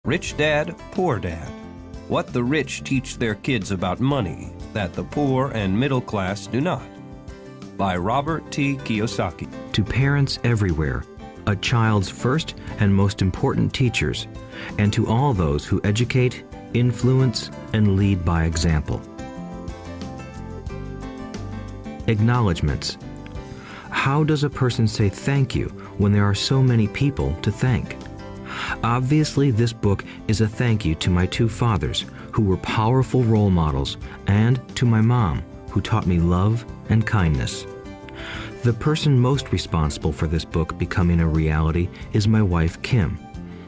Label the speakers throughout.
Speaker 1: Rich Dad, Poor Dad. What the rich teach their kids about money that the poor and middle class do not. By Robert T. Kiyosaki.
Speaker 2: To parents everywhere, a child's first and most important teachers, and to all those who educate, influence, and lead by example. Acknowledgements. How does a person say thank you when there are so many people to thank? Obviously, this book is a thank you to my two fathers, who were powerful role models, and to my mom, who taught me love and kindness. The person most responsible for this book becoming a reality is my wife, Kim,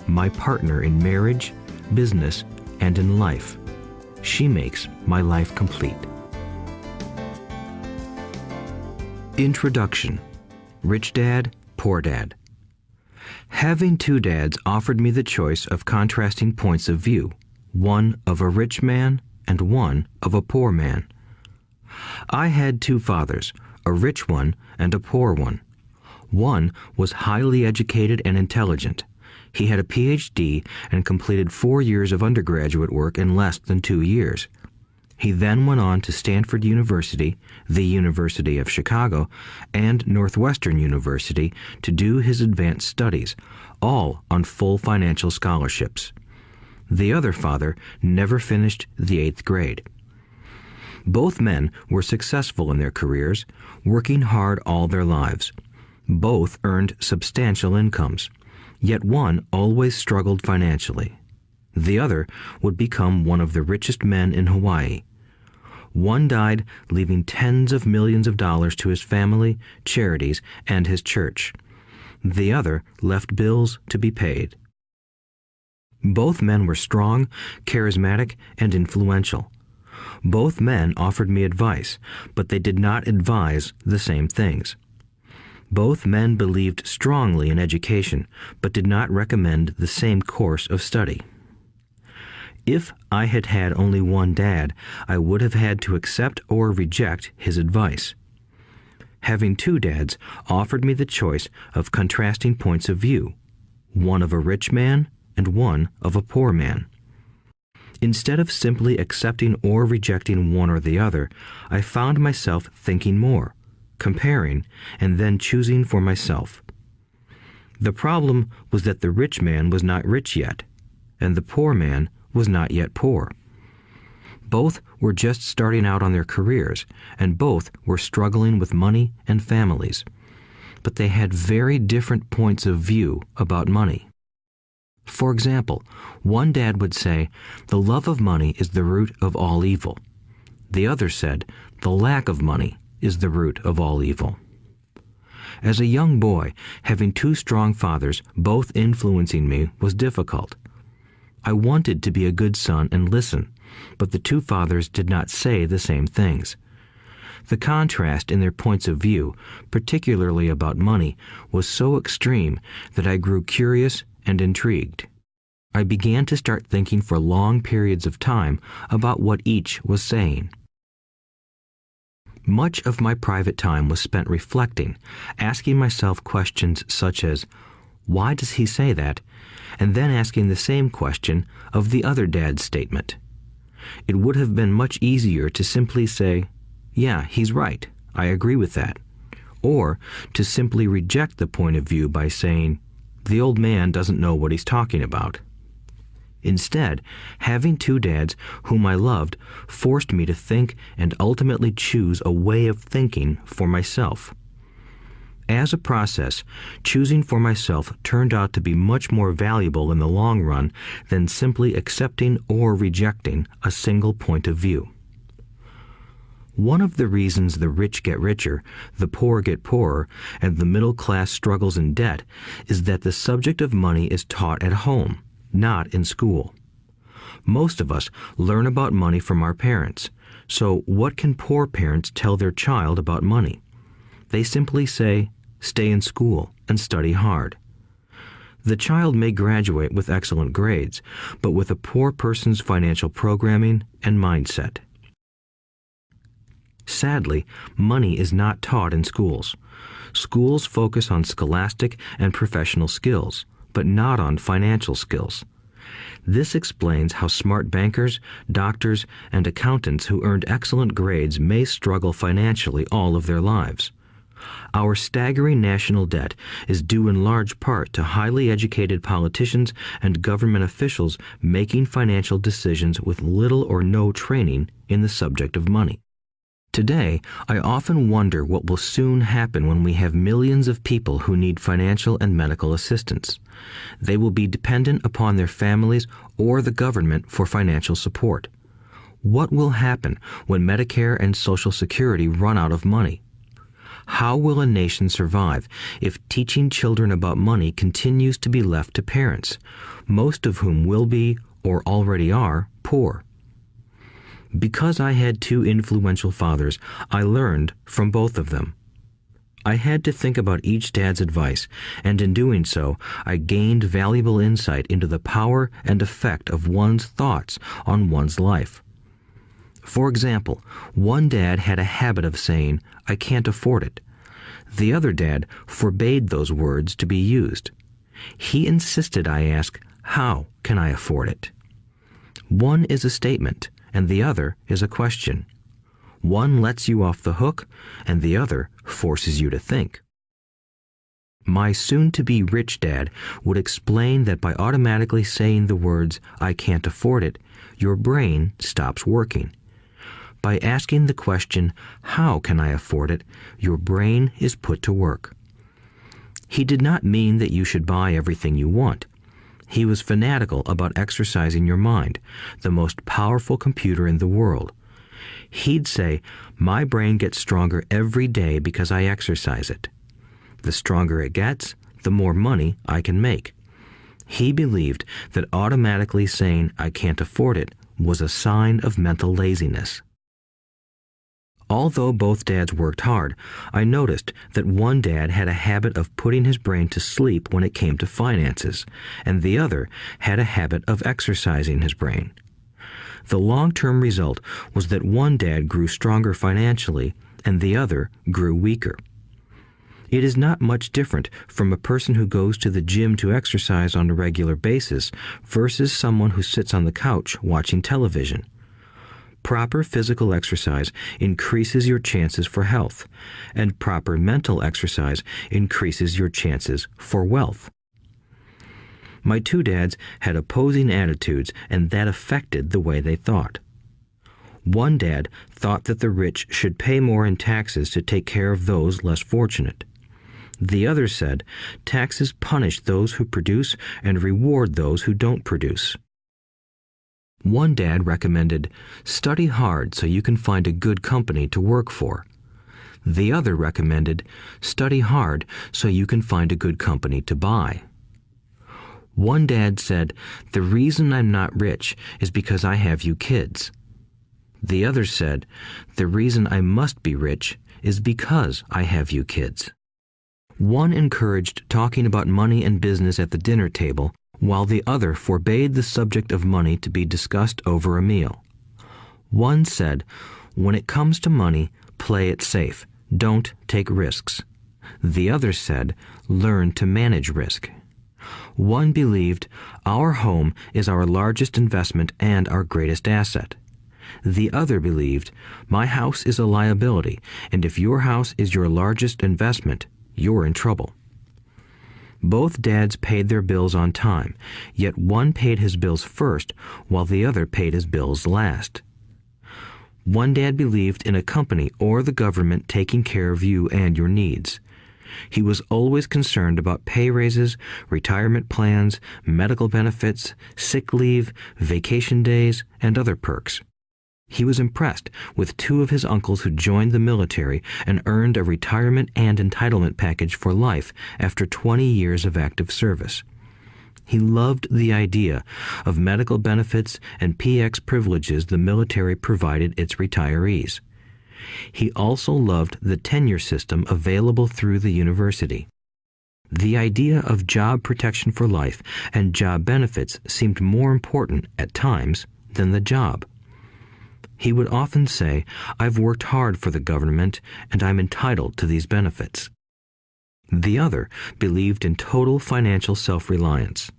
Speaker 2: my partner in marriage, business, and in life. She makes my life complete. Introduction. Rich Dad, Poor Dad. Having two dads offered me the choice of contrasting points of view, one of a rich man and one of a poor man. I had two fathers, a rich one and a poor one. One was highly educated and intelligent. He had a PhD and completed 4 years of undergraduate work in less than 2 years. He then went on to Stanford University, the University of Chicago, and Northwestern University to do his advanced studies, all on full financial scholarships. The other father never finished the 8th grade. Both men were successful in their careers, working hard all their lives. Both earned substantial incomes, yet one always struggled financially. The other would become one of the richest men in Hawaii. One died, leaving tens of millions of dollars to his family, charities, and his church. The other left bills to be paid. Both men were strong, charismatic, and influential. Both men offered me advice, but they did not advise the same things. Both men believed strongly in education, but did not recommend the same course of study. If I had had only one dad, I would have had to accept or reject his advice. Having two dads offered me the choice of contrasting points of view, one of a rich man and one of a poor man. Instead of simply accepting or rejecting one or the other, I found myself thinking more, comparing, and then choosing for myself. The problem was that the rich man was not rich yet, and the poor man was not yet poor. Both were just starting out on their careers, and both were struggling with money and families. But they had very different points of view about money. For example, one dad would say, "The love of money is the root of all evil." The other said, "The lack of money is the root of all evil." As a young boy, having two strong fathers, both influencing me, was difficult. I wanted to be a good son and listen, but the two fathers did not say the same things. The contrast in their points of view, particularly about money, was so extreme that I grew curious and intrigued. I began to start thinking for long periods of time about what each was saying. Much of my private time was spent reflecting, asking myself questions such as, "Why does he say that?" and then asking the same question of the other dad's statement. It would have been much easier to simply say, "Yeah, he's right, I agree with that," or to simply reject the point of view by saying, "The old man doesn't know what he's talking about." Instead, having two dads whom I loved forced me to think and ultimately choose a way of thinking for myself. As a process, choosing for myself turned out to be much more valuable in the long run than simply accepting or rejecting a single point of view. One of the reasons the rich get richer, the poor get poorer, and the middle class struggles in debt is that the subject of money is taught at home, not in school. Most of us learn about money from our parents, so what can poor parents tell their child about money? They simply say, "Stay in school and study hard." The child may graduate with excellent grades, but with a poor person's financial programming and mindset. Sadly, money is not taught in schools. Schools focus on scholastic and professional skills, but not on financial skills. This explains how smart bankers, doctors, and accountants who earned excellent grades may struggle financially all of their lives. Our staggering national debt is due in large part to highly educated politicians and government officials making financial decisions with little or no training in the subject of money. Today, I often wonder what will soon happen when we have millions of people who need financial and medical assistance. They will be dependent upon their families or the government for financial support. What will happen when Medicare and Social Security run out of money? How will a nation survive if teaching children about money continues to be left to parents, most of whom will be, or already are, poor? Because I had two influential fathers, I learned from both of them. I had to think about each dad's advice, and in doing so, I gained valuable insight into the power and effect of one's thoughts on one's life. For example, one dad had a habit of saying, "I can't afford it." The other dad forbade those words to be used. He insisted I ask, "How can I afford it?" One is a statement, and the other is a question. One lets you off the hook, and the other forces you to think. My soon-to-be rich dad would explain that by automatically saying the words, "I can't afford it," your brain stops working. By asking the question, "How can I afford it?" your brain is put to work. He did not mean that you should buy everything you want. He was fanatical about exercising your mind, the most powerful computer in the world. He'd say, "My brain gets stronger every day because I exercise it. The stronger it gets, the more money I can make." He believed that automatically saying, "I can't afford it," was a sign of mental laziness. Although both dads worked hard, I noticed that one dad had a habit of putting his brain to sleep when it came to finances, and the other had a habit of exercising his brain. The long-term result was that one dad grew stronger financially, and the other grew weaker. It is not much different from a person who goes to the gym to exercise on a regular basis versus someone who sits on the couch watching television. Proper physical exercise increases your chances for health, and proper mental exercise increases your chances for wealth. My two dads had opposing attitudes, and that affected the way they thought. One dad thought that the rich should pay more in taxes to take care of those less fortunate. The other said, taxes punish those who produce and reward those who don't produce. One dad recommended, study hard so you can find a good company to work for. The other recommended, study hard so you can find a good company to buy. One dad said, the reason I'm not rich is because I have you kids. The other said, the reason I must be rich is because I have you kids. One encouraged talking about money and business at the dinner table, while the other forbade the subject of money to be discussed over a meal. One said, when it comes to money, play it safe. Don't take risks. The other said, learn to manage risk. One believed, our home is our largest investment and our greatest asset. The other believed, my house is a liability, and if your house is your largest investment, you're in trouble. Both dads paid their bills on time, yet one paid his bills first while the other paid his bills last. One dad believed in a company or the government taking care of you and your needs. He was always concerned about pay raises, retirement plans, medical benefits, sick leave, vacation days, and other perks. He was impressed with two of his uncles who joined the military and earned a retirement and entitlement package for life after 20 years of active service. He loved the idea of medical benefits and PX privileges the military provided its retirees. He also loved the tenure system available through the university. The idea of job protection for life and job benefits seemed more important at times than the job. He would often say, I've worked hard for the government and I'm entitled to these benefits. The other believed in total financial self-reliance.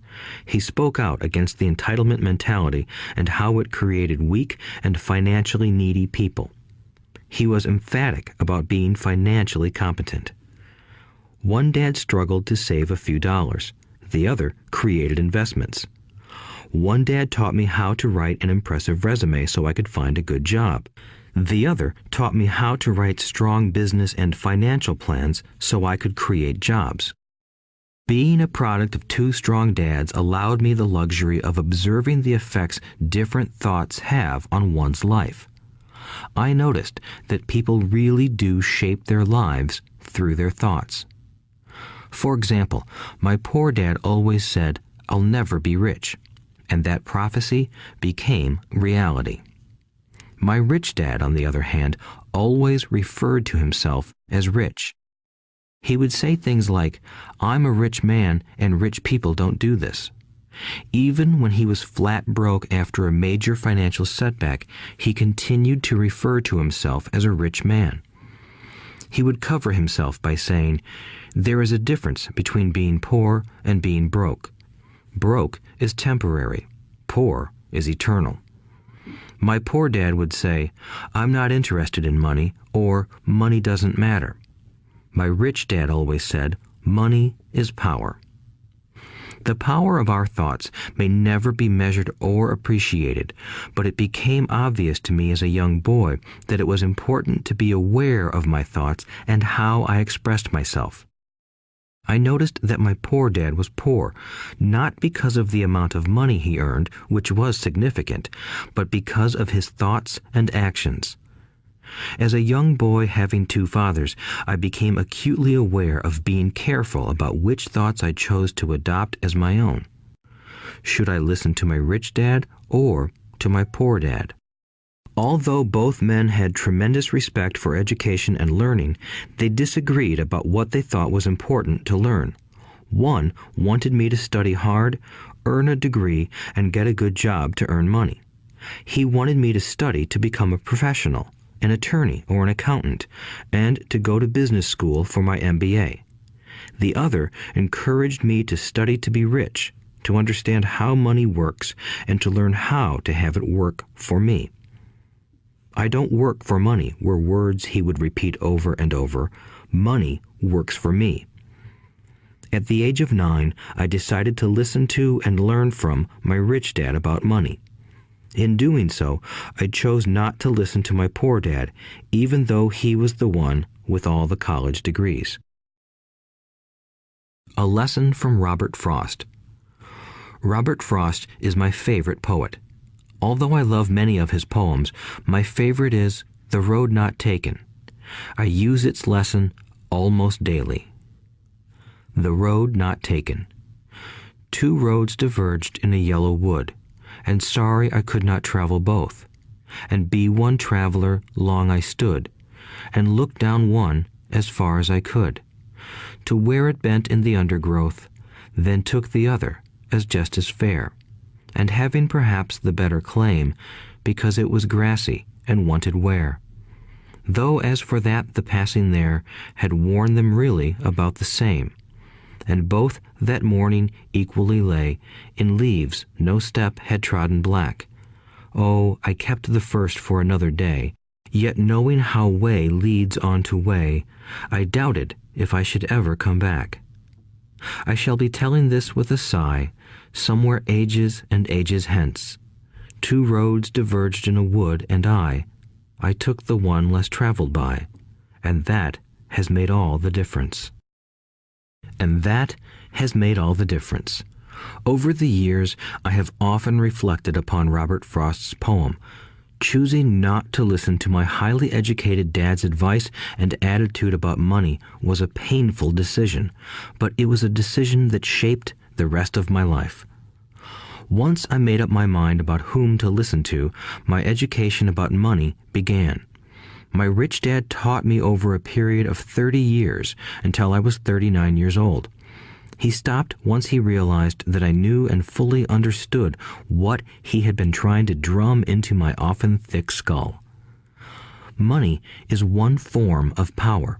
Speaker 2: He spoke out against the entitlement mentality and how it created weak and financially needy people. He was emphatic about being financially competent. One dad struggled to save a few dollars. The other created investments. One dad taught me how to write an impressive resume so I could find a good job. The other taught me how to write strong business and financial plans so I could create jobs. Being a product of two strong dads allowed me the luxury of observing the effects different thoughts have on one's life. I noticed that people really do shape their lives through their thoughts. For example, my poor dad always said, "I'll never be rich," and that prophecy became reality. My rich dad, on the other hand, always referred to himself as rich. He would say things like, "I'm a rich man and rich people don't do this." Even when he was flat broke after a major financial setback, he continued to refer to himself as a rich man. He would cover himself by saying, "There is a difference between being poor and being broke. Broke is temporary. Poor is eternal." My poor dad would say, "I'm not interested in money," or "money doesn't matter." My rich dad always said, "Money is power." The power of our thoughts may never be measured or appreciated, but it became obvious to me as a young boy that it was important to be aware of my thoughts and how I expressed myself. I noticed that my poor dad was poor, not because of the amount of money he earned, which was significant, but because of his thoughts and actions. As a young boy having two fathers, I became acutely aware of being careful about which thoughts I chose to adopt as my own. Should I listen to my rich dad or to my poor dad? Although both men had tremendous respect for education and learning, they disagreed about what they thought was important to learn. One wanted me to study hard, earn a degree, and get a good job to earn money. He wanted me to study to become a professional, an attorney or an accountant, and to go to business school for my MBA. The other encouraged me to study to be rich, to understand how money works, and to learn how to have it work for me. "I don't work for money" were words he would repeat over and over. "Money works for me." At the age of 9, I decided to listen to and learn from my rich dad about money. In doing so, I chose not to listen to my poor dad, even though he was the one with all the college degrees. A lesson from Robert Frost. Robert Frost is my favorite poet. Although I love many of his poems, my favorite is "The Road Not Taken." I use its lesson almost daily. The Road Not Taken. Two roads diverged in a yellow wood, and sorry I could not travel both. And be one traveler long I stood, and looked down one as far as I could, to where it bent in the undergrowth, then took the other as just as fair, and having perhaps the better claim, because it was grassy and wanted wear. Though as for that the passing there had worn them really about the same, and both that morning equally lay in leaves no step had trodden black. Oh, I kept the first for another day, yet knowing how way leads on to way, I doubted if I should ever come back. I shall be telling this with a sigh, somewhere ages and ages hence. Two roads diverged in a wood, and I took the one less traveled by, and that has made all the difference. And that has made all the difference. Over the years, I have often reflected upon Robert Frost's poem. Choosing not to listen to my highly educated dad's advice and attitude about money was a painful decision, but it was a decision that shaped the rest of my life. Once I made up my mind about whom to listen to, my education about money began. My rich dad taught me over a period of 30 years until I was 39 years old. He stopped once he realized that I knew and fully understood what he had been trying to drum into my often thick skull. Money is one form of power,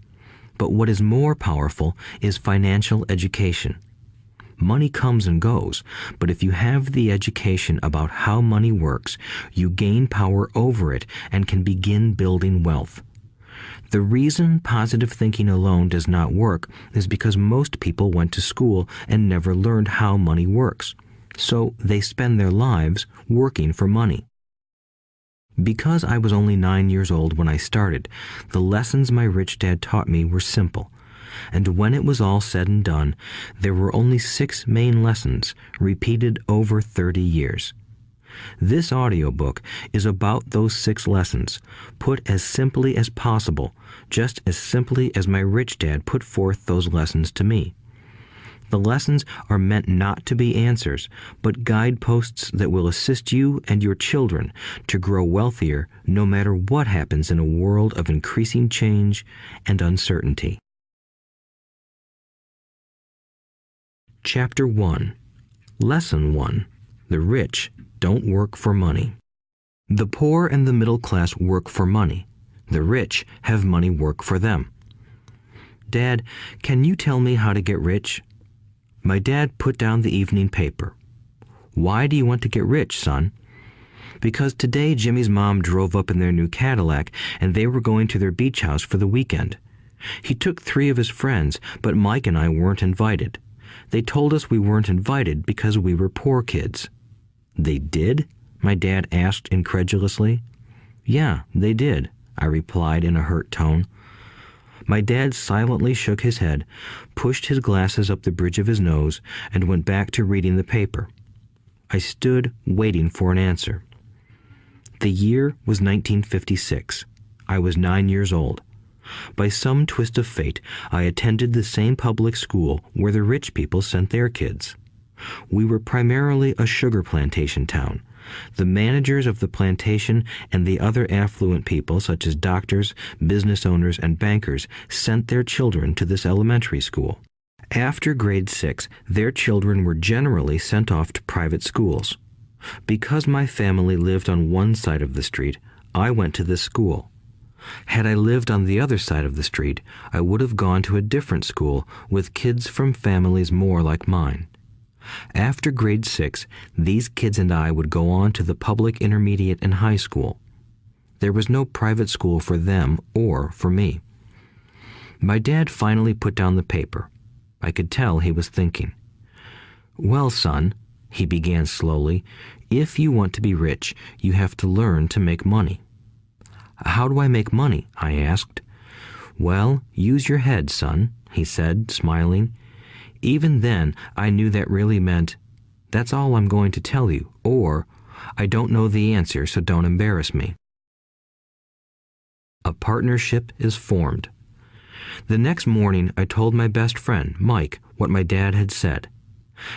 Speaker 2: but what is more powerful is financial education. Money comes and goes, but if you have the education about how money works, you gain power over it and can begin building wealth. The reason positive thinking alone does not work is because most people went to school and never learned how money works, so they spend their lives working for money. Because I was only 9 years old when I started, the lessons my rich dad taught me were simple. And when it was all said and done, there were only 6 main lessons, repeated over 30 years. This audiobook is about those 6 lessons, put as simply as possible, just as simply as my rich dad put forth those lessons to me. The lessons are meant not to be answers, but guideposts that will assist you and your children to grow wealthier no matter what happens in a world of increasing change and uncertainty. Chapter 1. Lesson 1. The rich don't work for money. The poor and the middle class work for money. The rich have money work for them. Dad, can you tell me how to get rich? My dad put down the evening paper. Why do you want to get rich, son? Because today Jimmy's mom drove up in their new Cadillac and they were going to their beach house for the weekend. He took 3 of his friends, but Mike and I weren't invited. They told us we weren't invited because we were poor kids. They did? My dad asked incredulously. Yeah, they did, I replied in a hurt tone. My dad silently shook his head, pushed his glasses up the bridge of his nose, and went back to reading the paper. I stood waiting for an answer. The year was 1956. I was 9 years old. By some twist of fate, I attended the same public school where the rich people sent their kids. We were primarily a sugar plantation town. The managers of the plantation and the other affluent people, such as doctors, business owners, and bankers, sent their children to this elementary school. After grade 6, their children were generally sent off to private schools. Because my family lived on one side of the street, I went to this school. Had I lived on the other side of the street, I would have gone to a different school with kids from families more like mine. After grade 6, these kids and I would go on to the public intermediate and high school. There was no private school for them or for me. My dad finally put down the paper. I could tell he was thinking. Well, son, he began slowly, if you want to be rich, you have to learn to make money. How do I make money? I asked. Well, use your head, son, he said, smiling. Even then, I knew that really meant, that's all I'm going to tell you, or, I don't know the answer, so don't embarrass me. A partnership is formed. The next morning, I told my best friend, Mike, what my dad had said.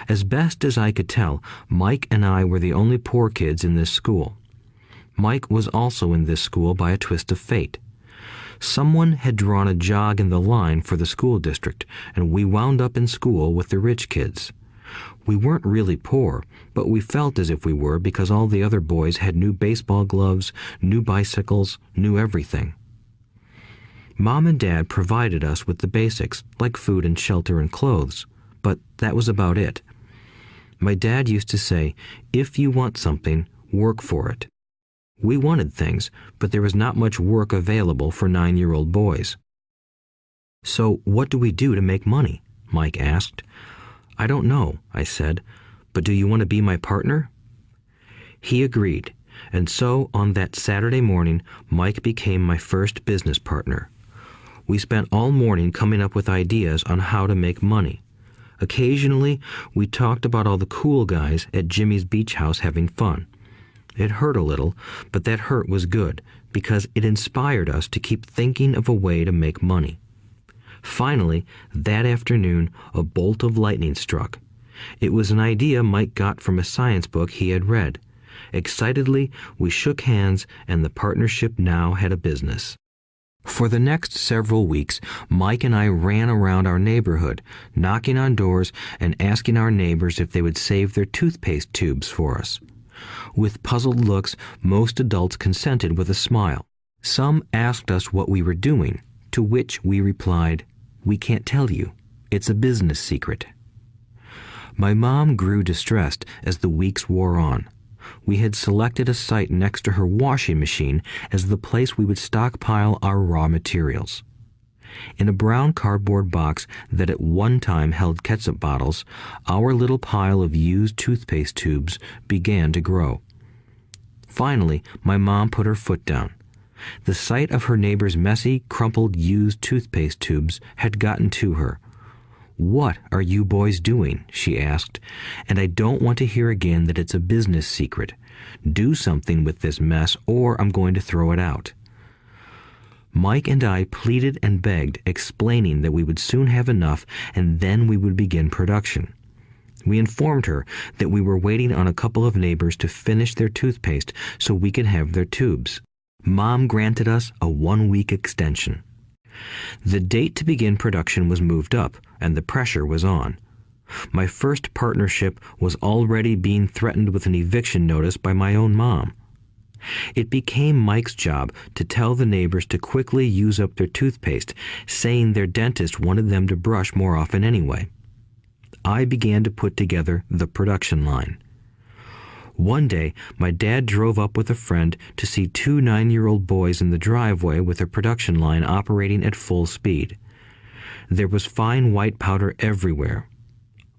Speaker 2: As best as I could tell, Mike and I were the only poor kids in this school. Mike was also in this school by a twist of fate. Someone had drawn a jog in the line for the school district, and we wound up in school with the rich kids. We weren't really poor, but we felt as if we were because all the other boys had new baseball gloves, new bicycles, new everything. Mom and Dad provided us with the basics, like food and shelter and clothes, but that was about it. My dad used to say, if you want something, work for it. We wanted things, but there was not much work available for 9-year-old boys. So what do we do to make money? Mike asked. I don't know, I said, but do you want to be my partner? He agreed, and so on that Saturday morning, Mike became my first business partner. We spent all morning coming up with ideas on how to make money. Occasionally, we talked about all the cool guys at Jimmy's beach house having fun. It hurt a little, but that hurt was good, because it inspired us to keep thinking of a way to make money. Finally, that afternoon, a bolt of lightning struck. It was an idea Mike got from a science book he had read. Excitedly, we shook hands, and the partnership now had a business. For the next several weeks, Mike and I ran around our neighborhood, knocking on doors and asking our neighbors if they would save their toothpaste tubes for us. With puzzled looks, most adults consented with a smile. Some asked us what we were doing, to which we replied, "We can't tell you. It's a business secret." My mom grew distressed as the weeks wore on. We had selected a site next to her washing machine as the place we would stockpile our raw materials. In a brown cardboard box that at one time held ketchup bottles, our little pile of used toothpaste tubes began to grow. Finally, my mom put her foot down. The sight of her neighbor's messy, crumpled used toothpaste tubes had gotten to her. "What are you boys doing?" she asked, "and I don't want to hear again that it's a business secret. Do something with this mess or I'm going to throw it out." Mike and I pleaded and begged, explaining that we would soon have enough and then we would begin production. We informed her that we were waiting on a couple of neighbors to finish their toothpaste so we could have their tubes. Mom granted us a 1-week extension. The date to begin production was moved up, and the pressure was on. My first partnership was already being threatened with an eviction notice by my own mom. It became Mike's job to tell the neighbors to quickly use up their toothpaste, saying their dentist wanted them to brush more often anyway. I began to put together the production line. One day, my dad drove up with a friend to see 2 9-year-old boys in the driveway with a production line operating at full speed. There was fine white powder everywhere.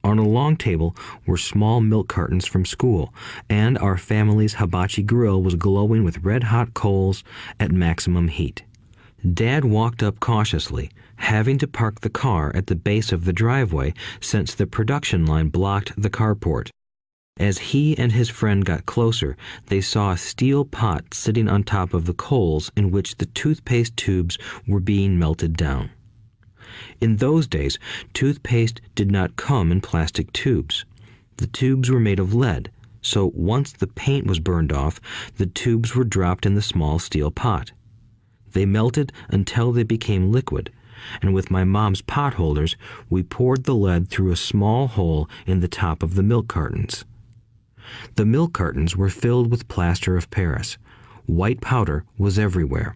Speaker 2: On a long table were small milk cartons from school, and our family's hibachi grill was glowing with red-hot coals at maximum heat. Dad walked up cautiously, having to park the car at the base of the driveway since the production line blocked the carport. As he and his friend got closer, they saw a steel pot sitting on top of the coals in which the toothpaste tubes were being melted down. In those days, toothpaste did not come in plastic tubes. The tubes were made of lead, so once the paint was burned off, the tubes were dropped in the small steel pot. They melted until they became liquid, and with my mom's pot holders, we poured the lead through a small hole in the top of the milk cartons. The milk cartons were filled with plaster of Paris. White powder was everywhere.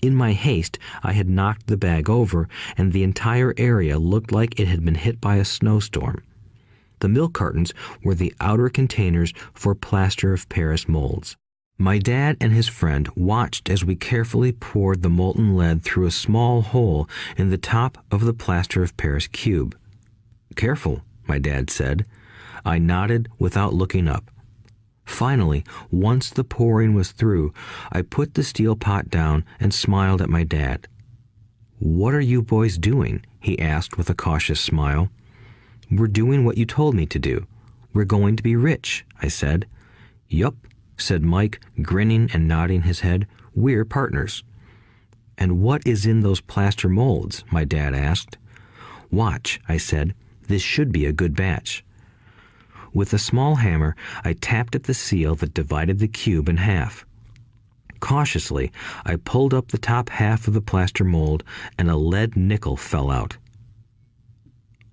Speaker 2: In my haste, I had knocked the bag over, and the entire area looked like it had been hit by a snowstorm. The milk cartons were the outer containers for plaster of Paris molds. My dad and his friend watched as we carefully poured the molten lead through a small hole in the top of the plaster of Paris cube. "Careful," my dad said. I nodded without looking up. Finally, once the pouring was through, I put the steel pot down and smiled at my dad. "What are you boys doing?" he asked with a cautious smile. "We're doing what you told me to do. We're going to be rich," I said. "Yup," said Mike, grinning and nodding his head. "We're partners." "And what is in those plaster molds?" my dad asked. "Watch," I said. "This should be a good batch." With a small hammer, I tapped at the seal that divided the cube in half. Cautiously, I pulled up the top half of the plaster mold, and a lead nickel fell out.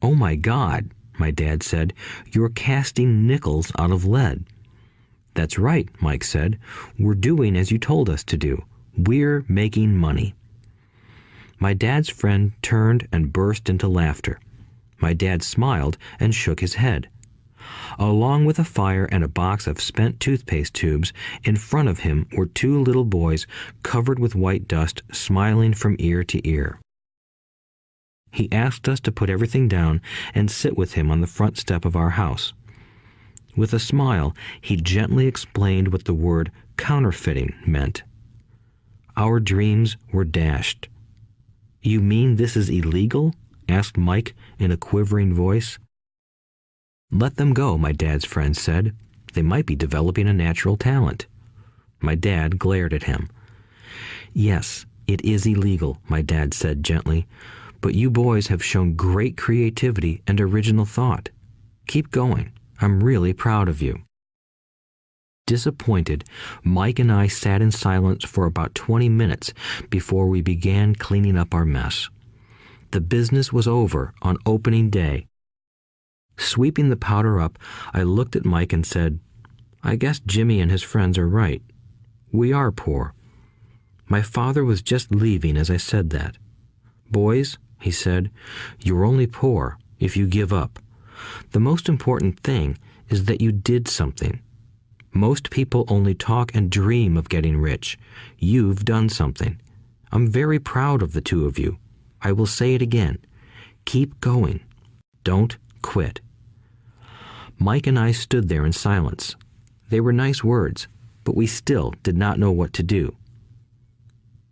Speaker 2: "Oh my God," my dad said, "you're casting nickels out of lead." "That's right," Mike said. "We're doing as you told us to do. We're making money." My dad's friend turned and burst into laughter. My dad smiled and shook his head. Along with a fire and a box of spent toothpaste tubes, in front of him were 2 little boys covered with white dust, smiling from ear to ear. He asked us to put everything down and sit with him on the front step of our house. With a smile, he gently explained what the word counterfeiting meant. Our dreams were dashed. "You mean this is illegal?" asked Mike in a quivering voice. "Let them go," my dad's friend said. "They might be developing a natural talent." My dad glared at him. "Yes, it is illegal," my dad said gently, "but you boys have shown great creativity and original thought. Keep going. I'm really proud of you." Disappointed, Mike and I sat in silence for about 20 minutes before we began cleaning up our mess. The business was over on opening day. Sweeping the powder up, I looked at Mike and said, "I guess Jimmy and his friends are right. We are poor." My father was just leaving as I said that. "Boys," he said, "you're only poor if you give up. The most important thing is that you did something. Most people only talk and dream of getting rich. You've done something. I'm very proud of the two of you. I will say it again. Keep going. Don't quit. Mike and I stood there in silence. They were nice words, but we still did not know what to do.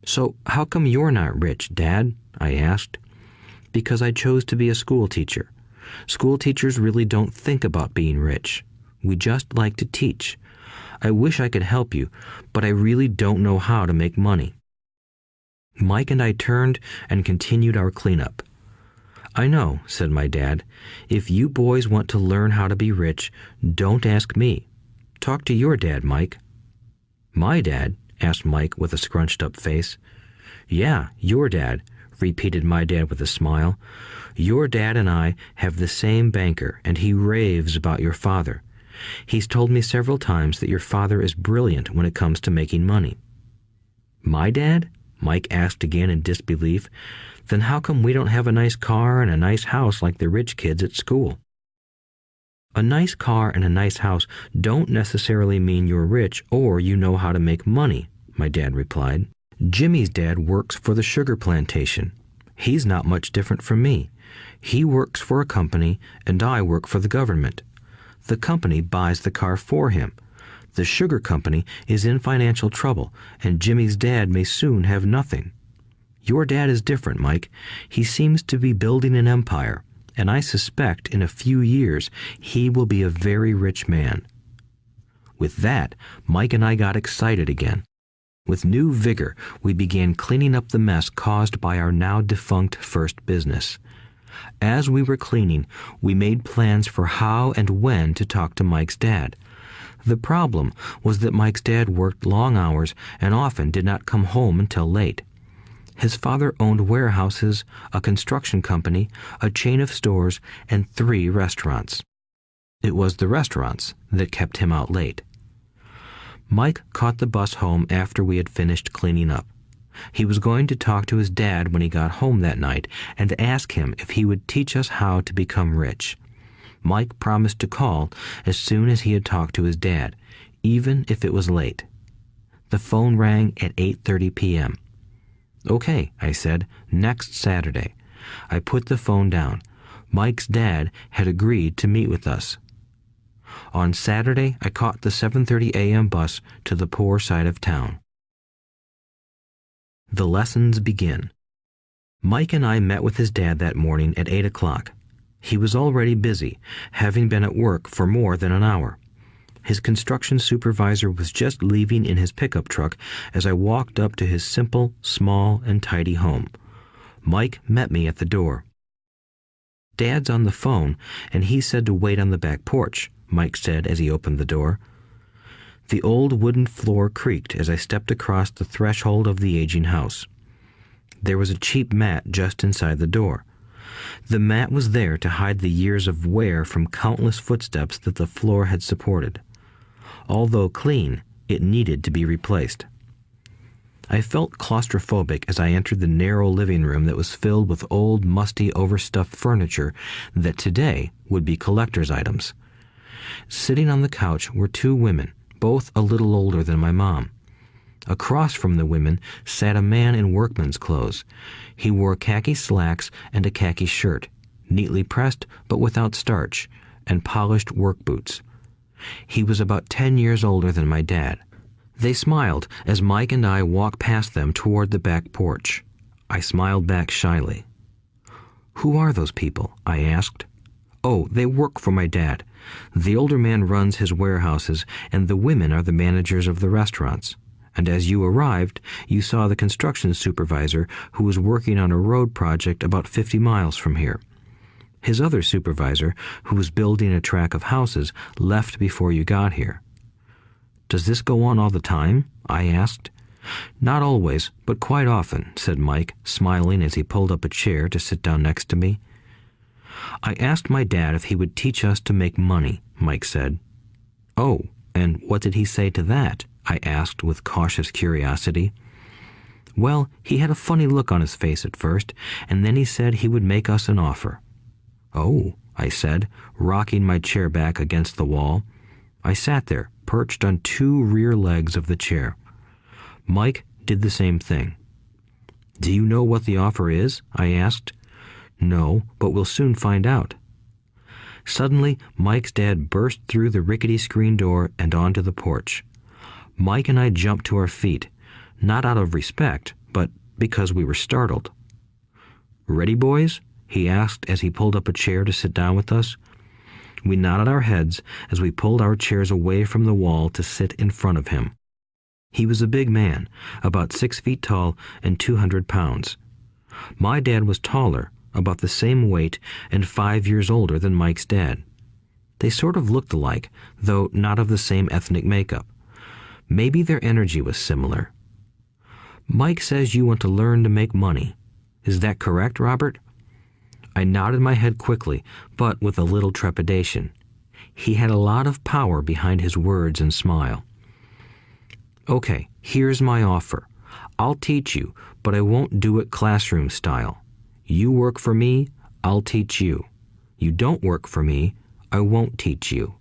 Speaker 2: "So how come you're not rich, Dad?" I asked. "Because I chose to be a school teacher. School teachers really don't think about being rich. We just like to teach. I wish I could help you, but I really don't know how to make money." Mike and I turned and continued our cleanup. "I know," said my dad. "If you boys want to learn how to be rich, don't ask me. Talk to your dad, Mike." "My dad?" asked Mike with a scrunched-up face. "Yeah, your dad," repeated my dad with a smile. "Your dad and I have the same banker, and he raves about your father. He's told me several times that your father is brilliant when it comes to making money." "My dad?" Mike asked again in disbelief. "Then how come we don't have a nice car and a nice house like the rich kids at school?" "A nice car and a nice house don't necessarily mean you're rich or you know how to make money," my dad replied. "Jimmy's dad works for the sugar plantation. He's not much different from me. He works for a company and I work for the government. The company buys the car for him. The sugar company is in financial trouble, and Jimmy's dad may soon have nothing. Your dad is different, Mike. He seems to be building an empire, and I suspect in a few years he will be a very rich man." With that, Mike and I got excited again. With new vigor, we began cleaning up the mess caused by our now defunct first business. As we were cleaning, we made plans for how and when to talk to Mike's dad. The problem was that Mike's dad worked long hours and often did not come home until late. His father owned warehouses, a construction company, a chain of stores, and 3 restaurants. It was the restaurants that kept him out late. Mike caught the bus home after we had finished cleaning up. He was going to talk to his dad when he got home that night and ask him if he would teach us how to become rich. Mike promised to call as soon as he had talked to his dad, even if it was late. The phone rang at 8:30 p.m. "Okay," I said, "next Saturday." I put the phone down. Mike's dad had agreed to meet with us. On Saturday, I caught the 7:30 a.m. bus to the poor side of town. The lessons begin. Mike and I met with his dad that morning at 8 o'clock. He was already busy, having been at work for more than an hour. His construction supervisor was just leaving in his pickup truck as I walked up to his simple, small, and tidy home. Mike met me at the door. "Dad's on the phone, and he said to wait on the back porch," Mike said as he opened the door. The old wooden floor creaked as I stepped across the threshold of the aging house. There was a cheap mat just inside the door. The mat was there to hide the years of wear from countless footsteps that the floor had supported. Although clean, it needed to be replaced. I felt claustrophobic as I entered the narrow living room that was filled with old, musty, overstuffed furniture that today would be collector's items. Sitting on the couch were 2 women, both a little older than my mom. Across from the women sat a man in workman's clothes. He wore khaki slacks and a khaki shirt, neatly pressed but without starch, and polished work boots. He was about 10 years older than my dad. They smiled as Mike and I walked past them toward the back porch. I smiled back shyly. "Who are those people?" I asked. "Oh, they work for my dad. The older man runs his warehouses, and the women are the managers of the restaurants. And as you arrived, you saw the construction supervisor who was working on a road project about 50 miles from here. His other supervisor, who was building a track of houses, left before you got here." "Does this go on all the time?" I asked. "Not always, but quite often," said Mike, smiling as he pulled up a chair to sit down next to me. "I asked my dad if he would teach us to make money," Mike said. "Oh, and what did he say to that?" I asked with cautious curiosity. "Well, he had a funny look on his face at first, and then he said he would make us an offer." "Oh," I said, rocking my chair back against the wall. I sat there, perched on two rear legs of the chair. Mike did the same thing. "Do you know what the offer is?" I asked. "No, but we'll soon find out." Suddenly, Mike's dad burst through the rickety screen door and onto the porch. Mike and I jumped to our feet, not out of respect, but because we were startled. "Ready, boys?" he asked as he pulled up a chair to sit down with us. We nodded our heads as we pulled our chairs away from the wall to sit in front of him. He was a big man, about 6 feet tall and 200 pounds. My dad was taller, about the same weight, and 5 years older than Mike's dad. They sort of looked alike, though not of the same ethnic makeup. Maybe their energy was similar. "Mike says you want to learn to make money. Is that correct, Robert?" I nodded my head quickly, but with a little trepidation. He had a lot of power behind his words and smile. "Okay, here's my offer. I'll teach you, but I won't do it classroom style. You work for me, I'll teach you. You don't work for me, I won't teach you.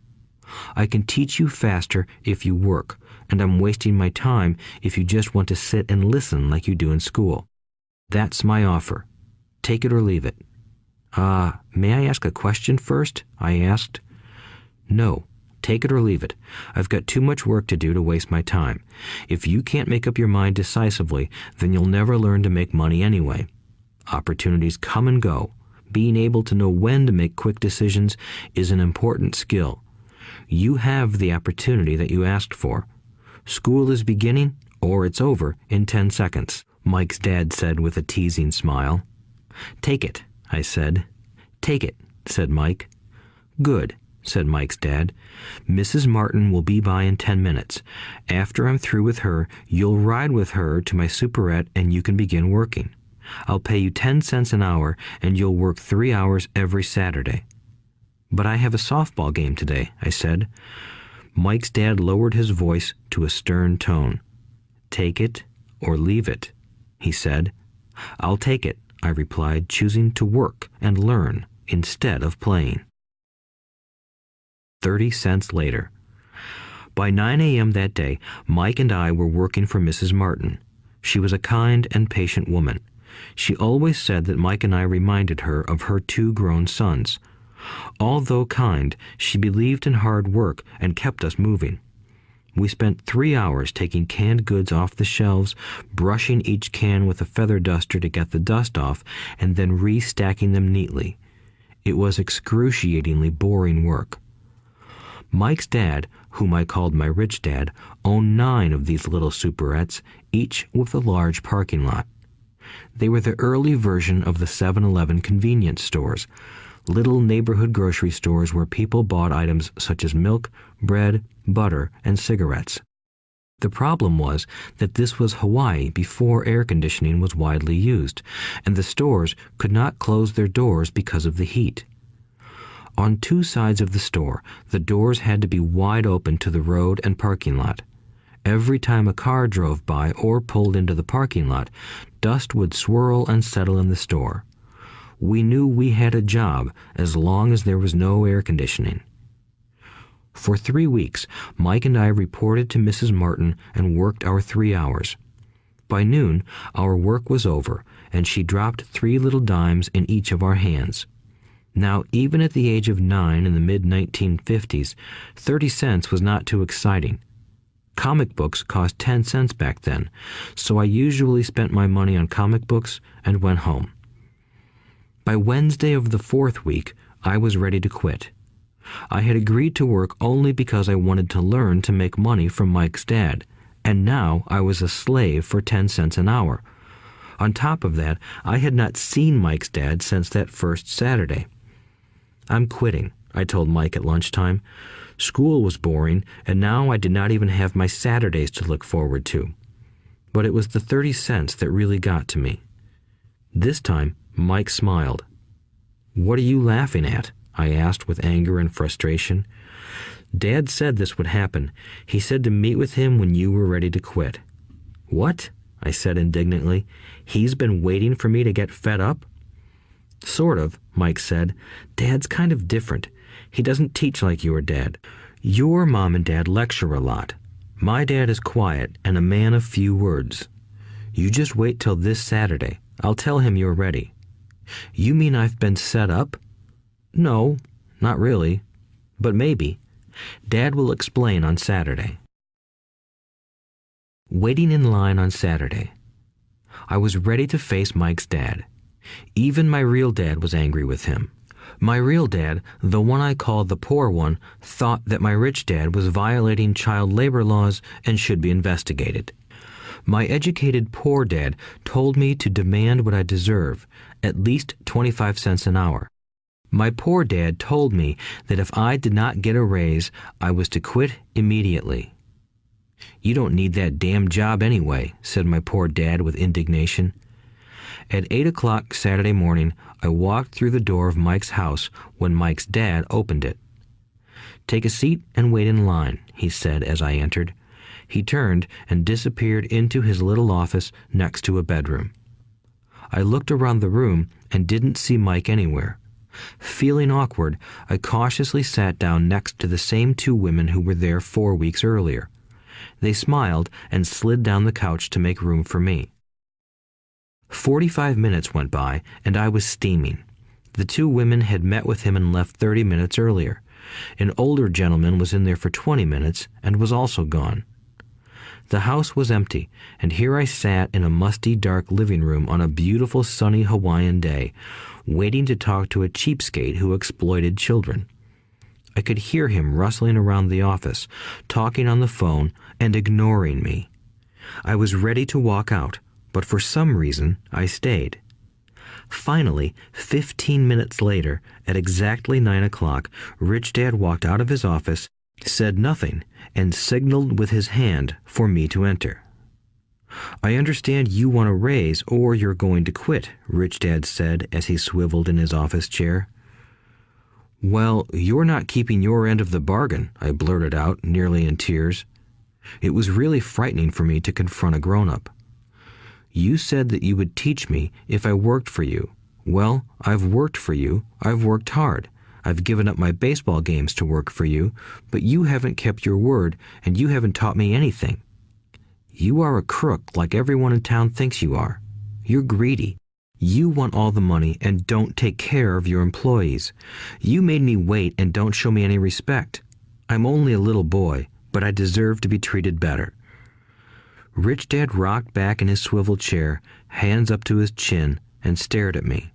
Speaker 2: I can teach you faster if you work, and I'm wasting my time if you just want to sit and listen like you do in school. That's my offer. Take it or leave it." May I ask a question first?" I asked. "No. Take it or leave it. I've got too much work to do to waste my time. If you can't make up your mind decisively, then you'll never learn to make money anyway. Opportunities come and go. Being able to know when to make quick decisions is an important skill. You have the opportunity that you asked for. School is beginning, or it's over, in 10 seconds, Mike's dad said with a teasing smile. "Take it," I said. "Take it," said Mike. "Good," said Mike's dad. "Mrs. Martin will be by in 10 minutes. After I'm through with her, you'll ride with her to my superette and you can begin working. I'll pay you 10 cents an hour and you'll work 3 hours every Saturday." "But I have a softball game today," I said. Mike's dad lowered his voice to a stern tone. "Take it or leave it," he said. "I'll take it," I replied, choosing to work and learn instead of playing. 30 cents later. By 9 a.m. that day, Mike and I were working for Mrs. Martin. She was a kind and patient woman. She always said that Mike and I reminded her of her 2 grown sons. Although kind, she believed in hard work and kept us moving. We spent 3 hours taking canned goods off the shelves, brushing each can with a feather duster to get the dust off, and then restacking them neatly. It was excruciatingly boring work. Mike's dad, whom I called my rich dad, owned 9 of these little superettes, each with a large parking lot. They were the early version of the 7-Eleven convenience stores, little neighborhood grocery stores where people bought items such as milk, bread, butter, and cigarettes. The problem was that this was Hawaii before air conditioning was widely used, and the stores could not close their doors because of the heat. On 2 sides of the store, the doors had to be wide open to the road and parking lot. Every time a car drove by or pulled into the parking lot, dust would swirl and settle in the store. We knew we had a job as long as there was no air conditioning. For 3 weeks, Mike and I reported to Mrs. Martin and worked our 3 hours. By noon, our work was over, and she dropped 3 little dimes in each of our hands. Now, even at the age of 9 in the mid-1950s, 30 cents was not too exciting. Comic books cost 10 cents back then, so I usually spent my money on comic books and went home. By Wednesday of the 4th week, I was ready to quit. I had agreed to work only because I wanted to learn to make money from Mike's dad, and now I was a slave for 10 cents an hour. On top of that, I had not seen Mike's dad since that first Saturday. "I'm quitting," I told Mike at lunchtime. School was boring, and now I did not even have my Saturdays to look forward to. But it was the 30 cents that really got to me. This time, Mike smiled. "What are you laughing at?" I asked with anger and frustration. "Dad said this would happen. He said to meet with him when you were ready to quit." "What?" I said indignantly. "He's been waiting for me to get fed up?" Sort of, Mike said. Dad's kind of different. He doesn't teach like your dad. Your mom and dad lecture a lot. My dad is quiet and a man of few words. You just wait till this Saturday. I'll tell him you're ready. You mean I've been set up? No, not really. But maybe. Dad will explain on Saturday. Waiting in line on Saturday. I was ready to face Mike's dad. Even my real dad was angry with him. My real dad, the one I called the poor one, thought that my rich dad was violating child labor laws and should be investigated. My educated poor dad told me to demand what I deserve, at least 25 cents an hour. My poor dad told me that if I did not get a raise, I was to quit immediately. You don't need that damn job anyway, said my poor dad with indignation. At 8 o'clock Saturday morning, I walked through the door of Mike's house when Mike's dad opened it. Take a seat and wait in line, he said as I entered. He turned and disappeared into his little office next to a bedroom. I looked around the room and didn't see Mike anywhere. Feeling awkward, I cautiously sat down next to the same two women who were there 4 weeks earlier. They smiled and slid down the couch to make room for me. 45 minutes went by, and I was steaming. The two women had met with him and left 30 minutes earlier. An older gentleman was in there for 20 minutes and was also gone. The house was empty, and here I sat in a musty, dark living room on a beautiful, sunny Hawaiian day, waiting to talk to a cheapskate who exploited children. I could hear him rustling around the office, talking on the phone, and ignoring me. I was ready to walk out, but for some reason I stayed. Finally, 15 minutes later, at exactly 9 o'clock, Rich Dad walked out of his office, said nothing, and signaled with his hand for me to enter. I understand you want a raise or you're going to quit, Rich Dad said as he swiveled in his office chair. Well, you're not keeping your end of the bargain, I blurted out, nearly in tears. It was really frightening for me to confront a grown-up. You said that you would teach me if I worked for you. Well, I've worked for you. I've worked hard. I've given up my baseball games to work for you, but you haven't kept your word and you haven't taught me anything. You are a crook like everyone in town thinks you are. You're greedy. You want all the money and don't take care of your employees. You made me wait and don't show me any respect. I'm only a little boy, but I deserve to be treated better. Rich Dad rocked back in his swivel chair, hands up to his chin, and stared at me.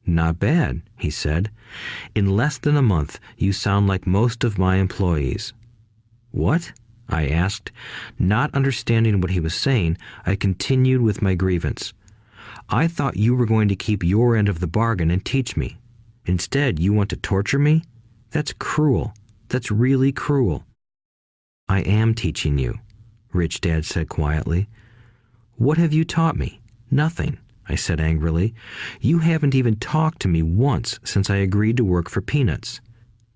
Speaker 2: Not bad, he said. In less than a month, you sound like most of my employees. What? I asked. Not understanding what he was saying, I continued with my grievance. I thought you were going to keep your end of the bargain and teach me. Instead, you want to torture me? That's cruel. That's really cruel. I am teaching you, Rich Dad said quietly. What have you taught me? Nothing, I said angrily. You haven't even talked to me once since I agreed to work for peanuts.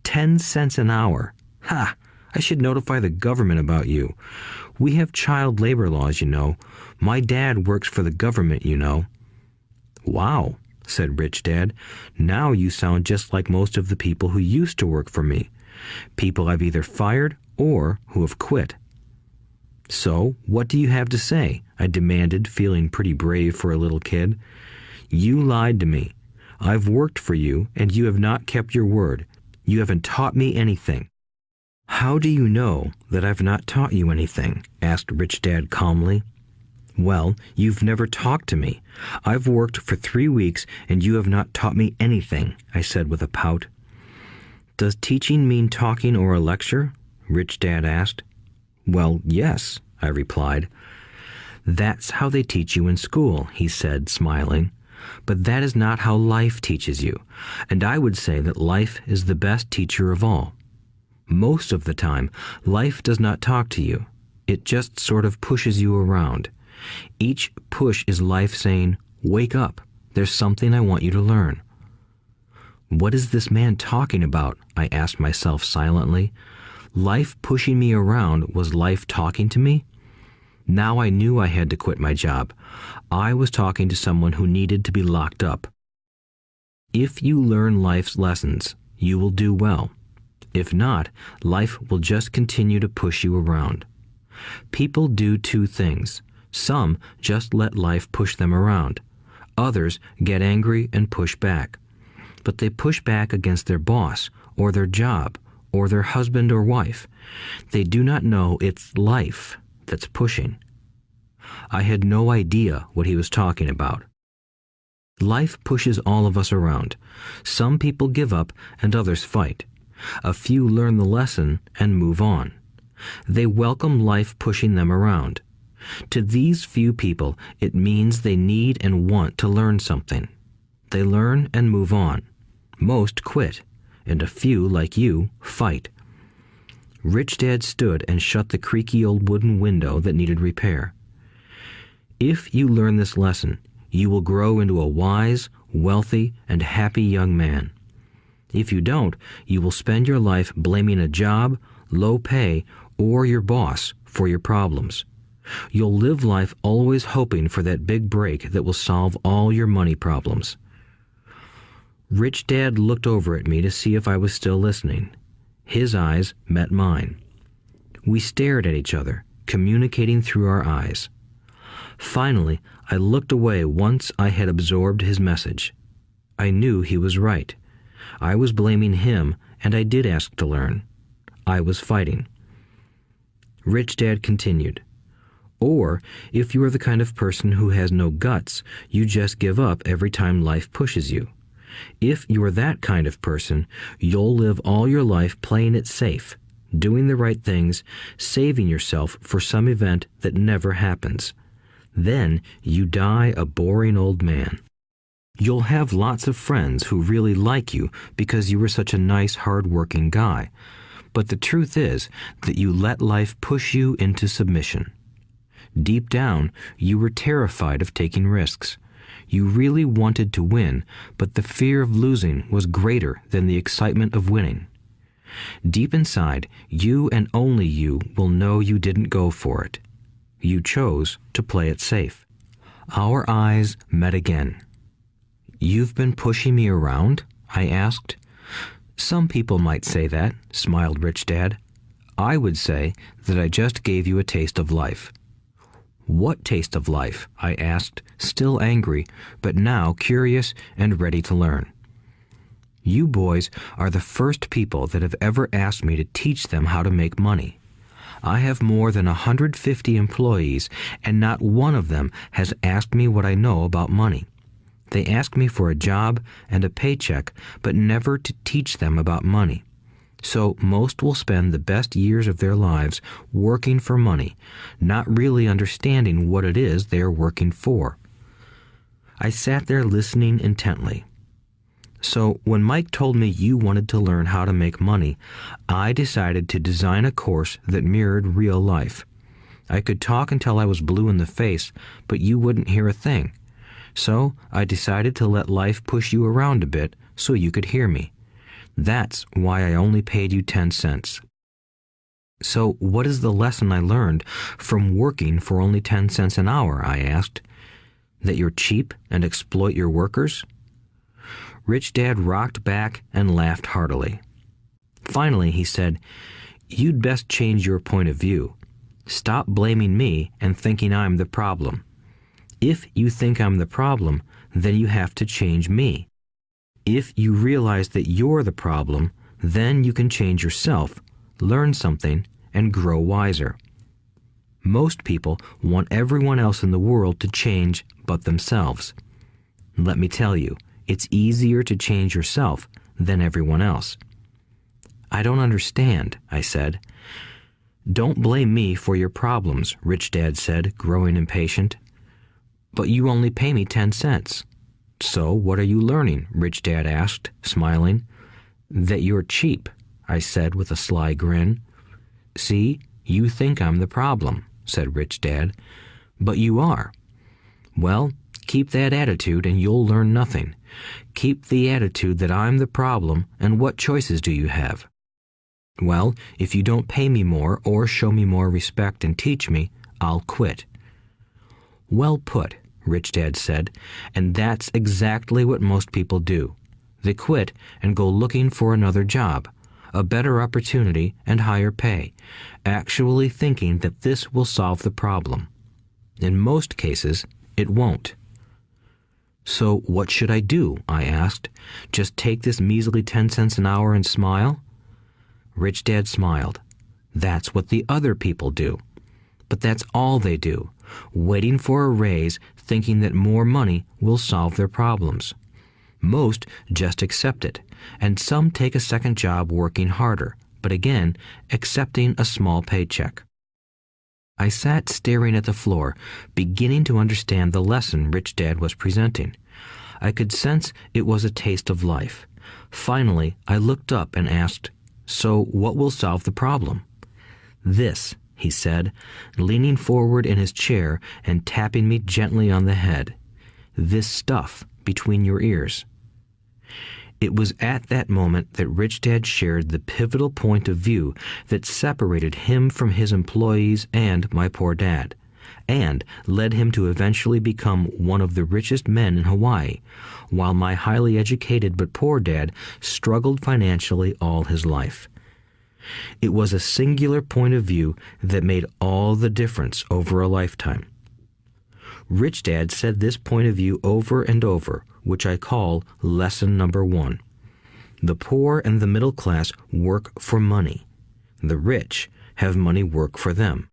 Speaker 2: 10 cents an hour. Ha! I should notify the government about you. We have child labor laws, you know. My dad works for the government, you know. Wow, said Rich Dad. Now you sound just like most of the people who used to work for me. People I've either fired or who have quit. So, what do you have to say? I demanded, feeling pretty brave for a little kid. You lied to me. I've worked for you, and you have not kept your word. You haven't taught me anything. How do you know that I've not taught you anything? Asked Rich Dad calmly. Well, you've never talked to me. I've worked for 3 weeks, and you have not taught me anything, I said with a pout. Does teaching mean talking or a lecture? Rich Dad asked. Well, yes, I replied. That's how they teach you in school, he said, smiling. But that is not how life teaches you, and I would say that life is the best teacher of all. Most of the time, life does not talk to you. It just sort of pushes you around. Each push is life saying, wake up, there's something I want you to learn. What is this man talking about? I asked myself silently. Life pushing me around was life talking to me? Now I knew I had to quit my job. I was talking to someone who needed to be locked up. If you learn life's lessons, you will do well. If not, life will just continue to push you around. People do two things. Some just let life push them around. Others get angry and push back. But they push back against their boss, or their job, or their husband or wife. They do not know it's life that's pushing. I had no idea what he was talking about. Life pushes all of us around. Some people give up and others fight. A few learn the lesson and move on. They welcome life pushing them around. To these few people, it means they need and want to learn something. They learn and move on. Most quit, and a few, like you, fight. Rich Dad stood and shut the creaky old wooden window that needed repair. If you learn this lesson, you will grow into a wise, wealthy, and happy young man. If you don't, you will spend your life blaming a job, low pay, or your boss for your problems. You'll live life always hoping for that big break that will solve all your money problems. Rich Dad looked over at me to see if I was still listening. His eyes met mine. We stared at each other, communicating through our eyes. Finally, I looked away once I had absorbed his message. I knew he was right. I was blaming him, and I did ask to learn. I was fighting. Rich Dad continued. Or, if you are the kind of person who has no guts, you just give up every time life pushes you. If you are that kind of person, you'll live all your life playing it safe, doing the right things, saving yourself for some event that never happens. Then you die a boring old man. You'll have lots of friends who really like you because you were such a nice, hard-working guy. But the truth is that you let life push you into submission. Deep down, you were terrified of taking risks. You really wanted to win, but the fear of losing was greater than the excitement of winning. Deep inside, you and only you will know you didn't go for it. You chose to play it safe. Our eyes met again. "You've been pushing me around?" I asked. "Some people might say that," smiled Rich Dad. "I would say that I just gave you a taste of life." "What taste of life?" I asked, still angry, but now curious and ready to learn. "You boys are the first people that have ever asked me to teach them how to make money. I have more than 150 employees, and not one of them has asked me what I know about money. They ask me for a job and a paycheck, but never to teach them about money. So most will spend the best years of their lives working for money, not really understanding what it is they are working for." I sat there listening intently. "So when Mike told me you wanted to learn how to make money, I decided to design a course that mirrored real life. I could talk until I was blue in the face, but you wouldn't hear a thing. So I decided to let life push you around a bit so you could hear me. That's why I only paid you 10 cents. "So what is the lesson I learned from working for only 10 cents an hour?" I asked. "That you're cheap and exploit your workers?" Rich Dad rocked back and laughed heartily. Finally, he said, "You'd best change your point of view. Stop blaming me and thinking I'm the problem. If you think I'm the problem, then you have to change me. If you realize that you're the problem, then you can change yourself, learn something, and grow wiser. Most people want everyone else in the world to change but themselves. Let me tell you, it's easier to change yourself than everyone else." "I don't understand," I said. "Don't blame me for your problems," Rich Dad said, growing impatient. "But you only pay me 10 cents. "So what are you learning?" Rich Dad asked, smiling. "That you're cheap," I said with a sly grin. "See, you think I'm the problem," said Rich Dad. "But you are. Well, keep that attitude and you'll learn nothing. Keep the attitude that I'm the problem, and what choices do you have?" "Well, if you don't pay me more or show me more respect and teach me, I'll quit." "Well put," Rich Dad said, "and that's exactly what most people do. They quit and go looking for another job, a better opportunity and higher pay, actually thinking that this will solve the problem. In most cases, it won't. So what should I do? I asked. Just take this measly 10 cents an hour and smile? Rich Dad smiled. That's what the other people do. But that's all they do, waiting for a raise, thinking that more money will solve their problems. Most just accept it, and some take a second job working harder, but again, accepting a small paycheck. I sat staring at the floor, beginning to understand the lesson Rich Dad was presenting. I could sense it was a taste of life. Finally, I looked up and asked, "So what will solve the problem?" "This," he said, leaning forward in his chair and tapping me gently on the head. "This stuff between your ears." It was at that moment that Rich Dad shared the pivotal point of view that separated him from his employees and my poor dad, and led him to eventually become one of the richest men in Hawaii, while my highly educated but poor dad struggled financially all his life. It was a singular point of view that made all the difference over a lifetime. Rich Dad said this point of view over and over, which I call lesson number 1. The poor and the middle class work for money. The rich have money work for them.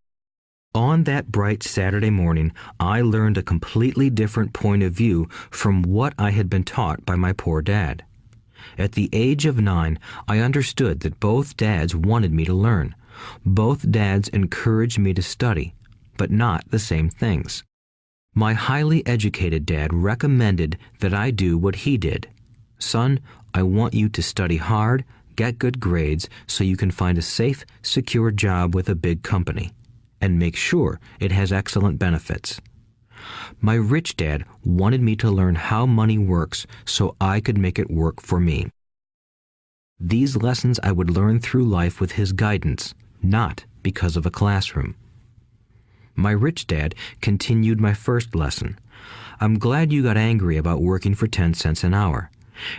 Speaker 2: On that bright Saturday morning, I learned a completely different point of view from what I had been taught by my poor dad. At the age of 9, I understood that both dads wanted me to learn. Both dads encouraged me to study, but not the same things. My highly educated dad recommended that I do what he did. "Son, I want you to study hard, get good grades so you can find a safe, secure job with a big company, and make sure it has excellent benefits." My rich dad wanted me to learn how money works so I could make it work for me. These lessons I would learn through life with his guidance, not because of a classroom. My rich dad continued my first lesson. "I'm glad you got angry about working for 10 cents an hour.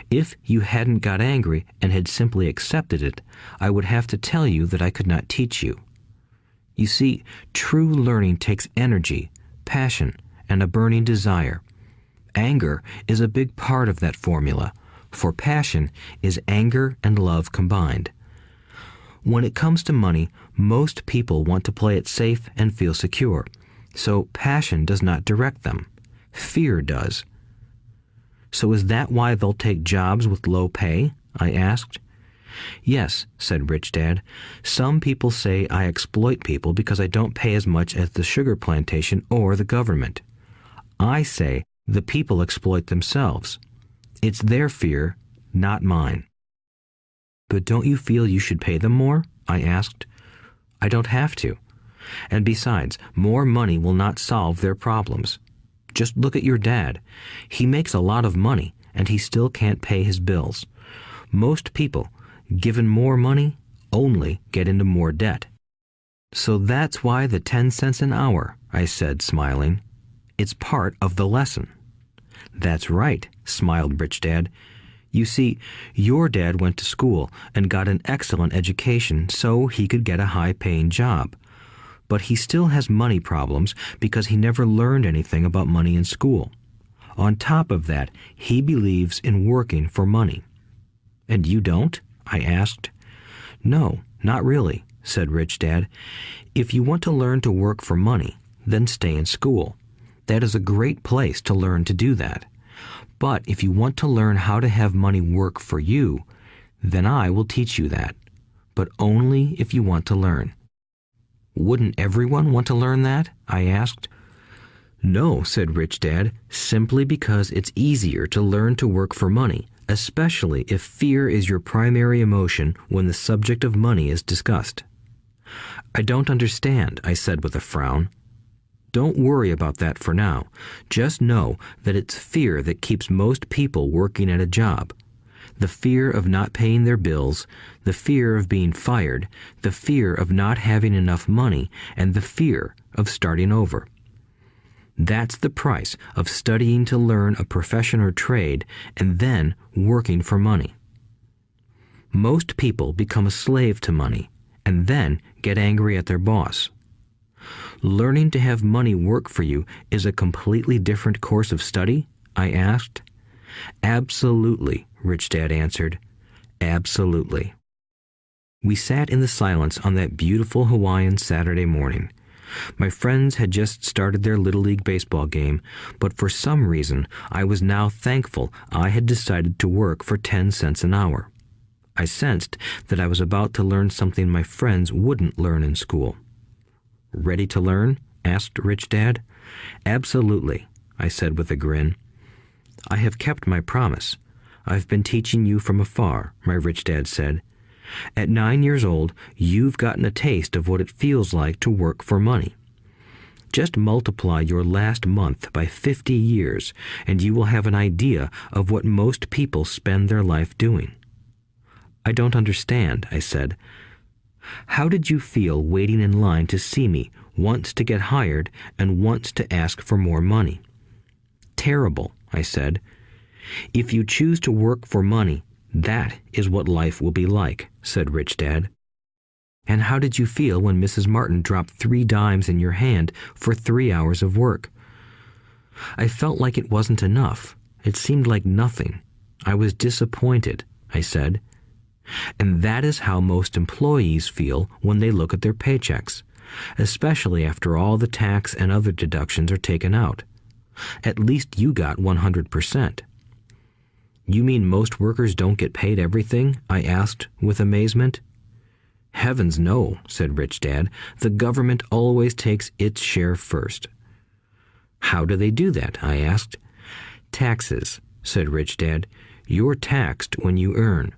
Speaker 2: If you hadn't got angry and had simply accepted it, I would have to tell you that I could not teach you. You see, true learning takes energy, passion, and a burning desire. Anger is a big part of that formula, for passion is anger and love combined. When it comes to money, most people want to play it safe and feel secure, so passion does not direct them. Fear does." "So is that why they'll take jobs with low pay?" I asked. "Yes," said Rich Dad. "Some people say I exploit people because I don't pay as much as the sugar plantation or the government. I say the people exploit themselves. It's their fear, not mine." "But don't you feel you should pay them more?" I asked. "I don't have to. And besides, more money will not solve their problems. Just look at your dad. He makes a lot of money, and he still can't pay his bills. Most people, given more money, only get into more debt." "So that's why the 10 cents an hour," I said, smiling. "It's part of the lesson." "That's right," smiled Rich Dad. "You see, your dad went to school and got an excellent education so he could get a high-paying job. But he still has money problems because he never learned anything about money in school. On top of that, he believes in working for money." "And you don't?" I asked. "No, not really," said Rich Dad. "If you want to learn to work for money, then stay in school. That is a great place to learn to do that. But if you want to learn how to have money work for you, then I will teach you that. But only if you want to learn." "Wouldn't everyone want to learn that?" I asked. "No," said Rich Dad, "simply because it's easier to learn to work for money, especially if fear is your primary emotion when the subject of money is discussed." "I don't understand," I said with a frown. "Don't worry about that for now. Just know that it's fear that keeps most people working at a job. The fear of not paying their bills, the fear of being fired, the fear of not having enough money, and the fear of starting over. That's the price of studying to learn a profession or trade and then working for money. Most people become a slave to money and then get angry at their boss. Learning to have money work for you is a completely different course of study? I asked. Absolutely, Rich Dad answered. Absolutely. We sat in the silence on that beautiful Hawaiian Saturday morning. My friends had just started their Little League baseball game, but for some reason I was now thankful I had decided to work for 10 cents an hour. I sensed that I was about to learn something my friends wouldn't learn in school. Ready to learn? Asked Rich Dad. Absolutely, I said with a grin. I have kept my promise. I've been teaching you from afar, my Rich Dad said. At 9 years old, you've gotten a taste of what it feels like to work for money. Just multiply your last month by 50 years, and you will have an idea of what most people spend their life doing. I don't understand, I said. How did you feel waiting in line to see me, once to get hired and once to ask for more money? Terrible, I said. If you choose to work for money, that is what life will be like, said Rich Dad. And how did you feel when Mrs. Martin dropped 3 dimes in your hand for 3 hours of work? I felt like it wasn't enough. It seemed like nothing. I was disappointed, I said. And that is how most employees feel when they look at their paychecks, especially after all the tax and other deductions are taken out. At least you got 100%. You mean most workers don't get paid everything? I asked with amazement. Heavens no, said Rich Dad. The government always takes its share first. How do they do that? I asked. Taxes, said Rich Dad. You're taxed when you earn.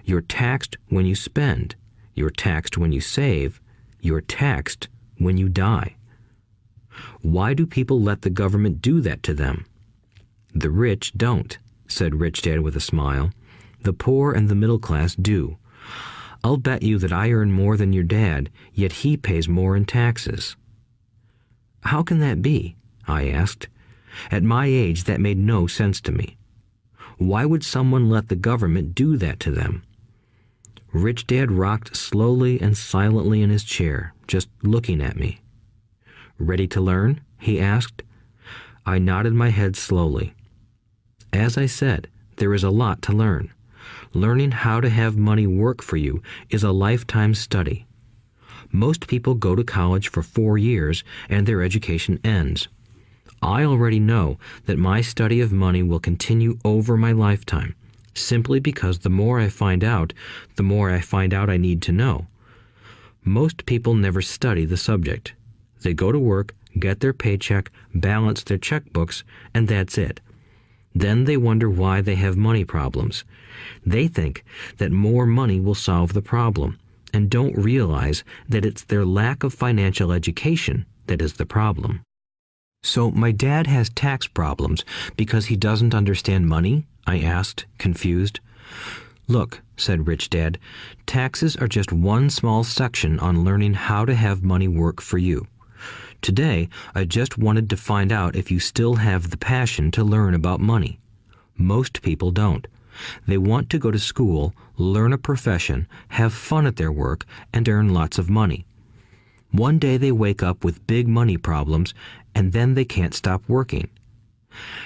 Speaker 2: You're taxed when you spend. You're taxed when you save. You're taxed when you die. Why do people let the government do that to them? The rich don't, said Rich Dad with a smile. The poor and the middle class do. I'll bet you that I earn more than your dad, yet he pays more in taxes. How can that be? I asked. At my age, that made no sense to me. Why would someone let the government do that to them? Rich Dad rocked slowly and silently in his chair, just looking at me. Ready to learn? He asked. I nodded my head slowly. As I said, there is a lot to learn. Learning how to have money work for you is a lifetime study. Most people go to college for 4 years and their education ends. I already know that my study of money will continue over my lifetime, simply because the more I find out I need to know. Most people never study the subject. They go to work, get their paycheck, balance their checkbooks, and that's it. Then they wonder why they have money problems. They think that more money will solve the problem, and don't realize that it's their lack of financial education that is the problem. So my dad has tax problems because he doesn't understand money? I asked, confused. Look, said Rich Dad, taxes are just one small section on learning how to have money work for you. Today, I just wanted to find out if you still have the passion to learn about money. Most people don't. They want to go to school, learn a profession, have fun at their work, and earn lots of money. One day they wake up with big money problems, and then they can't stop working.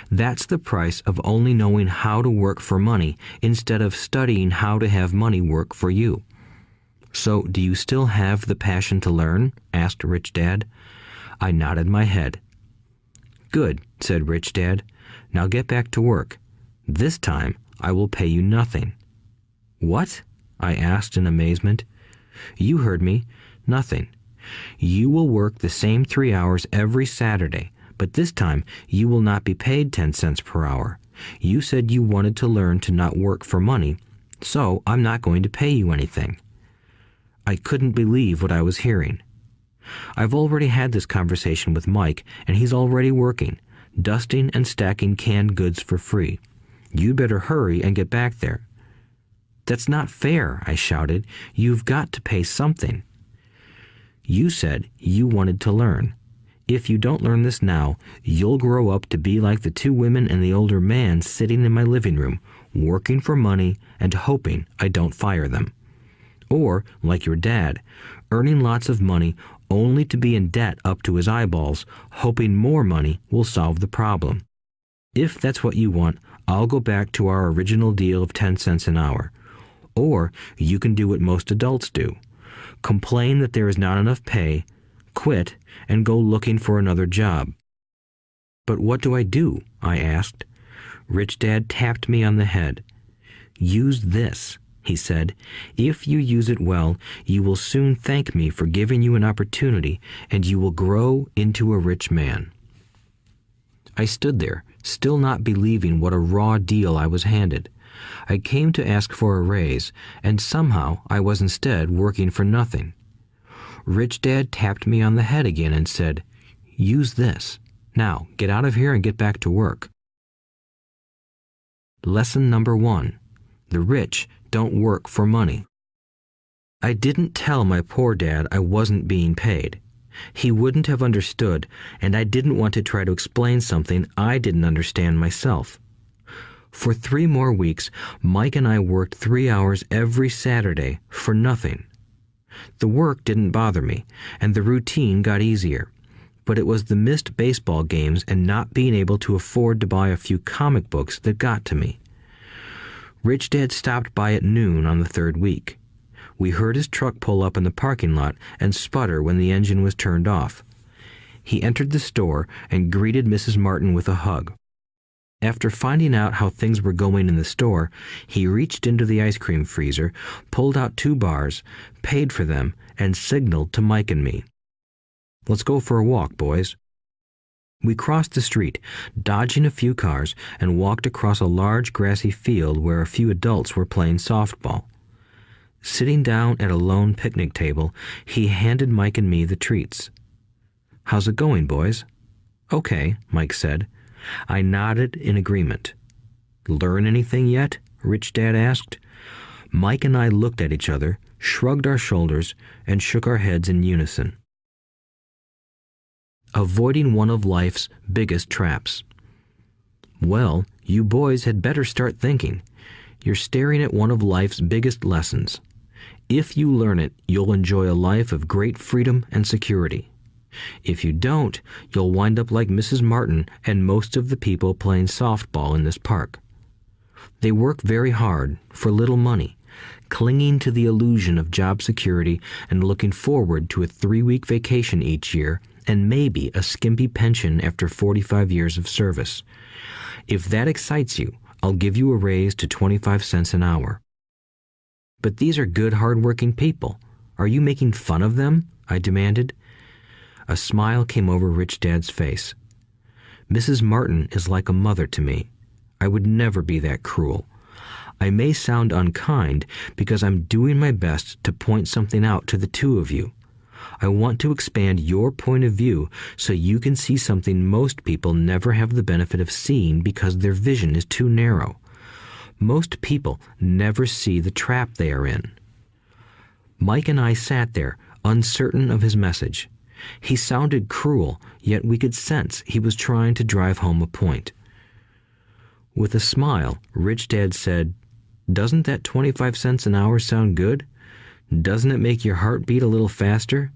Speaker 2: That's the price of only knowing how to work for money instead of studying how to have money work for you. So, do you still have the passion to learn? Asked Rich Dad. I nodded my head. Good, said Rich Dad. Now get back to work. This time, I will pay you nothing. What? I asked in amazement. You heard me. Nothing. You will work the same 3 hours every Saturday, but this time you will not be paid 10 cents per hour. You said you wanted to learn to not work for money, so I'm not going to pay you anything. I couldn't believe what I was hearing. I've already had this conversation with Mike, and he's already working, dusting and stacking canned goods for free. You'd better hurry and get back there. That's not fair, I shouted. You've got to pay something. You said you wanted to learn. If you don't learn this now, you'll grow up to be like the two women and the older man sitting in my living room, working for money and hoping I don't fire them. Or, like your dad, earning lots of money only to be in debt up to his eyeballs, hoping more money will solve the problem. If that's what you want, I'll go back to our original deal of 10 cents an hour. Or you can do what most adults do. Complain that there is not enough pay, quit, and go looking for another job. But what do I do? I asked. Rich Dad tapped me on the head. Use this, he said. If you use it well, you will soon thank me for giving you an opportunity, and you will grow into a rich man. I stood there, still not believing what a raw deal I was handed. I came to ask for a raise, and somehow I was instead working for nothing. Rich Dad tapped me on the head again and said, "Use this. Now, get out of here and get back to work." Lesson number 1. The rich don't work for money. I didn't tell my poor dad I wasn't being paid. He wouldn't have understood, and I didn't want to try to explain something I didn't understand myself. For 3 more weeks, Mike and I worked 3 hours every Saturday for nothing. The work didn't bother me, and the routine got easier. But it was the missed baseball games and not being able to afford to buy a few comic books that got to me. Rich Dad stopped by at noon on the 3rd week. We heard his truck pull up in the parking lot and sputter when the engine was turned off. He entered the store and greeted Mrs. Martin with a hug. After finding out how things were going in the store, he reached into the ice cream freezer, pulled out 2 bars, paid for them, and signaled to Mike and me. "Let's go for a walk, boys." We crossed the street, dodging a few cars, and walked across a large grassy field where a few adults were playing softball. Sitting down at a lone picnic table, he handed Mike and me the treats. "How's it going, boys?" "Okay," Mike said. I nodded in agreement. "Learn anything yet?" Rich Dad asked. Mike and I looked at each other, shrugged our shoulders, and shook our heads in unison. Avoiding one of life's biggest traps. Well, you boys had better start thinking. You're staring at one of life's biggest lessons. If you learn it, you'll enjoy a life of great freedom and security. If you don't, you'll wind up like Mrs. Martin and most of the people playing softball in this park. They work very hard for little money, clinging to the illusion of job security and looking forward to a 3-week vacation each year and maybe a skimpy pension after 45 years of service. If that excites you, I'll give you a raise to 25 cents an hour. But these are good, hard-working people. Are you making fun of them? I demanded. A smile came over Rich Dad's face. Mrs. Martin is like a mother to me. I would never be that cruel. I may sound unkind because I'm doing my best to point something out to the 2 of you. I want to expand your point of view so you can see something most people never have the benefit of seeing because their vision is too narrow. Most people never see the trap they are in. Mike and I sat there, uncertain of his message. He sounded cruel, yet we could sense he was trying to drive home a point. With a smile, Rich Dad said, "Doesn't that 25 cents an hour sound good? Doesn't it make your heart beat a little faster?"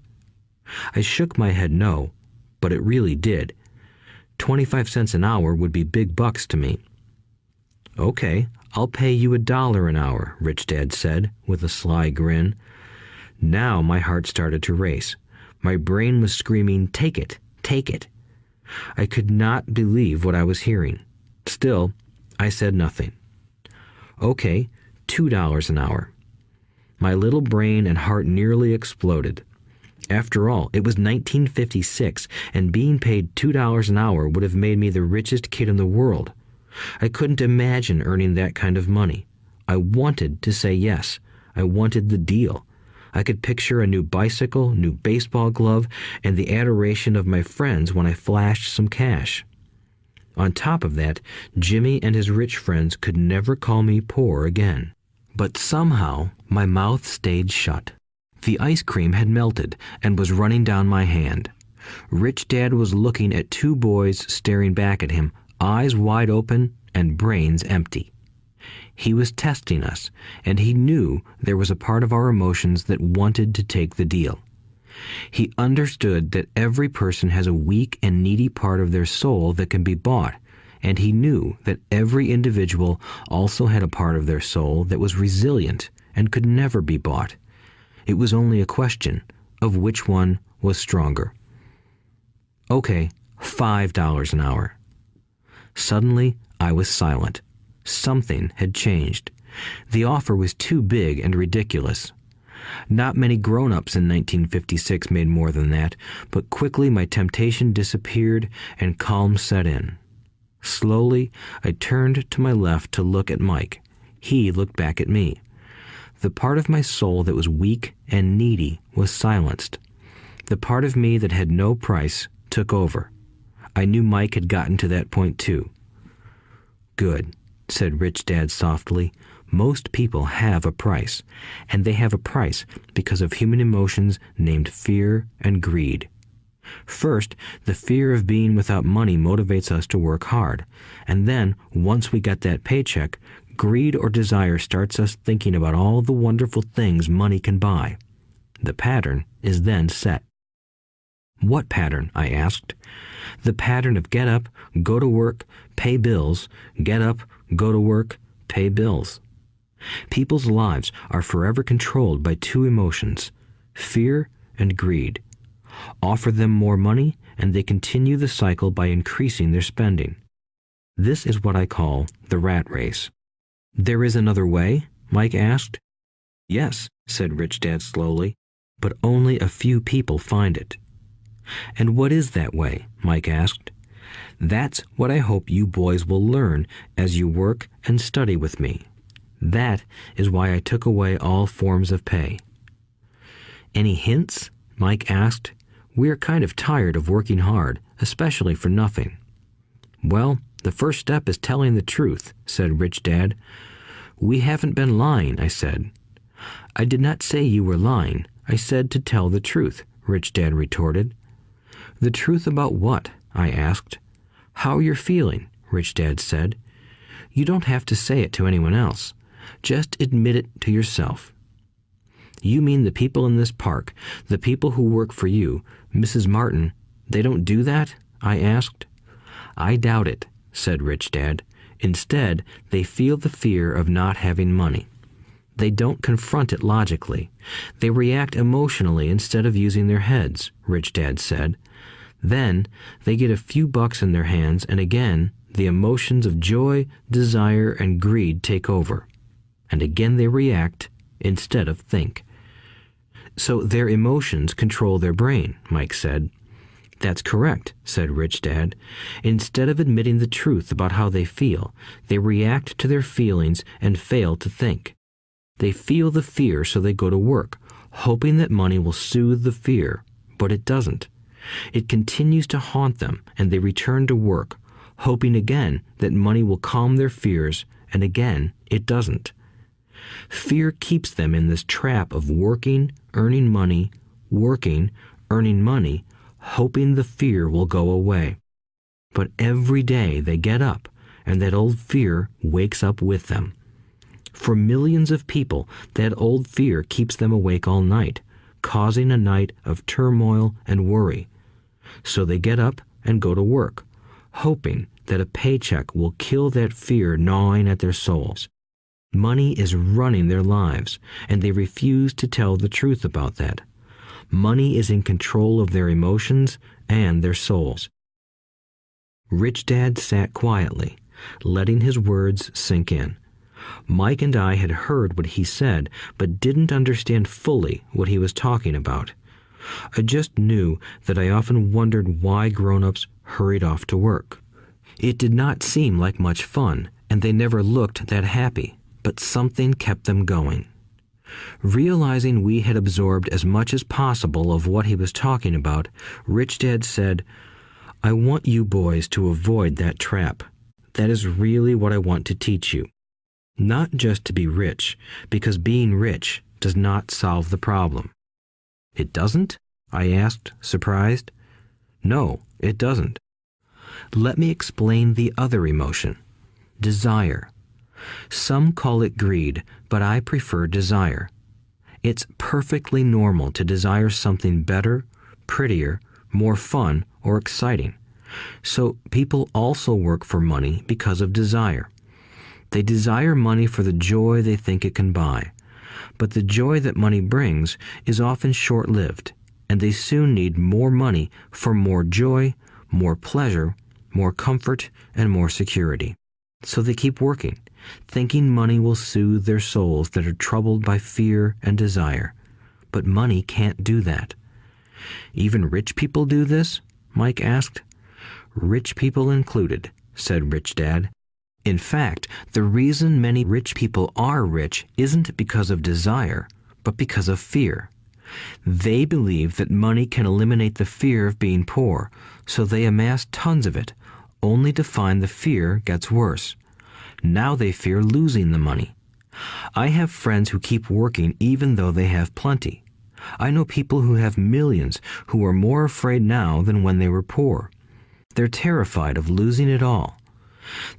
Speaker 2: I shook my head no, but it really did. 25 cents an hour would be big bucks to me. "Okay, I'll pay you $1 an hour," Rich Dad said, with a sly grin. Now my heart started to race. My brain was screaming, "Take it, take it." I could not believe what I was hearing. Still, I said nothing. "Okay, $2 an hour." My little brain and heart nearly exploded. After all, it was 1956, and being paid $2 an hour would have made me the richest kid in the world. I couldn't imagine earning that kind of money. I wanted to say yes. I wanted the deal. I could picture a new bicycle, new baseball glove, and the adoration of my friends when I flashed some cash. On top of that, Jimmy and his rich friends could never call me poor again. But somehow, my mouth stayed shut. The ice cream had melted and was running down my hand. Rich Dad was looking at two boys staring back at him, eyes wide open and brains empty. He was testing us, and he knew there was a part of our emotions that wanted to take the deal. He understood that every person has a weak and needy part of their soul that can be bought, and he knew that every individual also had a part of their soul that was resilient and could never be bought. It was only a question of which one was stronger. Okay, $5 an hour. Suddenly, I was silent. Something had changed. The offer was too big and ridiculous. Not many grown-ups in 1956 made more than that, but quickly my temptation disappeared and calm set in. Slowly, I turned to my left to look at Mike. He looked back at me. The part of my soul that was weak and needy was silenced. The part of me that had no price took over. I knew Mike had gotten to that point too. "Good," said Rich Dad softly. "Most people have a price, and they have a price because of human emotions named fear and greed. First, the fear of being without money motivates us to work hard, and then, once we get that paycheck, greed or desire starts us thinking about all the wonderful things money can buy. The pattern is then set." "What pattern?" I asked. "The pattern of get up, go to work, pay bills, get up, go to work, pay bills." People's lives are forever controlled by two emotions, fear and greed. Offer them more money, and they continue the cycle by increasing their spending. This is what I call the rat race. "There is another way?" Mike asked. "Yes," said Rich Dad slowly, "but only a few people find it." "And what is that way?" Mike asked. "That's what I hope you boys will learn as you work and study with me. That is why I took away all forms of pay." "Any hints?" Mike asked. "We're kind of tired of working hard, especially for nothing." "Well, the first step is telling the truth," said Rich Dad. "We haven't been lying," I said. "I did not say you were lying. I said to tell the truth," Rich Dad retorted. "The truth about what?" I asked. "How you're feeling," Rich Dad said. "You don't have to say it to anyone else. Just admit it to yourself." "You mean the people in this park, the people who work for you, Mrs. Martin, they don't do that?" I asked. "I doubt it," said Rich Dad. "Instead, they feel the fear of not having money. They don't confront it logically. They react emotionally instead of using their heads," Rich Dad said. "Then they get a few bucks in their hands, and again, the emotions of joy, desire, and greed take over. And again they react instead of think." "So their emotions control their brain," Mike said. "That's correct," said Rich Dad. "Instead of admitting the truth about how they feel, they react to their feelings and fail to think. They feel the fear, so they go to work, hoping that money will soothe the fear, but it doesn't. It continues to haunt them, and they return to work, hoping again that money will calm their fears, and again it doesn't. Fear keeps them in this trap of working, earning money, working, earning money, hoping the fear will go away. But every day they get up, and that old fear wakes up with them. For millions of people, that old fear keeps them awake all night, causing a night of turmoil and worry. So they get up and go to work, hoping that a paycheck will kill that fear gnawing at their souls. Money is running their lives, and they refuse to tell the truth about that. Money is in control of their emotions and their souls." Rich Dad sat quietly, letting his words sink in. Mike and I had heard what he said, but didn't understand fully what he was talking about. I just knew that I often wondered why grown-ups hurried off to work. It did not seem like much fun, and they never looked that happy, but something kept them going. Realizing we had absorbed as much as possible of what he was talking about, Rich Dad said, "I want you boys to avoid that trap. That is really what I want to teach you. Not just to be rich, because being rich does not solve the problem." "It doesn't?" I asked, surprised. No, it doesn't. Let me explain the other emotion, desire. Some call it greed, but I prefer desire. It's perfectly normal to desire something better, prettier, more fun, or exciting. So people also work for money because of desire. They desire money for the joy they think it can buy. But the joy that money brings is often short-lived, and they soon need more money for more joy, more pleasure, more comfort, and more security. So they keep working, thinking money will soothe their souls that are troubled by fear and desire. But money can't do that. Even rich people do this? Mike asked. Rich people included, said Rich Dad. In fact, the reason many rich people are rich isn't because of desire, but because of fear. They believe that money can eliminate the fear of being poor, so they amass tons of it, only to find the fear gets worse. Now they fear losing the money. I have friends who keep working even though they have plenty. I know people who have millions who are more afraid now than when they were poor. They're terrified of losing it all.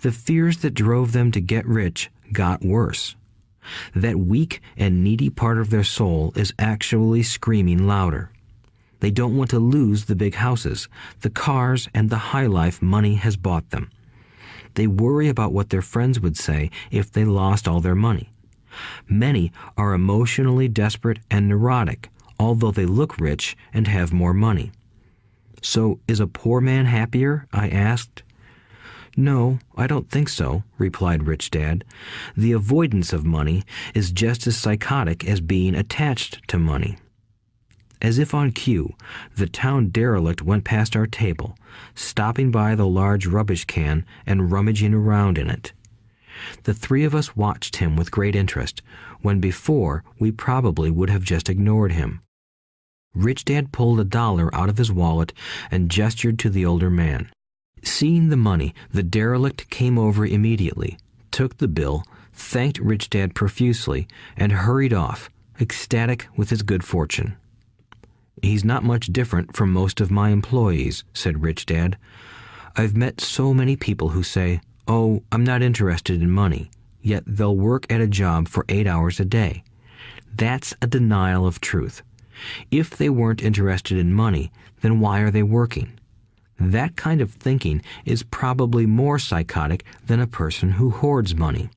Speaker 2: The fears that drove them to get rich got worse. That weak and needy part of their soul is actually screaming louder. They don't want to lose the big houses, the cars, and the high life money has bought them. They worry about what their friends would say if they lost all their money. Many are emotionally desperate and neurotic, although they look rich and have more money. So, is a poor man happier? I asked. No, I don't think so, replied Rich Dad. The avoidance of money is just as psychotic as being attached to money. As if on cue, the town derelict went past our table, stopping by the large rubbish can and rummaging around in it. The three of us watched him with great interest, when before we probably would have just ignored him. Rich Dad pulled $1 out of his wallet and gestured to the older man. Seeing the money, the derelict came over immediately, took the bill, thanked Rich Dad profusely, and hurried off, ecstatic with his good fortune. He's not much different from most of my employees, said Rich Dad. I've met so many people who say, oh, I'm not interested in money, yet they'll work at a job for 8 hours a day. That's a denial of truth. If they weren't interested in money, then why are they working? That kind of thinking is probably more psychotic than a person who hoards money.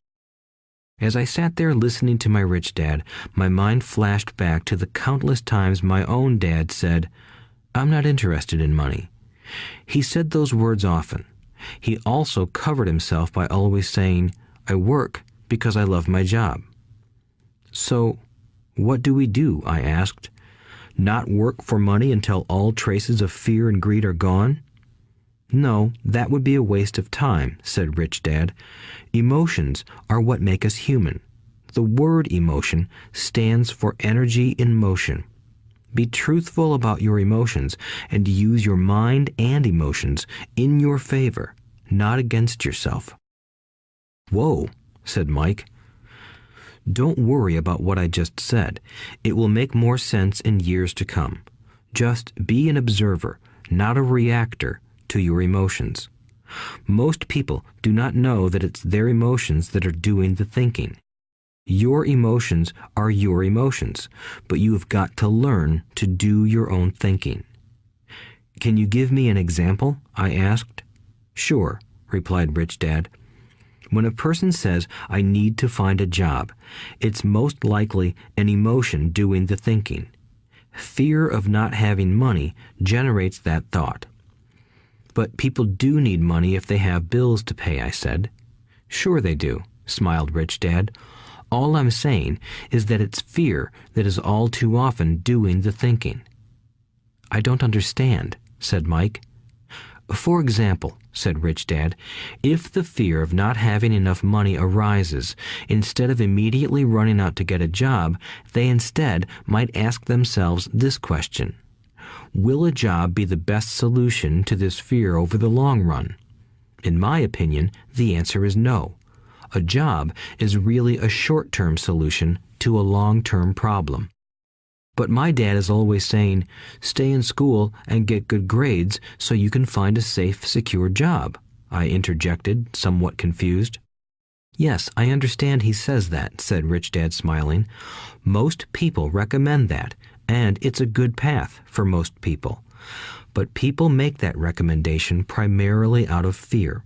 Speaker 2: As I sat there listening to my Rich Dad, my mind flashed back to the countless times my own dad said, I'm not interested in money. He said those words often. He also covered himself by always saying, I work because I love my job. So, what do we do? I asked. Not work for money until all traces of fear and greed are gone? No, that would be a waste of time, said Rich Dad. Emotions are what make us human. The word emotion stands for energy in motion. Be truthful about your emotions and use your mind and emotions in your favor, not against yourself. Whoa, said Mike. Don't worry about what I just said. It will make more sense in years to come. Just be an observer, not a reactor, to your emotions. Most people do not know that it's their emotions that are doing the thinking. Your emotions are your emotions, but you have got to learn to do your own thinking. Can you give me an example? I asked. Sure, replied Rich Dad. When a person says, I need to find a job, it's most likely an emotion doing the thinking. Fear of not having money generates that thought. But people do need money if they have bills to pay, I said. Sure they do, smiled Rich Dad. All I'm saying is that it's fear that is all too often doing the thinking. I don't understand, said Mike. For example, said Rich Dad, if the fear of not having enough money arises, instead of immediately running out to get a job, they instead might ask themselves this question. Will a job be the best solution to this fear over the long run? In my opinion, the answer is no. A job is really a short-term solution to a long-term problem. But my dad is always saying, stay in school and get good grades so you can find a safe, secure job, I interjected, somewhat confused. Yes, I understand he says that, said Rich Dad, smiling. Most people recommend that, and it's a good path for most people. But people make that recommendation primarily out of fear.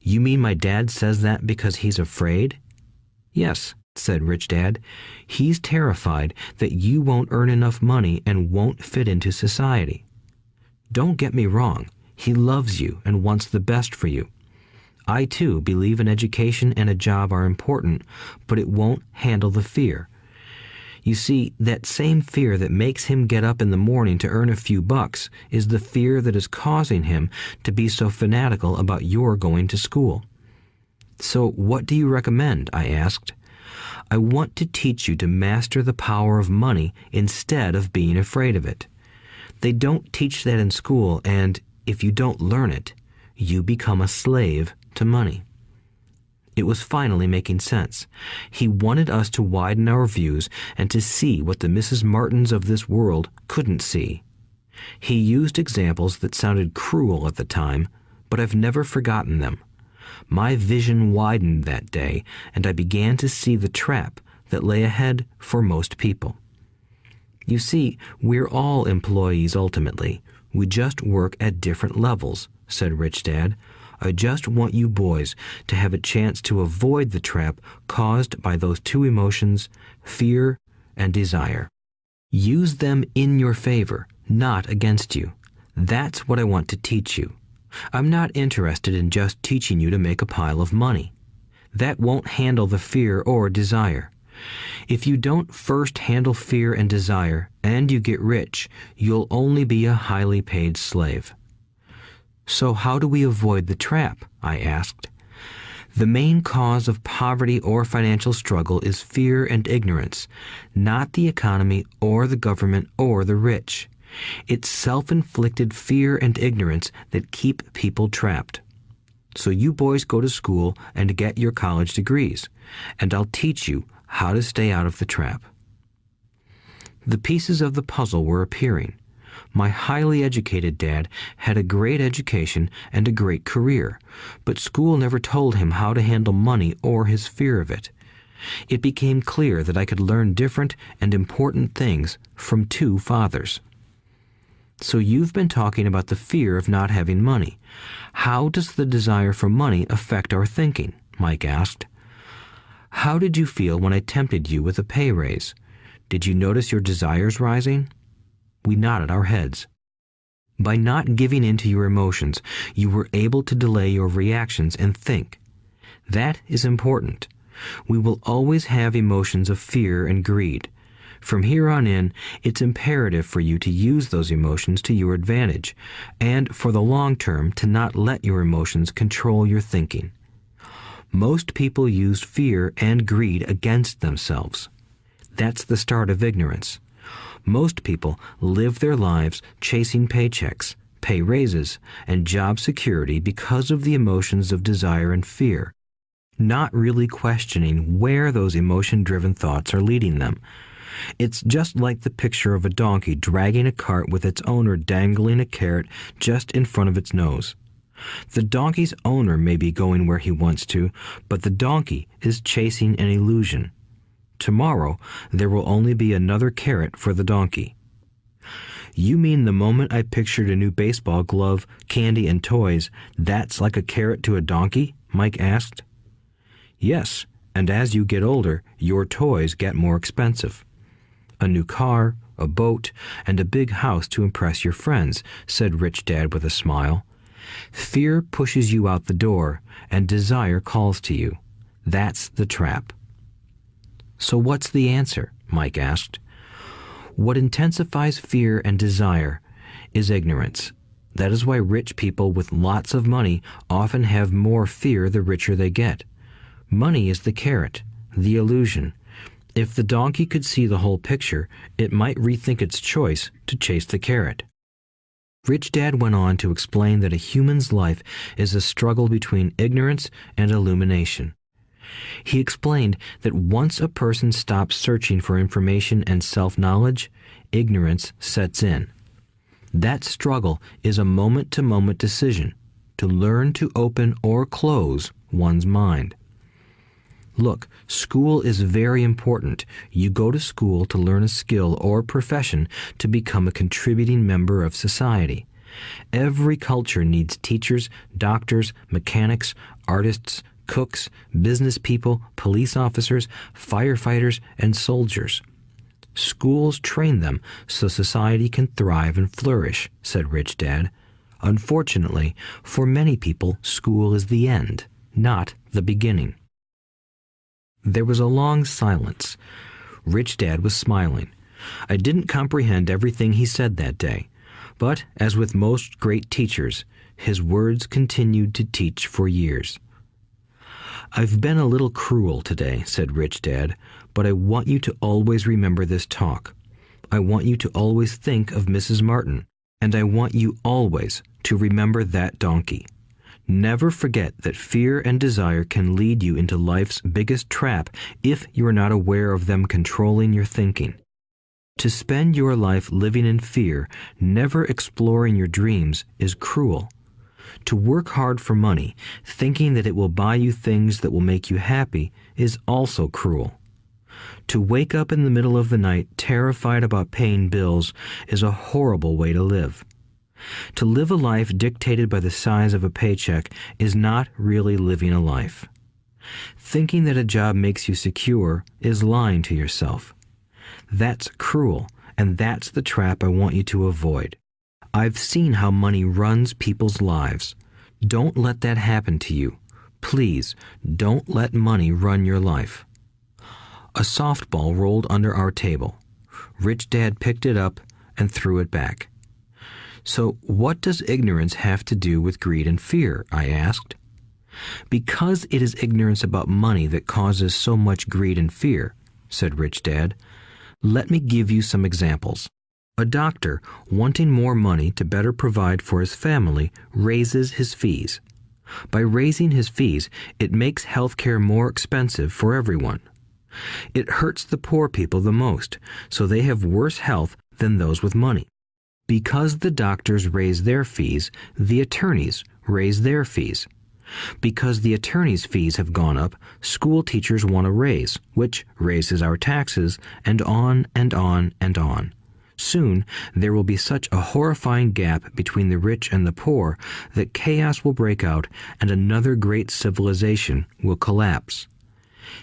Speaker 2: You mean my dad says that because he's afraid? Yes, said Rich Dad. He's terrified that you won't earn enough money and won't fit into society. Don't get me wrong. He loves you and wants the best for you. I, too, believe an education and a job are important, but it won't handle the fear. You see, that same fear that makes him get up in the morning to earn a few bucks is the fear that is causing him to be so fanatical about your going to school. So what do you recommend? I asked. I want to teach you to master the power of money instead of being afraid of it. They don't teach that in school, and if you don't learn it, you become a slave to money. It was finally making sense. He wanted us to widen our views and to see what the Mrs. Martins of this world couldn't see. He used examples that sounded cruel at the time, but I've never forgotten them. My vision widened that day, and I began to see the trap that lay ahead for most people. You see, we're all employees ultimately. We just work at different levels, said Rich Dad. I just want you boys to have a chance to avoid the trap caused by those two emotions, fear and desire. Use them in your favor, not against you. That's what I want to teach you. I'm not interested in just teaching you to make a pile of money. That won't handle the fear or desire. If you don't first handle fear and desire, and you get rich, you'll only be a highly paid slave. So how do we avoid the trap? I asked. The main cause of poverty or financial struggle is fear and ignorance, not the economy or the government or the rich. It's self-inflicted fear and ignorance that keep people trapped. So you boys go to school and get your college degrees, and I'll teach you how to stay out of the trap. The pieces of the puzzle were appearing. My highly educated dad had a great education and a great career, but school never told him how to handle money or his fear of it. It became clear that I could learn different and important things from two fathers. So you've been talking about the fear of not having money. How does the desire for money affect our thinking? Mike asked. How did you feel when I tempted you with a pay raise? Did you notice your desires rising? We nodded our heads. By not giving in to your emotions, you were able to delay your reactions and think. That is important. We will always have emotions of fear and greed. From here on in, it's imperative for you to use those emotions to your advantage, and for the long term to not let your emotions control your thinking. Most people use fear and greed against themselves. That's the start of ignorance. Most people live their lives chasing paychecks, pay raises, and job security because of the emotions of desire and fear, not really questioning where those emotion-driven thoughts are leading them. It's just like the picture of a donkey dragging a cart with its owner dangling a carrot just in front of its nose. The donkey's owner may be going where he wants to, but the donkey is chasing an illusion. Tomorrow, there will only be another carrot for the donkey. You mean the moment I pictured a new baseball glove, candy, and toys, that's like a carrot to a donkey? Mike asked. Yes, and as you get older, your toys get more expensive. A new car, a boat, and a big house to impress your friends, said Rich Dad with a smile. Fear pushes you out the door, and desire calls to you. That's the trap. So what's the answer? Mike asked. What intensifies fear and desire is ignorance. That is why rich people with lots of money often have more fear the richer they get. Money is the carrot, the illusion. If the donkey could see the whole picture, it might rethink its choice to chase the carrot. Rich Dad went on to explain that a human's life is a struggle between ignorance and illumination. He explained that once a person stops searching for information and self-knowledge, ignorance sets in. That struggle is a moment-to-moment decision to learn to open or close one's mind. Look, school is very important. You go to school to learn a skill or profession to become a contributing member of society. Every culture needs teachers, doctors, mechanics, artists, cooks, business people, police officers, firefighters, and soldiers. Schools train them so society can thrive and flourish, said Rich Dad. Unfortunately, for many people, school is the end, not the beginning. There was a long silence. Rich Dad was smiling. I didn't comprehend everything he said that day, but as with most great teachers, his words continued to teach for years. I've been a little cruel today, said Rich Dad, but I want you to always remember this talk. I want you to always think of Mrs. Martin, and I want you always to remember that donkey. Never forget that fear and desire can lead you into life's biggest trap if you are not aware of them controlling your thinking. To spend your life living in fear, never exploring your dreams, is cruel. To work hard for money, thinking that it will buy you things that will make you happy, is also cruel. To wake up in the middle of the night terrified about paying bills is a horrible way to live. To live a life dictated by the size of a paycheck is not really living a life. Thinking that a job makes you secure is lying to yourself. That's cruel, and that's the trap I want you to avoid. I've seen how money runs people's lives. Don't let that happen to you. Please, don't let money run your life. A softball rolled under our table. Rich Dad picked it up and threw it back. So what does ignorance have to do with greed and fear? I asked. Because it is ignorance about money that causes so much greed and fear, said Rich Dad. Let me give you some examples. A doctor, wanting more money to better provide for his family, raises his fees. By raising his fees, it makes healthcare more expensive for everyone. It hurts the poor people the most, so they have worse health than those with money. Because the doctors raise their fees, the attorneys raise their fees. Because the attorneys' fees have gone up, school teachers want a raise, which raises our taxes, and on and on and on. Soon, there will be such a horrifying gap between the rich and the poor that chaos will break out and another great civilization will collapse.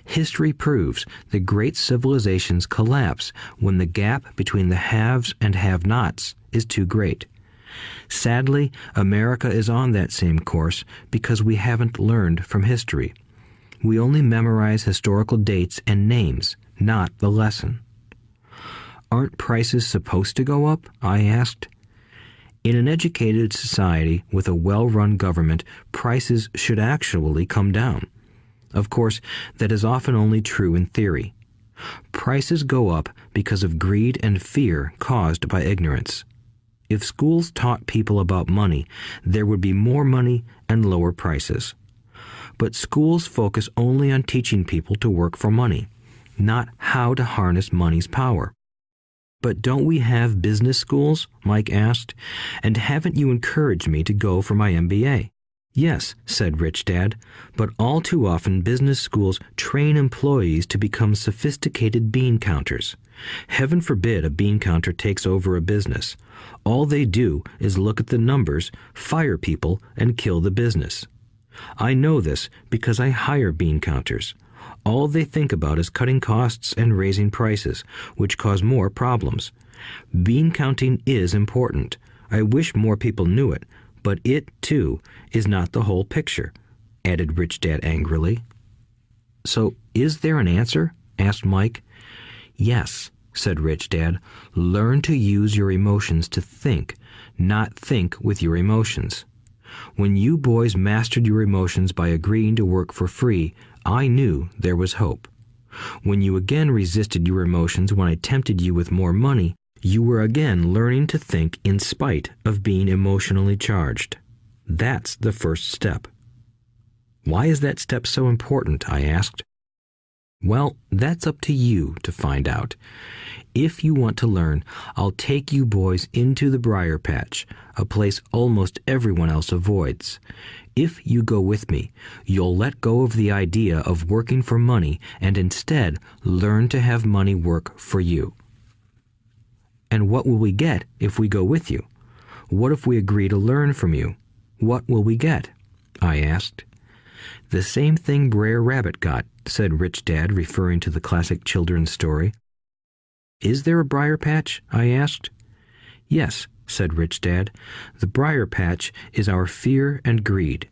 Speaker 2: History proves that great civilizations collapse when the gap between the haves and have-nots is too great. Sadly, America is on that same course because we haven't learned from history. We only memorize historical dates and names, not the lesson. Aren't prices supposed to go up? I asked. In an educated society with a well-run government, prices should actually come down. Of course, that is often only true in theory. Prices go up because of greed and fear caused by ignorance. If schools taught people about money, there would be more money and lower prices. But schools focus only on teaching people to work for money, not how to harness money's power. But don't we have business schools? Mike asked. And haven't you encouraged me to go for my MBA? Yes, said Rich Dad, but all too often business schools train employees to become sophisticated bean counters. Heaven forbid a bean counter takes over a business. All they do is look at the numbers, fire people, and kill the business. I know this because I hire bean counters. All they think about is cutting costs and raising prices, which cause more problems. Bean counting is important. I wish more people knew it, but it, too, is not the whole picture, added Rich Dad angrily. So, is there an answer? Asked Mike. Yes, said Rich Dad. Learn to use your emotions to think, not think with your emotions. When you boys mastered your emotions by agreeing to work for free, I knew there was hope. When you again resisted your emotions when I tempted you with more money, you were again learning to think in spite of being emotionally charged. That's the first step. Why is that step so important? I asked. Well, that's up to you to find out. If you want to learn, I'll take you boys into the briar patch, a place almost everyone else avoids. If you go with me, you'll let go of the idea of working for money and instead learn to have money work for you. And what will we get if we go with you? What if we agree to learn from you? What will we get? I asked. The same thing Brer Rabbit got, said Rich Dad, referring to the classic children's story. Is there a briar patch? I asked. Yes, said Rich Dad. The briar patch is our fear and greed.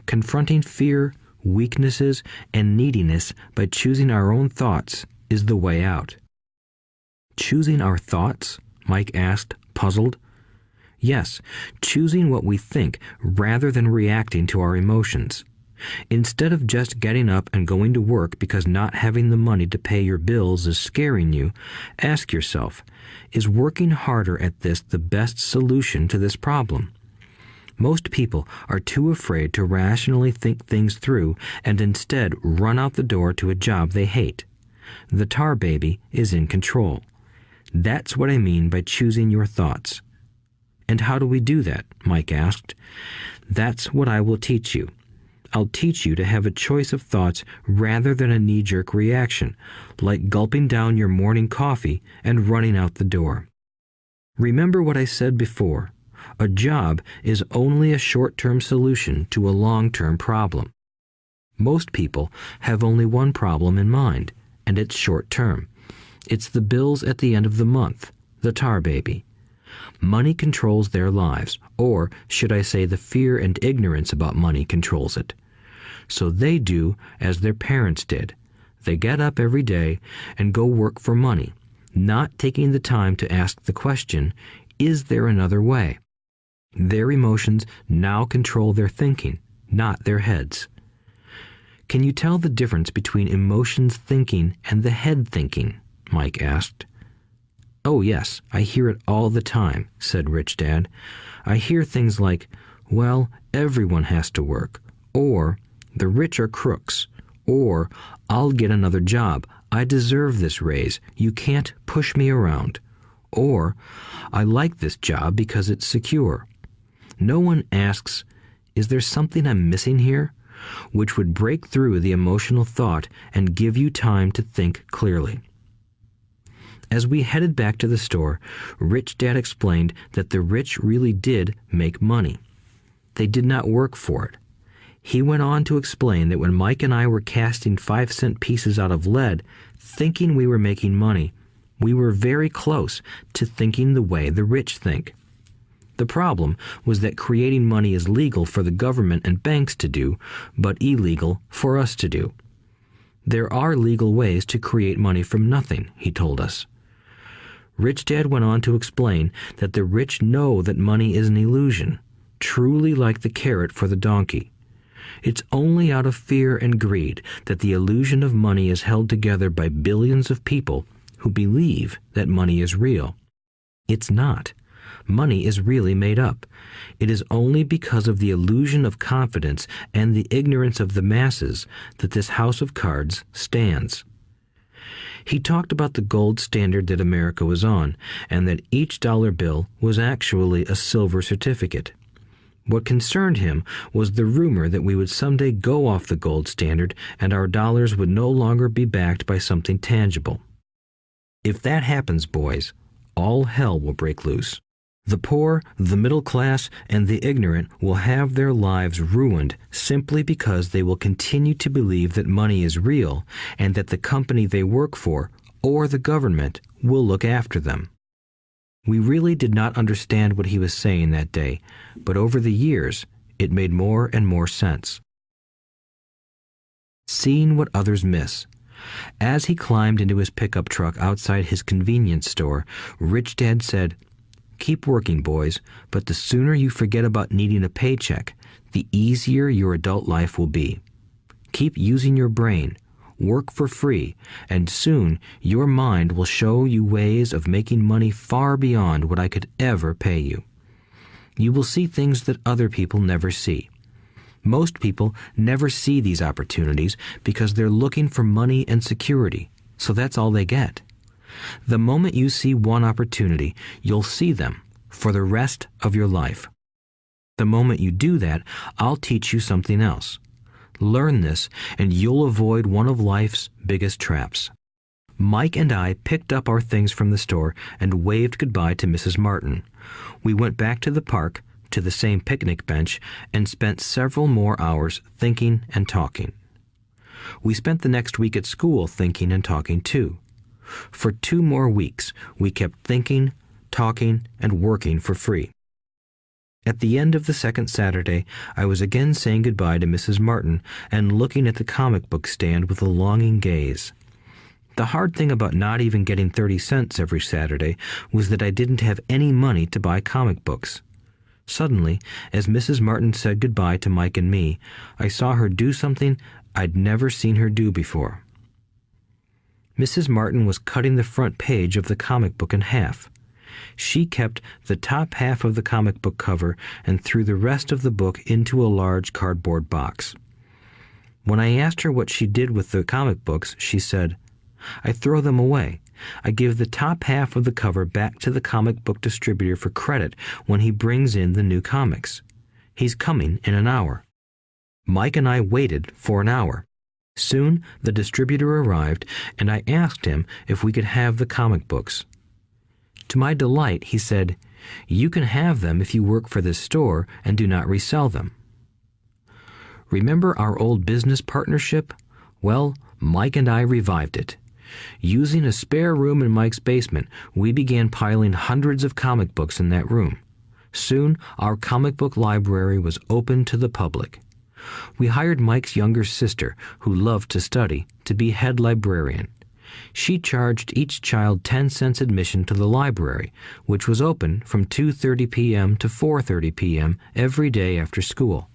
Speaker 2: Confronting fear, weaknesses, and neediness by choosing our own thoughts is the way out. Choosing our thoughts? Mike asked, puzzled. Yes, choosing what we think rather than reacting to our emotions. Instead of just getting up and going to work because not having the money to pay your bills is scaring you, ask yourself, is working harder at this the best solution to this problem? Most people are too afraid to rationally think things through and instead run out the door to a job they hate. The tar baby is in control. That's what I mean by choosing your thoughts. And how do we do that? Mike asked. That's what I will teach you. I'll teach you to have a choice of thoughts rather than a knee-jerk reaction, like gulping down your morning coffee and running out the door. Remember what I said before. A job is only a short-term solution to a long-term problem. Most people have only one problem in mind, and it's short-term. It's the bills at the end of the month, the tar baby. Money controls their lives, or should I say the fear and ignorance about money controls it. So they do as their parents did. They get up every day and go work for money, not taking the time to ask the question, is there another way? Their emotions now control their thinking, not their heads. Can you tell the difference between emotions thinking and the head thinking? Mike asked. Oh yes, I hear it all the time, said Rich Dad. I hear things like, well, everyone has to work, or the rich are crooks, or I'll get another job, I deserve this raise, you can't push me around, or I like this job because it's secure. No one asks, is there something I'm missing here? Which would break through the emotional thought and give you time to think clearly. As we headed back to the store, Rich Dad explained that the rich really did make money. They did not work for it. He went on to explain that when Mike and I were casting 5-cent pieces out of lead, thinking we were making money, we were very close to thinking the way the rich think. The problem was that creating money is legal for the government and banks to do, but illegal for us to do. There are legal ways to create money from nothing, he told us. Rich Dad went on to explain that the rich know that money is an illusion, truly like the carrot for the donkey. It's only out of fear and greed that the illusion of money is held together by billions of people who believe that money is real. It's not. Money is really made up. It is only because of the illusion of confidence and the ignorance of the masses that this house of cards stands. He talked about the gold standard that America was on, and that each dollar bill was actually a silver certificate. What concerned him was the rumor that we would someday go off the gold standard and our dollars would no longer be backed by something tangible. If that happens, boys, all hell will break loose. The poor, the middle class, and the ignorant will have their lives ruined simply because they will continue to believe that money is real and that the company they work for, or the government, will look after them. We really did not understand what he was saying that day, but over the years, it made more and more sense. Seeing what others miss. As he climbed into his pickup truck outside his convenience store, Rich Dad said, "Keep working, boys, but the sooner you forget about needing a paycheck, the easier your adult life will be. Keep using your brain, work for free, and soon your mind will show you ways of making money far beyond what I could ever pay you. You will see things that other people never see. Most people never see these opportunities because they're looking for money and security, so that's all they get. The moment you see one opportunity, you'll see them for the rest of your life. The moment you do that, I'll teach you something else. Learn this, and you'll avoid one of life's biggest traps. Mike and I picked up our things from the store and waved goodbye to Mrs. Martin. We went back to the park, to the same picnic bench, and spent several more hours thinking and talking. We spent the next week at school thinking and talking too. For 2 more weeks, we kept thinking, talking, and working for free. At the end of the second Saturday, I was again saying goodbye to Mrs. Martin and looking at the comic book stand with a longing gaze. The hard thing about not even getting 30 cents every Saturday was that I didn't have any money to buy comic books. Suddenly, as Mrs. Martin said goodbye to Mike and me, I saw her do something I'd never seen her do before. Mrs. Martin was cutting the front page of the comic book in half. She kept the top half of the comic book cover and threw the rest of the book into a large cardboard box. When I asked her what she did with the comic books, she said, "I throw them away. I give the top half of the cover back to the comic book distributor for credit when he brings in the new comics. He's coming in an hour." Mike and I waited for an hour. Soon the distributor arrived, and I asked him if we could have the comic books. To my delight, he said, "You can have them if you work for this store and do not resell them." Remember our old business partnership? Well, Mike and I revived it. Using a spare room in Mike's basement, we began piling hundreds of comic books in that room. Soon, our comic book library was open to the public. We hired Mike's younger sister, who loved to study, to be head librarian. She charged each child 10 cents admission to the library, which was open from 2:30 p.m. to 4:30 p.m. every day after school.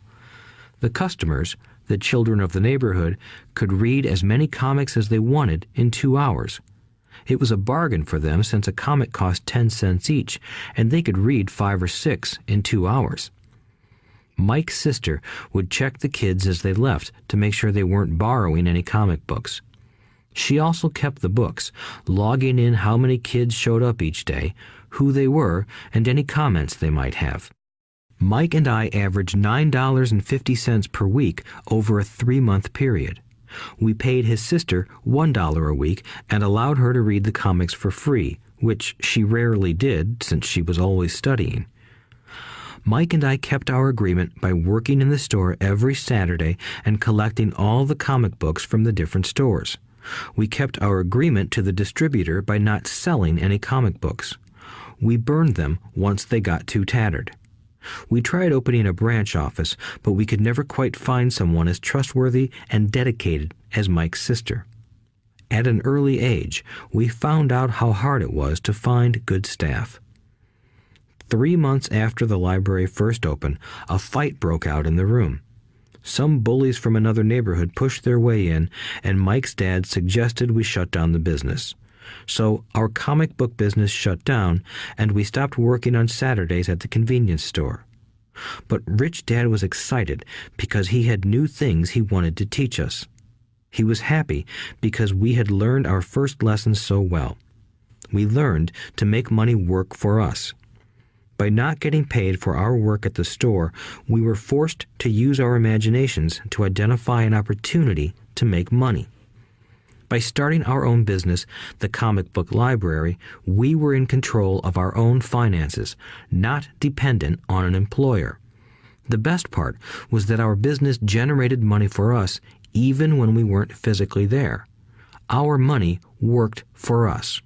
Speaker 2: The customers, the children of the neighborhood, could read as many comics as they wanted in 2 hours. It was a bargain for them since a comic cost 10 cents each, and they could read 5 or 6 in 2 hours. Mike's sister would check the kids as they left to make sure they weren't borrowing any comic books. She also kept the books, logging in how many kids showed up each day, who they were, and any comments they might have. Mike and I averaged $9.50 per week over a 3-month period. We paid his sister $1 a week and allowed her to read the comics for free, which she rarely did since she was always studying. Mike and I kept our agreement by working in the store every Saturday and collecting all the comic books from the different stores. We kept our agreement to the distributor by not selling any comic books. We burned them once they got too tattered. We tried opening a branch office, but we could never quite find someone as trustworthy and dedicated as Mike's sister. At an early age, we found out how hard it was to find good staff. 3 months after the library first opened, a fight broke out in the room. Some bullies from another neighborhood pushed their way in, and Mike's dad suggested we shut down the business. So our comic book business shut down, and we stopped working on Saturdays at the convenience store. But Rich Dad was excited because he had new things he wanted to teach us. He was happy because we had learned our first lessons so well. We learned to make money work for us. By not getting paid for our work at the store, we were forced to use our imaginations to identify an opportunity to make money. By starting our own business, the comic book library, we were in control of our own finances, not dependent on an employer. The best part was that our business generated money for us even when we weren't physically there. Our money worked for us.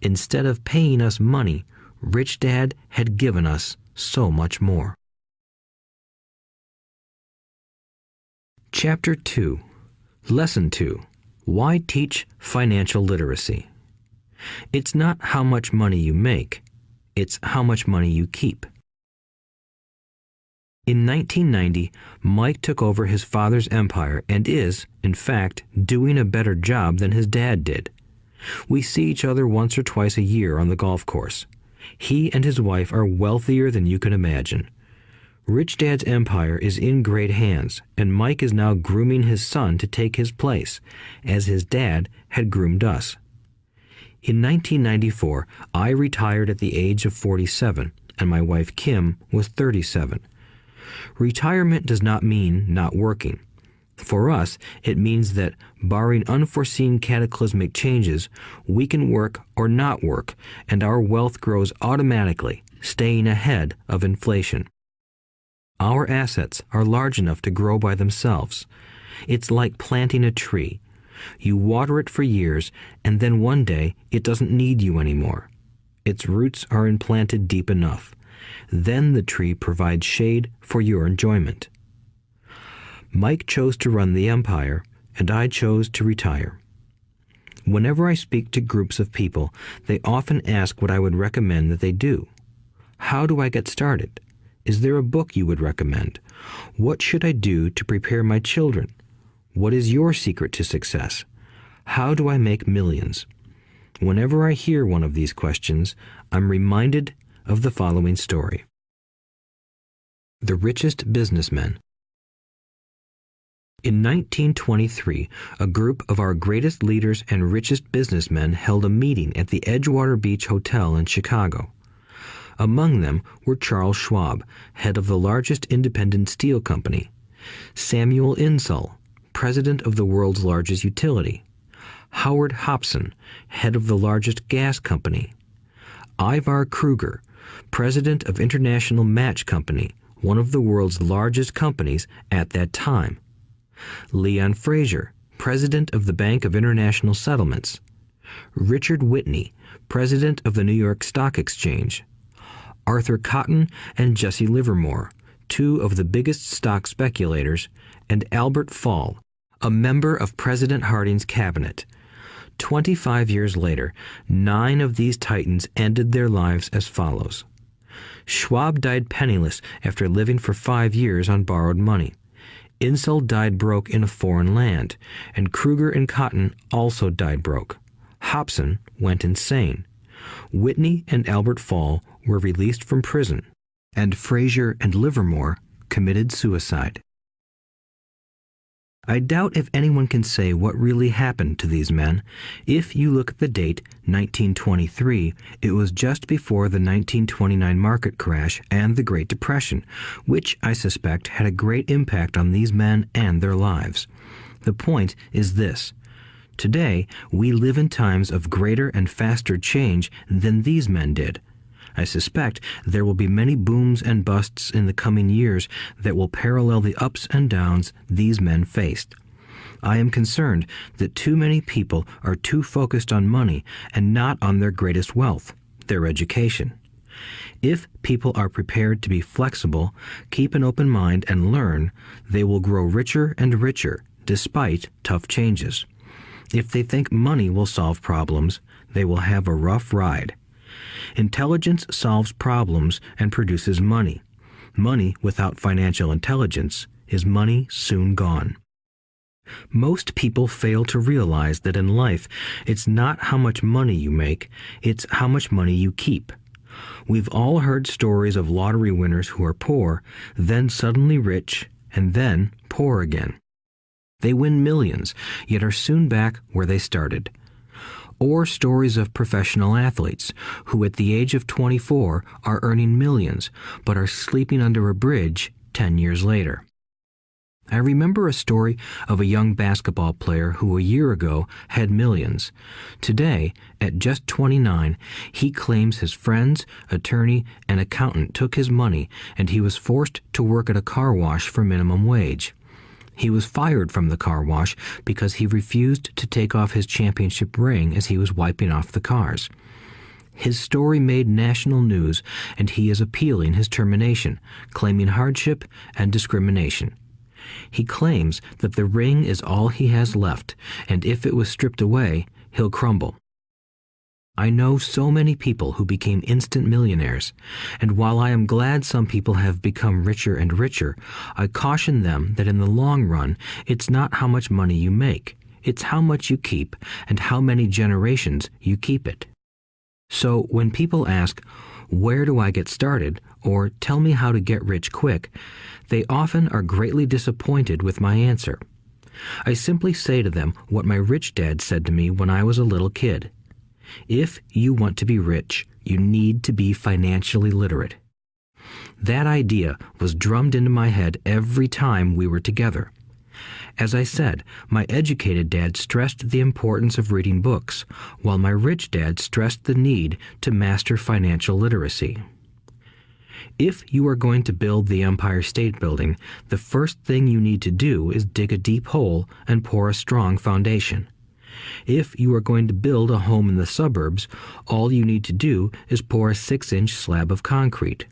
Speaker 2: Instead of paying us money, Rich Dad had given us so much more. Chapter 2. Lesson 2. Why teach financial literacy? It's not how much money you make, it's how much money you keep. In 1990, Mike took over his father's empire and is, in fact, doing a better job than his dad did. We see each other once or twice a year on the golf course. He and his wife are wealthier than you can imagine. Rich Dad's empire is in great hands, and Mike is now grooming his son to take his place, as his dad had groomed us. In 1994, I retired at the age of 47, and my wife Kim was 37. Retirement does not mean not working. For us, it means that, barring unforeseen cataclysmic changes, we can work or not work, and our wealth grows automatically, staying ahead of inflation. Our assets are large enough to grow by themselves. It's like planting a tree. You water it for years, and then one day it doesn't need you anymore. Its roots are implanted deep enough. Then the tree provides shade for your enjoyment. Mike chose to run the empire, and I chose to retire. Whenever I speak to groups of people, they often ask what I would recommend that they do. How do I get started? Is there a book you would recommend? What should I do to prepare my children? What is your secret to success? How do I make millions? Whenever I hear one of these questions, I'm reminded of the following story. The Richest Businessmen. In 1923, a group of our greatest leaders and richest businessmen held a meeting at the Edgewater Beach Hotel in Chicago. Among them were Charles Schwab, head of the largest independent steel company; Samuel Insull, president of the world's largest utility; Howard Hobson, head of the largest gas company; Ivar Kruger, president of International Match Company, one of the world's largest companies at that time; Leon Fraser, president of the Bank of International Settlements; Richard Whitney, president of the New York Stock Exchange; Arthur Cotton and Jesse Livermore, two of the biggest stock speculators; and Albert Fall, a member of President Harding's cabinet. 25 years later, 9 of these titans ended their lives as follows. Schwab died penniless after living for 5 years on borrowed money. Insull died broke in a foreign land, and Kruger and Cotton also died broke. Hobson went insane. Whitney and Albert Fall were released from prison, and Fraser and Livermore committed suicide. I doubt if anyone can say what really happened to these men. If you look at the date, 1923, it was just before the 1929 market crash and the Great Depression, which I suspect had a great impact on these men and their lives. The point is this. Today, we live in times of greater and faster change than these men did. I suspect there will be many booms and busts in the coming years that will parallel the ups and downs these men faced. I am concerned that too many people are too focused on money and not on their greatest wealth, their education. If people are prepared to be flexible, keep an open mind, and learn, they will grow richer and richer despite tough changes. If they think money will solve problems, they will have a rough ride. Intelligence solves problems and produces money. Money without financial intelligence is money soon gone. Most people fail to realize that in life, it's not how much money you make, it's how much money you keep. We've all heard stories of lottery winners who are poor, then suddenly rich, and then poor again. They win millions, yet are soon back where they started. Or stories of professional athletes who at the age of 24 are earning millions, but are sleeping under a bridge 10 years later. I remember a story of a young basketball player who a year ago had millions. Today, at just 29, he claims his friends, attorney, and accountant took his money, and he was forced to work at a car wash for minimum wage. He was fired from the car wash because he refused to take off his championship ring as he was wiping off the cars. His story made national news, and he is appealing his termination, claiming hardship and discrimination. He claims that the ring is all he has left, and if it was stripped away, he'll crumble. I know so many people who became instant millionaires, and while I am glad some people have become richer and richer, I caution them that in the long run, it's not how much money you make, it's how much you keep and how many generations you keep it. So when people ask, "Where do I get started?" or "Tell me how to get rich quick," they often are greatly disappointed with my answer. I simply say to them what my rich dad said to me when I was a little kid. If you want to be rich, you need to be financially literate. That idea was drummed into my head every time we were together. As I said, my educated dad stressed the importance of reading books, while my rich dad stressed the need to master financial literacy. If you are going to build the Empire State Building, the first thing you need to do is dig a deep hole and pour a strong foundation. If you are going to build a home in the suburbs, all you need to do is pour a 6-inch slab of concrete.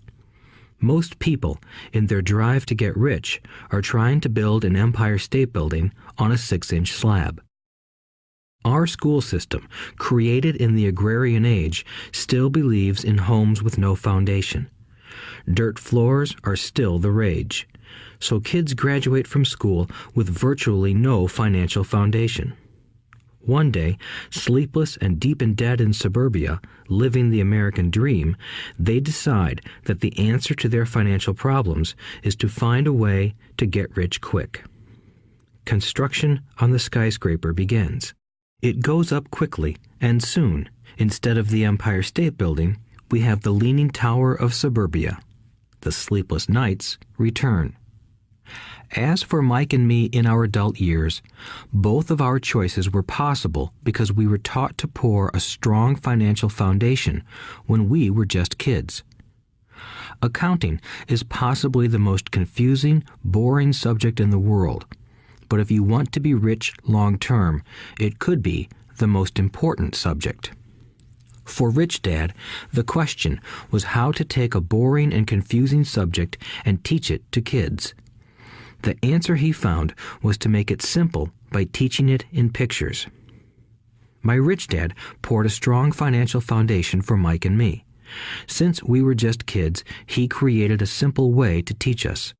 Speaker 2: Most people, in their drive to get rich, are trying to build an Empire State Building on a 6-inch slab. Our school system, created in the agrarian age, still believes in homes with no foundation. Dirt floors are still the rage, so kids graduate from school with virtually no financial foundation. One day, sleepless and deep in debt in suburbia, living the American dream, they decide that the answer to their financial problems is to find a way to get rich quick. Construction on the skyscraper begins. It goes up quickly, and soon, instead of the Empire State Building, we have the Leaning Tower of suburbia. The sleepless nights return. As for Mike and me in our adult years, both of our choices were possible because we were taught to pour a strong financial foundation when we were just kids. Accounting is possibly the most confusing, boring subject in the world, but if you want to be rich long term, it could be the most important subject. For Rich Dad, the question was how to take a boring and confusing subject and teach it to kids. The answer he found was to make it simple by teaching it in pictures. My rich dad poured a strong financial foundation for Mike and me. Since we were just kids, he created a simple way to teach us.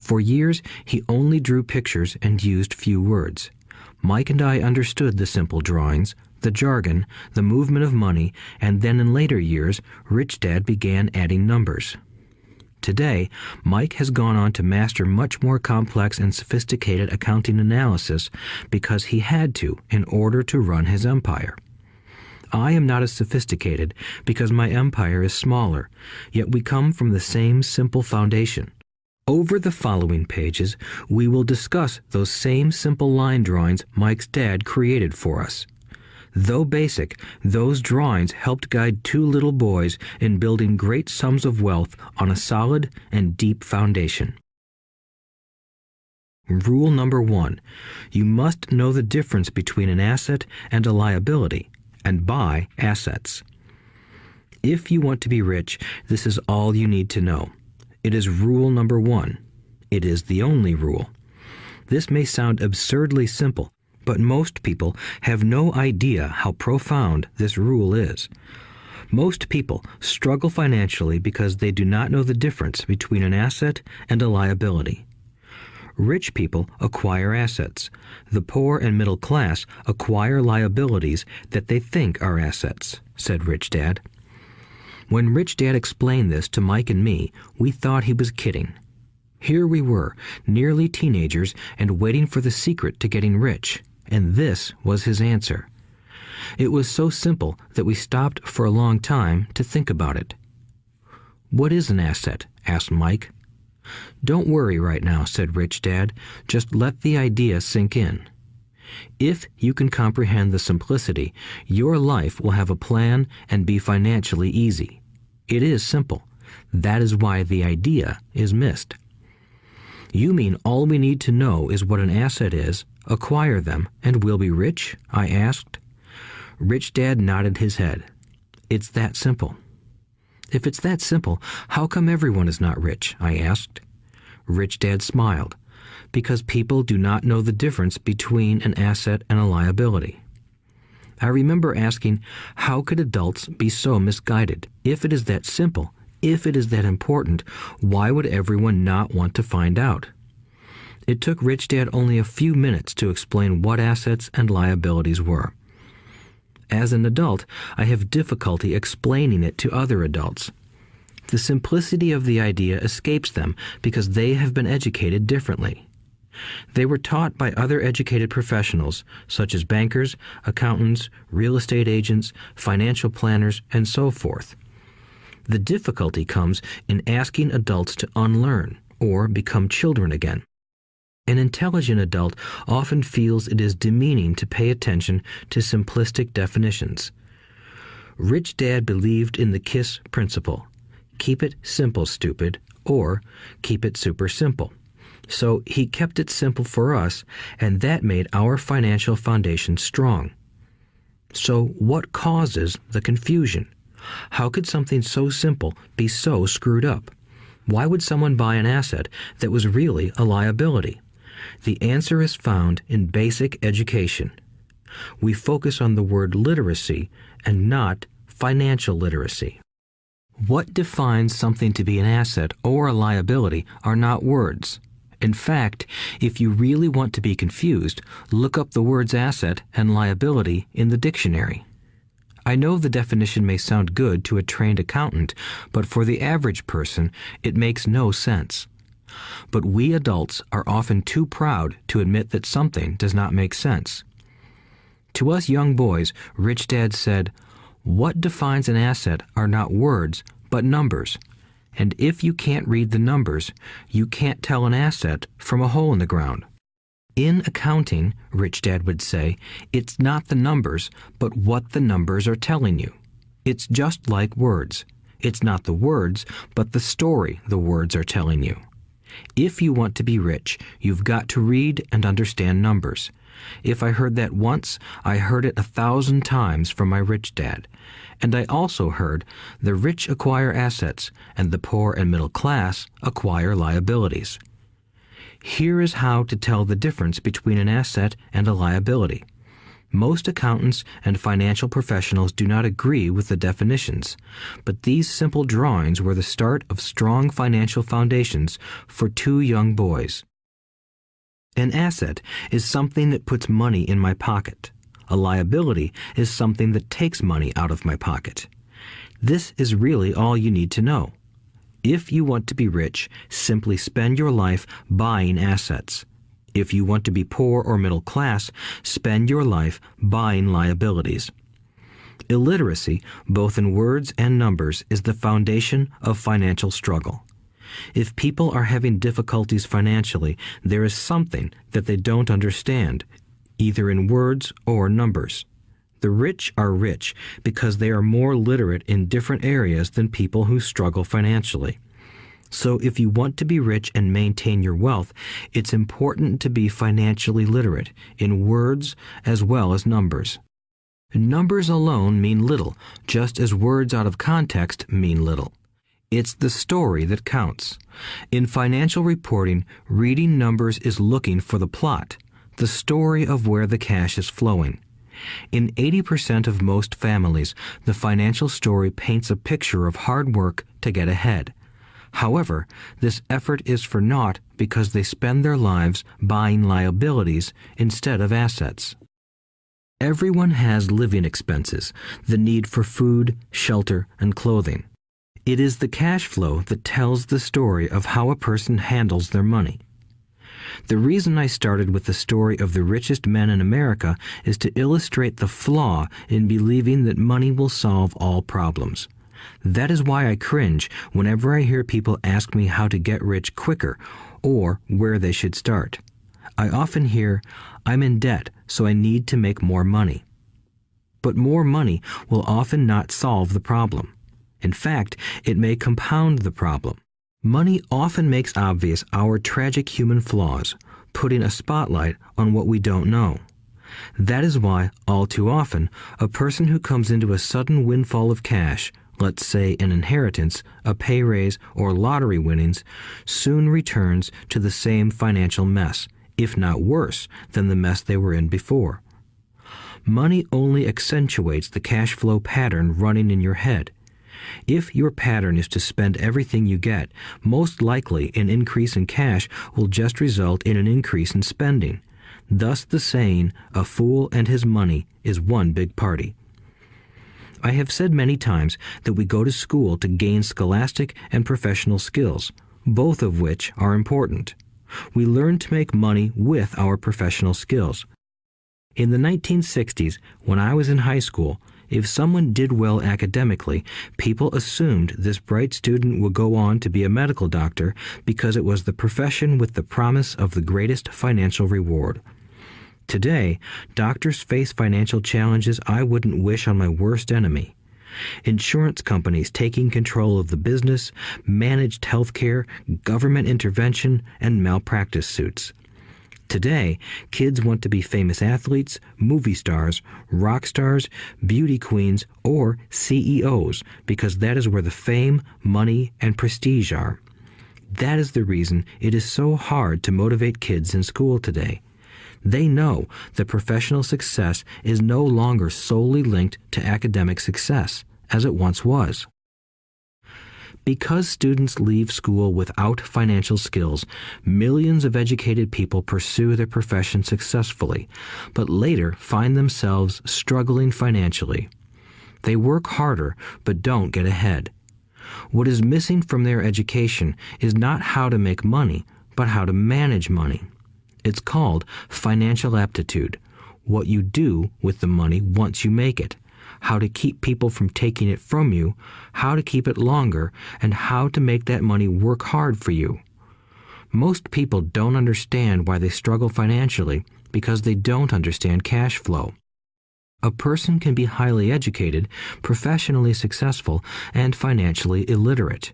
Speaker 2: For years, he only drew pictures and used few words. Mike and I understood the simple drawings, the jargon, the movement of money, and then in later years, Rich Dad began adding numbers. Today, Mike has gone on to master much more complex and sophisticated accounting analysis because he had to in order to run his empire. I am not as sophisticated because my empire is smaller, yet we come from the same simple foundation. Over the following pages, we will discuss those same simple line drawings Mike's dad created for us. Though basic, those drawings helped guide two little boys in building great sums of wealth on a solid and deep foundation. Rule number 1. You must know the difference between an asset and a liability, and buy assets. If you want to be rich, this is all you need to know. It is rule number 1. It is the only rule. This may sound absurdly simple, but most people have no idea how profound this rule is. Most people struggle financially because they do not know the difference between an asset and a liability. Rich people acquire assets. The poor and middle class acquire liabilities that they think are assets, said Rich Dad. When Rich Dad explained this to Mike and me, we thought he was kidding. Here we were, nearly teenagers, and waiting for the secret to getting rich. And this was his answer. It was so simple that we stopped for a long time to think about it. "What is an asset?" asked Mike. "Don't worry right now," said Rich Dad. "Just let the idea sink in. If you can comprehend the simplicity, your life will have a plan and be financially easy. It is simple. That is why the idea is missed." "You mean all we need to know is what an asset is, acquire them, and we'll be rich?" I asked. Rich Dad nodded his head. "It's that simple." "If it's that simple, how come everyone is not rich?" I asked. Rich Dad smiled. "Because people do not know the difference between an asset and a liability." I remember asking, how could adults be so misguided? If it is that simple, if it is that important, why would everyone not want to find out? It took Rich Dad only a few minutes to explain what assets and liabilities were. As an adult, I have difficulty explaining it to other adults. The simplicity of the idea escapes them because they have been educated differently. They were taught by other educated professionals, such as bankers, accountants, real estate agents, financial planners, and so forth. The difficulty comes in asking adults to unlearn or become children again. An intelligent adult often feels it is demeaning to pay attention to simplistic definitions. Rich Dad believed in the KISS principle. Keep it simple, stupid, or keep it super simple. So he kept it simple for us, and that made our financial foundation strong. So what causes the confusion? How could something so simple be so screwed up? Why would someone buy an asset that was really a liability? The answer is found in basic education. We focus on the word literacy and not financial literacy. What defines something to be an asset or a liability are not words. In fact, if you really want to be confused, look up the words asset and liability in the dictionary. I know the definition may sound good to a trained accountant, but for the average person, it makes no sense. But we adults are often too proud to admit that something does not make sense. To us young boys, Rich Dad said, "What defines an asset are not words, but numbers. And if you can't read the numbers, you can't tell an asset from a hole in the ground." In accounting, Rich Dad would say, it's not the numbers, but what the numbers are telling you. It's just like words. It's not the words, but the story the words are telling you. If you want to be rich, you've got to read and understand numbers. If I heard that once, I heard it 1,000 times from my rich dad. And I also heard the rich acquire assets and the poor and middle class acquire liabilities. Here is how to tell the difference between an asset and a liability. Most accountants and financial professionals do not agree with the definitions, but these simple drawings were the start of strong financial foundations for two young boys. An asset is something that puts money in my pocket. A liability is something that takes money out of my pocket. This is really all you need to know. If you want to be rich, simply spend your life buying assets. If you want to be poor or middle class, spend your life buying liabilities. Illiteracy, both in words and numbers, is the foundation of financial struggle. If people are having difficulties financially, there is something that they don't understand, either in words or numbers. The rich are rich because they are more literate in different areas than people who struggle financially. So if you want to be rich and maintain your wealth, it's important to be financially literate in words as well as numbers. Numbers alone mean little, just as words out of context mean little. It's the story that counts. In financial reporting, reading numbers is looking for the plot, the story of where the cash is flowing. In 80% of most families, the financial story paints a picture of hard work to get ahead. However, this effort is for naught because they spend their lives buying liabilities instead of assets. Everyone has living expenses, the need for food, shelter, and clothing. It is the cash flow that tells the story of how a person handles their money. The reason I started with the story of the richest men in America is to illustrate the flaw in believing that money will solve all problems. That is why I cringe whenever I hear people ask me how to get rich quicker or where they should start. I often hear, "I'm in debt, so I need to make more money." But more money will often not solve the problem. In fact, it may compound the problem. Money often makes obvious our tragic human flaws, putting a spotlight on what we don't know. That is why, all too often, a person who comes into a sudden windfall of cash, let's say an inheritance, a pay raise, or lottery winnings, soon returns to the same financial mess, if not worse than the mess they were in before. Money only accentuates the cash flow pattern running in your head. If your pattern is to spend everything you get, most likely an increase in cash will just result in an increase in spending. Thus the saying, "A fool and his money is one big party." I have said many times that we go to school to gain scholastic and professional skills, both of which are important. We learn to make money with our professional skills. In the 1960s, when I was in high school, if someone did well academically, people assumed this bright student would go on to be a medical doctor because it was the profession with the promise of the greatest financial reward. Today, doctors face financial challenges I wouldn't wish on my worst enemy. Insurance companies taking control of the business, managed healthcare, government intervention, and malpractice suits. Today, kids want to be famous athletes, movie stars, rock stars, beauty queens, or CEOs because that is where the fame, money, and prestige are. That is the reason it is so hard to motivate kids in school today. They know that professional success is no longer solely linked to academic success, as it once was. Because students leave school without financial skills, millions of educated people pursue their profession successfully, but later find themselves struggling financially. They work harder, but don't get ahead. What is missing from their education is not how to make money, but how to manage money. It's called financial aptitude, what you do with the money once you make it, how to keep people from taking it from you, how to keep it longer, and how to make that money work hard for you. Most people don't understand why they struggle financially because they don't understand cash flow. A person can be highly educated, professionally successful, and financially illiterate.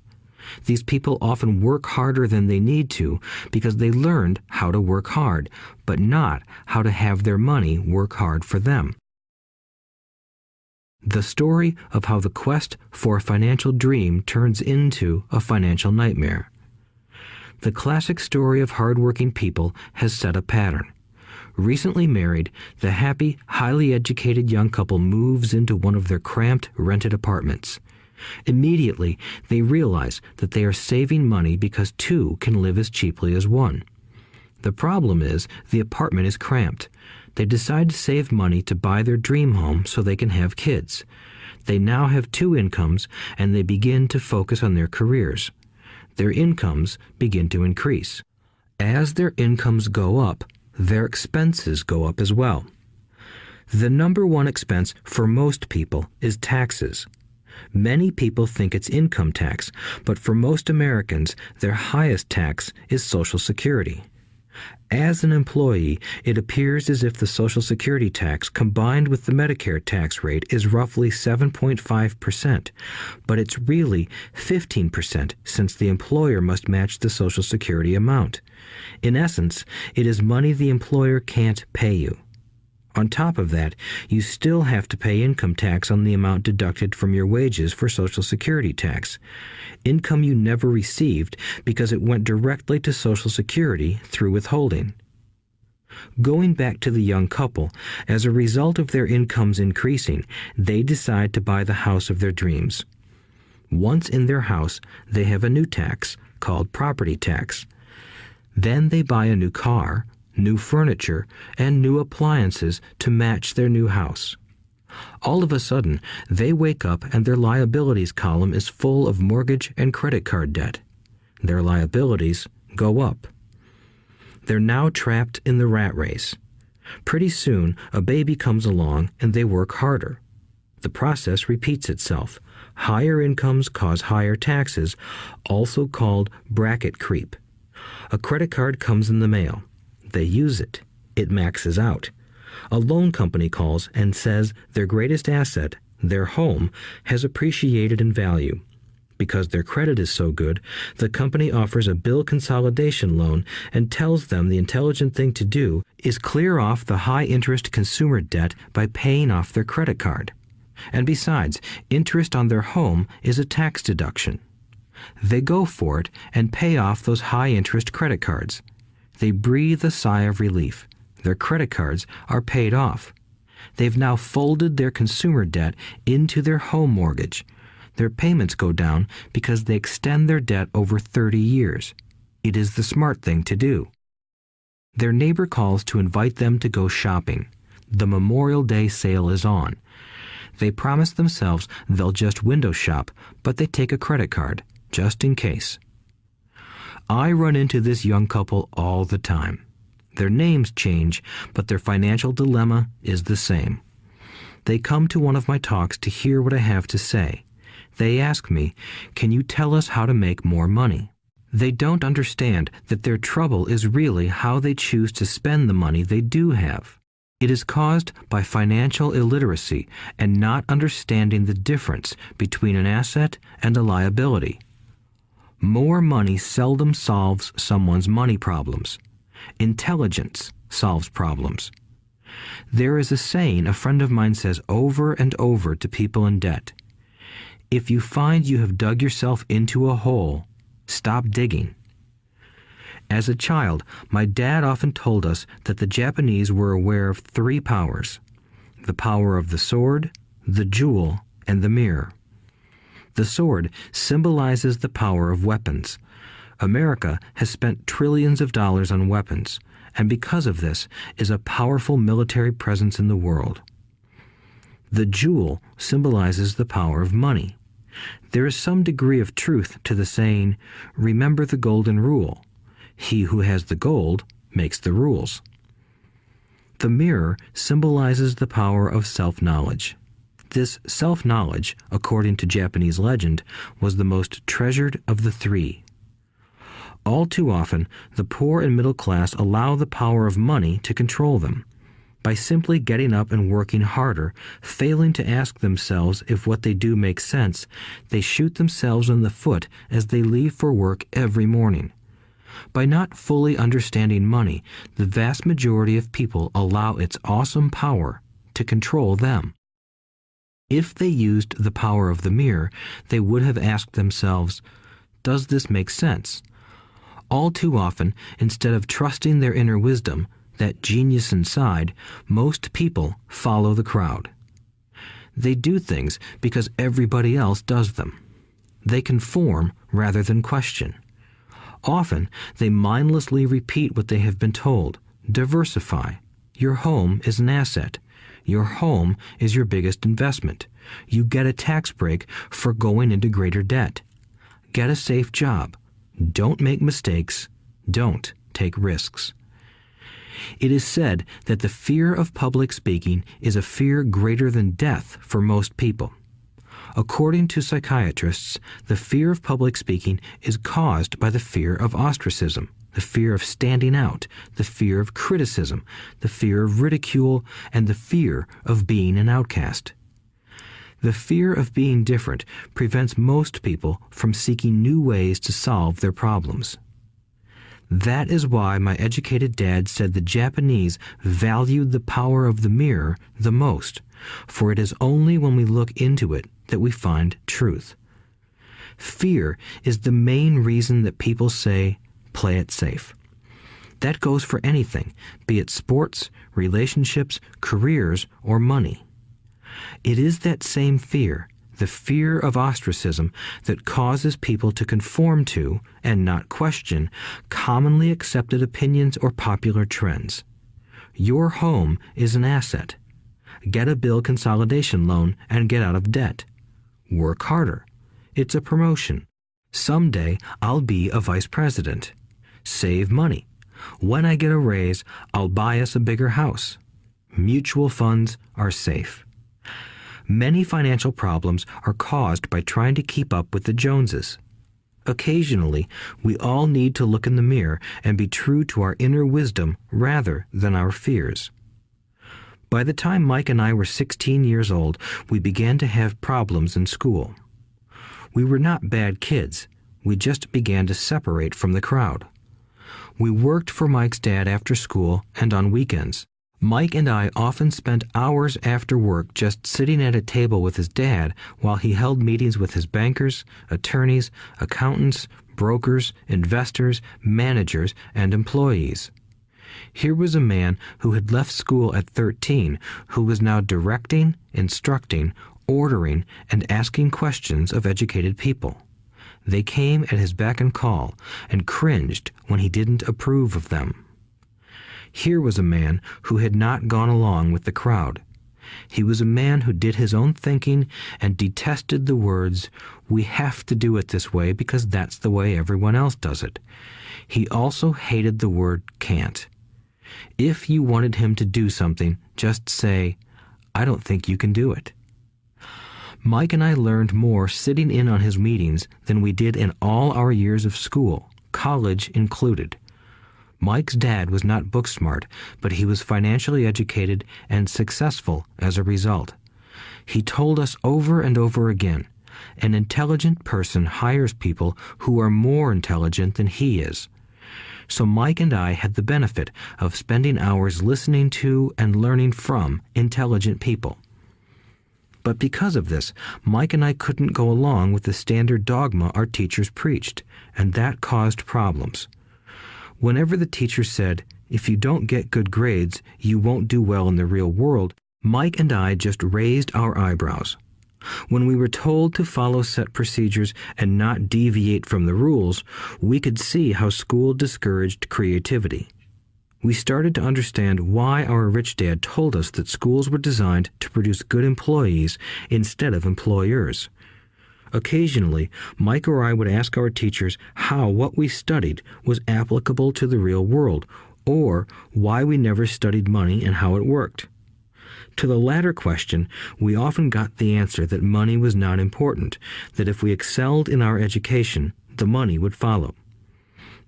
Speaker 2: These people often work harder than they need to because they learned how to work hard, but not how to have their money work hard for them. The story of how the quest for a financial dream turns into a financial nightmare. The classic story of hardworking people has set a pattern. Recently married, the happy, highly educated young couple moves into one of their cramped, rented apartments. Immediately, they realize that they are saving money because two can live as cheaply as one. The problem is the apartment is cramped. They decide to save money to buy their dream home so they can have kids. They now have two incomes, and they begin to focus on their careers. Their incomes begin to increase. As their incomes go up, their expenses go up as well. The number one expense for most people is taxes. Many people think it's income tax, but for most Americans, their highest tax is Social Security. As an employee, it appears as if the Social Security tax combined with the Medicare tax rate is roughly 7.5%, but it's really 15% since the employer must match the Social Security amount. In essence, it is money the employer can't pay you. On top of that, you still have to pay income tax on the amount deducted from your wages for Social Security tax. Income you never received because it went directly to Social Security through withholding. Going back to the young couple, as a result of their incomes increasing, they decide to buy the house of their dreams. Once in their house, they have a new tax called property tax. Then they buy a new car, new furniture, and new appliances to match their new house. All of a sudden, they wake up and their liabilities column is full of mortgage and credit card debt. Their liabilities go up. They're now trapped in the rat race. Pretty soon, a baby comes along and they work harder. The process repeats itself. Higher incomes cause higher taxes, also called bracket creep. A credit card comes in the mail. They use it. It maxes out. A loan company calls and says their greatest asset, their home, has appreciated in value. Because their credit is so good, the company offers a bill consolidation loan and tells them the intelligent thing to do is clear off the high-interest consumer debt by paying off their credit card. And besides, interest on their home is a tax deduction. They go for it and pay off those high-interest credit cards. They breathe a sigh of relief. Their credit cards are paid off. They've now folded their consumer debt into their home mortgage. Their payments go down because they extend their debt over 30 years. It is the smart thing to do. Their neighbor calls to invite them to go shopping. The Memorial Day sale is on. They promise themselves they'll just window shop, but they take a credit card, just in case. I run into this young couple all the time. Their names change, but their financial dilemma is the same. They come to one of my talks to hear what I have to say. They ask me, "Can you tell us how to make more money?" They don't understand that their trouble is really how they choose to spend the money they do have. It is caused by financial illiteracy and not understanding the difference between an asset and a liability. More money seldom solves someone's money problems. Intelligence solves problems. There is a saying a friend of mine says over and over to people in debt. If you find you have dug yourself into a hole, stop digging. As a child, my dad often told us that the Japanese were aware of 3 powers: the power of the sword, the jewel, and the mirror. The sword symbolizes the power of weapons. America has spent trillions of dollars on weapons, and because of this is a powerful military presence in the world. The jewel symbolizes the power of money. There is some degree of truth to the saying, "Remember the golden rule. He who has the gold makes the rules." The mirror symbolizes the power of self-knowledge. This self-knowledge, according to Japanese legend, was the most treasured of the 3. All too often, the poor and middle class allow the power of money to control them. By simply getting up and working harder, failing to ask themselves if what they do makes sense, they shoot themselves in the foot as they leave for work every morning. By not fully understanding money, the vast majority of people allow its awesome power to control them. If they used the power of the mirror, they would have asked themselves, "Does this make sense?" All too often, instead of trusting their inner wisdom, that genius inside, most people follow the crowd. They do things because everybody else does them. They conform rather than question. Often, they mindlessly repeat what they have been told. Diversify. Your home is an asset. Your home is your biggest investment. You get a tax break for going into greater debt. Get a safe job. Don't make mistakes. Don't take risks. It is said that the fear of public speaking is a fear greater than death for most people. According to psychiatrists, the fear of public speaking is caused by the fear of ostracism, the fear of standing out, the fear of criticism, the fear of ridicule, and the fear of being an outcast. The fear of being different prevents most people from seeking new ways to solve their problems. That is why my educated dad said the Japanese valued the power of the mirror the most, for it is only when we look into it that we find truth. Fear is the main reason that people say, "Play it safe." That goes for anything, be it sports, relationships, careers, or money. It is that same fear, the fear of ostracism, that causes people to conform to, and not question, commonly accepted opinions or popular trends. Your home is an asset. Get a bill consolidation loan and get out of debt. Work harder. It's a promotion. Someday I'll be a vice president. Save money. When I get a raise, I'll buy us a bigger house. Mutual funds are safe. Many financial problems are caused by trying to keep up with the Joneses. Occasionally, we all need to look in the mirror and be true to our inner wisdom rather than our fears. By the time Mike and I were 16 years old, we began to have problems in school. We were not bad kids. We just began to separate from the crowd. We worked for Mike's dad after school and on weekends. Mike and I often spent hours after work just sitting at a table with his dad while he held meetings with his bankers, attorneys, accountants, brokers, investors, managers, and employees. Here was a man who had left school at 13, who was now directing, instructing, ordering, and asking questions of educated people. They came at his beck and call and cringed when he didn't approve of them. Here was a man who had not gone along with the crowd. He was a man who did his own thinking and detested the words, "We have to do it this way because that's the way everyone else does it." He also hated the word "can't." If you wanted him to do something, just say, "I don't think you can do it." Mike and I learned more sitting in on his meetings than we did in all our years of school, college included. Mike's dad was not book smart, but he was financially educated and successful as a result. He told us over and over again, an intelligent person hires people who are more intelligent than he is. So Mike and I had the benefit of spending hours listening to and learning from intelligent people. But because of this, Mike and I couldn't go along with the standard dogma our teachers preached, and that caused problems. Whenever the teacher said, "If you don't get good grades, you won't do well in the real world," Mike and I just raised our eyebrows. When we were told to follow set procedures and not deviate from the rules, we could see how school discouraged creativity. We started to understand why our rich dad told us that schools were designed to produce good employees instead of employers. Occasionally, Mike or I would ask our teachers how what we studied was applicable to the real world, or why we never studied money and how it worked. To the latter question, we often got the answer that money was not important, that if we excelled in our education, the money would follow.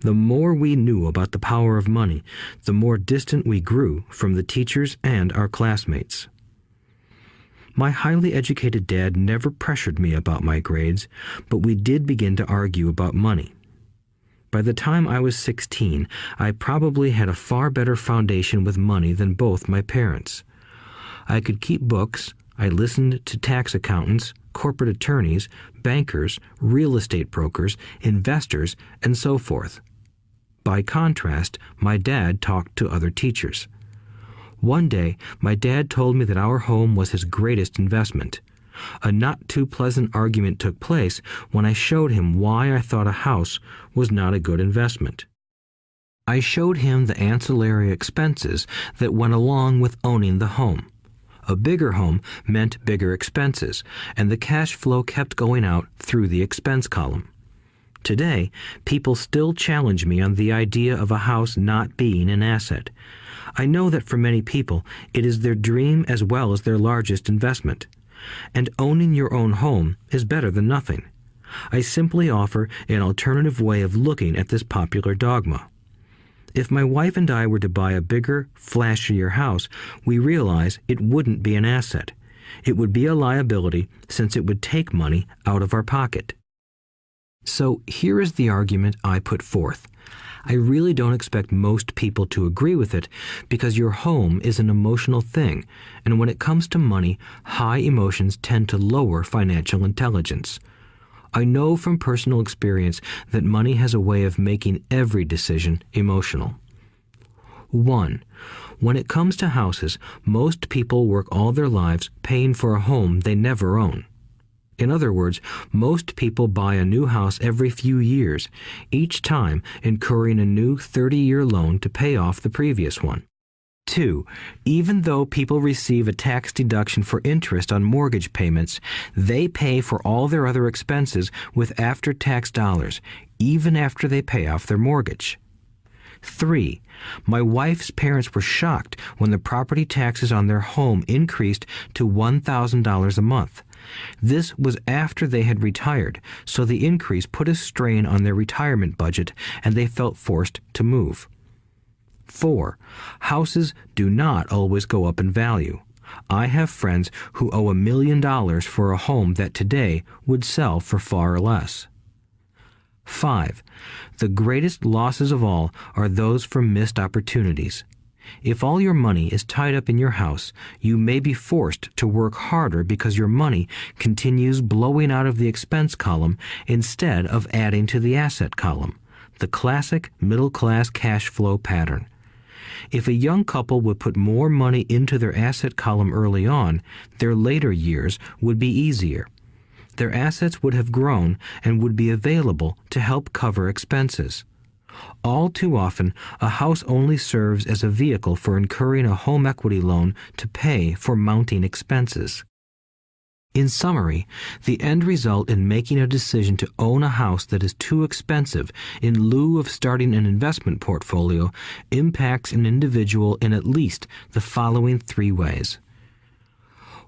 Speaker 2: The more we knew about the power of money, the more distant we grew from the teachers and our classmates. My highly educated dad never pressured me about my grades, but we did begin to argue about money. By the time I was 16, I probably had a far better foundation with money than both my parents. I could keep books, I listened to tax accountants, corporate attorneys, bankers, real estate brokers, investors, and so forth. By contrast, my dad talked to other teachers. One day, my dad told me that our home was his greatest investment. A not too pleasant argument took place when I showed him why I thought a house was not a good investment. I showed him the ancillary expenses that went along with owning the home. A bigger home meant bigger expenses, and the cash flow kept going out through the expense column. Today, people still challenge me on the idea of a house not being an asset. I know that for many people, it is their dream as well as their largest investment. And owning your own home is better than nothing. I simply offer an alternative way of looking at this popular dogma. If my wife and I were to buy a bigger, flashier house, we realize it wouldn't be an asset. It would be a liability since it would take money out of our pocket. So here is the argument I put forth. I really don't expect most people to agree with it because your home is an emotional thing, and when it comes to money, high emotions tend to lower financial intelligence. I know from personal experience that money has a way of making every decision emotional. 1. When it comes to houses, most people work all their lives paying for a home they never own. In other words, most people buy a new house every few years, each time incurring a new 30-year loan to pay off the previous one. 2. Even though people receive a tax deduction for interest on mortgage payments, they pay for all their other expenses with after-tax dollars, even after they pay off their mortgage. 3. My wife's parents were shocked when the property taxes on their home increased to $1,000 a month. This was after they had retired, so the increase put a strain on their retirement budget and they felt forced to move. 4. Houses do not always go up in value. I have friends who owe $1 million for a home that today would sell for far less. 5. The greatest losses of all are those from missed opportunities. If all your money is tied up in your house, you may be forced to work harder because your money continues blowing out of the expense column instead of adding to the asset column, the classic middle-class cash flow pattern. If a young couple would put more money into their asset column early on, their later years would be easier. Their assets would have grown and would be available to help cover expenses. All too often, a house only serves as a vehicle for incurring a home equity loan to pay for mounting expenses. In summary, the end result in making a decision to own a house that is too expensive in lieu of starting an investment portfolio impacts an individual in at least the following 3 ways.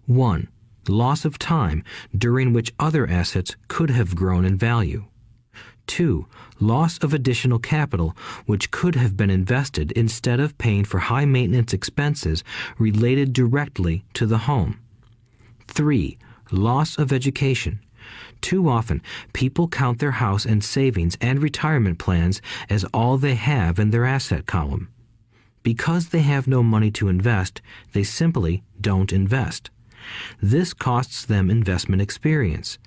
Speaker 2: 1. Loss of time during which other assets could have grown in value. 2. Loss of additional capital which could have been invested instead of paying for high maintenance expenses related directly to the home. 3. Loss of education. Too often, people count their house and savings and retirement plans as all they have in their asset column. Because they have no money to invest, they simply don't invest. This costs them investment experience.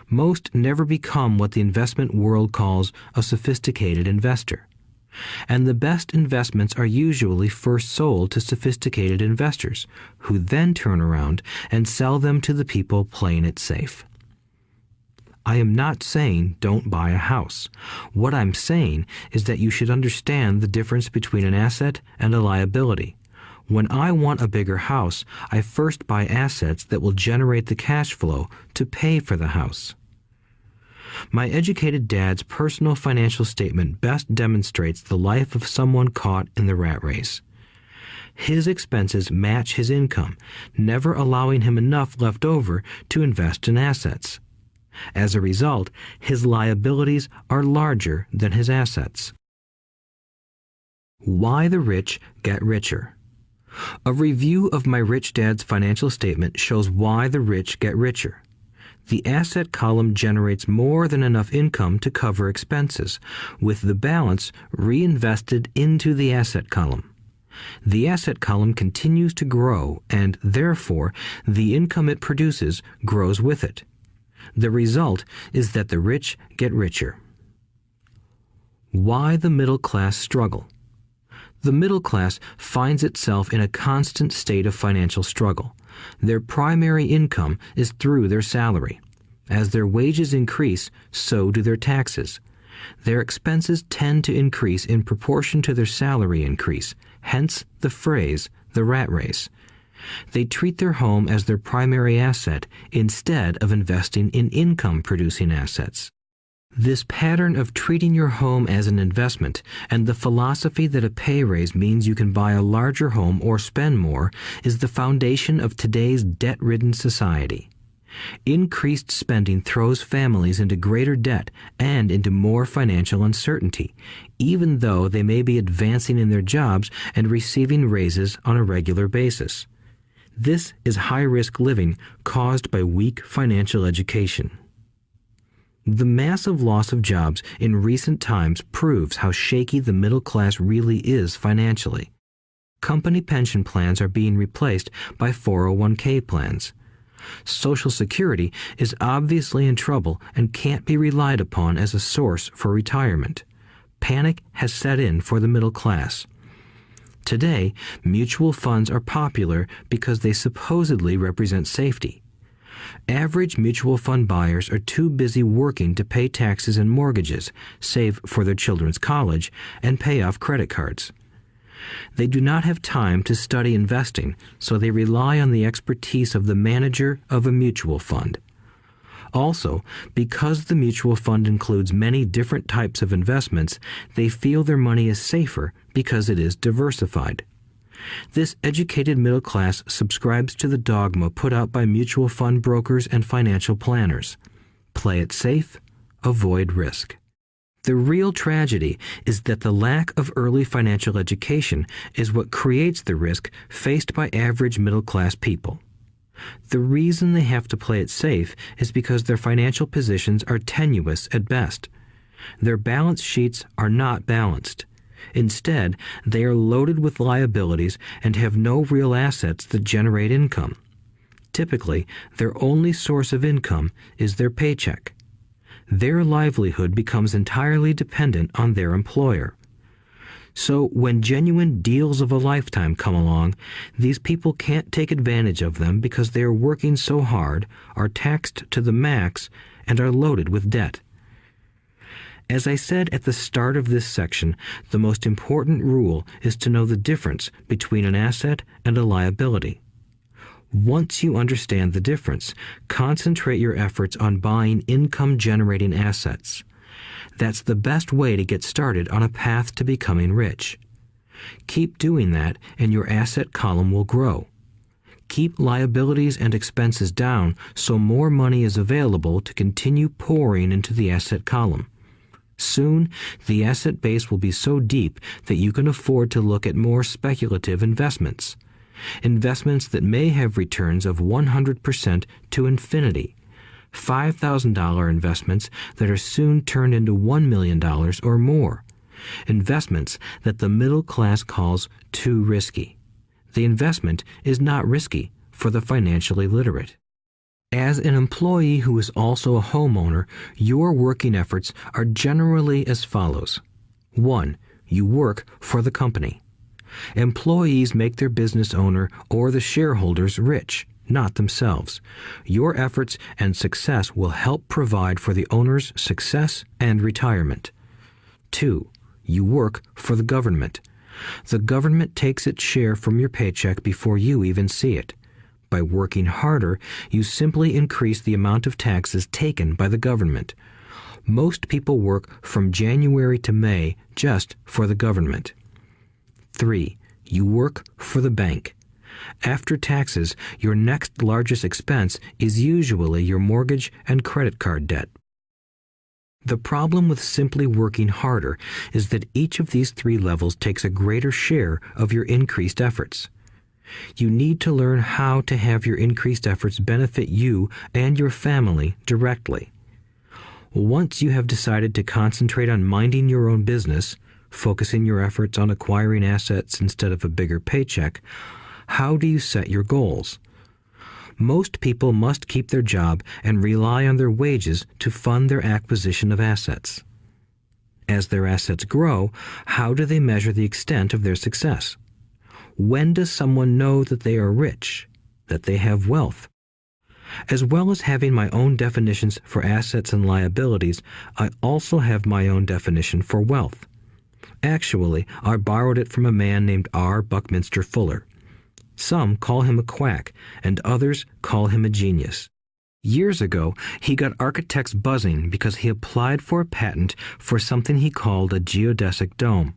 Speaker 2: Most never become what the investment world calls a sophisticated investor. And the best investments are usually first sold to sophisticated investors, who then turn around and sell them to the people playing it safe. I am not saying don't buy a house. What I'm saying is that you should understand the difference between an asset and a liability. When I want a bigger house, I first buy assets that will generate the cash flow to pay for the house. My educated dad's personal financial statement best demonstrates the life of someone caught in the rat race. His expenses match his income, never allowing him enough left over to invest in assets. As a result, his liabilities are larger than his assets. Why the rich get richer. A review of my rich dad's financial statement shows why the rich get richer. The asset column generates more than enough income to cover expenses, with the balance reinvested into the asset column. The asset column continues to grow, and therefore the income it produces grows with it. The result is that the rich get richer. Why the middle class struggle. The middle class finds itself in a constant state of financial struggle. Their primary income is through their salary. As their wages increase, so do their taxes. Their expenses tend to increase in proportion to their salary increase, hence the phrase, the rat race. They treat their home as their primary asset instead of investing in income-producing assets. This pattern of treating your home as an investment and the philosophy that a pay raise means you can buy a larger home or spend more is the foundation of today's debt-ridden society. Increased spending throws families into greater debt and into more financial uncertainty, even though they may be advancing in their jobs and receiving raises on a regular basis. This is high-risk living caused by weak financial education. The massive loss of jobs in recent times proves how shaky the middle class really is financially. Company pension plans are being replaced by 401k plans. Social Security is obviously in trouble and can't be relied upon as a source for retirement. Panic has set in for the middle class. Today, mutual funds are popular because they supposedly represent safety. Average mutual fund buyers are too busy working to pay taxes and mortgages, save for their children's college, and pay off credit cards. They do not have time to study investing, so they rely on the expertise of the manager of a mutual fund. Also, because the mutual fund includes many different types of investments, they feel their money is safer because it is diversified. This educated middle class subscribes to the dogma put out by mutual fund brokers and financial planners. Play it safe, avoid risk. The real tragedy is that the lack of early financial education is what creates the risk faced by average middle class people. The reason they have to play it safe is because their financial positions are tenuous at best. Their balance sheets are not balanced. Instead, they are loaded with liabilities and have no real assets that generate income. Typically, their only source of income is their paycheck. Their livelihood becomes entirely dependent on their employer. So when genuine deals of a lifetime come along, these people can't take advantage of them because they are working so hard, are taxed to the max, and are loaded with debt. As I said at the start of this section, the most important rule is to know the difference between an asset and a liability. Once you understand the difference, concentrate your efforts on buying income-generating assets. That's the best way to get started on a path to becoming rich. Keep doing that and your asset column will grow. Keep liabilities and expenses down so more money is available to continue pouring into the asset column. Soon, the asset base will be so deep that you can afford to look at more speculative investments. Investments that may have returns of 100% to infinity. $5,000 investments that are soon turned into $1 million or more. Investments that the middle class calls too risky. The investment is not risky for the financially literate. As an employee who is also a homeowner, your working efforts are generally as follows. 1. You work for the company. Employees make their business owner or the shareholders rich, not themselves. Your efforts and success will help provide for the owner's success and retirement. 2. You work for the government. The government takes its share from your paycheck before you even see it. By working harder, you simply increase the amount of taxes taken by the government. Most people work from January to May just for the government. 3. You work for the bank. After taxes, your next largest expense is usually your mortgage and credit card debt. The problem with simply working harder is that each of these 3 levels takes a greater share of your increased efforts. You need to learn how to have your increased efforts benefit you and your family directly. Once you have decided to concentrate on minding your own business, focusing your efforts on acquiring assets instead of a bigger paycheck, how do you set your goals? Most people must keep their job and rely on their wages to fund their acquisition of assets. As their assets grow, how do they measure the extent of their success? When does someone know that they are rich, that they have wealth? As well as having my own definitions for assets and liabilities, I also have my own definition for wealth. Actually, I borrowed it from a man named R. Buckminster Fuller. Some call him a quack, and others call him a genius. Years ago, he got architects buzzing because he applied for a patent for something he called a geodesic dome.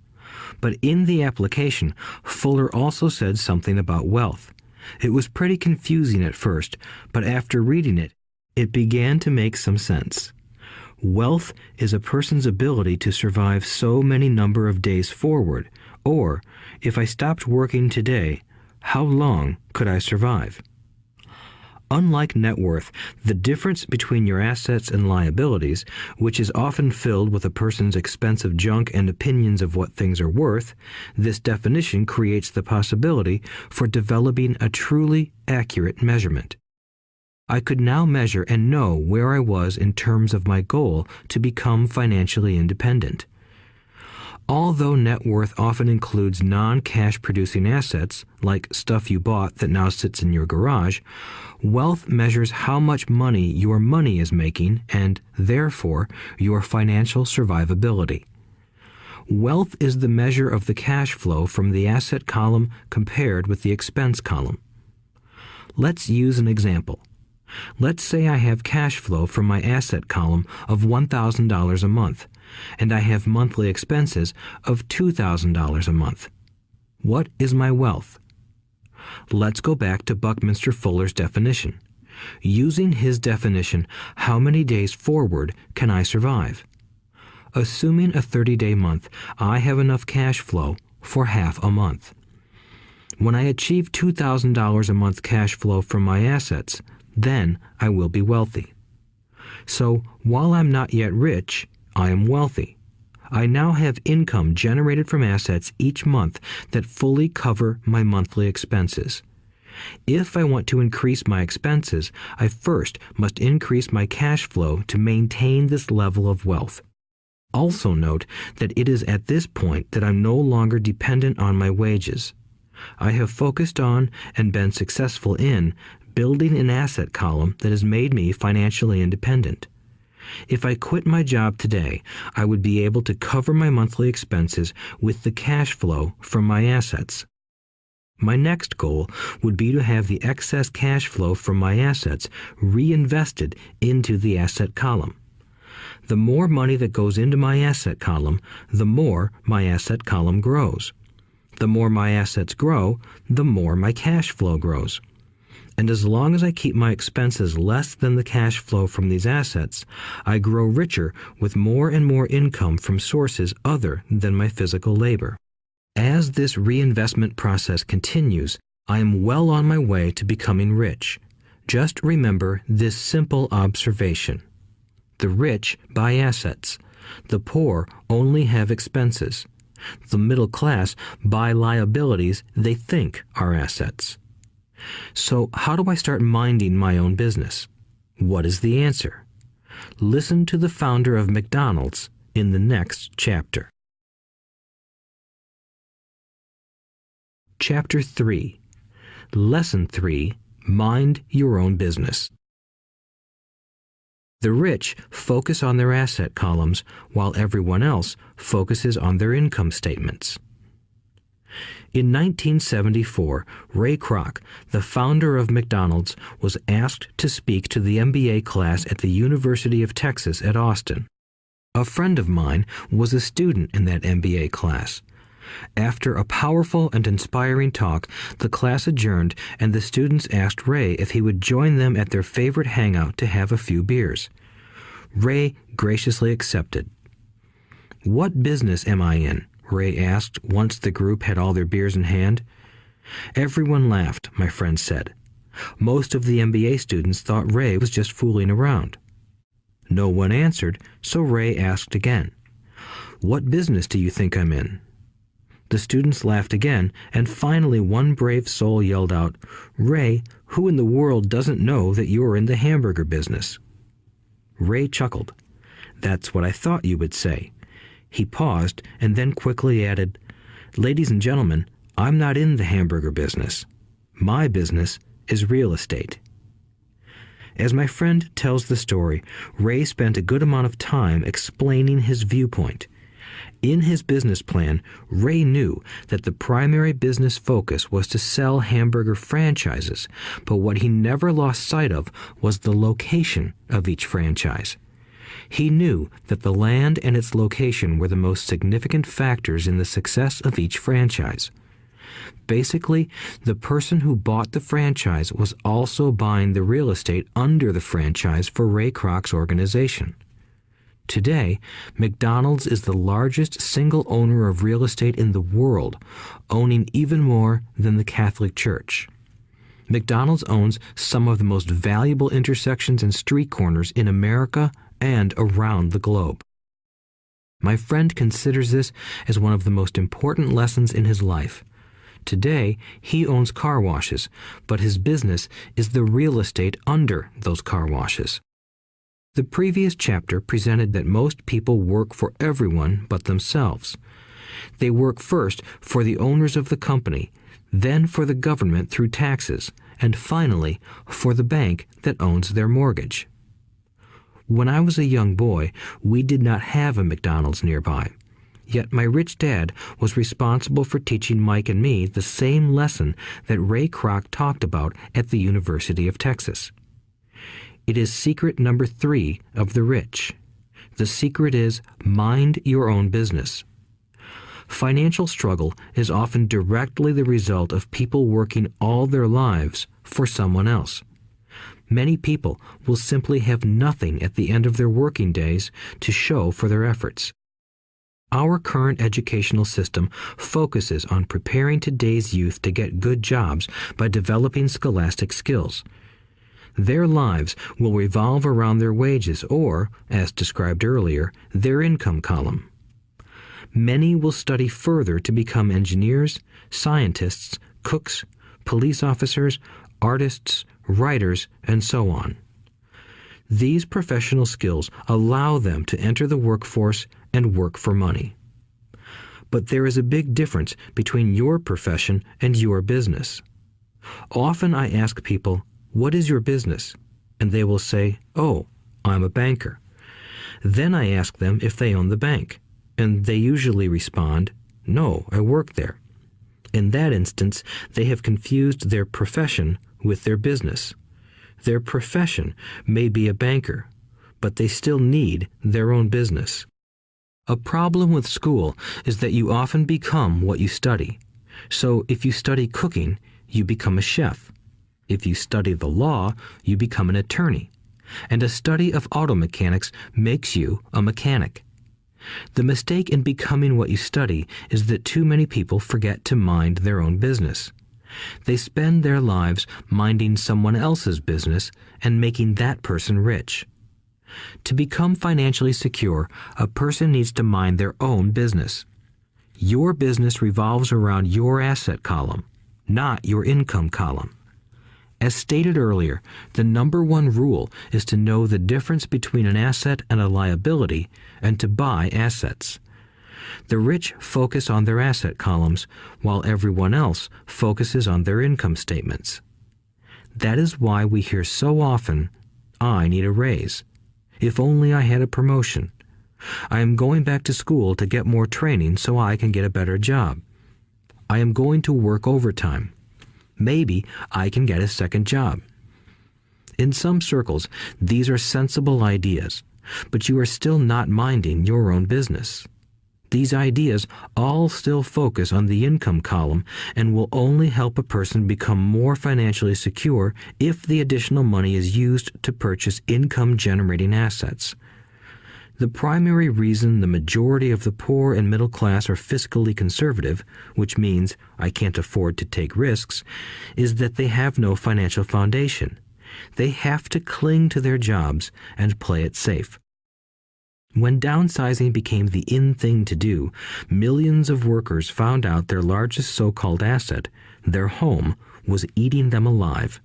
Speaker 2: But in the application, Fuller also said something about wealth. It was pretty confusing at first, but after reading it, it began to make some sense. Wealth is a person's ability to survive so many number of days forward, or, if I stopped working today, how long could I survive? Unlike net worth, the difference between your assets and liabilities, which is often filled with a person's expensive junk and opinions of what things are worth, this definition creates the possibility for developing a truly accurate measurement. I could now measure and know where I was in terms of my goal to become financially independent. Although net worth often includes non-cash producing assets, like stuff you bought that now sits in your garage, wealth measures how much money your money is making and, therefore, your financial survivability. Wealth is the measure of the cash flow from the asset column compared with the expense column. Let's use an example. Let's say I have cash flow from my asset column of $1,000 a month, and I have monthly expenses of $2,000 a month. What is my wealth? Let's go back to Buckminster Fuller's definition. Using his definition, how many days forward can I survive? Assuming a 30-day month, I have enough cash flow for half a month. When I achieve $2,000 a month cash flow from my assets, then I will be wealthy. So, while I'm not yet rich, I am wealthy. I now have income generated from assets each month that fully cover my monthly expenses. If I want to increase my expenses, I first must increase my cash flow to maintain this level of wealth. Also note that it is at this point that I'm no longer dependent on my wages. I have focused on and been successful in building an asset column that has made me financially independent. If I quit my job today, I would be able to cover my monthly expenses with the cash flow from my assets. My next goal would be to have the excess cash flow from my assets reinvested into the asset column. The more money that goes into my asset column, the more my asset column grows. The more my assets grow, the more my cash flow grows. And as long as I keep my expenses less than the cash flow from these assets, I grow richer with more and more income from sources other than my physical labor. As this reinvestment process continues, I am well on my way to becoming rich. Just remember this simple observation. The rich buy assets. The poor only have expenses. The middle class buy liabilities they think are assets. So how do I start minding my own business? What is the answer? Listen to the founder of McDonald's in the next chapter. Chapter 3. Lesson 3. Mind your own business. The rich focus on their asset columns while everyone else focuses on their income statements. In 1974, Ray Kroc, the founder of McDonald's, was asked to speak to the MBA class at the University of Texas at Austin. A friend of mine was a student in that MBA class. After a powerful and inspiring talk, the class adjourned and the students asked Ray if he would join them at their favorite hangout to have a few beers. Ray graciously accepted. "What business am I in?" Ray asked once the group had all their beers in hand. Everyone laughed, my friend said. Most of the MBA students thought Ray was just fooling around. No one answered, so Ray asked again. "What business do you think I'm in?" The students laughed again, and finally one brave soul yelled out, "Ray, who in the world doesn't know that you're in the hamburger business?" Ray chuckled. "That's what I thought you would say." He paused and then quickly added, "Ladies and gentlemen, I'm not in the hamburger business. My business is real estate." As my friend tells the story, Ray spent a good amount of time explaining his viewpoint. In his business plan, Ray knew that the primary business focus was to sell hamburger franchises, but what he never lost sight of was the location of each franchise. He knew that the land and its location were the most significant factors in the success of each franchise. Basically, the person who bought the franchise was also buying the real estate under the franchise for Ray Kroc's organization. Today, McDonald's is the largest single owner of real estate in the world, owning even more than the Catholic Church. McDonald's owns some of the most valuable intersections and street corners in America and around the globe. My friend considers this as one of the most important lessons in his life. Today, he owns car washes, but his business is the real estate under those car washes. The previous chapter presented that most people work for everyone but themselves. They work first for the owners of the company, then for the government through taxes, and finally for the bank that owns their mortgage. When I was a young boy, we did not have a McDonald's nearby. Yet my rich dad was responsible for teaching Mike and me the same lesson that Ray Kroc talked about at the University of Texas. It is secret number 3 of the rich. The secret is mind your own business. Financial struggle is often directly the result of people working all their lives for someone else. Many people will simply have nothing at the end of their working days to show for their efforts. Our current educational system focuses on preparing today's youth to get good jobs by developing scholastic skills. Their lives will revolve around their wages or, as described earlier, their income column. Many will study further to become engineers, scientists, cooks, police officers, artists, writers, and so on. These professional skills allow them to enter the workforce and work for money. But there is a big difference between your profession and your business. Often I ask people, "What is your business?" And they will say, "Oh, I'm a banker." Then I ask them if they own the bank, and they usually respond, "No, I work there." In that instance, they have confused their profession with their business. Their profession may be a banker, but they still need their own business. A problem with school is that you often become what you study. So if you study cooking, you become a chef. If you study the law, you become an attorney. And a study of auto mechanics makes you a mechanic. The mistake in becoming what you study is that too many people forget to mind their own business. They spend their lives minding someone else's business and making that person rich. To become financially secure, a person needs to mind their own business. Your business revolves around your asset column, not your income column. As stated earlier, the number one rule is to know the difference between an asset and a liability and to buy assets. The rich focus on their asset columns, while everyone else focuses on their income statements. That is why we hear so often, "I need a raise. If only I had a promotion. I am going back to school to get more training so I can get a better job. I am going to work overtime. Maybe I can get a second job." In some circles, these are sensible ideas, but you are still not minding your own business. These ideas all still focus on the income column and will only help a person become more financially secure if the additional money is used to purchase income-generating assets. The primary reason the majority of the poor and middle class are fiscally conservative, which means I can't afford to take risks, is that they have no financial foundation. They have to cling to their jobs and play it safe. When downsizing became the in thing to do, millions of workers found out their largest so-called asset, their home, was eating them alive.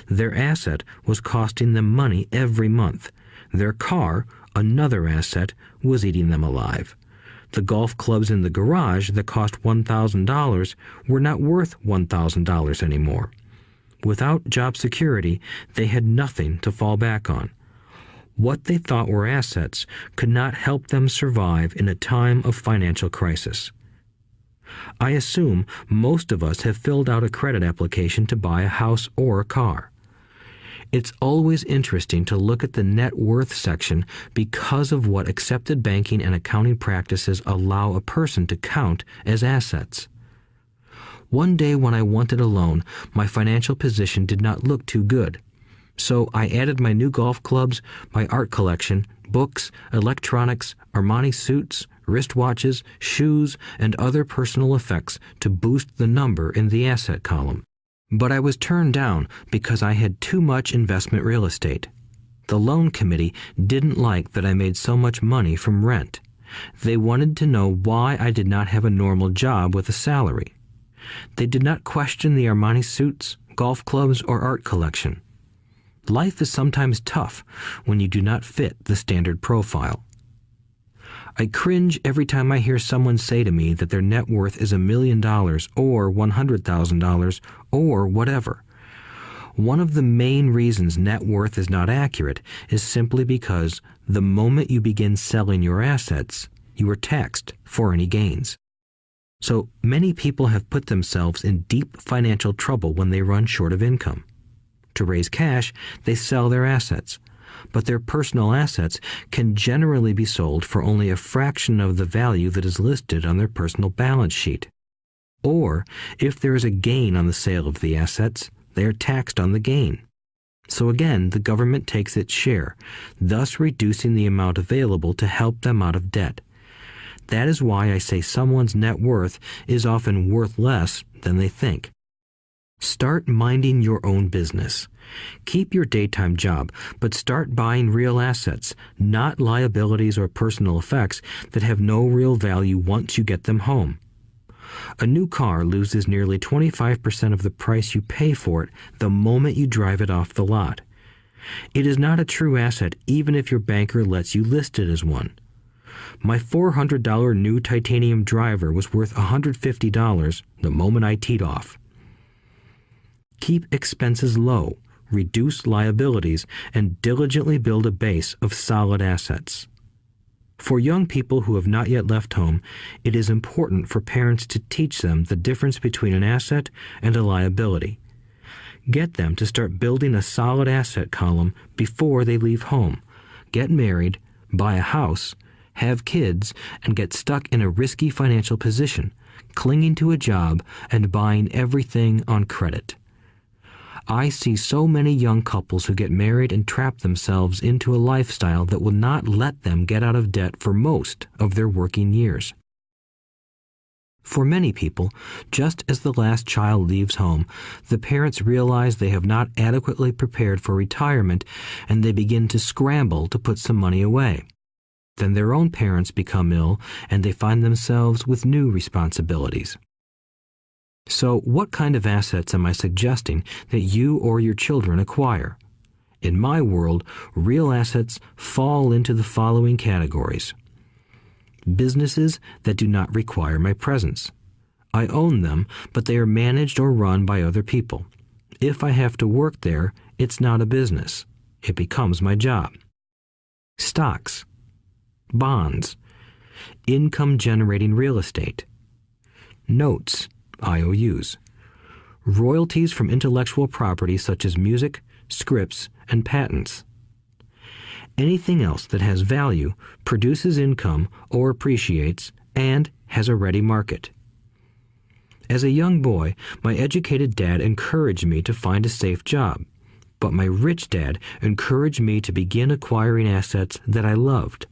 Speaker 2: Their asset was costing them money every month. Their car, another asset, was eating them alive. The golf clubs in the garage that cost $1,000 were not worth $1,000 anymore. Without job security, they had nothing to fall back on. What they thought were assets could not help them survive in a time of financial crisis. I assume most of us have filled out a credit application to buy a house or a car. It's always interesting to look at the net worth section because of what accepted banking and accounting practices allow a person to count as assets. One day when I wanted a loan, my financial position did not look too good. So I added my new golf clubs, my art collection, books, electronics, Armani suits, wristwatches, shoes, and other personal effects to boost the number in the asset column. But I was turned down because I had too much investment real estate. The loan committee didn't like that I made so much money from rent. They wanted to know why I did not have a normal job with a salary. They did not question the Armani suits, golf clubs, or art collection. Life is sometimes tough when you do not fit the standard profile. I cringe every time I hear someone say to me that their net worth is $1 million or $100,000 or whatever. One of the main reasons net worth is not accurate is simply because the moment you begin selling your assets, you are taxed for any gains. So many people have put themselves in deep financial trouble when they run short of income. To raise cash, they sell their assets, but their personal assets can generally be sold for only a fraction of the value that is listed on their personal balance sheet. Or, if there is a gain on the sale of the assets, they are taxed on the gain. So again, the government takes its share, thus reducing the amount available to help them out of debt. That is why I say someone's net worth is often worth less than they think. Start minding your own business. Keep your daytime job, but start buying real assets, not liabilities or personal effects that have no real value once you get them home. A new car loses nearly 25% of the price you pay for it the moment you drive it off the lot. It is not a true asset even if your banker lets you list it as one. My $400 new titanium driver was worth $150 the moment I teed off. Keep expenses low, reduce liabilities, and diligently build a base of solid assets. For young people who have not yet left home, it is important for parents to teach them the difference between an asset and a liability. Get them to start building a solid asset column before they leave home, get married, buy a house, have kids, and get stuck in a risky financial position, clinging to a job and buying everything on credit. I see so many young couples who get married and trap themselves into a lifestyle that will not let them get out of debt for most of their working years. For many people, just as the last child leaves home, the parents realize they have not adequately prepared for retirement and they begin to scramble to put some money away. Then their own parents become ill and they find themselves with new responsibilities. So, what kind of assets am I suggesting that you or your children acquire? In my world, real assets fall into the following categories. Businesses that do not require my presence. I own them, but they are managed or run by other people. If I have to work there, it's not a business. It becomes my job. Stocks, bonds, income-generating real estate, notes, IOUs, royalties from intellectual property such as music, scripts, and patents. Anything else that has value, produces income, or appreciates, and has a ready market. As a young boy, my educated dad encouraged me to find a safe job, but my rich dad encouraged me to begin acquiring assets that I loved.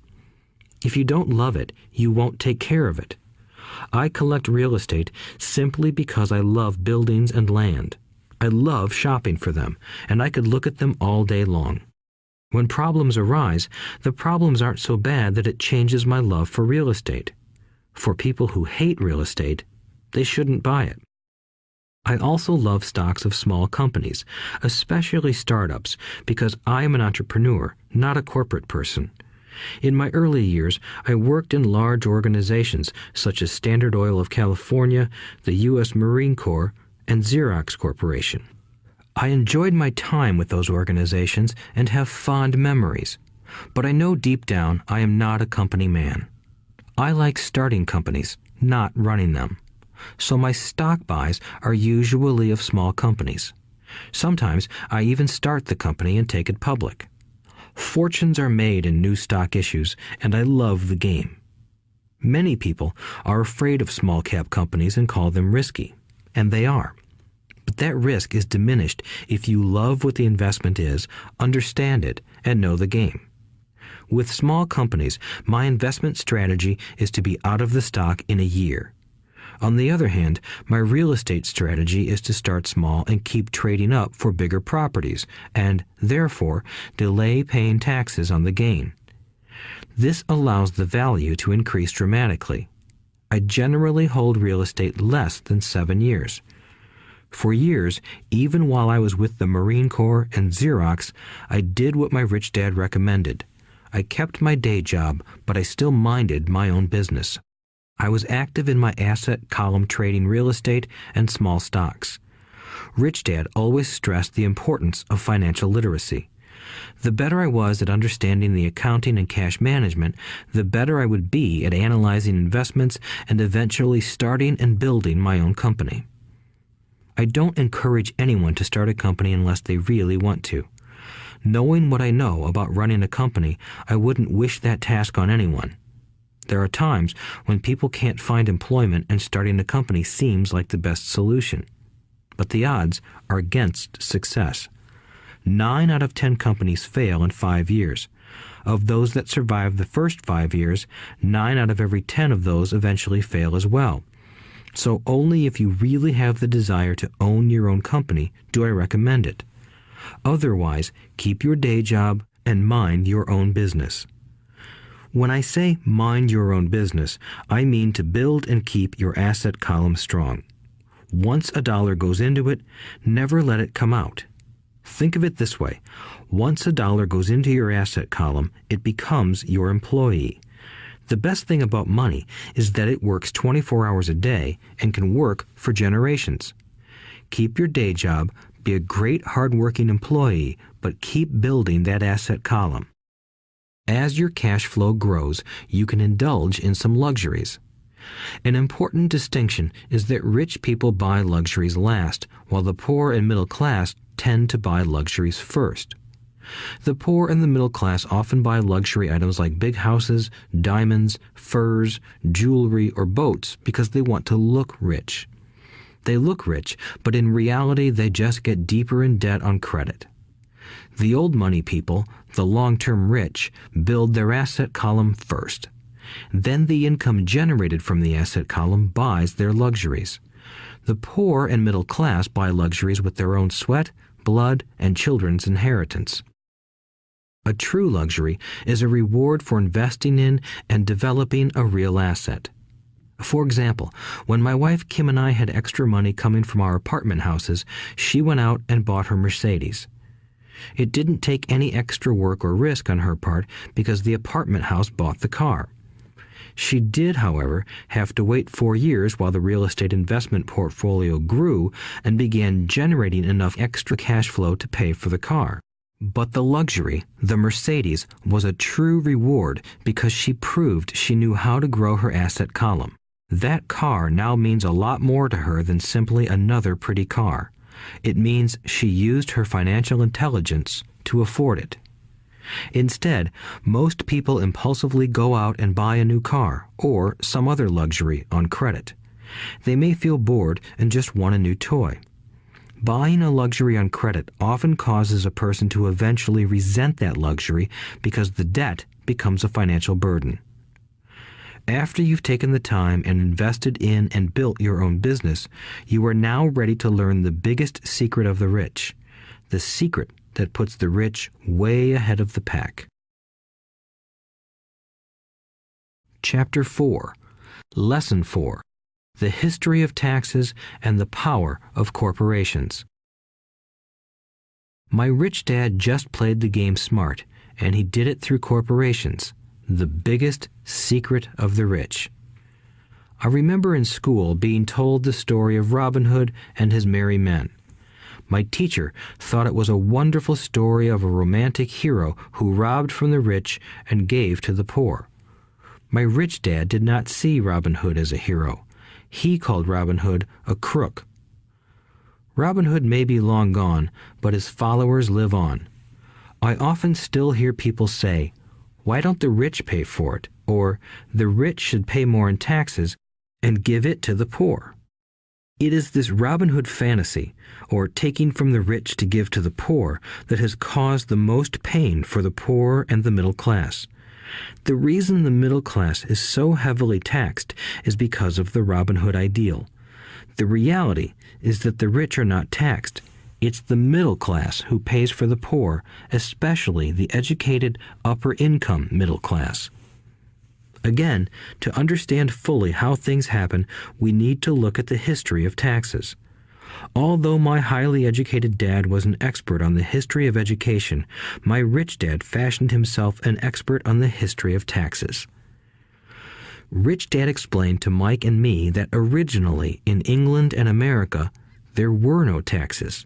Speaker 2: If you don't love it, you won't take care of it. I collect real estate simply because I love buildings and land. I love shopping for them, and I could look at them all day long. When problems arise, the problems aren't so bad that it changes my love for real estate. For people who hate real estate, they shouldn't buy it. I also love stocks of small companies, especially startups, because I am an entrepreneur, not a corporate person. In my early years, I worked in large organizations such as Standard Oil of California, the U.S. Marine Corps, and Xerox Corporation. I enjoyed my time with those organizations and have fond memories, but I know deep down I am not a company man. I like starting companies, not running them. So my stock buys are usually of small companies. Sometimes I even start the company and take it public. Fortunes are made in new stock issues, and I love the game. Many people are afraid of small-cap companies and call them risky, and they are. But that risk is diminished if you love what the investment is, understand it, and know the game. With small companies, my investment strategy is to be out of the stock in a year. On the other hand, my real estate strategy is to start small and keep trading up for bigger properties, and, therefore, delay paying taxes on the gain. This allows the value to increase dramatically. I generally hold real estate less than 7 years. For years, even while I was with the Marine Corps and Xerox, I did what my rich dad recommended. I kept my day job, but I still minded my own business. I was active in my asset column trading real estate and small stocks. Rich Dad always stressed the importance of financial literacy. The better I was at understanding the accounting and cash management, the better I would be at analyzing investments and eventually starting and building my own company. I don't encourage anyone to start a company unless they really want to. Knowing what I know about running a company, I wouldn't wish that task on anyone. There are times when people can't find employment and starting a company seems like the best solution. But the odds are against success. 9 out of 10 companies fail in 5 years. Of those that survive the first 5 years, 9 out of every 10 of those eventually fail as well. So only if you really have the desire to own your own company do I recommend it. Otherwise, keep your day job and mind your own business. When I say mind your own business, I mean to build and keep your asset column strong. Once a dollar goes into it, never let it come out. Think of it this way. Once a dollar goes into your asset column, it becomes your employee. The best thing about money is that it works 24 hours a day and can work for generations. Keep your day job, be a great hard-working employee, but keep building that asset column. As your cash flow grows, you can indulge in some luxuries. An important distinction is that rich people buy luxuries last, while the poor and middle class tend to buy luxuries first. The poor and the middle class often buy luxury items like big houses, diamonds, furs, jewelry, or boats because they want to look rich. They look rich, but in reality they just get deeper in debt on credit. The old money people, the long-term rich, build their asset column first. Then the income generated from the asset column buys their luxuries. The poor and middle class buy luxuries with their own sweat, blood, and children's inheritance. A true luxury is a reward for investing in and developing a real asset. For example, when my wife Kim and I had extra money coming from our apartment houses, she went out and bought her Mercedes. It didn't take any extra work or risk on her part because the apartment house bought the car. She did, however, have to wait 4 years while the real estate investment portfolio grew and began generating enough extra cash flow to pay for the car. But the luxury, the Mercedes, was a true reward because she proved she knew how to grow her asset column. That car now means a lot more to her than simply another pretty car. It means she used her financial intelligence to afford it. Instead, most people impulsively go out and buy a new car or some other luxury on credit. They may feel bored and just want a new toy. Buying a luxury on credit often causes a person to eventually resent that luxury because the debt becomes a financial burden. After you've taken the time and invested in and built your own business, you are now ready to learn the biggest secret of the rich, the secret that puts the rich way ahead of the pack. Chapter 4. Lesson 4. The History of Taxes and the Power of Corporations. My rich dad just played the game smart, and he did it through corporations, the biggest secret of the rich. I remember in school being told the story of Robin Hood and his merry men. My teacher thought it was a wonderful story of a romantic hero who robbed from the rich and gave to the poor. My rich dad did not see Robin Hood as a hero. He called Robin Hood a crook. Robin Hood may be long gone, but his followers live on. I often still hear people say, "Why don't the rich pay for it?" Or, "The rich should pay more in taxes and give it to the poor." It is this Robin Hood fantasy, or taking from the rich to give to the poor, that has caused the most pain for the poor and the middle class. The reason the middle class is so heavily taxed is because of the Robin Hood ideal. The reality is that the rich are not taxed. It's the middle class who pays for the poor, especially the educated, upper-income middle class. Again, to understand fully how things happen, we need to look at the history of taxes. Although my highly educated dad was an expert on the history of education, my rich dad fashioned himself an expert on the history of taxes. Rich Dad explained to Mike and me that originally in England and America, there were no taxes.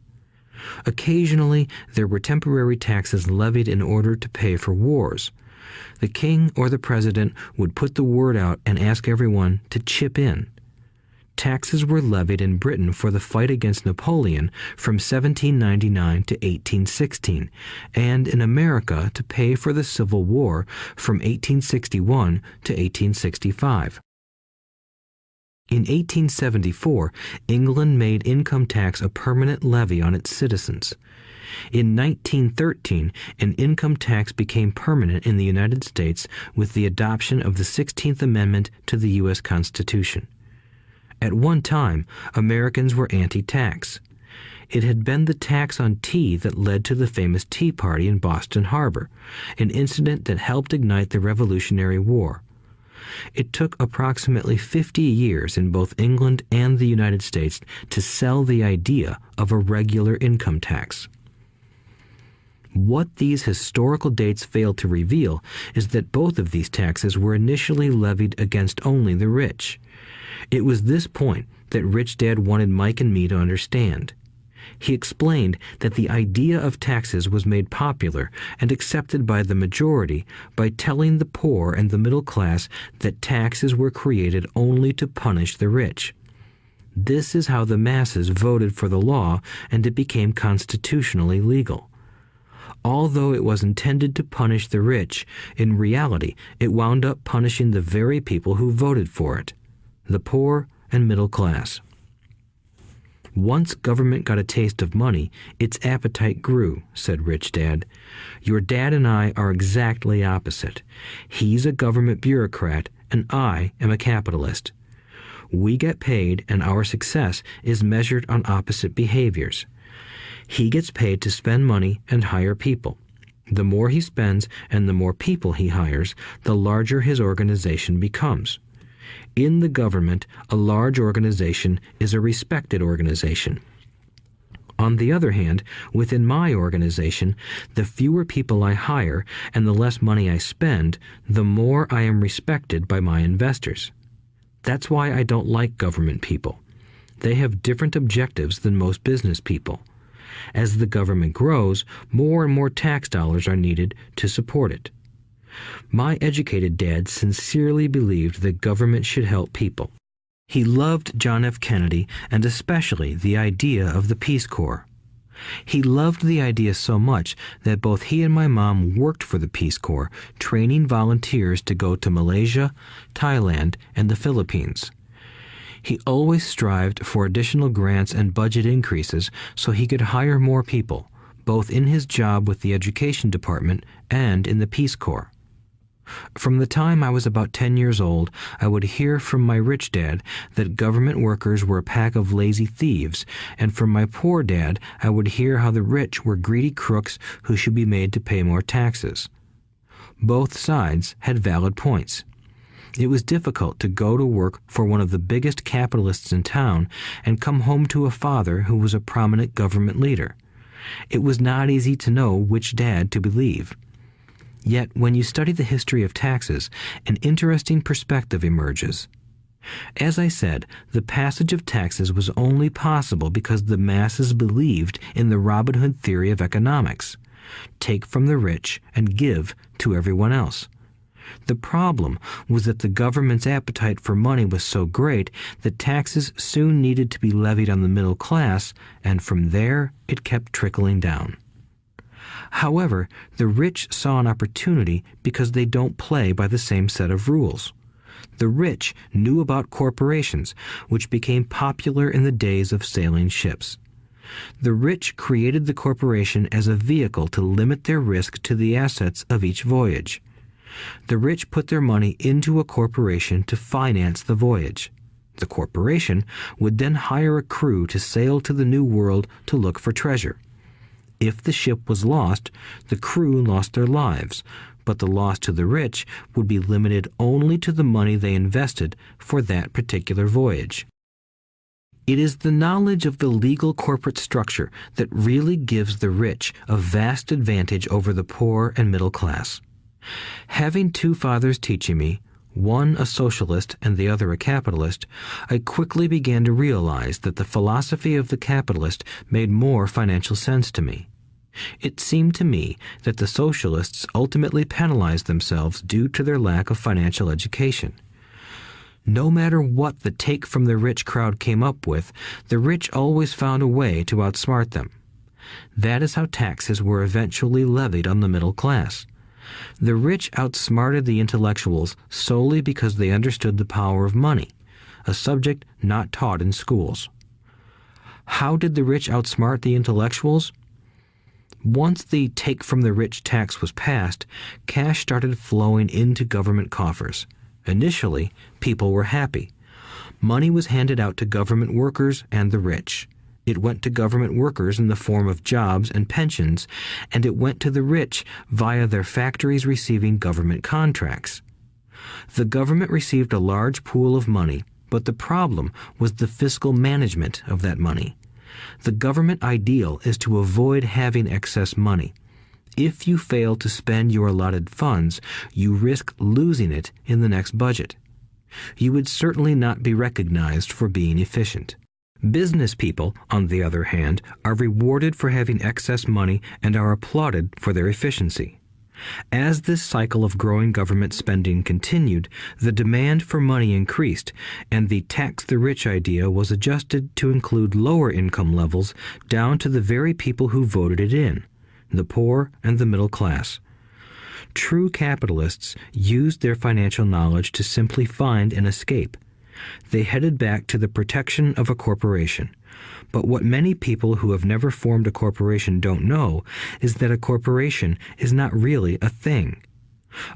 Speaker 2: Occasionally, there were temporary taxes levied in order to pay for wars. The king or the president would put the word out and ask everyone to chip in. Taxes were levied in Britain for the fight against Napoleon from 1799 to 1816, and in America to pay for the Civil War from 1861 to 1865. In 1874, England made income tax a permanent levy on its citizens. In 1913, an income tax became permanent in the United States with the adoption of the 16th Amendment to the U.S. Constitution. At one time, Americans were anti-tax. It had been the tax on tea that led to the famous Tea Party in Boston Harbor, an incident that helped ignite the Revolutionary War. It took approximately 50 years in both England and the United States to sell the idea of a regular income tax. What these historical dates fail to reveal is that both of these taxes were initially levied against only the rich. It was this point that Rich Dad wanted Mike and me to understand. He explained that the idea of taxes was made popular and accepted by the majority by telling the poor and the middle class that taxes were created only to punish the rich. This is how the masses voted for the law, and it became constitutionally legal. Although it was intended to punish the rich, in reality it wound up punishing the very people who voted for it, the poor and middle class. Once government got a taste of money, its appetite grew, said Rich Dad. Your dad and I are exactly opposite. He's a government bureaucrat, and I am a capitalist. We get paid, and our success is measured on opposite behaviors. He gets paid to spend money and hire people. The more he spends and the more people he hires, the larger his organization becomes. In the government, a large organization is a respected organization. On the other hand, within my organization, the fewer people I hire and the less money I spend, the more I am respected by my investors. That's why I don't like government people. They have different objectives than most business people. As the government grows, more and more tax dollars are needed to support it. My educated dad sincerely believed that government should help people. He loved John F. Kennedy and especially the idea of the Peace Corps. He loved the idea so much that both he and my mom worked for the Peace Corps, training volunteers to go to Malaysia, Thailand, and the Philippines. He always strived for additional grants and budget increases so he could hire more people, both in his job with the Education Department and in the Peace Corps. From the time I was about 10 years old, I would hear from my rich dad that government workers were a pack of lazy thieves, and from my poor dad I would hear how the rich were greedy crooks who should be made to pay more taxes. Both sides had valid points. It was difficult to go to work for one of the biggest capitalists in town and come home to a father who was a prominent government leader. It was not easy to know which dad to believe. Yet, when you study the history of taxes, an interesting perspective emerges. As I said, the passage of taxes was only possible because the masses believed in the Robin Hood theory of economics. Take from the rich and give to everyone else. The problem was that the government's appetite for money was so great that taxes soon needed to be levied on the middle class, and from there it kept trickling down. However, the rich saw an opportunity because they don't play by the same set of rules. The rich knew about corporations, which became popular in the days of sailing ships. The rich created the corporation as a vehicle to limit their risk to the assets of each voyage. The rich put their money into a corporation to finance the voyage. The corporation would then hire a crew to sail to the New World to look for treasure. If the ship was lost, the crew lost their lives, but the loss to the rich would be limited only to the money they invested for that particular voyage. It is the knowledge of the legal corporate structure that really gives the rich a vast advantage over the poor and middle class. Having two fathers teaching me, one a socialist and the other a capitalist, I quickly began to realize that the philosophy of the capitalist made more financial sense to me. It seemed to me that the socialists ultimately penalized themselves due to their lack of financial education. No matter what the take from the rich crowd came up with, the rich always found a way to outsmart them. That is how taxes were eventually levied on the middle class. The rich outsmarted the intellectuals solely because they understood the power of money, a subject not taught in schools. How did the rich outsmart the intellectuals? Once the take from the rich tax was passed, cash started flowing into government coffers. Initially, people were happy. Money was handed out to government workers and the rich. It went to government workers in the form of jobs and pensions, and it went to the rich via their factories receiving government contracts. The government received a large pool of money, but the problem was the fiscal management of that money. The government ideal is to avoid having excess money. If you fail to spend your allotted funds, you risk losing it in the next budget. You would certainly not be recognized for being efficient. Business people, on the other hand, are rewarded for having excess money and are applauded for their efficiency. As this cycle of growing government spending continued, the demand for money increased, and the tax the rich idea was adjusted to include lower income levels down to the very people who voted it in, the poor and the middle class. True capitalists used their financial knowledge to simply find an escape. They headed back to the protection of a corporation. But what many people who have never formed a corporation don't know is that a corporation is not really a thing.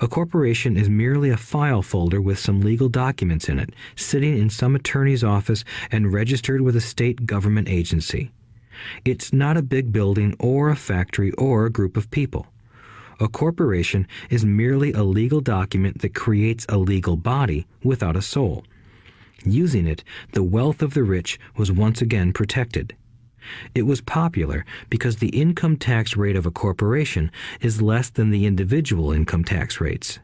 Speaker 2: A corporation is merely a file folder with some legal documents in it, sitting in some attorney's office and registered with a state government agency. It's not a big building or a factory or a group of people. A corporation is merely a legal document that creates a legal body without a soul. Using it, the wealth of the rich was once again protected. It was popular because the income tax rate of a corporation is less than the individual income tax rates.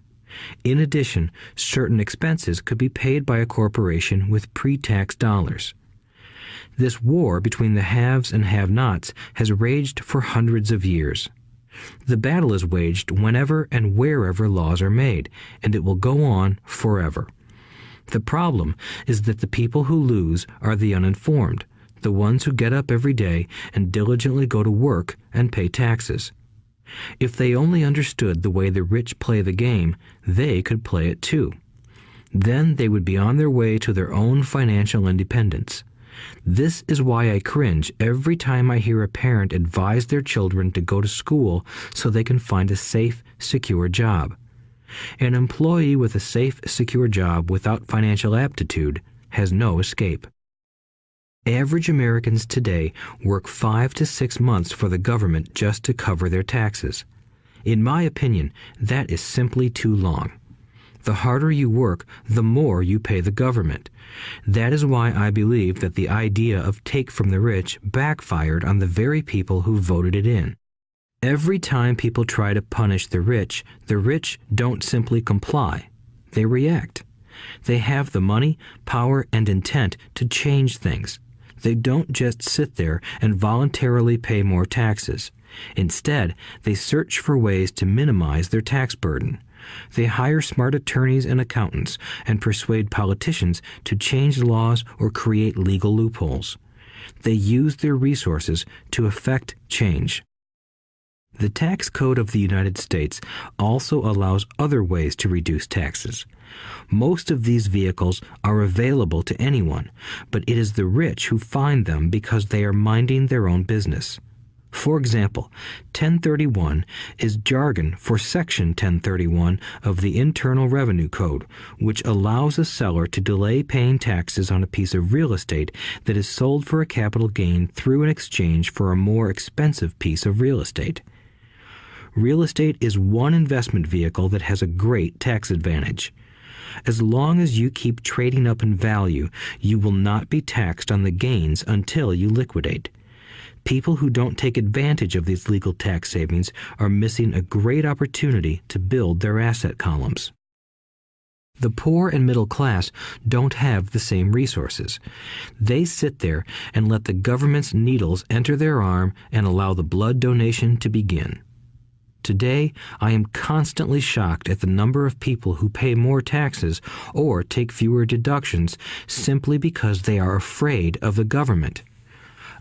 Speaker 2: In addition, certain expenses could be paid by a corporation with pre-tax dollars. This war between the haves and have-nots has raged for hundreds of years. The battle is waged whenever and wherever laws are made, and it will go on forever. The problem is that the people who lose are the uninformed, the ones who get up every day and diligently go to work and pay taxes. If they only understood the way the rich play the game, they could play it too. Then they would be on their way to their own financial independence. This is why I cringe every time I hear a parent advise their children to go to school so they can find a safe, secure job. An employee with a safe, secure job without financial aptitude has no escape. Average Americans today work 5 to 6 months for the government just to cover their taxes. In my opinion, that is simply too long. The harder you work, the more you pay the government. That is why I believe that the idea of take from the rich backfired on the very people who voted it in. Every time people try to punish the rich don't simply comply. They react. They have the money, power, and intent to change things. They don't just sit there and voluntarily pay more taxes. Instead, they search for ways to minimize their tax burden. They hire smart attorneys and accountants and persuade politicians to change laws or create legal loopholes. They use their resources to effect change. The tax code of the United States also allows other ways to reduce taxes. Most of these vehicles are available to anyone, but it is the rich who find them because they are minding their own business. For example, 1031 is jargon for Section 1031 of the Internal Revenue Code, which allows a seller to delay paying taxes on a piece of real estate that is sold for a capital gain through an exchange for a more expensive piece of real estate. Real estate is one investment vehicle that has a great tax advantage. As long as you keep trading up in value, you will not be taxed on the gains until you liquidate. People who don't take advantage of these legal tax savings are missing a great opportunity to build their asset columns. The poor and middle class don't have the same resources. They sit there and let the government's needles enter their arm and allow the blood donation to begin. Today, I am constantly shocked at the number of people who pay more taxes or take fewer deductions simply because they are afraid of the government.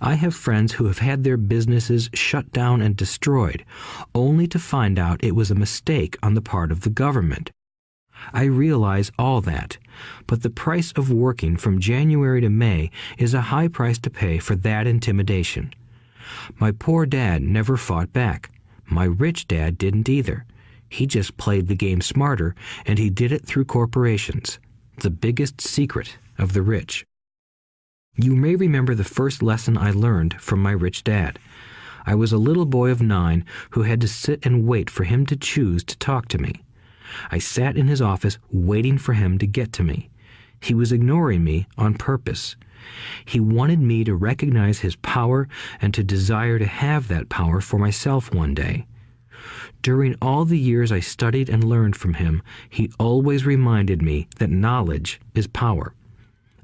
Speaker 2: I have friends who have had their businesses shut down and destroyed, only to find out it was a mistake on the part of the government. I realize all that, but the price of working from January to May is a high price to pay for that intimidation. My poor dad never fought back. My rich dad didn't either. He just played the game smarter, and he did it through corporations, the biggest secret of the rich. You may remember the first lesson I learned from my rich dad. I was a little boy of 9 who had to sit and wait for him to choose to talk to me. I sat in his office waiting for him to get to me. He was ignoring me on purpose. He wanted me to recognize his power and to desire to have that power for myself one day. During all the years I studied and learned from him, he always reminded me that knowledge is power.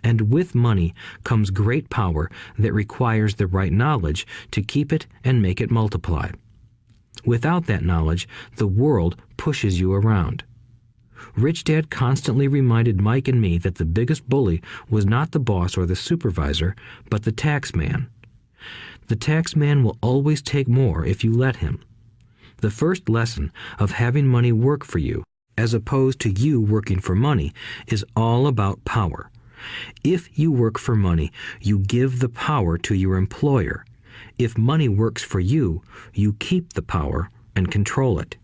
Speaker 2: and with money comes great power that requires the right knowledge to keep it and make it multiply. Without that knowledge, the world pushes you around. Rich Dad constantly reminded Mike and me that the biggest bully was not the boss or the supervisor, but the tax man. The tax man will always take more if you let him. The first lesson of having money work for you, as opposed to you working for money, is all about power. If you work for money, you give the power to your employer. If money works for you, you keep the power and control it.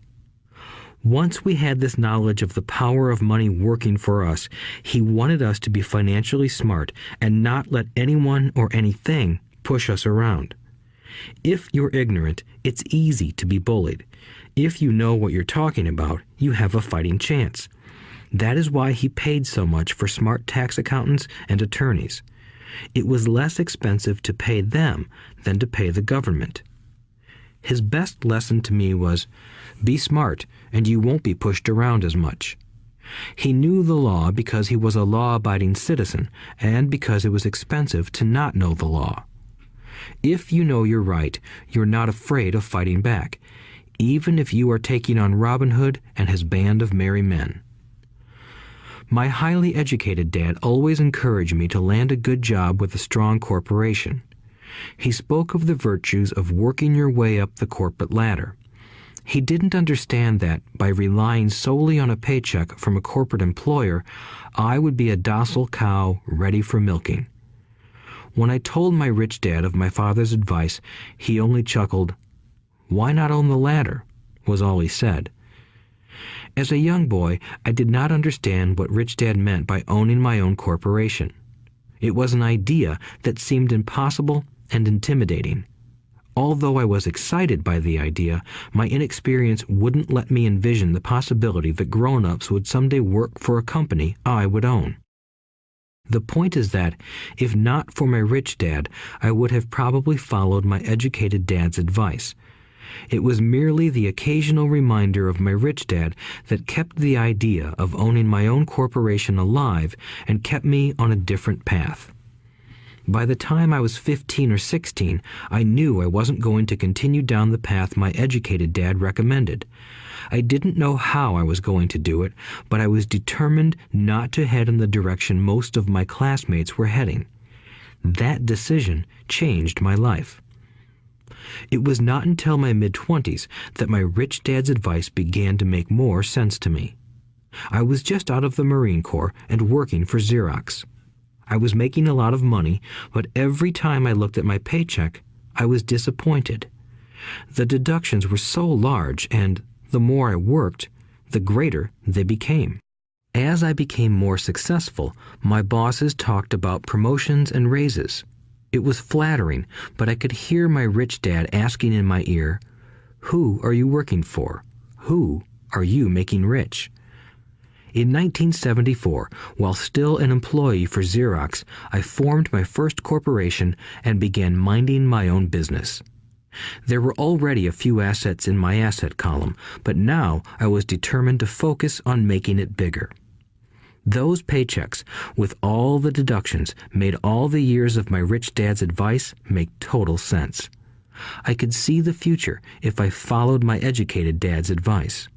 Speaker 2: Once we had this knowledge of the power of money working for us, he wanted us to be financially smart and not let anyone or anything push us around. If you're ignorant, it's easy to be bullied. If you know what you're talking about, you have a fighting chance. That is why he paid so much for smart tax accountants and attorneys. It was less expensive to pay them than to pay the government. His best lesson to me was, be smart and you won't be pushed around as much. He knew the law because he was a law-abiding citizen and because it was expensive to not know the law. If you know you're right, you're not afraid of fighting back, even if you are taking on Robin Hood and his band of merry men. My highly educated dad always encouraged me to land a good job with a strong corporation. He spoke of the virtues of working your way up the corporate ladder. He didn't understand that, by relying solely on a paycheck from a corporate employer, I would be a docile cow ready for milking. When I told my rich dad of my father's advice, he only chuckled. "Why not own the ladder?" was all he said. As a young boy, I did not understand what Rich Dad meant by owning my own corporation. It was an idea that seemed impossible and intimidating. Although I was excited by the idea, my inexperience wouldn't let me envision the possibility that grown-ups would someday work for a company I would own. The point is that, if not for my rich dad, I would have probably followed my educated dad's advice. It was merely the occasional reminder of my rich dad that kept the idea of owning my own corporation alive and kept me on a different path. By the time I was 15 or 16, I knew I wasn't going to continue down the path my educated dad recommended. I didn't know how I was going to do it, but I was determined not to head in the direction most of my classmates were heading. That decision changed my life. It was not until my mid-20s that my rich dad's advice began to make more sense to me. I was just out of the Marine Corps and working for Xerox. I was making a lot of money, but every time I looked at my paycheck, I was disappointed. The deductions were so large, and the more I worked, the greater they became. As I became more successful, my bosses talked about promotions and raises. It was flattering, but I could hear my rich dad asking in my ear, "Who are you working for? Who are you making rich?" In 1974, while still an employee for Xerox, I formed my first corporation and began minding my own business. There were already a few assets in my asset column, but now I was determined to focus on making it bigger. Those paychecks, with all the deductions, made all the years of my rich dad's advice make total sense. I could see the future if I followed my educated dad's advice.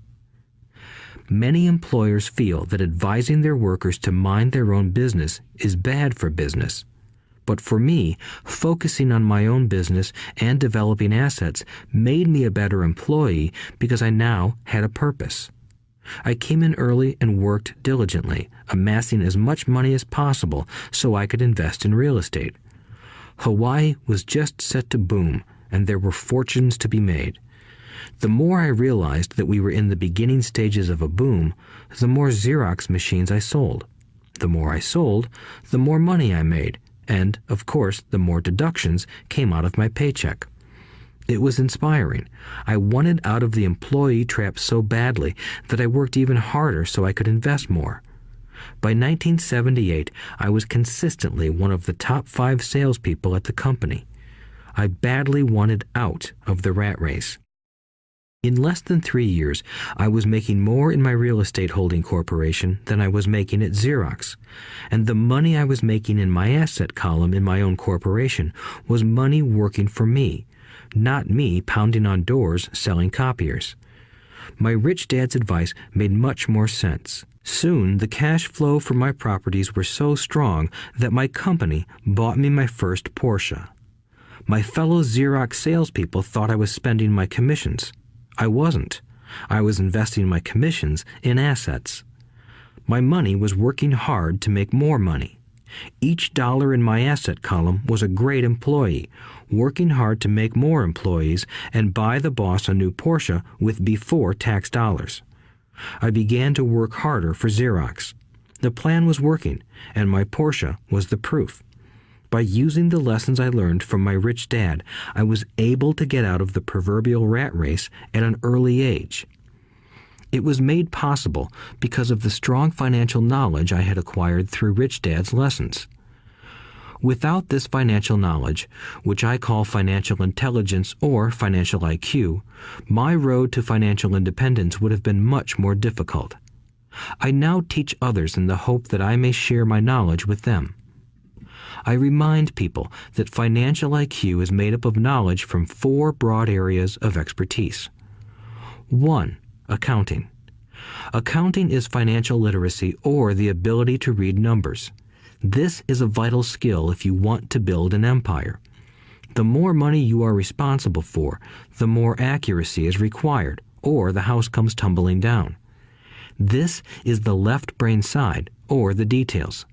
Speaker 2: Many employers feel that advising their workers to mind their own business is bad for business. But for me, focusing on my own business and developing assets made me a better employee because I now had a purpose. I came in early and worked diligently, amassing as much money as possible so I could invest in real estate. Hawaii was just set to boom, and there were fortunes to be made. The more I realized that we were in the beginning stages of a boom, the more Xerox machines I sold. The more I sold, the more money I made, and, of course, the more deductions came out of my paycheck. It was inspiring. I wanted out of the employee trap so badly that I worked even harder so I could invest more. By 1978, I was consistently one of the top 5 salespeople at the company. I badly wanted out of the rat race. In less than 3 years, I was making more in my real estate holding corporation than I was making at Xerox, and the money I was making in my asset column in my own corporation was money working for me, not me pounding on doors selling copiers. My rich dad's advice made much more sense. Soon, the cash flow from my properties were so strong that my company bought me my first Porsche. My fellow Xerox salespeople thought I was spending my commissions. I wasn't. I was investing my commissions in assets. My money was working hard to make more money. Each dollar in my asset column was a great employee, working hard to make more employees and buy the boss a new Porsche with before-tax dollars. I began to work harder for Xerox. The plan was working, and my Porsche was the proof. By using the lessons I learned from my rich dad, I was able to get out of the proverbial rat race at an early age. It was made possible because of the strong financial knowledge I had acquired through Rich Dad's lessons. Without this financial knowledge, which I call financial intelligence or financial IQ, my road to financial independence would have been much more difficult. I now teach others in the hope that I may share my knowledge with them. I remind people that financial IQ is made up of knowledge from 4 broad areas of expertise. 1. Accounting. Accounting is financial literacy or the ability to read numbers. This is a vital skill if you want to build an empire. The more money you are responsible for, the more accuracy is required, or the house comes tumbling down. This is the left brain side, or the details.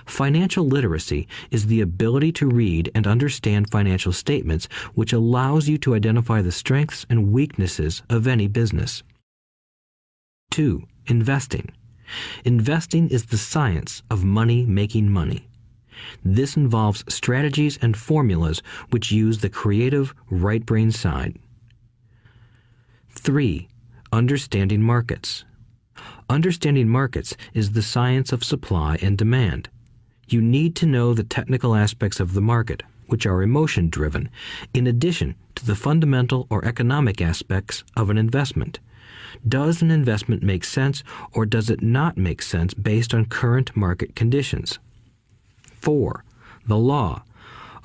Speaker 2: Financial literacy is the ability to read and understand financial statements, which allows you to identify the strengths and weaknesses of any business. 2. Investing. Investing is the science of money making money. This involves strategies and formulas which use the creative right brain side. 3. Understanding markets. Understanding markets is the science of supply and demand. You need to know the technical aspects of the market, which are emotion-driven, in addition to the fundamental or economic aspects of an investment. Does an investment make sense or does it not make sense based on current market conditions? 4. The law.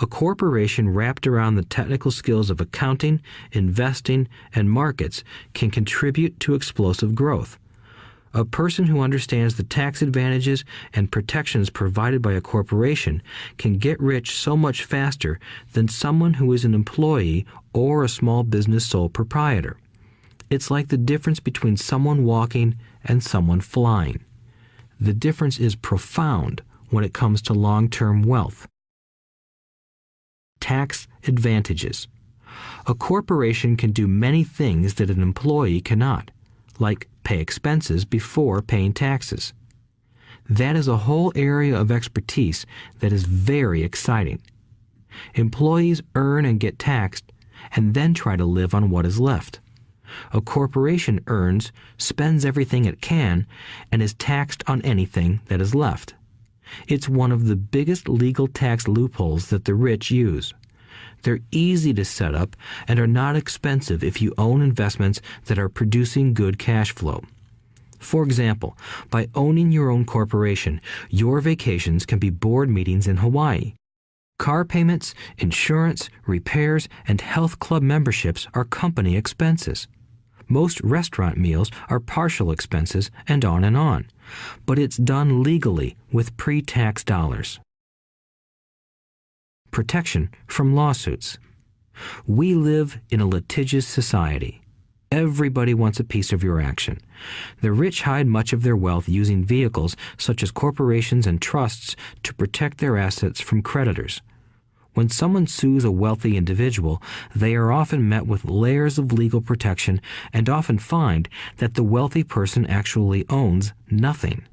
Speaker 2: A corporation wrapped around the technical skills of accounting, investing, and markets can contribute to explosive growth. A person who understands the tax advantages and protections provided by a corporation can get rich so much faster than someone who is an employee or a small business sole proprietor. It's like the difference between someone walking and someone flying. The difference is profound when it comes to long-term wealth. Tax advantages. A corporation can do many things that an employee cannot, like pay expenses before paying taxes. That is a whole area of expertise that is very exciting. Employees earn and get taxed and then try to live on what is left. A corporation earns, spends everything it can, and is taxed on anything that is left. It's one of the biggest legal tax loopholes that the rich use. They're easy to set up and are not expensive if you own investments that are producing good cash flow. For example, by owning your own corporation, your vacations can be board meetings in Hawaii. Car payments, insurance, repairs, and health club memberships are company expenses. Most restaurant meals are partial expenses and on. But it's done legally with pre-tax dollars. Protection from lawsuits. We live in a litigious society. Everybody wants a piece of your action. The rich hide much of their wealth using vehicles such as corporations and trusts to protect their assets from creditors. When someone sues a wealthy individual, they are often met with layers of legal protection and often find that the wealthy person actually owns nothing.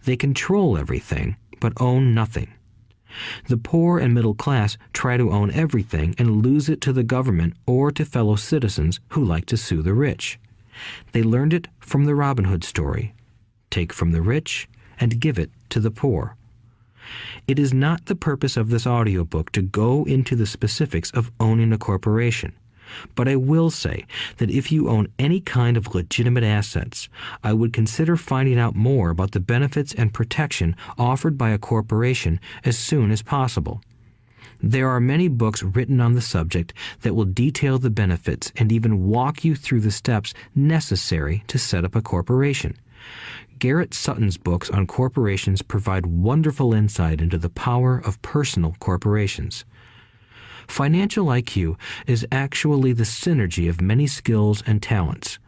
Speaker 2: They control everything, but own nothing. The poor and middle class try to own everything and lose it to the government or to fellow citizens who like to sue the rich. They learned it from the Robin Hood story. Take from the rich and give it to the poor. It is not the purpose of this audiobook to go into the specifics of owning a corporation. But I will say that if you own any kind of legitimate assets, I would consider finding out more about the benefits and protection offered by a corporation as soon as possible. There are many books written on the subject that will detail the benefits and even walk you through the steps necessary to set up a corporation. Garrett Sutton's books on corporations provide wonderful insight into the power of personal corporations. Financial IQ is actually the synergy of many skills and talents.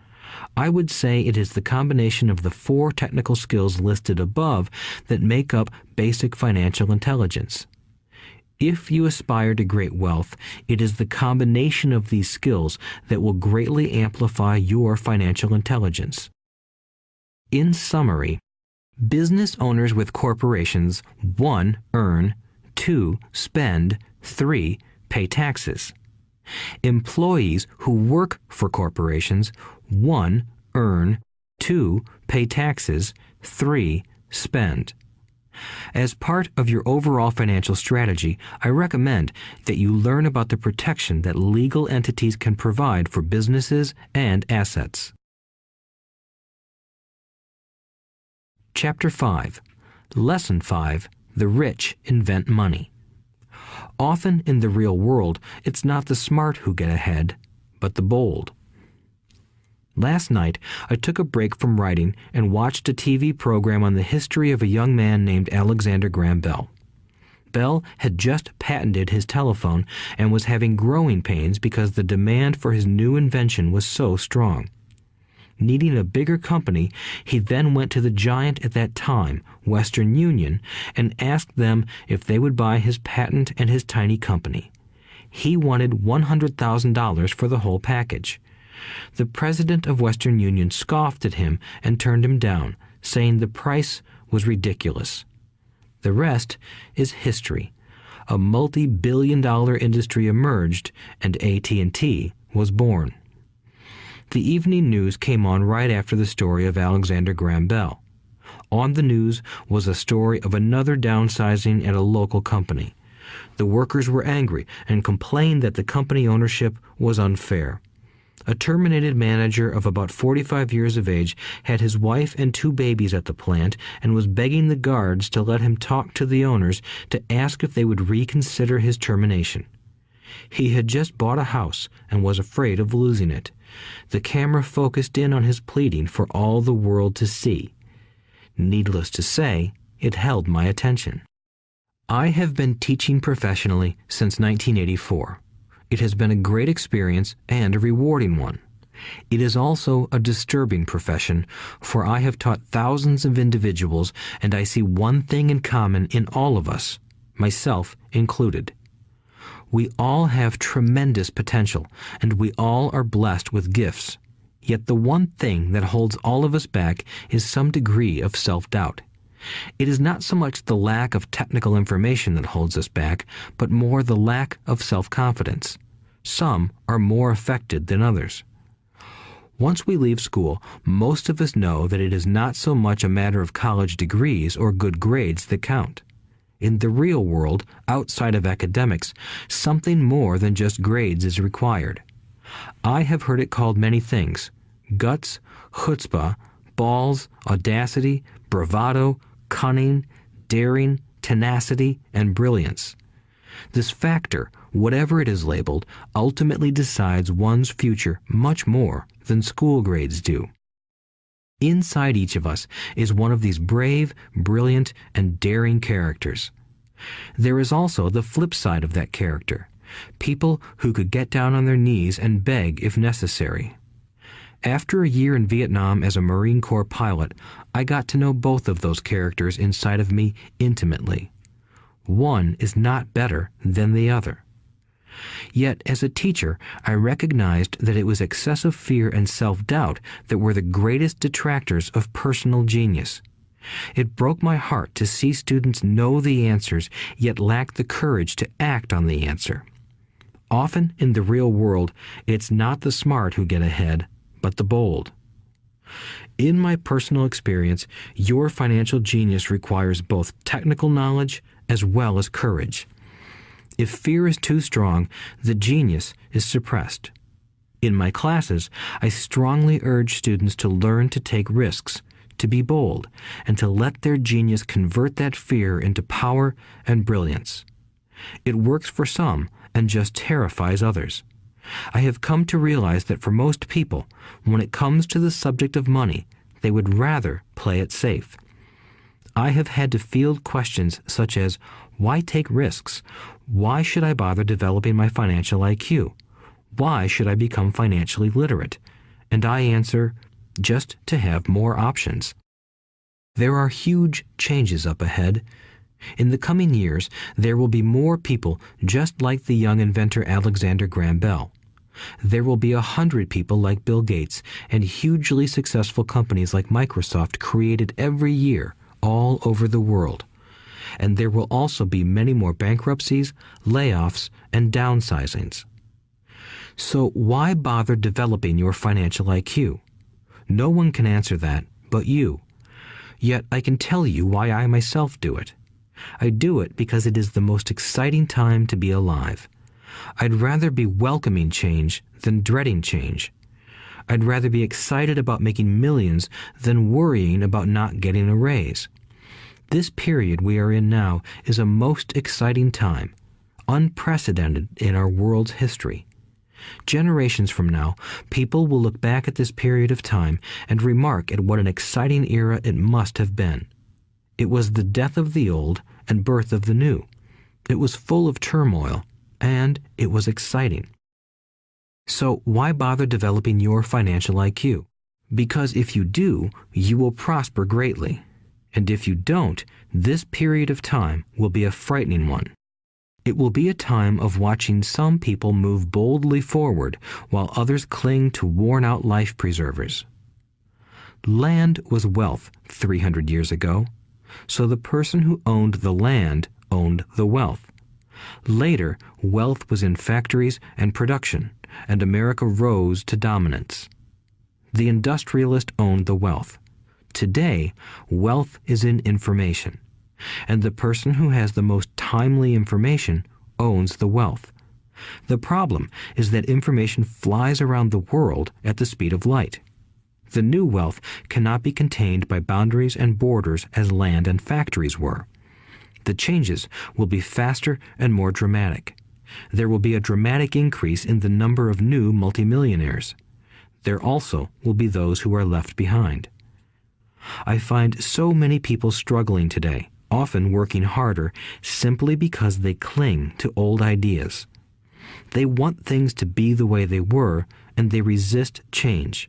Speaker 2: I would say it is the combination of the 4 technical skills listed above that make up basic financial intelligence. If you aspire to great wealth, it is the combination of these skills that will greatly amplify your financial intelligence. In summary, business owners with corporations 1. Earn, 2. Spend, 3. Pay taxes. Employees who work for corporations 1. Earn, 2. Pay taxes, 3. Spend. As part of your overall financial strategy, I recommend that you learn about the protection that legal entities can provide for businesses and assets. Chapter 5. Lesson 5. The rich invent money. Often in the real world, it's not the smart who get ahead, but the bold. Last night, I took a break from writing and watched a TV program on the history of a young man named Alexander Graham Bell. Bell had just patented his telephone and was having growing pains because the demand for his new invention was so strong. Needing a bigger company, he then went to the giant at that time, Western Union, and asked them if they would buy his patent and his tiny company. He wanted $100,000 for the whole package. The president of Western Union scoffed at him and turned him down, saying the price was ridiculous. The rest is history. A multi-billion-dollar industry emerged, and AT&T was born. The evening news came on right after the story of Alexander Graham Bell. On the news was a story of another downsizing at a local company. The workers were angry and complained that the company ownership was unfair. A terminated manager of about 45 years of age had his wife and 2 babies at the plant and was begging the guards to let him talk to the owners to ask if they would reconsider his termination. He had just bought a house and was afraid of losing it. The camera focused in on his pleading for all the world to see. Needless to say, it held my attention. I have been teaching professionally since 1984. It has been a great experience and a rewarding one. It is also a disturbing profession, for I have taught thousands of individuals, and I see one thing in common in all of us, myself included. We all have tremendous potential, and we all are blessed with gifts. Yet the one thing that holds all of us back is some degree of self-doubt. It is not so much the lack of technical information that holds us back, but more the lack of self-confidence. Some are more affected than others. Once we leave school, most of us know that it is not so much a matter of college degrees or good grades that count. In the real world, outside of academics, something more than just grades is required. I have heard it called many things: guts, chutzpah, balls, audacity, bravado, cunning, daring, tenacity, and brilliance. This factor, whatever it is labeled, ultimately decides one's future much more than school grades do. Inside each of us is one of these brave, brilliant, and daring characters. There is also the flip side of that character, people who could get down on their knees and beg if necessary. After a year in Vietnam as a Marine Corps pilot, I got to know both of those characters inside of me intimately. One is not better than the other. Yet, as a teacher, I recognized that it was excessive fear and self-doubt that were the greatest detractors of personal genius. It broke my heart to see students know the answers, yet lack the courage to act on the answer. Often in the real world, it's not the smart who get ahead, but the bold. In my personal experience, your financial genius requires both technical knowledge as well as courage. If fear is too strong, the genius is suppressed. In my classes, I strongly urge students to learn to take risks, to be bold, and to let their genius convert that fear into power and brilliance. It works for some and just terrifies others. I have come to realize that for most people, when it comes to the subject of money, they would rather play it safe. I have had to field questions such as, why take risks? Why should I bother developing my financial IQ? Why should I become financially literate? And I answer, just to have more options. There are huge changes up ahead. In the coming years, there will be more people just like the young inventor Alexander Graham Bell. There will be 100 people like Bill Gates and hugely successful companies like Microsoft created every year all over the world. And there will also be many more bankruptcies, layoffs, and downsizings. So why bother developing your financial IQ? No one can answer that but you. Yet I can tell you why I myself do it. I do it because it is the most exciting time to be alive. I'd rather be welcoming change than dreading change. I'd rather be excited about making millions than worrying about not getting a raise. This period we are in now is a most exciting time, unprecedented in our world's history. Generations from now, people will look back at this period of time and remark at what an exciting era it must have been. It was the death of the old and birth of the new. It was full of turmoil, and it was exciting. So why bother developing your financial IQ? Because if you do, you will prosper greatly. And if you don't, this period of time will be a frightening one. It will be a time of watching some people move boldly forward while others cling to worn-out life preservers. Land was wealth 300 years ago, so the person who owned the land owned the wealth. Later, wealth was in factories and production, and America rose to dominance. The industrialist owned the wealth. Today, wealth is in information, and the person who has the most timely information owns the wealth. The problem is that information flies around the world at the speed of light. The new wealth cannot be contained by boundaries and borders as land and factories were. The changes will be faster and more dramatic. There will be a dramatic increase in the number of new multimillionaires. There also will be those who are left behind. I find so many people struggling today, often working harder, simply because they cling to old ideas. They want things to be the way they were, and they resist change.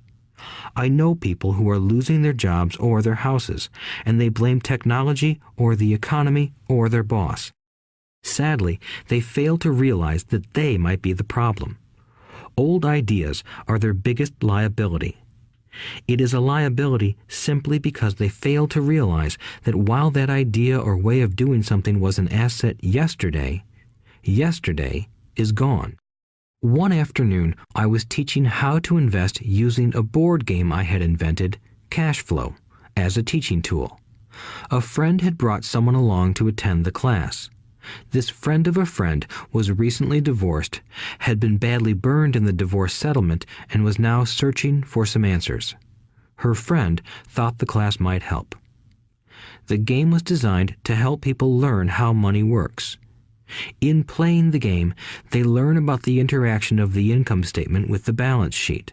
Speaker 2: I know people who are losing their jobs or their houses, and they blame technology or the economy or their boss. Sadly, they fail to realize that they might be the problem. Old ideas are their biggest liability. It is a liability simply because they fail to realize that while that idea or way of doing something was an asset yesterday, yesterday is gone. One afternoon, I was teaching how to invest using a board game I had invented, Cash Flow, as a teaching tool. A friend had brought someone along to attend the class. This friend of a friend was recently divorced, had been badly burned in the divorce settlement, and was now searching for some answers. Her friend thought the class might help. The game was designed to help people learn how money works. In playing the game, they learn about the interaction of the income statement with the balance sheet.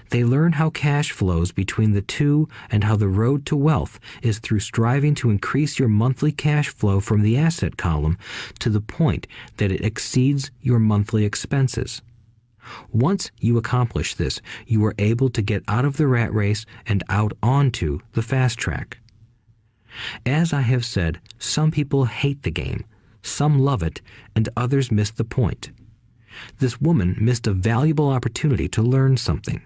Speaker 2: They learn how cash flows between the two and how the road to wealth is through striving to increase your monthly cash flow from the asset column to the point that it exceeds your monthly expenses. Once you accomplish this, you are able to get out of the rat race and out onto the fast track. As I have said, some people hate the game, some love it, and others miss the point. This woman missed a valuable opportunity to learn something.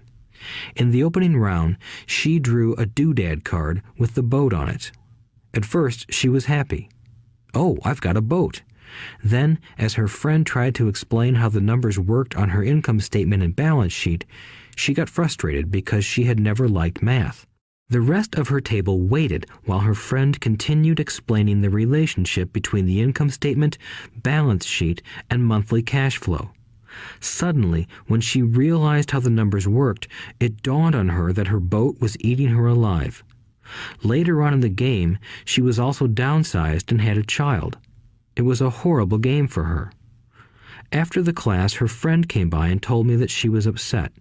Speaker 2: In the opening round, she drew a doodad card with the boat on it. At first, she was happy. "Oh, I've got a boat." Then, as her friend tried to explain how the numbers worked on her income statement and balance sheet, she got frustrated because she had never liked math. The rest of her table waited while her friend continued explaining the relationship between the income statement, balance sheet, and monthly cash flow. Suddenly, when she realized how the numbers worked, it dawned on her that her boat was eating her alive. Later on in the game, she was also downsized and had a child. It was a horrible game for her. After the class, her friend came by and told me that she was upset.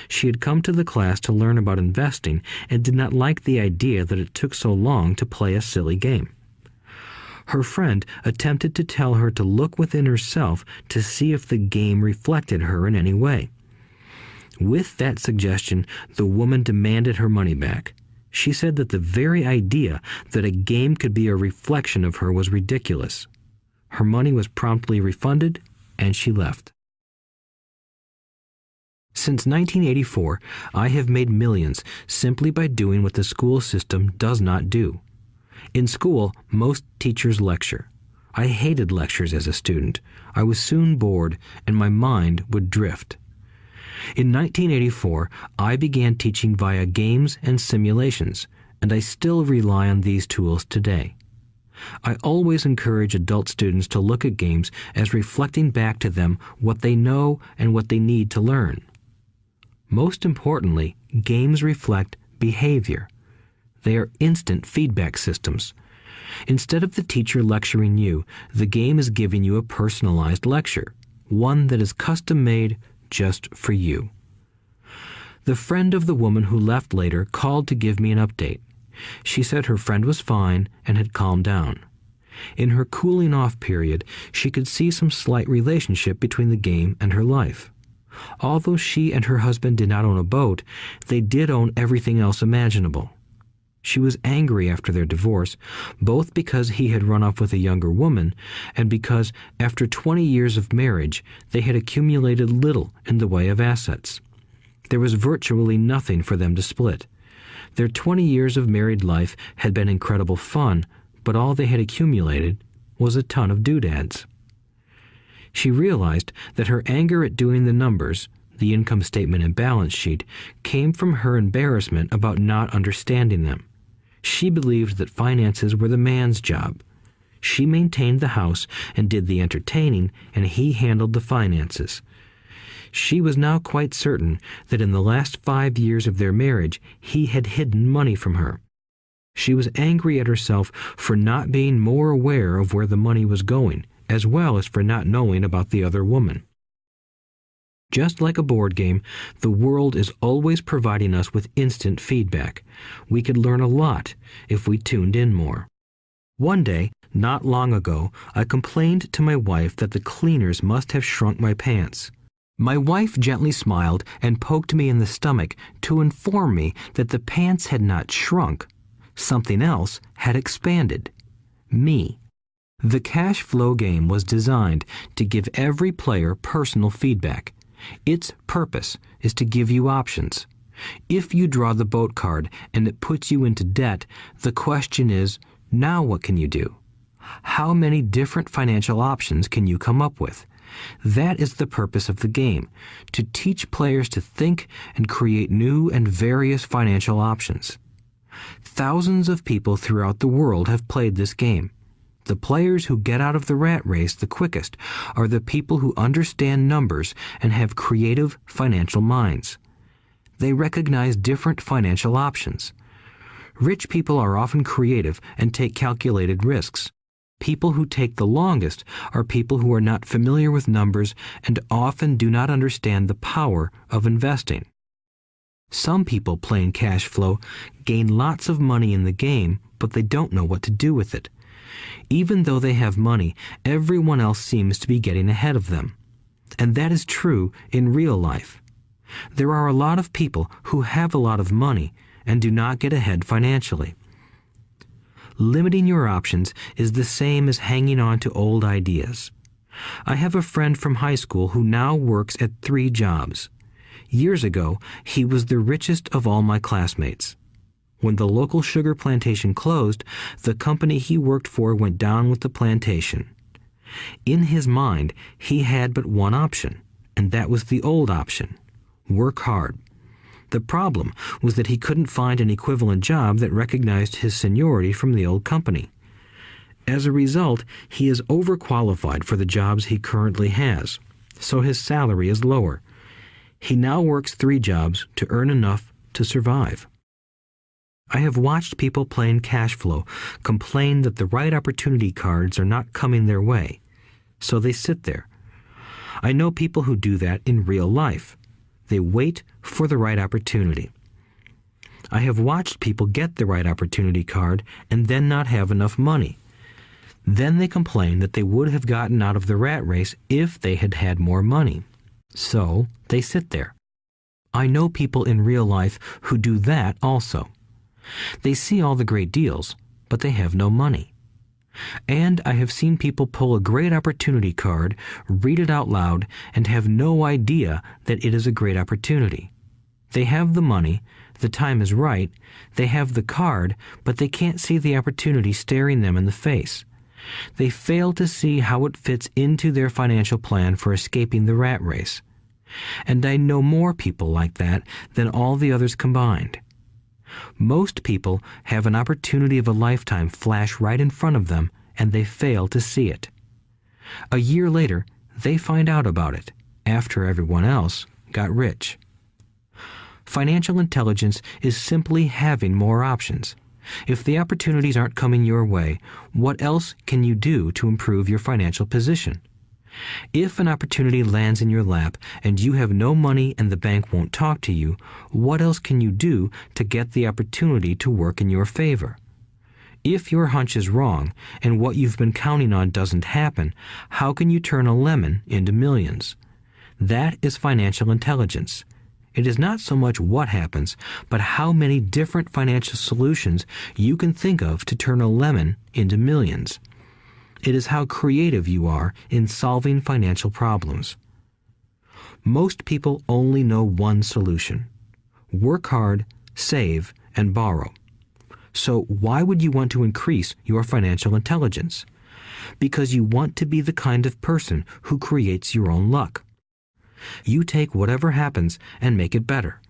Speaker 2: She had come to the class to learn about investing and did not like the idea that it took so long to play a silly game. Her friend attempted to tell her to look within herself to see if the game reflected her in any way. With that suggestion, the woman demanded her money back. She said that the very idea that a game could be a reflection of her was ridiculous. Her money was promptly refunded, and she left. Since 1984, I have made millions simply by doing what the school system does not do. In school, most teachers lecture. I hated lectures as a student. I was soon bored, and my mind would drift. In 1984, I began teaching via games and simulations, and I still rely on these tools today. I always encourage adult students to look at games as reflecting back to them what they know and what they need to learn. Most importantly, games reflect behavior. They are instant feedback systems. Instead of the teacher lecturing you, the game is giving you a personalized lecture, one that is custom-made just for you. The friend of the woman who left later called to give me an update. She said her friend was fine and had calmed down. In her cooling off period, she could see some slight relationship between the game and her life. Although she and her husband did not own a boat, they did own everything else imaginable. She was angry after their divorce, both because he had run off with a younger woman and because, after 20 years of marriage, they had accumulated little in the way of assets. There was virtually nothing for them to split. Their 20 years of married life had been incredible fun, but all they had accumulated was a ton of doodads. She realized that her anger at doing the numbers, the income statement and balance sheet, came from her embarrassment about not understanding them. She believed that finances were the man's job. She maintained the house and did the entertaining, and he handled the finances. She was now quite certain that in the last 5 years of their marriage, he had hidden money from her. She was angry at herself for not being more aware of where the money was going, as well as for not knowing about the other woman. Just like a board game, the world is always providing us with instant feedback. We could learn a lot if we tuned in more. One day, not long ago, I complained to my wife that the cleaners must have shrunk my pants. My wife gently smiled and poked me in the stomach to inform me that the pants had not shrunk. Something else had expanded. Me. The cash flow game was designed to give every player personal feedback. Its purpose is to give you options. If you draw the boat card and it puts you into debt, the question is, now what can you do? How many different financial options can you come up with? That is the purpose of the game, to teach players to think and create new and various financial options. Thousands of people throughout the world have played this game. The players who get out of the rat race the quickest are the people who understand numbers and have creative financial minds. They recognize different financial options. Rich people are often creative and take calculated risks. People who take the longest are people who are not familiar with numbers and often do not understand the power of investing. Some people playing cash flow gain lots of money in the game, but they don't know what to do with it. Even though they have money, everyone else seems to be getting ahead of them. And that is true in real life. There are a lot of people who have a lot of money and do not get ahead financially. Limiting your options is the same as hanging on to old ideas. I have a friend from high school who now works at 3 jobs. Years ago, he was the richest of all my classmates. When the local sugar plantation closed, the company he worked for went down with the plantation. In his mind, he had but one option, and that was the old option: work hard. The problem was that he couldn't find an equivalent job that recognized his seniority from the old company. As a result, he is overqualified for the jobs he currently has. so his salary is lower. He now works 3 jobs to earn enough to survive. I have watched people playing cash flow complain that the right opportunity cards are not coming their way, so they sit there. I know people who do that in real life. They wait for the right opportunity. I have watched people get the right opportunity card and then not have enough money. Then they complain that they would have gotten out of the rat race if they had had more money. So they sit there. I know people in real life who do that also. They see all the great deals, but they have no money. And I have seen people pull a great opportunity card, read it out loud, and have no idea that it is a great opportunity. They have the money, the time is right, they have the card, but they can't see the opportunity staring them in the face. They fail to see how it fits into their financial plan for escaping the rat race. And I know more people like that than all the others combined. Most people have an opportunity of a lifetime flash right in front of them, and they fail to see it. A year later, they find out about it, after everyone else got rich. Financial intelligence is simply having more options. If the opportunities aren't coming your way, what else can you do to improve your financial position? If an opportunity lands in your lap and you have no money and the bank won't talk to you, what else can you do to get the opportunity to work in your favor? If your hunch is wrong and what you've been counting on doesn't happen, how can you turn a lemon into millions? That is financial intelligence. It is not so much what happens, but how many different financial solutions you can think of to turn a lemon into millions. It is how creative you are in solving financial problems. Most people only know one solution: work hard, save, and borrow. So why would you want to increase your financial intelligence? Because you want to be the kind of person who creates your own luck. You take whatever happens and make it better.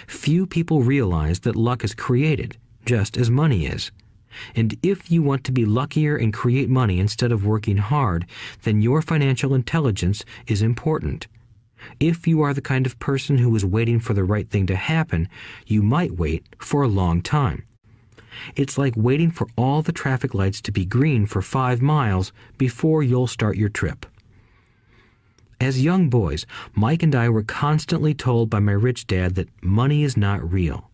Speaker 2: Few people realize that luck is created, just as money is. And if you want to be luckier and create money instead of working hard, then your financial intelligence is important. If you are the kind of person who is waiting for the right thing to happen, you might wait for a long time. It's like waiting for all the traffic lights to be green for 5 miles before you'll start your trip. As young boys, Mike and I were constantly told by my rich dad that money is not real.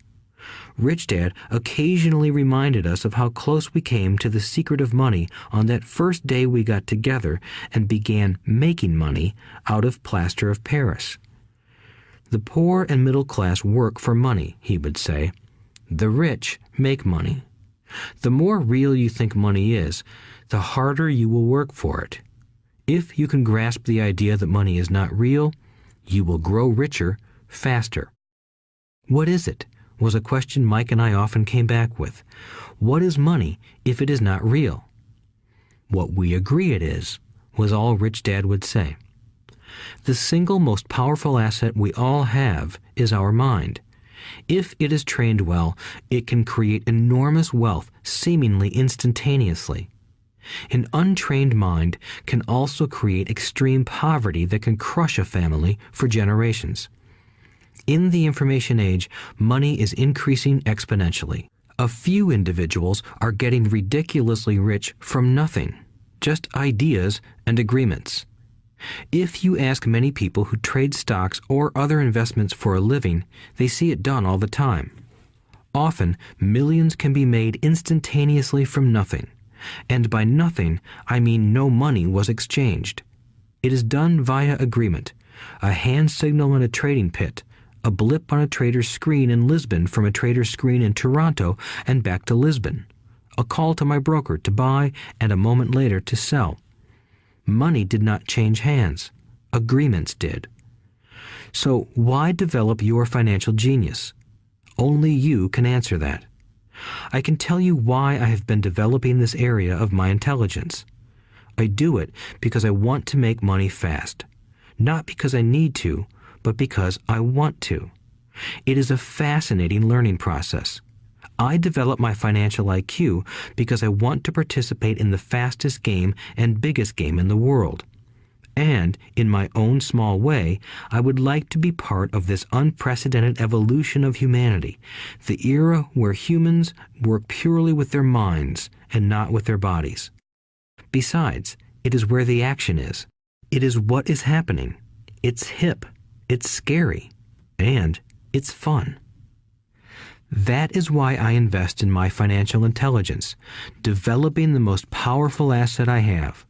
Speaker 2: Rich Dad occasionally reminded us of how close we came to the secret of money on that first day we got together and began making money out of plaster of Paris. The poor and middle class work for money, he would say. The rich make money. The more real you think money is, the harder you will work for it. If you can grasp the idea that money is not real, you will grow richer faster. What is it? Was a question Mike and I often came back with. What is money if it is not real? What we agree it is, was all Rich Dad would say. The single most powerful asset we all have is our mind. If it is trained well, it can create enormous wealth seemingly instantaneously. An untrained mind can also create extreme poverty that can crush a family for generations. In the information age, money is increasing exponentially. A few individuals are getting ridiculously rich from nothing, just ideas and agreements. If you ask many people who trade stocks or other investments for a living, they see it done all the time. Often, millions can be made instantaneously from nothing. And by nothing, I mean no money was exchanged. It is done via agreement, a hand signal in a trading pit, a blip on a trader's screen in Lisbon from a trader's screen in Toronto and back to Lisbon, a call to my broker to buy and a moment later to sell. Money did not change hands. Agreements did. So why develop your financial genius? Only you can answer that. I can tell you why I have been developing this area of my intelligence. I do it because I want to make money fast. Not because I need to, but because I want to. It is a fascinating learning process. I develop my financial IQ because I want to participate in the fastest game and biggest game in the world. And, in my own small way, I would like to be part of this unprecedented evolution of humanity, the era where humans work purely with their minds and not with their bodies. Besides, it is where the action is. It is what is happening. It's hip, it's scary, and it's fun. That is why I invest in my financial intelligence, developing the most powerful asset I have.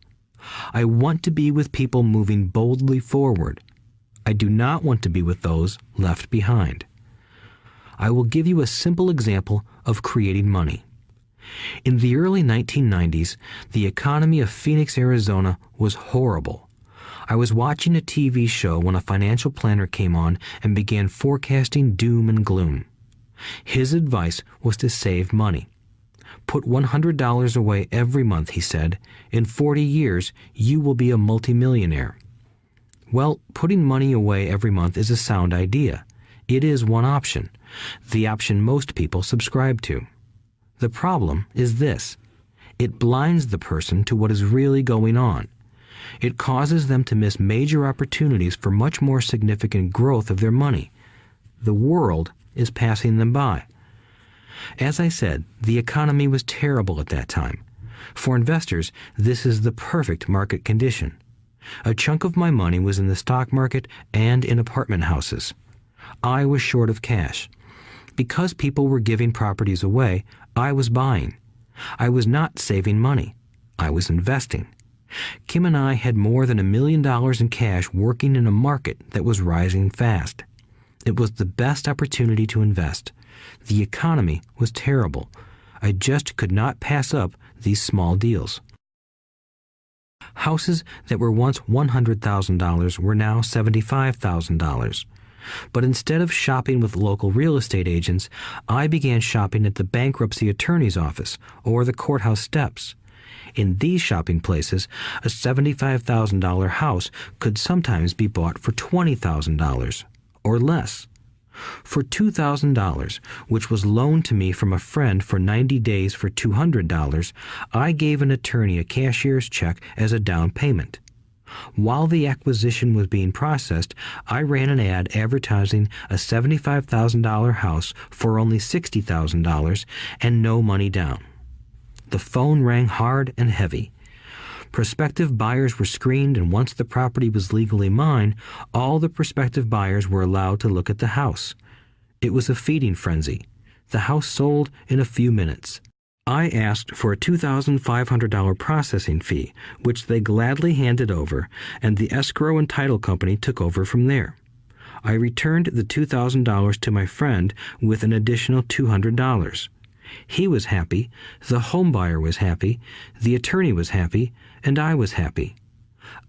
Speaker 2: I want to be with people moving boldly forward. I do not want to be with those left behind. I will give you a simple example of creating money. In the early 1990s, the economy of Phoenix, Arizona was horrible. I was watching a TV show when a financial planner came on and began forecasting doom and gloom. His advice was to save money. Put $100 away every month, he said. In 40 years, you will be a multimillionaire. Well, putting money away every month is a sound idea. It is one option, the option most people subscribe to. The problem is this. It blinds the person to what is really going on. It causes them to miss major opportunities for much more significant growth of their money. The world is passing them by. As I said, the economy was terrible at that time. For investors, this is the perfect market condition. A chunk of my money was in the stock market and in apartment houses. I was short of cash. Because people were giving properties away, I was buying. I was not saving money. I was investing. Kim and I had more than $1 million in cash working in a market that was rising fast. It was the best opportunity to invest. The economy was terrible. I just could not pass up these small deals. Houses that were once $100,000 were now $75,000. But instead of shopping with local real estate agents, I began shopping at the bankruptcy attorney's office or the courthouse steps. In these shopping places, a $75,000 house could sometimes be bought for $20,000 or less. For $2,000, which was loaned to me from a friend for 90 days for $200, I gave an attorney a cashier's check as a down payment. While the acquisition was being processed, I ran an ad advertising a $75,000 house for only $60,000 and no money down. The phone rang hard and heavy. Prospective buyers were screened, and once the property was legally mine, all the prospective buyers were allowed to look at the house. It was a feeding frenzy. The house sold in a few minutes. I asked for a $2,500 processing fee, which they gladly handed over, and the escrow and title company took over from there. I returned the $2,000 to my friend with an additional $200. He was happy, the home buyer was happy, the attorney was happy, and I was happy.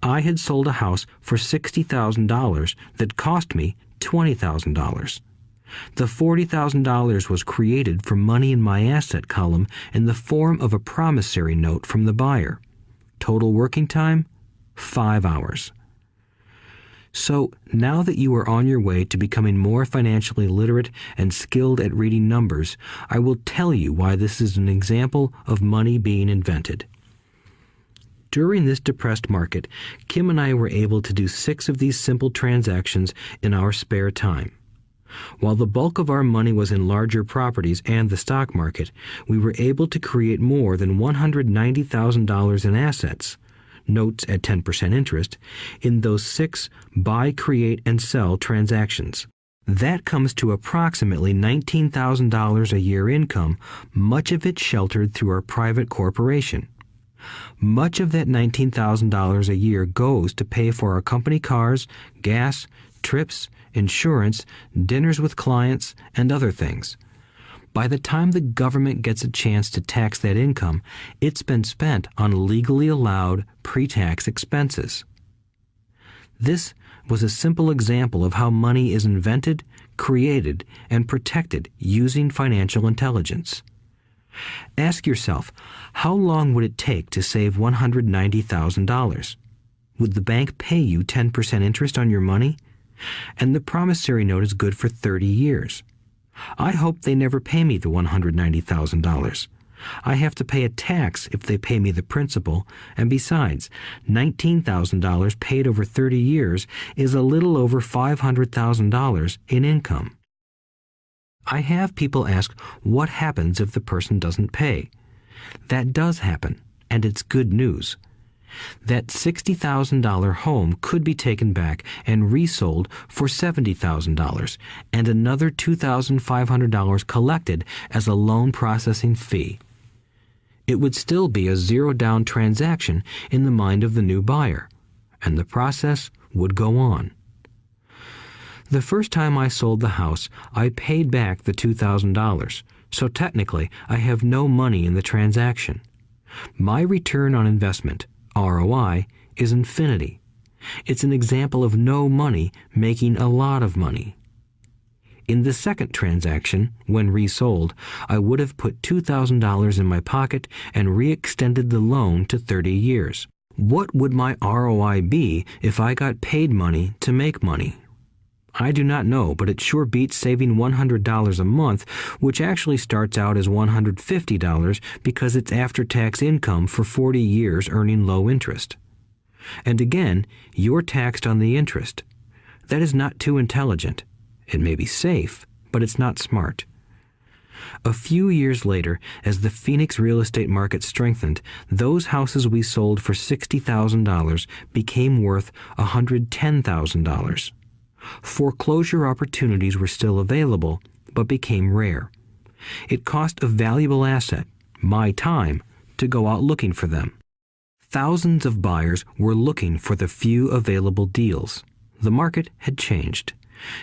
Speaker 2: I had sold a house for $60,000 that cost me $20,000. The $40,000 was created from money in my asset column in the form of a promissory note from the buyer. Total working time, 5 hours. So, now that you are on your way to becoming more financially literate and skilled at reading numbers, I will tell you why this is an example of money being invented. During this depressed market, Kim and I were able to do 6 of these simple transactions in our spare time. While the bulk of our money was in larger properties and the stock market, we were able to create more than $190,000 in assets, notes at 10% interest, in those 6 buy, create, and sell transactions. That comes to approximately $19,000 a year income, much of it sheltered through our private corporation. Much of that $19,000 a year goes to pay for our company cars, gas, trips, insurance, dinners with clients, and other things. By the time the government gets a chance to tax that income, it's been spent on legally allowed pre-tax expenses. This was a simple example of how money is invented, created, and protected using financial intelligence. Ask yourself, how long would it take to save $190,000? Would the bank pay you 10% interest on your money? And the promissory note is good for 30 years. I hope they never pay me the $190,000. I have to pay a tax if they pay me the principal, and besides, $19,000 paid over 30 years is a little over $500,000 in income. I have people ask what happens if the person doesn't pay. That does happen, and it's good news. That $60,000 home could be taken back and resold for $70,000 and another $2,500 collected as a loan processing fee. It would still be a zero-down transaction in the mind of the new buyer, and the process would go on. The first time I sold the house, I paid back the $2,000, so technically I have no money in the transaction. My return on investment, ROI, is infinity. It's an example of no money making a lot of money. In the second transaction, when resold, I would have put $2,000 in my pocket and re-extended the loan to 30 years. What would my ROI be if I got paid money to make money? I do not know, but it sure beats saving $100 a month, which actually starts out as $150 because it's after-tax income for 40 years earning low interest. And again, you're taxed on the interest. That is not too intelligent. It may be safe, but it's not smart. A few years later, as the Phoenix real estate market strengthened, those houses we sold for $60,000 became worth $110,000. Foreclosure opportunities were still available, but became rare. It cost a valuable asset, my time, to go out looking for them. Thousands of buyers were looking for the few available deals. The market had changed.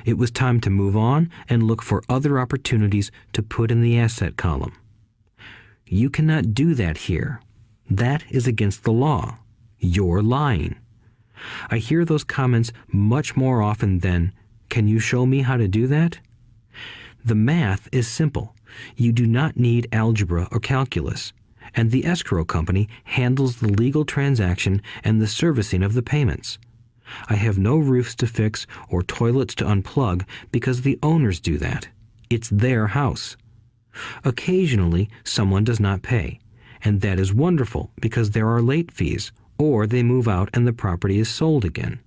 Speaker 2: It was time to move on and look for other opportunities to put in the asset column. You cannot do that here. That is against the law. You're lying. I hear those comments much more often than, "Can you show me how to do that?" The math is simple. You do not need algebra or calculus, and the escrow company handles the legal transaction and the servicing of the payments. I have no roofs to fix or toilets to unplug because the owners do that. It's their house. Occasionally, someone does not pay, and that is wonderful because there are late fees, or they move out and the property is sold again.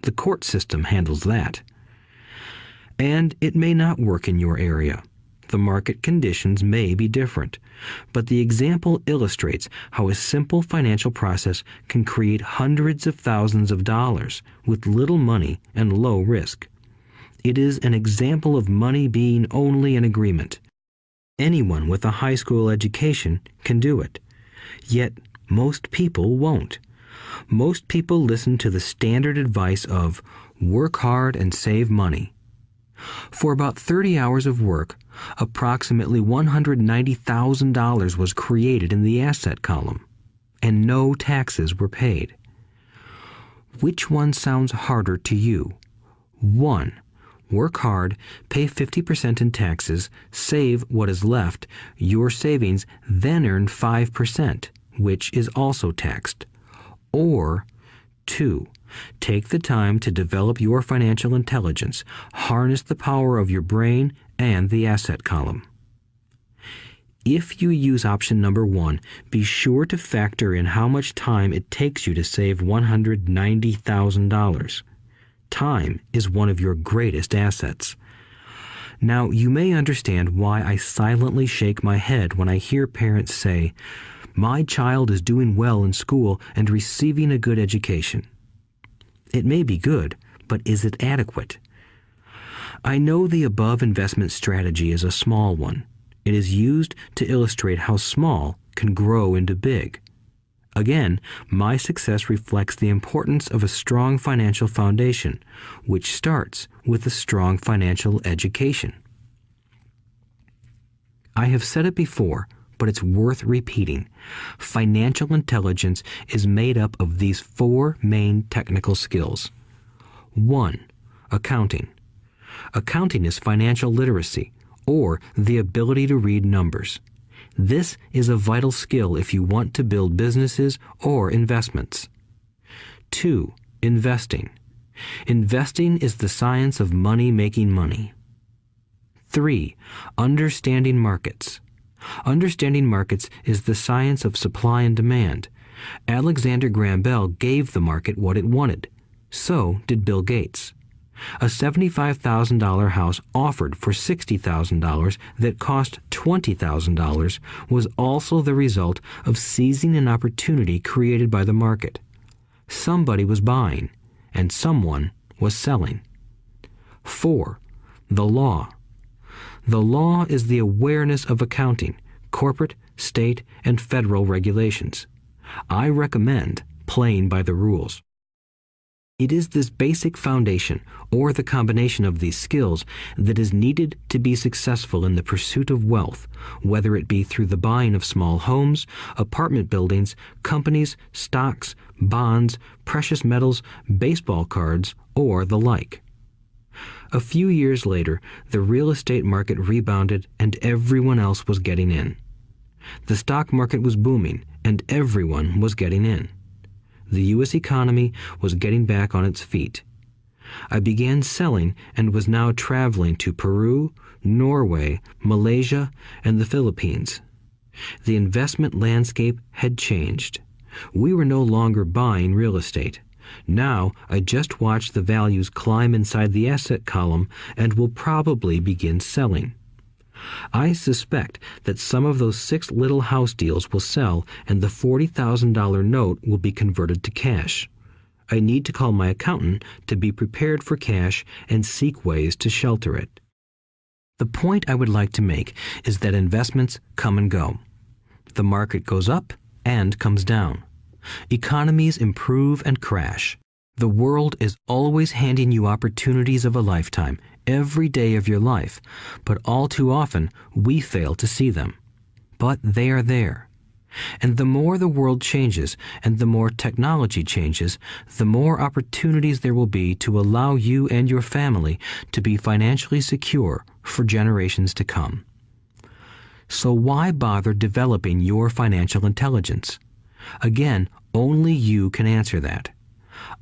Speaker 2: The court system handles that. And it may not work in your area. The market conditions may be different, but the example illustrates how a simple financial process can create hundreds of thousands of dollars with little money and low risk. It is an example of money being only an agreement. Anyone with a high school education can do it. Yet most people won't. Most people listen to the standard advice of work hard and save money. For about 30 hours of work, approximately $190,000 was created in the asset column, and no taxes were paid. Which one sounds harder to you? 1. Work hard, pay 50% in taxes, save what is left, your savings, then earn 5%, which is also taxed. Or 2. Take the time to develop your financial intelligence, harness the power of your brain and the asset column. If you use option number 1, be sure to factor in how much time it takes you to save $190,000. Time is one of your greatest assets. Now, you may understand why I silently shake my head when I hear parents say, "My child is doing well in school and receiving a good education." It may be good, but is it adequate? I know the above investment strategy is a small one. It is used to illustrate how small can grow into big. Again, my success reflects the importance of a strong financial foundation, which starts with a strong financial education. I have said it before, but it's worth repeating. Financial intelligence is made up of these 4 main technical skills. 1. Accounting. Accounting is financial literacy, or the ability to read numbers. This is a vital skill if you want to build businesses or investments. 2. Investing. Investing is the science of money making money. 3. Understanding markets. Understanding markets is the science of supply and demand. Alexander Graham Bell gave the market what it wanted. So did Bill Gates. A $75,000 house offered for $60,000 that cost $20,000 was also the result of seizing an opportunity created by the market. Somebody was buying, and someone was selling. 4. The law. The law is the awareness of accounting, corporate, state, and federal regulations. I recommend playing by the rules. It is this basic foundation, or the combination of these skills, that is needed to be successful in the pursuit of wealth, whether it be through the buying of small homes, apartment buildings, companies, stocks, bonds, precious metals, baseball cards, or the like. A few years later, the real estate market rebounded and everyone else was getting in. The stock market was booming and everyone was getting in. The U.S. economy was getting back on its feet. I began selling and was now traveling to Peru, Norway, Malaysia, and the Philippines. The investment landscape had changed. We were no longer buying real estate. Now I just watch the values climb inside the asset column and will probably begin selling. I suspect that some of those 6 little house deals will sell and the $40,000 note will be converted to cash. I need to call my accountant to be prepared for cash and seek ways to shelter it. The point I would like to make is that investments come and go. The market goes up and comes down. Economies improve and crash. The world is always handing you opportunities of a lifetime, every day of your life, but all too often we fail to see them. But they are there. And the more the world changes and the more technology changes, the more opportunities there will be to allow you and your family to be financially secure for generations to come. So why bother developing your financial intelligence? Again, only you can answer that.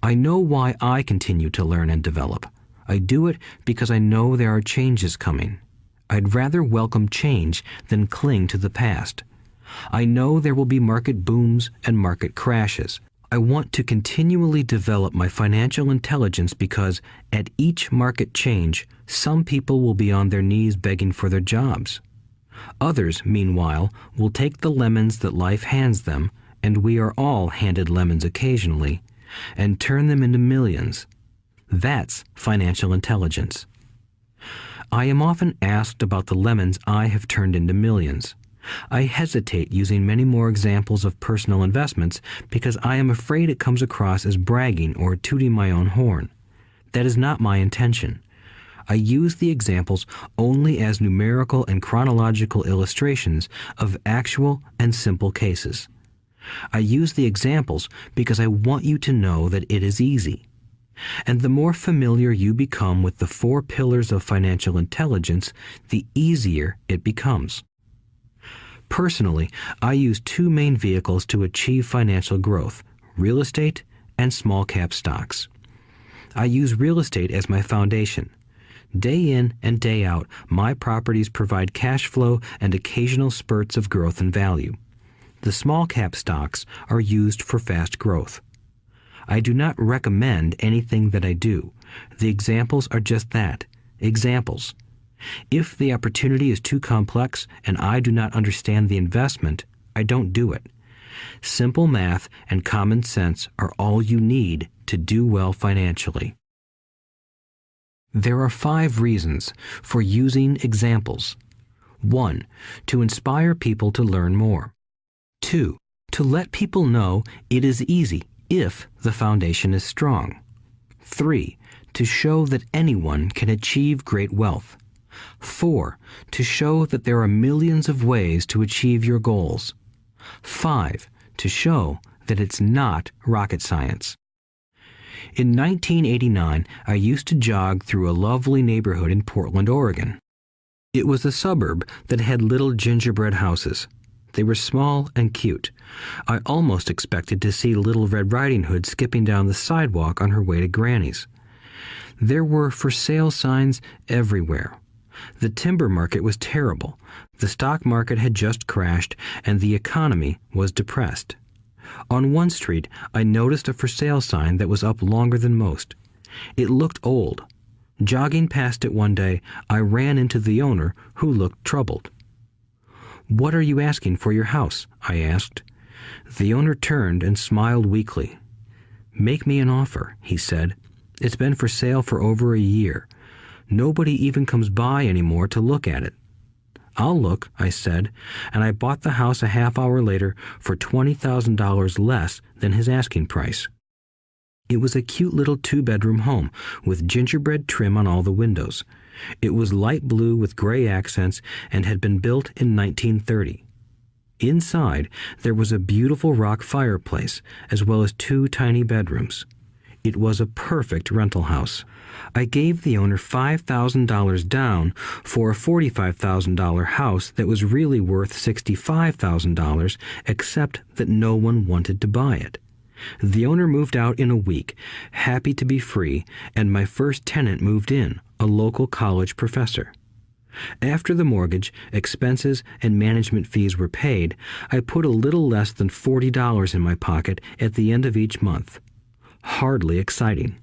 Speaker 2: I know why I continue to learn and develop. I do it because I know there are changes coming. I'd rather welcome change than cling to the past. I know there will be market booms and market crashes. I want to continually develop my financial intelligence because at each market change, some people will be on their knees begging for their jobs. Others, meanwhile, will take the lemons that life hands them, and we are all handed lemons occasionally, and turn them into millions. That's financial intelligence. I am often asked about the lemons I have turned into millions. I hesitate using many more examples of personal investments because I am afraid it comes across as bragging or tooting my own horn. That is not my intention. I use the examples only as numerical and chronological illustrations of actual and simple cases. I use the examples because I want you to know that it is easy. And the more familiar you become with the 4 pillars of financial intelligence, the easier it becomes. Personally, I use 2 main vehicles to achieve financial growth: real estate and small cap stocks. I use real estate as my foundation. Day in and day out, my properties provide cash flow and occasional spurts of growth and value. The small cap stocks are used for fast growth. I do not recommend anything that I do. The examples are just that, examples. If the opportunity is too complex and I do not understand the investment, I don't do it. Simple math and common sense are all you need to do well financially. There are 5 reasons for using examples. 1. To inspire people to learn more. 2. To let people know it is easy if the foundation is strong. 3. To show that anyone can achieve great wealth. 4. To show that there are millions of ways to achieve your goals. 5. To show that it's not rocket science. In 1989, I used to jog through a lovely neighborhood in Portland, Oregon. It was a suburb that had little gingerbread houses. They were small and cute. I almost expected to see Little Red Riding Hood skipping down the sidewalk on her way to Granny's. There were for sale signs everywhere. The timber market was terrible. The stock market had just crashed, and the economy was depressed. On one street, I noticed a for sale sign that was up longer than most. It looked old. Jogging past it one day, I ran into the owner, who looked troubled. "What are you asking for your house?" I asked. The owner turned and smiled weakly. "Make me an offer," he said. "It's been for sale for over a year. Nobody even comes by anymore to look at it." "I'll look," I said, and I bought the house a half hour later for $20,000 less than his asking price. It was a cute little 2-bedroom home with gingerbread trim on all the windows. It was light blue with gray accents and had been built in 1930. Inside, there was a beautiful rock fireplace, as well as 2 tiny bedrooms. It was a perfect rental house. I gave the owner $5,000 down for a $45,000 house that was really worth $65,000, except that no one wanted to buy it. The owner moved out in a week, happy to be free, and my first tenant moved in, a local college professor. After the mortgage, expenses, and management fees were paid, I put a little less than $40 in my pocket at the end of each month. Hardly exciting.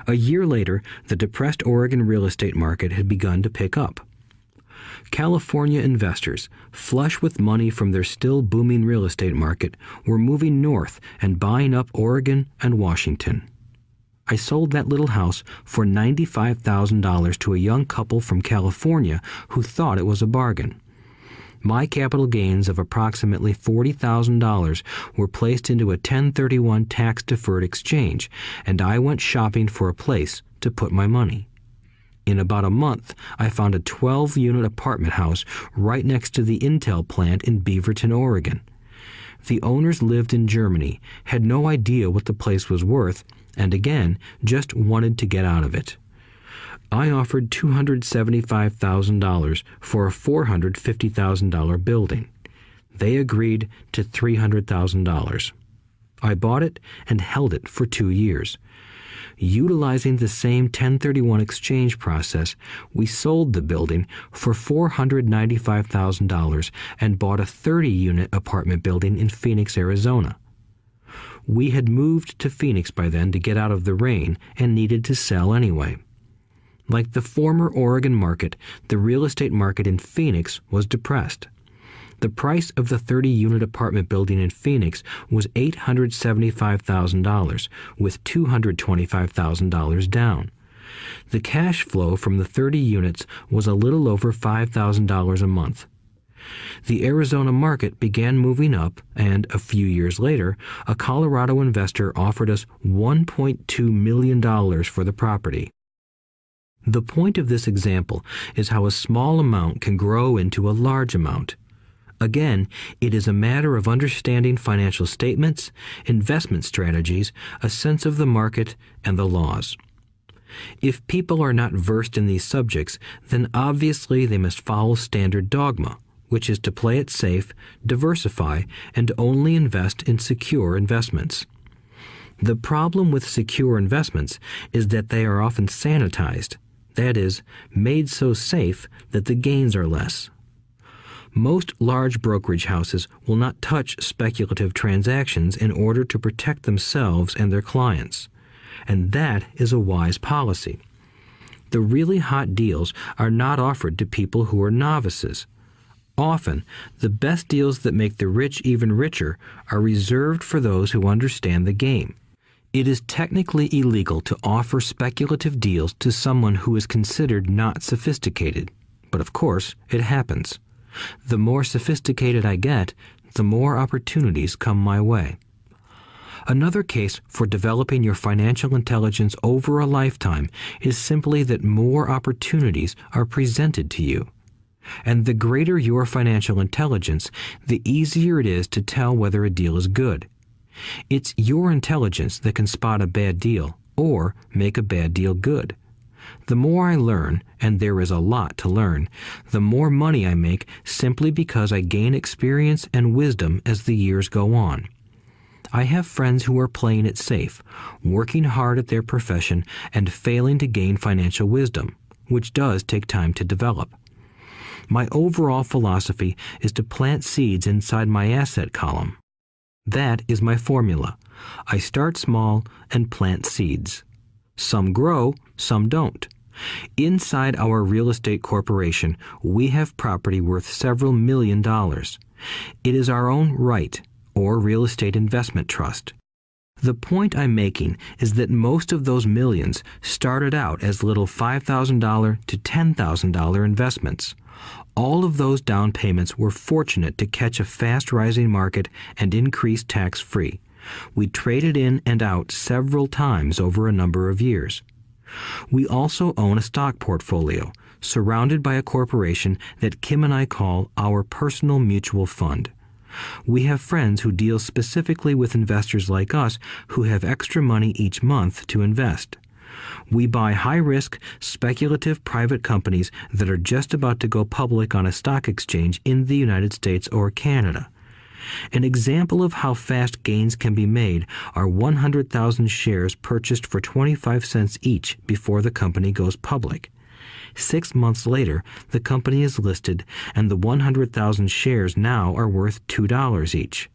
Speaker 2: A year later, the depressed Oregon real estate market had begun to pick up. California investors, flush with money from their still booming real estate market, were moving north and buying up Oregon and Washington. I sold that little house for $95,000 to a young couple from California who thought it was a bargain. My capital gains of approximately $40,000 were placed into a 1031 tax-deferred exchange, and I went shopping for a place to put my money. In about a month, I found a 12-unit apartment house right next to the Intel plant in Beaverton, Oregon. The owners lived in Germany, had no idea what the place was worth, and again, just wanted to get out of it. I offered $275,000 for a $450,000 building. They agreed to $300,000. I bought it and held it for 2 years. Utilizing the same 1031 exchange process, we sold the building for $495,000 and bought a 30-unit apartment building in Phoenix, Arizona. We had moved to Phoenix by then to get out of the rain and needed to sell anyway. Like the former Oregon market, the real estate market in Phoenix was depressed. The price of the 30-unit apartment building in Phoenix was $875,000, with $225,000 down. The cash flow from the 30 units was a little over $5,000 a month. The Arizona market began moving up, and a few years later, a Colorado investor offered us $1.2 million for the property. The point of this example is how a small amount can grow into a large amount. Again, it is a matter of understanding financial statements, investment strategies, a sense of the market, and the laws. If people are not versed in these subjects, then obviously they must follow standard dogma, which is to play it safe, diversify, and only invest in secure investments. The problem with secure investments is that they are often sanitized, that is, made so safe that the gains are less. Most large brokerage houses will not touch speculative transactions in order to protect themselves and their clients, and that is a wise policy. The really hot deals are not offered to people who are novices. Often, the best deals that make the rich even richer are reserved for those who understand the game. It is technically illegal to offer speculative deals to someone who is considered not sophisticated, but of course, it happens. The more sophisticated I get, the more opportunities come my way. Another case for developing your financial intelligence over a lifetime is simply that more opportunities are presented to you. And the greater your financial intelligence, the easier it is to tell whether a deal is good. It's your intelligence that can spot a bad deal or make a bad deal good. The more I learn, and there is a lot to learn, the more money I make simply because I gain experience and wisdom as the years go on. I have friends who are playing it safe, working hard at their profession and failing to gain financial wisdom, which does take time to develop. My overall philosophy is to plant seeds inside my asset column. That is my formula. I start small and plant seeds. Some grow, some don't. Inside our real estate corporation, we have property worth several $million. It is our own right, or real estate investment trust. The point I'm making is that most of those millions started out as little $5,000 to $10,000 investments. All of those down payments were fortunate to catch a fast-rising market and increase tax-free. We traded in and out several times over a number of years. We also own a stock portfolio, surrounded by a corporation that Kim and I call our personal mutual fund. We have friends who deal specifically with investors like us who have extra money each month to invest. We buy high-risk, speculative private companies that are just about to go public on a stock exchange in the United States or Canada. An example of how fast gains can be made are 100,000 shares purchased for 25 cents each before the company goes public. 6 months later, the company is listed, and the 100,000 shares now are worth $2 each.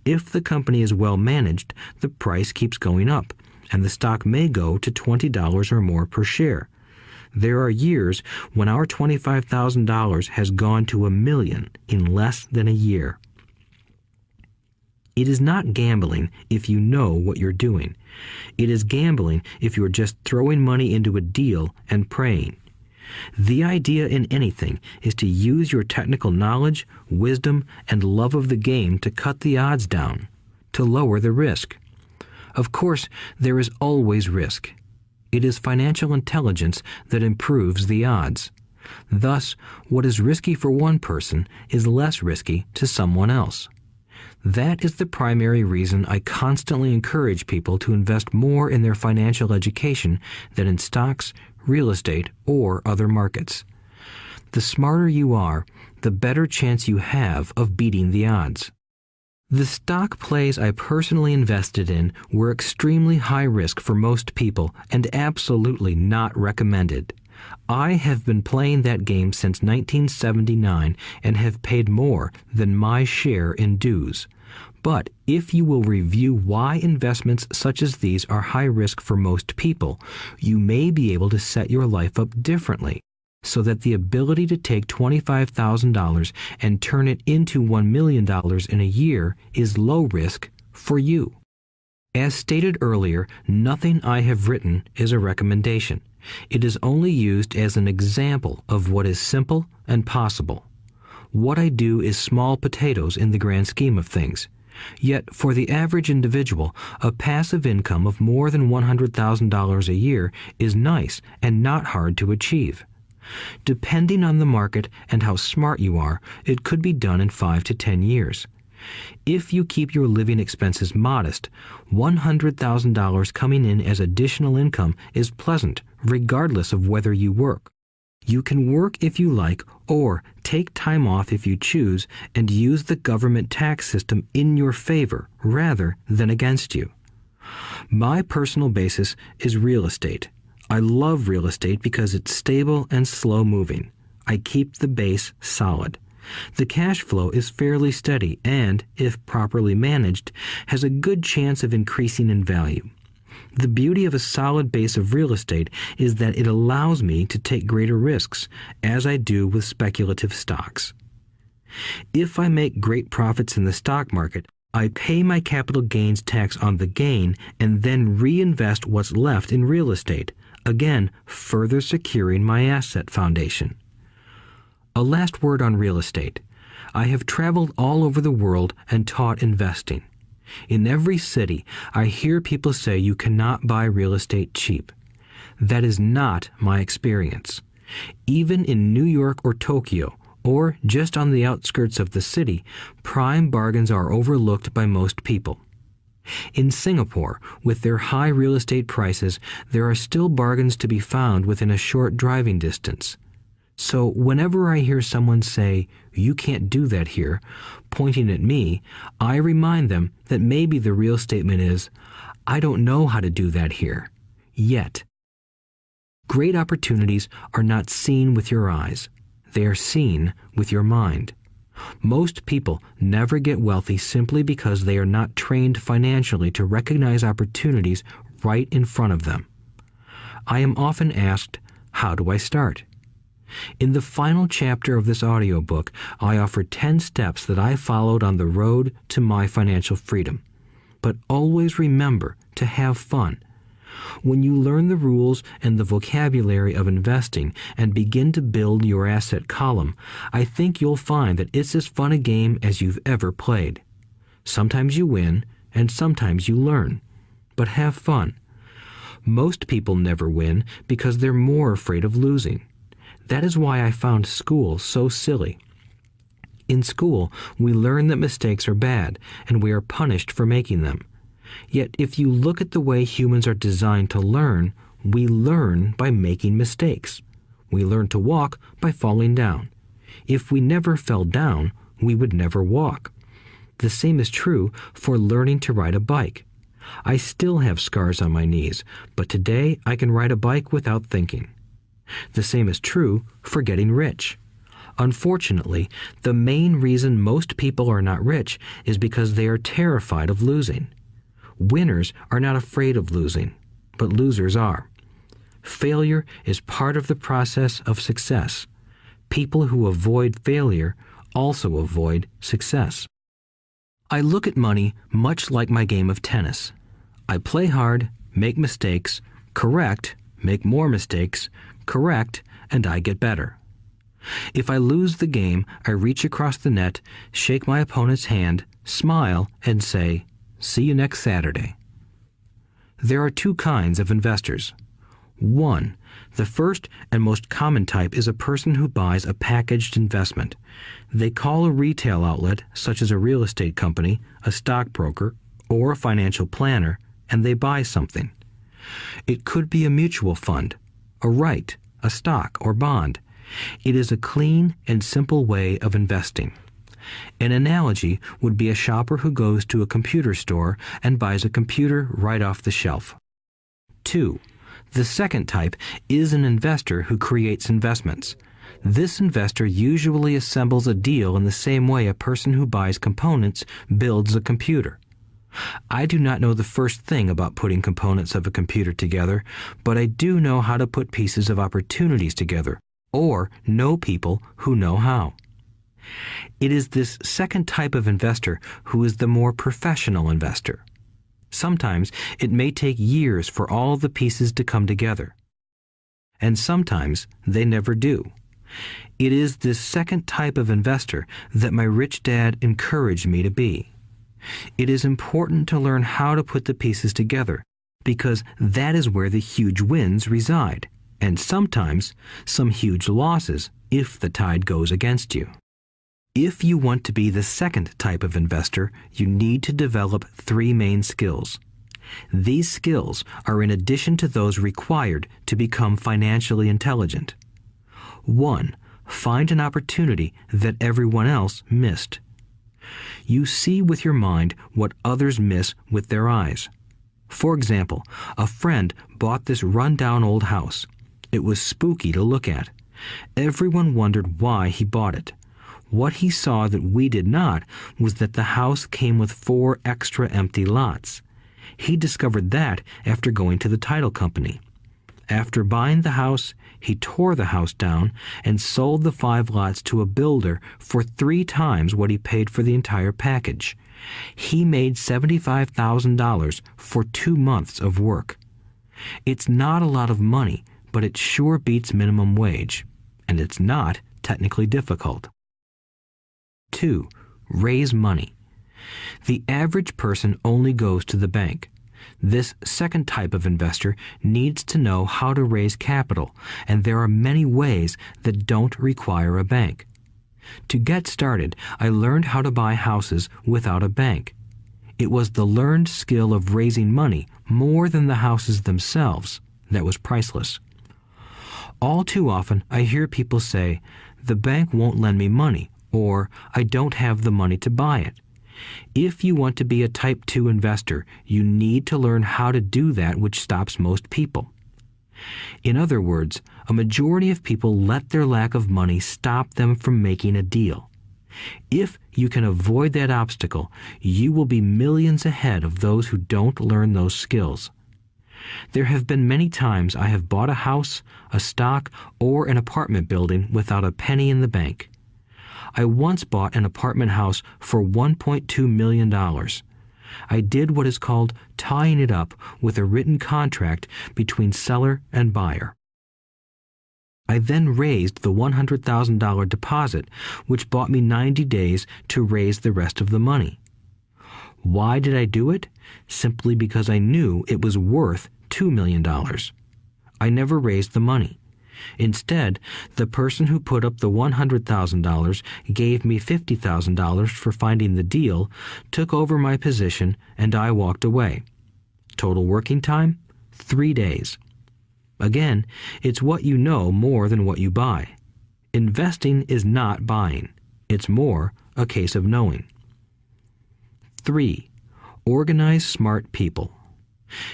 Speaker 2: If the company is well managed, the price keeps going up, and the stock may go to $20 or more per share. There are years when our $25,000 has gone to $1 million in less than a year. It is not gambling if you know what you're doing. It is gambling if you're just throwing money into a deal and praying. The idea in anything is to use your technical knowledge, wisdom, and love of the game to cut the odds down, to lower the risk. Of course, there is always risk. It is financial intelligence that improves the odds. Thus, what is risky for one person is less risky to someone else. That is the primary reason I constantly encourage people to invest more in their financial education than in stocks, real estate, or other markets. The smarter you are, the better chance you have of beating the odds. The stock plays I personally invested in were extremely high risk for most people and absolutely not recommended. I have been playing that game since 1979 and have paid more than my share in dues. But if you will review why investments such as these are high risk for most people, you may be able to set your life up differently, so that the ability to take $25,000 and turn it into $1 million in a year is low risk for you. As stated earlier, nothing I have written is a recommendation. It is only used as an example of what is simple and possible. What I do is small potatoes in the grand scheme of things. Yet, for the average individual, a passive income of more than $100,000 a year is nice and not hard to achieve. Depending on the market and how smart you are, it could be done in 5 to 10 years. If you keep your living expenses modest, $100,000 coming in as additional income is pleasant, regardless of whether you work. You can work if you like, or take time off if you choose, and use the government tax system in your favor rather than against you. My personal basis is real estate. I love real estate because it's stable and slow-moving. I keep the base solid. The cash flow is fairly steady and, if properly managed, has a good chance of increasing in value. The beauty of a solid base of real estate is that it allows me to take greater risks, as I do with speculative stocks. If I make great profits in the stock market, I pay my capital gains tax on the gain and then reinvest what's left in real estate, again further securing my asset foundation. A last word on real estate. I have traveled all over the world and taught investing. In every city, I hear people say you cannot buy real estate cheap. That is not my experience. Even in New York or Tokyo, or just on the outskirts of the city, prime bargains are overlooked by most people. In Singapore, with their high real estate prices, there are still bargains to be found within a short driving distance. So whenever I hear someone say, "You can't do that here," pointing at me, I remind them that maybe the real statement is, "I don't know how to do that here. Yet." Great opportunities are not seen with your eyes. They are seen with your mind. Most people never get wealthy simply because they are not trained financially to recognize opportunities right in front of them. I am often asked, how do I start? In the final chapter of this audiobook, I offer 10 steps that I followed on the road to my financial freedom. But always remember to have fun. When you learn the rules and the vocabulary of investing and begin to build your asset column, I think you'll find that it's as fun a game as you've ever played. Sometimes you win, and sometimes you learn. But have fun. Most people never win because they're more afraid of losing. That is why I found school so silly. In school, we learn that mistakes are bad, and we are punished for making them. Yet if you look at the way humans are designed to learn, we learn by making mistakes. We learn to walk by falling down. If we never fell down, we would never walk. The same is true for learning to ride a bike. I still have scars on my knees, but today I can ride a bike without thinking. The same is true for getting rich. Unfortunately, the main reason most people are not rich is because they are terrified of losing. Winners are not afraid of losing, but losers are. Failure is part of the process of success. People who avoid failure also avoid success. I look at money much like my game of tennis. I play hard, make mistakes, correct, make more mistakes, correct, and I get better. If I lose the game, I reach across the net, shake my opponent's hand, smile, and say, "See you next Saturday." There are two kinds of investors. One, the first and most common type is a person who buys a packaged investment. They call a retail outlet, such as a real estate company, a stockbroker, or a financial planner, and they buy something. It could be a mutual fund, a right, a stock, or bond. It is a clean and simple way of investing. An analogy would be a shopper who goes to a computer store and buys a computer right off the shelf. 2. The second type is an investor who creates investments. This investor usually assembles a deal in the same way a person who buys components builds a computer. I do not know the first thing about putting components of a computer together, but I do know how to put pieces of opportunities together, or know people who know how. It is this second type of investor who is the more professional investor. Sometimes it may take years for all the pieces to come together, and sometimes they never do. It is this second type of investor that my rich dad encouraged me to be. It is important to learn how to put the pieces together, because that is where the huge wins reside, and sometimes some huge losses if the tide goes against you. If you want to be the second type of investor, you need to develop 3 main skills. These skills are in addition to those required to become financially intelligent. 1. Find an opportunity that everyone else missed. You see with your mind what others miss with their eyes. For example, a friend bought this run-down old house. It was spooky to look at. Everyone wondered why he bought it. What he saw that we did not was that the house came with 4 extra empty lots. He discovered that after going to the title company. After buying the house, he tore the house down and sold the 5 lots to a builder for 3 times what he paid for the entire package. He made $75,000 for 2 months of work. It's not a lot of money, but it sure beats minimum wage, and it's not technically difficult. 2. Raise money. The average person only goes to the bank. This second type of investor needs to know how to raise capital, and there are many ways that don't require a bank. To get started, I learned how to buy houses without a bank. It was the learned skill of raising money more than the houses themselves that was priceless. All too often, I hear people say, "The bank won't lend me money," or "I don't have the money to buy it." If you want to be a Type 2 investor, you need to learn how to do that which stops most people. In other words, a majority of people let their lack of money stop them from making a deal. If you can avoid that obstacle, you will be millions ahead of those who don't learn those skills. There have been many times I have bought a house, a stock, or an apartment building without a penny in the bank. I once bought an apartment house for $1.2 million. I did what is called tying it up with a written contract between seller and buyer. I then raised the $100,000 deposit, which bought me 90 days to raise the rest of the money. Why did I do it? Simply because I knew it was worth $2 million. I never raised the money. Instead, the person who put up the $100,000 gave me $50,000 for finding the deal, took over my position, and I walked away. Total working time? 3 days. Again, it's what you know more than what you buy. Investing is not buying. It's more a case of knowing. 3. Organize smart people.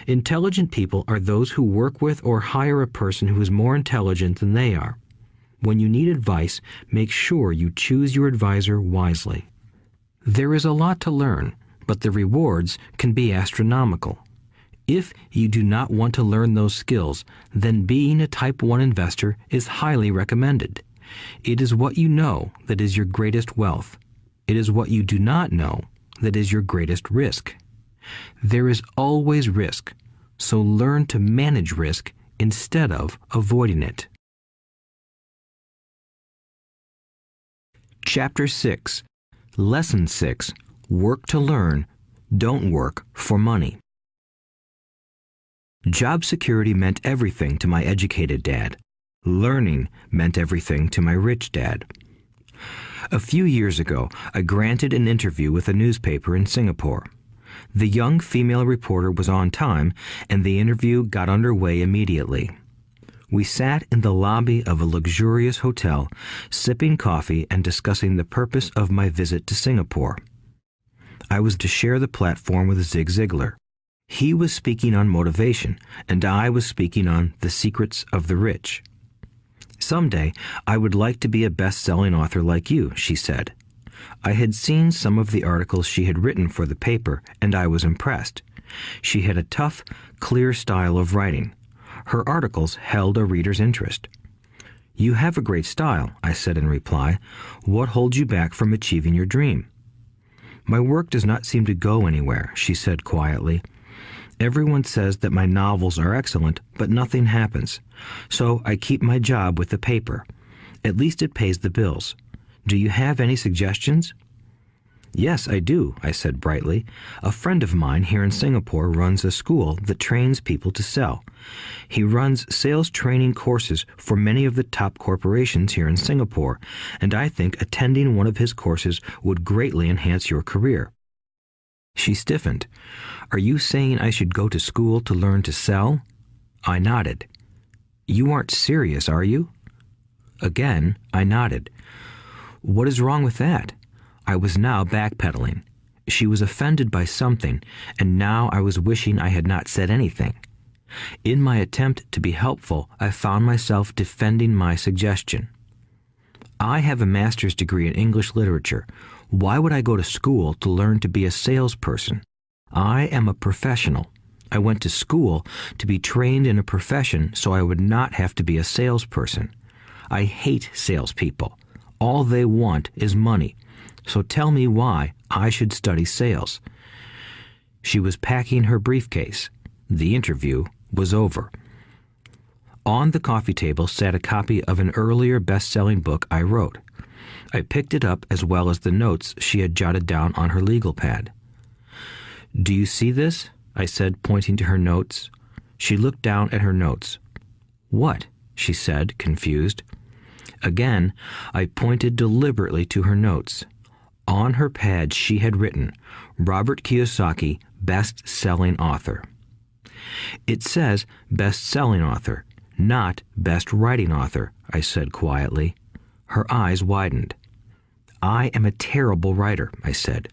Speaker 2: Intelligent people are those who work with or hire a person who is more intelligent than they are. When you need advice, make sure you choose your advisor wisely. There is a lot to learn, but the rewards can be astronomical. If you do not want to learn those skills, then being a Type 1 investor is highly recommended. It is what you know that is your greatest wealth. It is what you do not know that is your greatest risk. There is always risk, so learn to manage risk instead of avoiding it. Chapter 6. Lesson 6. Work to learn, don't work for money. Job security meant everything to my educated dad. Learning meant everything to my rich dad. A few years ago, I granted an interview with a newspaper in Singapore. The young female reporter was on time, and the interview got underway immediately. We sat in the lobby of a luxurious hotel, sipping coffee and discussing the purpose of my visit to Singapore. I was to share the platform with Zig Ziglar. He was speaking on motivation, and I was speaking on the secrets of the rich. Someday, I would like to be a best-selling author like you, she said. I had seen some of the articles she had written for the paper, and I was impressed. She had a tough, clear style of writing. Her articles held a reader's interest. You have a great style, I said in reply. What holds you back from achieving your dream? My work does not seem to go anywhere, she said quietly. Everyone says that my novels are excellent, but nothing happens. So I keep my job with the paper. At least it pays the bills. Do you have any suggestions? Yes, I do, I said brightly. A friend of mine here in Singapore runs a school that trains people to sell. He runs sales training courses for many of the top corporations here in Singapore, and I think attending one of his courses would greatly enhance your career. She stiffened. Are you saying I should go to school to learn to sell? I nodded. You aren't serious, are you? Again, I nodded. What is wrong with that? I was now backpedaling. She was offended by something, and now I was wishing I had not said anything. In my attempt to be helpful, I found myself defending my suggestion. I have a master's degree in English literature. Why would I go to school to learn to be a salesperson? I am a professional. I went to school to be trained in a profession so I would not have to be a salesperson. I hate salespeople. All they want is money. So tell me why I should study sales. She was packing her briefcase. The interview was over. On the coffee table sat a copy of an earlier best-selling book I wrote. I picked it up as well as the notes she had jotted down on her legal pad. Do you see this? I said, pointing to her notes. She looked down at her notes. What? She said, confused. Again, I pointed deliberately to her notes. On her pad she had written, Robert Kiyosaki, best-selling author. It says best-selling author, not best writing author, I said quietly. Her eyes widened. I am a terrible writer, I said.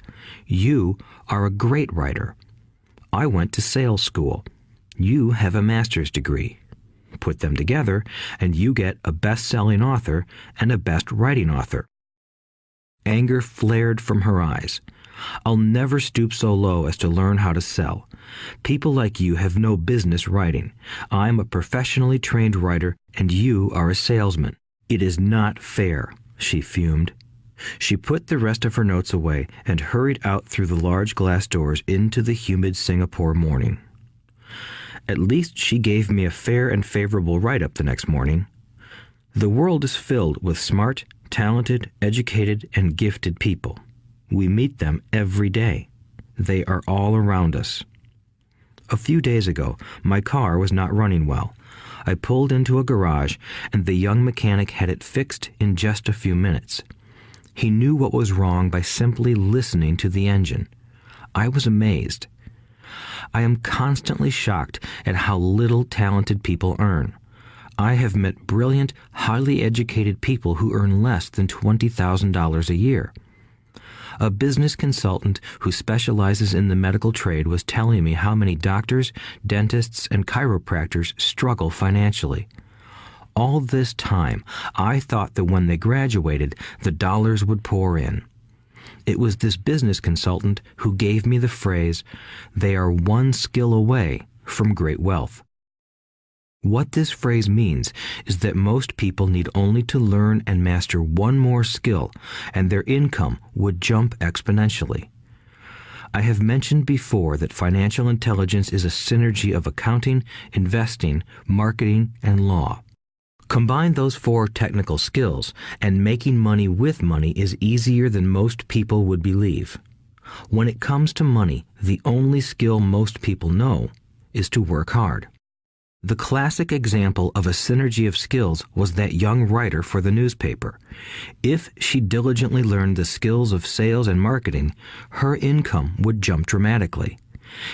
Speaker 2: You are a great writer. I went to sales school. You have a master's degree. Put them together, and you get a best-selling author and a best-writing author. Anger flared from her eyes. I'll never stoop so low as to learn how to sell. People like you have no business writing. I'm a professionally trained writer, and you are a salesman. It is not fair, she fumed. She put the rest of her notes away and hurried out through the large glass doors into the humid Singapore morning. At least she gave me a fair and favorable write-up the next morning. The world is filled with smart, talented, educated, and gifted people. We meet them every day. They are all around us. A few days ago, my car was not running well. I pulled into a garage, and the young mechanic had it fixed in just a few minutes. He knew what was wrong by simply listening to the engine. I was amazed. I am constantly shocked at how little talented people earn. I have met brilliant, highly educated people who earn less than $20,000 a year. A business consultant who specializes in the medical trade was telling me how many doctors, dentists, and chiropractors struggle financially. All this time, I thought that when they graduated, the dollars would pour in. It was this business consultant who gave me the phrase, "They are one skill away from great wealth." What this phrase means is that most people need only to learn and master one more skill, and their income would jump exponentially. I have mentioned before that financial intelligence is a synergy of accounting, investing, marketing, and law. Combine those 4 technical skills, and making money with money is easier than most people would believe. When it comes to money, the only skill most people know is to work hard. The classic example of a synergy of skills was that young writer for the newspaper. If she diligently learned the skills of sales and marketing, her income would jump dramatically.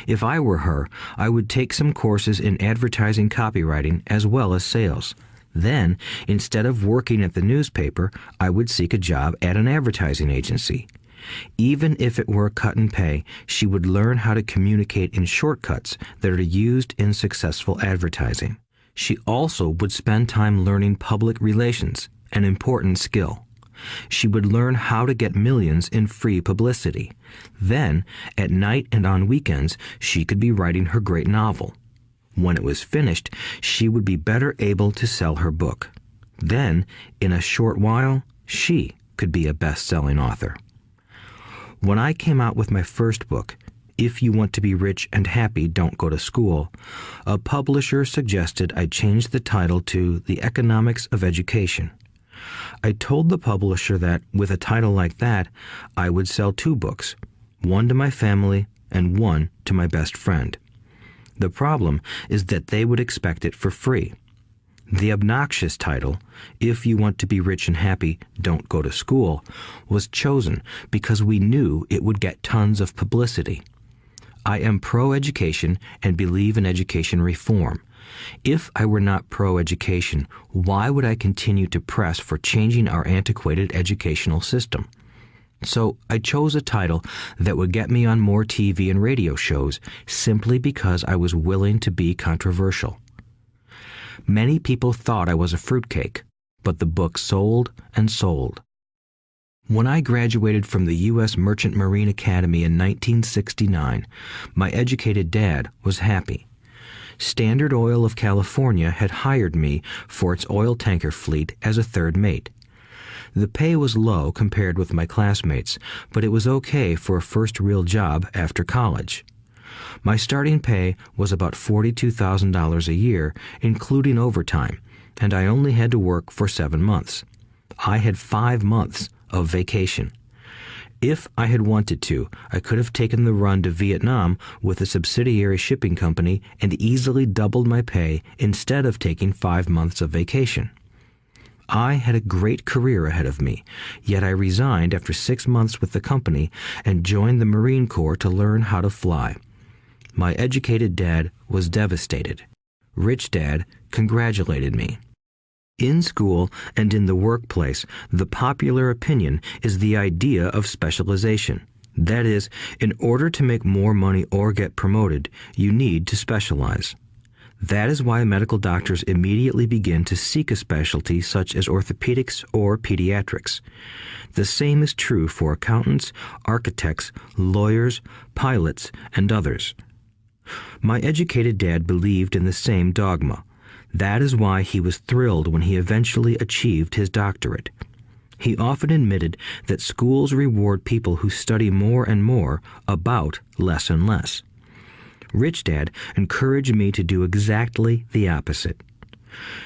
Speaker 2: If I were her, I would take some courses in advertising copywriting as well as sales. Then, instead of working at the newspaper, I would seek a job at an advertising agency. Even if it were a cut in pay, she would learn how to communicate in shortcuts that are used in successful advertising. She also would spend time learning public relations, an important skill. She would learn how to get millions in free publicity. Then, at night and on weekends, she could be writing her great novel. When it was finished, she would be better able to sell her book. Then, in a short while, she could be a best-selling author. When I came out with my first book, If You Want to Be Rich and Happy, Don't Go to School, a publisher suggested I change the title to The Economics of Education. I told the publisher that, with a title like that, I would sell 2 books, one to my family and one to my best friend. The problem is that they would expect it for free. The obnoxious title, If You Want to Be Rich and Happy, Don't Go to School, was chosen because we knew it would get tons of publicity. I am pro-education and believe in education reform. If I were not pro-education, why would I continue to press for changing our antiquated educational system? So I chose a title that would get me on more TV and radio shows simply because I was willing to be controversial. Many people thought I was a fruitcake, but the book sold and sold. When I graduated from the U.S. Merchant Marine Academy in 1969, my educated dad was happy. Standard Oil of California had hired me for its oil tanker fleet as a third mate. The pay was low compared with my classmates, but it was okay for a first real job after college. My starting pay was about $42,000 a year, including overtime, and I only had to work for 7 months. I had 5 months of vacation. If I had wanted to, I could have taken the run to Vietnam with a subsidiary shipping company and easily doubled my pay instead of taking 5 months of vacation. I had a great career ahead of me, yet I resigned after 6 months with the company and joined the Marine Corps to learn how to fly. My educated dad was devastated. Rich Dad congratulated me. In school and in the workplace, the popular opinion is the idea of specialization. That is, in order to make more money or get promoted, you need to specialize. That is why medical doctors immediately begin to seek a specialty such as orthopedics or pediatrics. The same is true for accountants, architects, lawyers, pilots, and others. My educated dad believed in the same dogma. That is why he was thrilled when he eventually achieved his doctorate. He often admitted that schools reward people who study more and more about less and less. Rich Dad encouraged me to do exactly the opposite.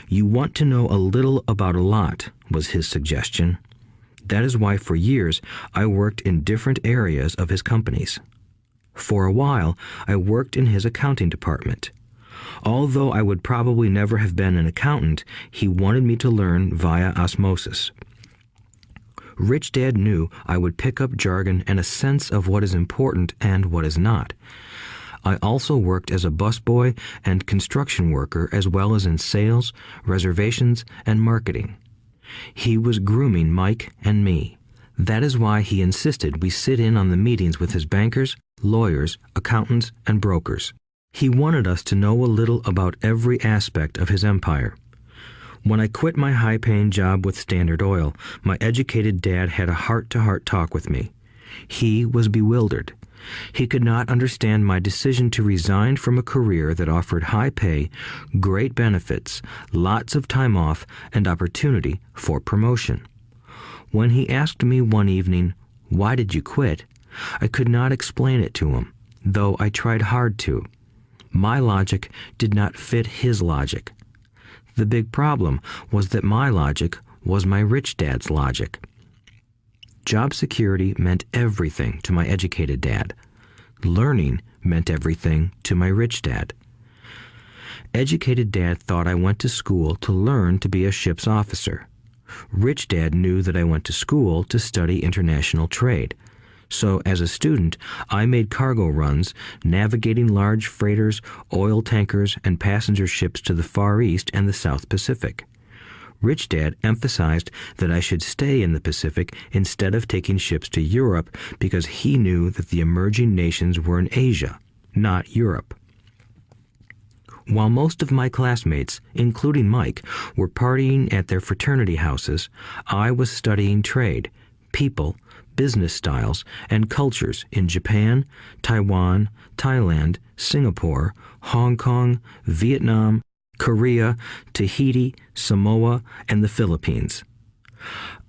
Speaker 2: You want to know a little about a lot, was his suggestion. That is why for years I worked in different areas of his companies. For a while, I worked in his accounting department. Although I would probably never have been an accountant, he wanted me to learn via osmosis. Rich Dad knew I would pick up jargon and a sense of what is important and what is not. I also worked as a busboy and construction worker as well as in sales, reservations, and marketing. He was grooming Mike and me. That is why he insisted we sit in on the meetings with his bankers, lawyers, accountants, and brokers. He wanted us to know a little about every aspect of his empire. When I quit my high-paying job with Standard Oil, my educated dad had a heart-to-heart talk with me. He was bewildered. He could not understand my decision to resign from a career that offered high pay, great benefits, lots of time off, and opportunity for promotion. When he asked me one evening, "Why did you quit?" I could not explain it to him, though I tried hard to. My logic did not fit his logic. The big problem was that my logic was my rich dad's logic. Job security meant everything to my educated dad. Learning meant everything to my rich dad. Educated dad thought I went to school to learn to be a ship's officer. Rich dad knew that I went to school to study international trade. So as a student, I made cargo runs, navigating large freighters, oil tankers, and passenger ships to the Far East and the South Pacific. Rich Dad emphasized that I should stay in the Pacific instead of taking ships to Europe because he knew that the emerging nations were in Asia, not Europe. While most of my classmates, including Mike, were partying at their fraternity houses, I was studying trade, people, business styles, and cultures in Japan, Taiwan, Thailand, Singapore, Hong Kong, Vietnam, Korea, Tahiti, Samoa, and the Philippines.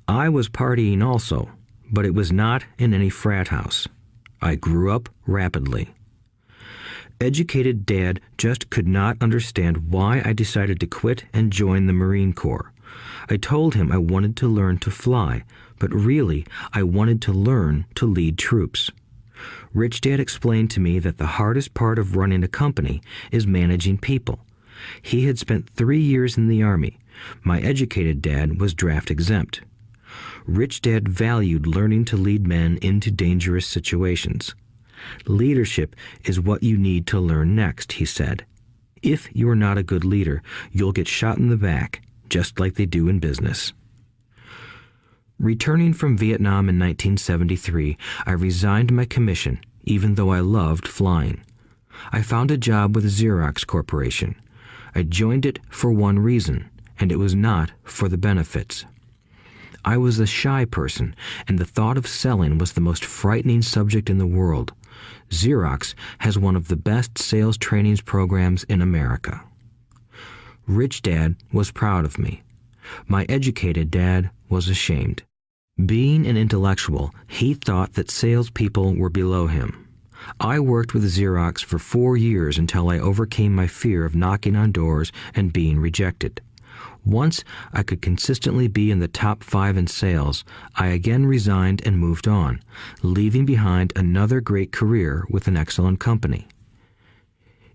Speaker 2: I was partying also, but it was not in any frat house. I grew up rapidly. Educated Dad just could not understand why I decided to quit and join the Marine Corps. I told him I wanted to learn to fly, but really I wanted to learn to lead troops. Rich Dad explained to me that the hardest part of running a company is managing people. He had spent 3 years in the Army. My educated dad was draft exempt. Rich Dad valued learning to lead men into dangerous situations. Leadership is what you need to learn next, he said. If you are not a good leader, you'll get shot in the back, just like they do in business. Returning from Vietnam in 1973, I resigned my commission, even though I loved flying. I found a job with Xerox Corporation. I joined it for one reason, and it was not for the benefits. I was a shy person, and the thought of selling was the most frightening subject in the world. Xerox has one of the best sales trainings programs in America. Rich Dad was proud of me. My educated dad was ashamed. Being an intellectual, he thought that salespeople were below him. I worked with Xerox for 4 years until I overcame my fear of knocking on doors and being rejected. Once I could consistently be in the top 5 in sales, I again resigned and moved on, leaving behind another great career with an excellent company.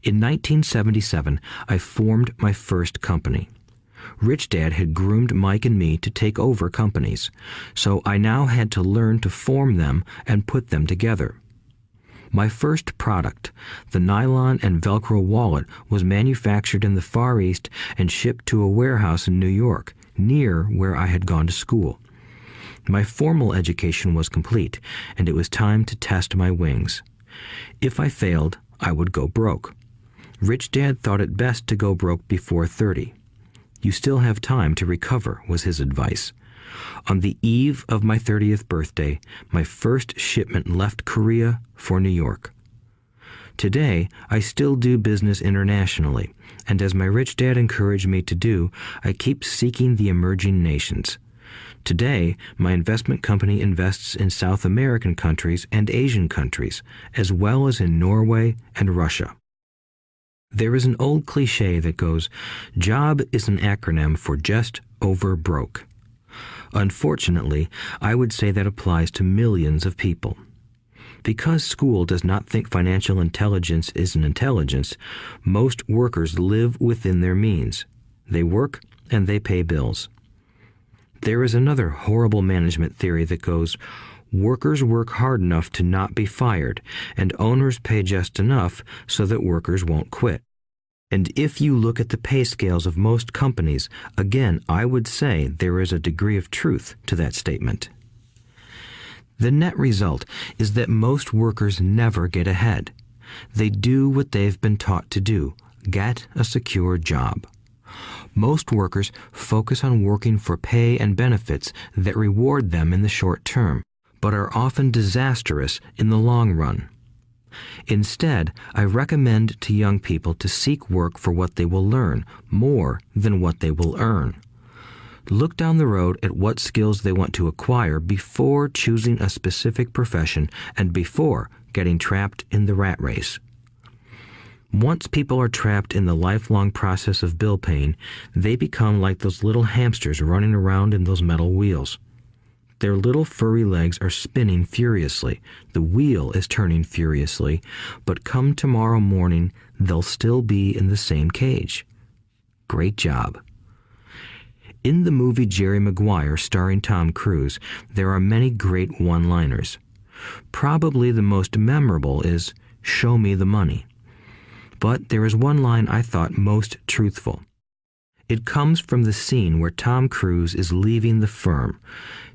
Speaker 2: In 1977, I formed my first company. Rich Dad had groomed Mike and me to take over companies, so I now had to learn to form them and put them together. My first product, the nylon and Velcro wallet, was manufactured in the Far East and shipped to a warehouse in New York, near where I had gone to school. My formal education was complete, and it was time to test my wings. If I failed, I would go broke. Rich Dad thought it best to go broke before 30. You still have time to recover, was his advice. On the eve of my 30th birthday, my first shipment left Korea for New York. Today, I still do business internationally, and as my rich dad encouraged me to do, I keep seeking the emerging nations. Today, my investment company invests in South American countries and Asian countries, as well as in Norway and Russia. There is an old cliche that goes, "Job is an acronym for just over broke." Unfortunately, I would say that applies to millions of people. Because school does not think financial intelligence is an intelligence, most workers live within their means. They work and they pay bills. There is another horrible management theory that goes, workers work hard enough to not be fired, and owners pay just enough so that workers won't quit. And if you look at the pay scales of most companies, again, I would say there is a degree of truth to that statement. The net result is that most workers never get ahead. They do what they've been taught to do, get a secure job. Most workers focus on working for pay and benefits that reward them in the short term, but are often disastrous in the long run. Instead, I recommend to young people to seek work for what they will learn more than what they will earn. Look down the road at what skills they want to acquire before choosing a specific profession and before getting trapped in the rat race. Once people are trapped in the lifelong process of bill paying, they become like those little hamsters running around in those metal wheels. Their little furry legs are spinning furiously, the wheel is turning furiously, but come tomorrow morning, they'll still be in the same cage. Great job. In the movie Jerry Maguire, starring Tom Cruise, there are many great one-liners. Probably the most memorable is, "Show me the money." But there is one line I thought most truthful. It comes from the scene where Tom Cruise is leaving the firm.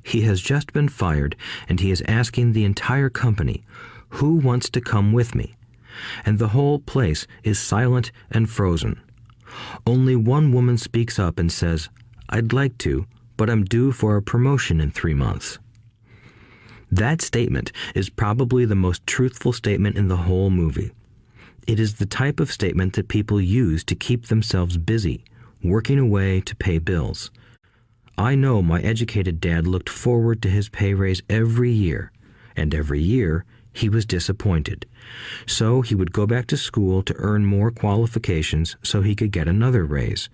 Speaker 2: He has just been fired, and he is asking the entire company, "Who wants to come with me?" And the whole place is silent and frozen. Only one woman speaks up and says, "I'd like to, but I'm due for a promotion in 3 months." That statement is probably the most truthful statement in the whole movie. It is the type of statement that people use to keep themselves busy, working away to pay bills. I know my educated dad looked forward to his pay raise every year, and every year he was disappointed. So he would go back to school to earn more qualifications so he could get another raise.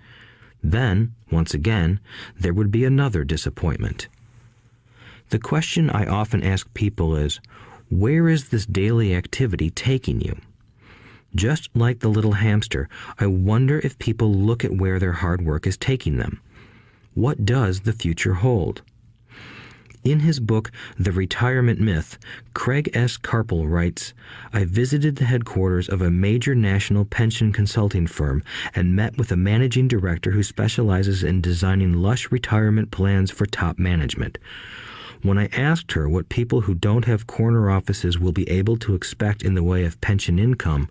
Speaker 2: Then, once again, there would be another disappointment. The question I often ask people is, where is this daily activity taking you? Just like the little hamster, I wonder if people look at where their hard work is taking them. What does the future hold? In his book, The Retirement Myth, Craig S. Carpel writes, "I visited the headquarters of a major national pension consulting firm and met with a managing director who specializes in designing lush retirement plans for top management. When I asked her what people who don't have corner offices will be able to expect in the way of pension income,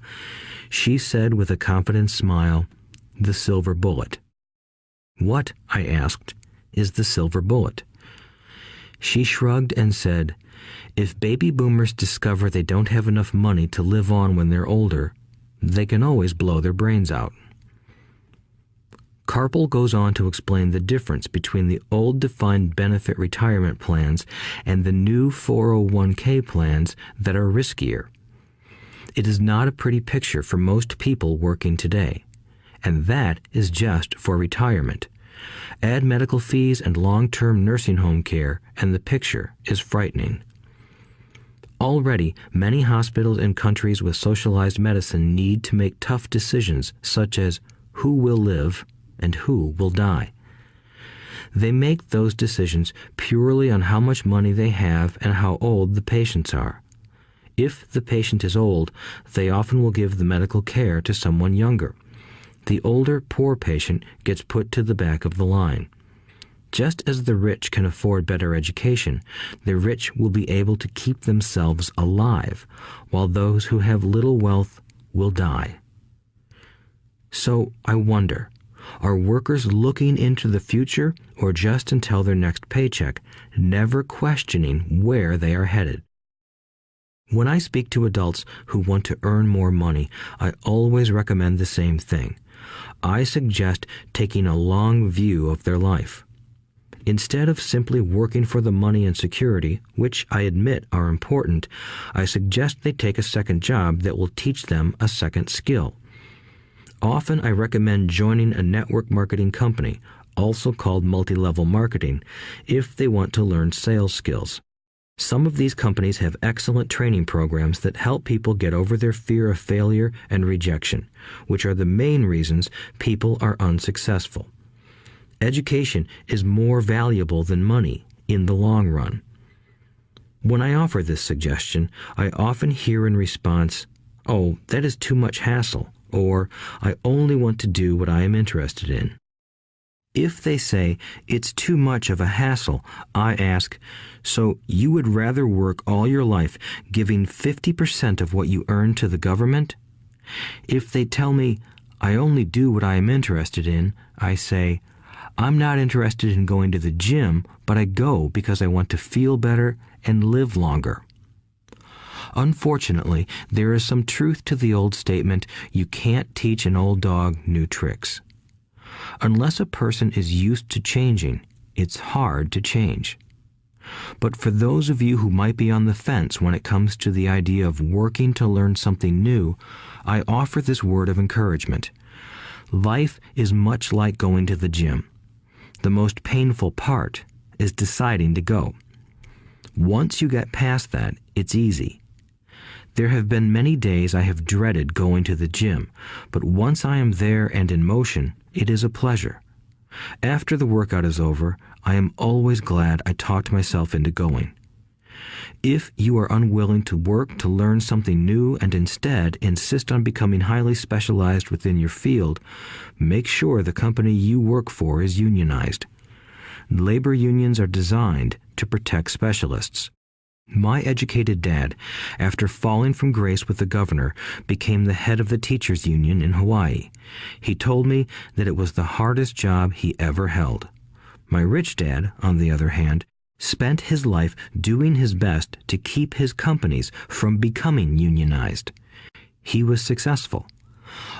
Speaker 2: she said with a confident smile, 'The silver bullet.'" "What," I asked, "is the silver bullet?" She shrugged and said, "If baby boomers discover they don't have enough money to live on when they're older, they can always blow their brains out." Carpel goes on to explain the difference between the old defined benefit retirement plans and the new 401k plans that are riskier. It is not a pretty picture for most people working today, and that is just for retirement. Add medical fees and long-term nursing home care, and the picture is frightening. Already, many hospitals in countries with socialized medicine need to make tough decisions such as who will live and who will die. They make those decisions purely on how much money they have and how old the patients are. If the patient is old, they often will give the medical care to someone younger. The older, poor patient gets put to the back of the line. Just as the rich can afford better education, the rich will be able to keep themselves alive, while those who have little wealth will die. So I wonder, are workers looking into the future or just until their next paycheck, never questioning where they are headed? When I speak to adults who want to earn more money, I always recommend the same thing. I suggest taking a long view of their life. Instead of simply working for the money and security, which I admit are important, I suggest they take a second job that will teach them a second skill. Often I recommend joining a network marketing company, also called multi-level marketing, if they want to learn sales skills. Some of these companies have excellent training programs that help people get over their fear of failure and rejection, which are the main reasons people are unsuccessful. Education is more valuable than money in the long run. When I offer this suggestion, I often hear in response, "Oh, that is too much hassle," or "I only want to do what I am interested in." If they say it's too much of a hassle, I ask, so you would rather work all your life giving 50% of what you earn to the government? If they tell me, I only do what I am interested in, I say, I'm not interested in going to the gym, but I go because I want to feel better and live longer. Unfortunately, there is some truth to the old statement, you can't teach an old dog new tricks. Unless a person is used to changing, it's hard to change. But for those of you who might be on the fence when it comes to the idea of working to learn something new, I offer this word of encouragement. Life is much like going to the gym. The most painful part is deciding to go. Once you get past that, it's easy. There have been many days I have dreaded going to the gym, but once I am there and in motion, it is a pleasure. After the workout is over, I am always glad I talked myself into going. If you are unwilling to work to learn something new and instead insist on becoming highly specialized within your field, make sure the company you work for is unionized. Labor unions are designed to protect specialists. My educated dad, after falling from grace with the governor, became the head of the teachers' union in Hawaii. He told me that it was the hardest job he ever held. My rich dad, on the other hand, spent his life doing his best to keep his companies from becoming unionized. He was successful.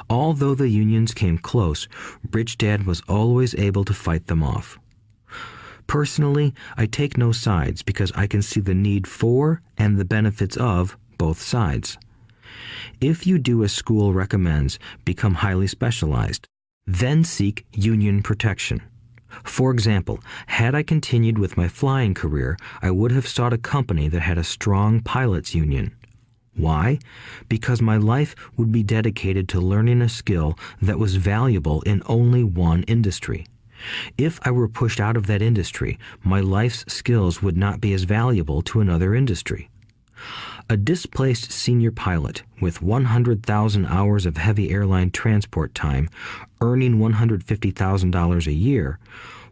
Speaker 2: Although the unions came close, Rich Dad was always able to fight them off. Personally, I take no sides because I can see the need for and the benefits of both sides. If you do as school recommends, become highly specialized, then seek union protection. For example, had I continued with my flying career, I would have sought a company that had a strong pilots union. Why? Because my life would be dedicated to learning a skill that was valuable in only one industry. If I were pushed out of that industry, my life's skills would not be as valuable to another industry. A displaced senior pilot with 100,000 hours of heavy airline transport time, earning $150,000 a year,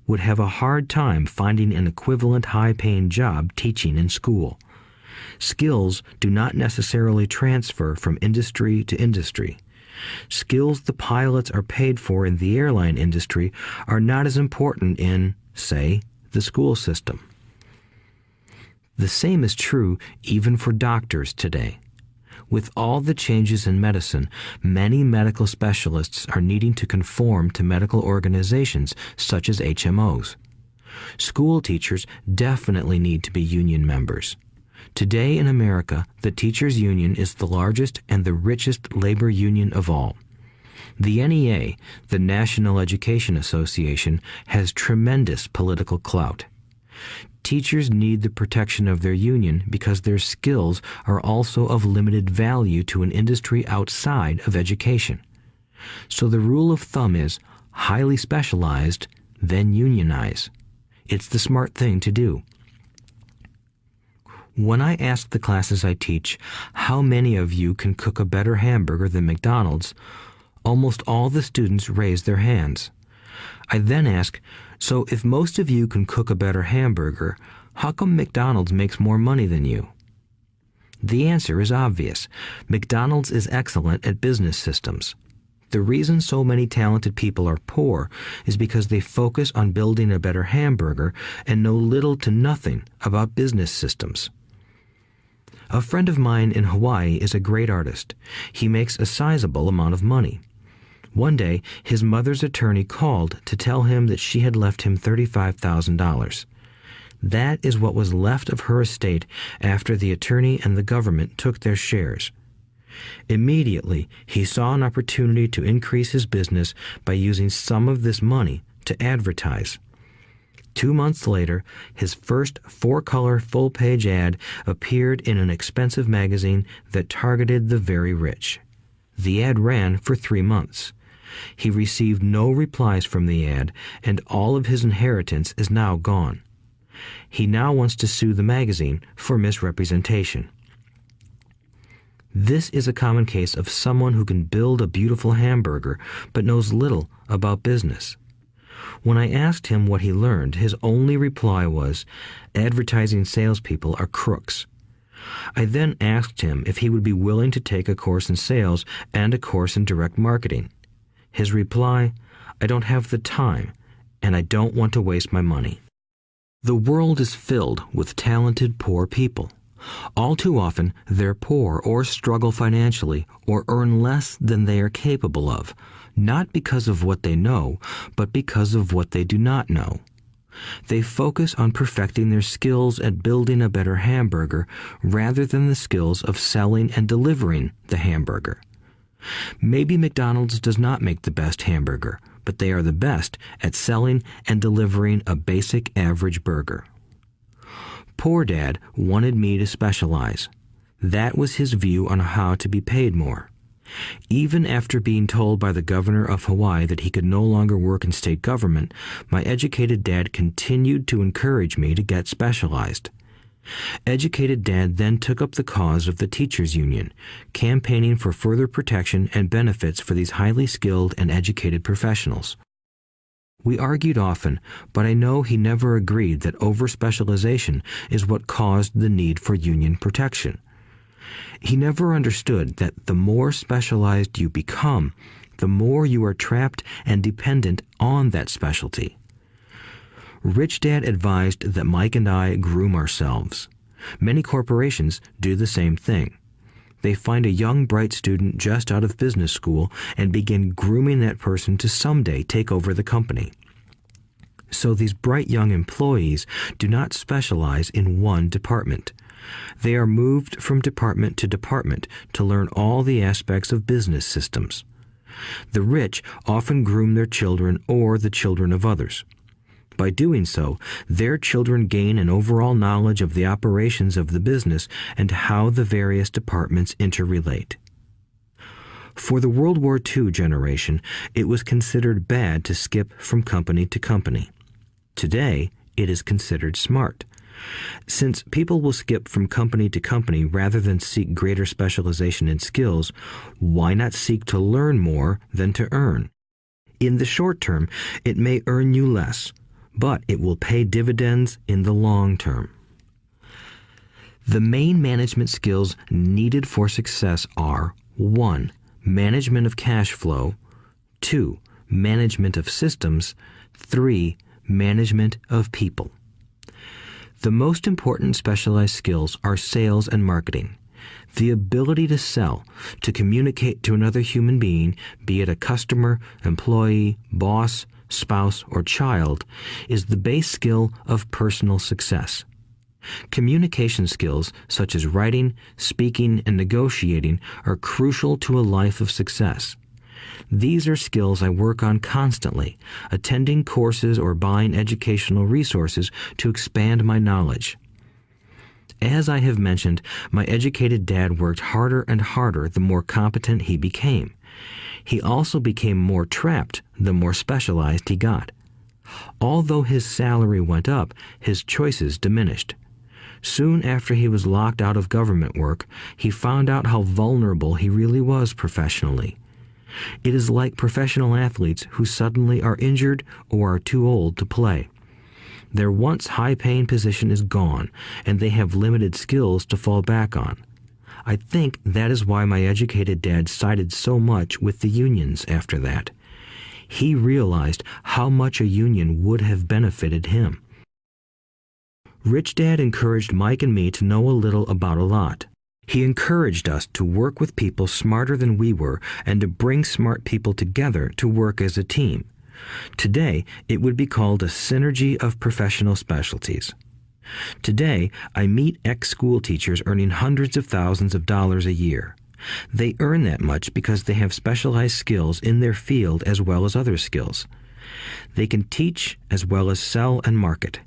Speaker 2: would have a hard time finding an equivalent high-paying job teaching in school. Skills do not necessarily transfer from industry to industry. Skills the pilots are paid for in the airline industry are not as important in, say, the school system. The same is true even for doctors today. With all the changes in medicine, many medical specialists are needing to conform to medical organizations such as HMOs. School teachers definitely need to be union members. Today in America, the teachers' union is the largest and the richest labor union of all. The NEA, the National Education Association, has tremendous political clout. Teachers need the protection of their union because their skills are also of limited value to an industry outside of education. So the rule of thumb is highly specialized, then unionize. It's the smart thing to do. When I ask the classes I teach, how many of you can cook a better hamburger than McDonald's, almost all the students raise their hands. I then ask, so if most of you can cook a better hamburger, how come McDonald's makes more money than you? The answer is obvious. McDonald's is excellent at business systems. The reason so many talented people are poor is because they focus on building a better hamburger and know little to nothing about business systems. A friend of mine in Hawaii is a great artist. He makes a sizable amount of money. One day, his mother's attorney called to tell him that she had left him $35,000. That is what was left of her estate after the attorney and the government took their shares. Immediately, he saw an opportunity to increase his business by using some of this money to advertise. 2 months later, his first 4-color full-page ad appeared in an expensive magazine that targeted the very rich. The ad ran for 3 months. He received no replies from the ad, and all of his inheritance is now gone. He now wants to sue the magazine for misrepresentation. This is a common case of someone who can build a beautiful hamburger but knows little about business. When I asked him what he learned, his only reply was, "Advertising salespeople are crooks." I then asked him if he would be willing to take a course in sales and a course in direct marketing. His reply, "I don't have the time, and I don't want to waste my money." The world is filled with talented poor people. All too often, they're poor or struggle financially or earn less than they are capable of, not because of what they know, but because of what they do not know. They focus on perfecting their skills at building a better hamburger rather than the skills of selling and delivering the hamburger. Maybe McDonald's does not make the best hamburger, but they are the best at selling and delivering a basic average burger. Poor Dad wanted me to specialize. That was his view on how to be paid more. Even after being told by the governor of Hawaii that he could no longer work in state government, my educated dad continued to encourage me to get specialized. Educated Dad then took up the cause of the teachers' union, campaigning for further protection and benefits for these highly skilled and educated professionals. We argued often, but I know he never agreed that over-specialization is what caused the need for union protection. He never understood that the more specialized you become, the more you are trapped and dependent on that specialty. Rich Dad advised that Mike and I groom ourselves. Many corporations do the same thing. They find a young, bright student just out of business school and begin grooming that person to someday take over the company. So these bright young employees do not specialize in one department. They are moved from department to department to learn all the aspects of business systems. The rich often groom their children or the children of others. By doing so, their children gain an overall knowledge of the operations of the business and how the various departments interrelate. For the World War II generation, it was considered bad to skip from company to company. Today, it is considered smart. Since people will skip from company to company rather than seek greater specialization in skills, why not seek to learn more than to earn? In the short term, it may earn you less, but it will pay dividends in the long term. The main management skills needed for success are 1. Management of cash flow, 2. Management of systems, 3. Management of people. The most important specialized skills are sales and marketing. The ability to sell, to communicate to another human being, be it a customer, employee, boss, spouse, or child, is the base skill of personal success. Communication skills such as writing, speaking, and negotiating are crucial to a life of success. These are skills I work on constantly, attending courses or buying educational resources to expand my knowledge. As I have mentioned, my educated dad worked harder and harder the more competent he became. He also became more trapped the more specialized he got. Although his salary went up, his choices diminished. Soon after he was locked out of government work, he found out how vulnerable he really was professionally. It is like professional athletes who suddenly are injured or are too old to play. Their once high-paying position is gone, and they have limited skills to fall back on. I think that is why my educated dad sided so much with the unions after that. He realized how much a union would have benefited him. Rich Dad encouraged Mike and me to know a little about a lot. He encouraged us to work with people smarter than we were and to bring smart people together to work as a team. Today, it would be called a synergy of professional specialties. Today, I meet ex-school teachers earning hundreds of thousands of dollars a year. They earn that much because they have specialized skills in their field as well as other skills. They can teach as well as sell and market.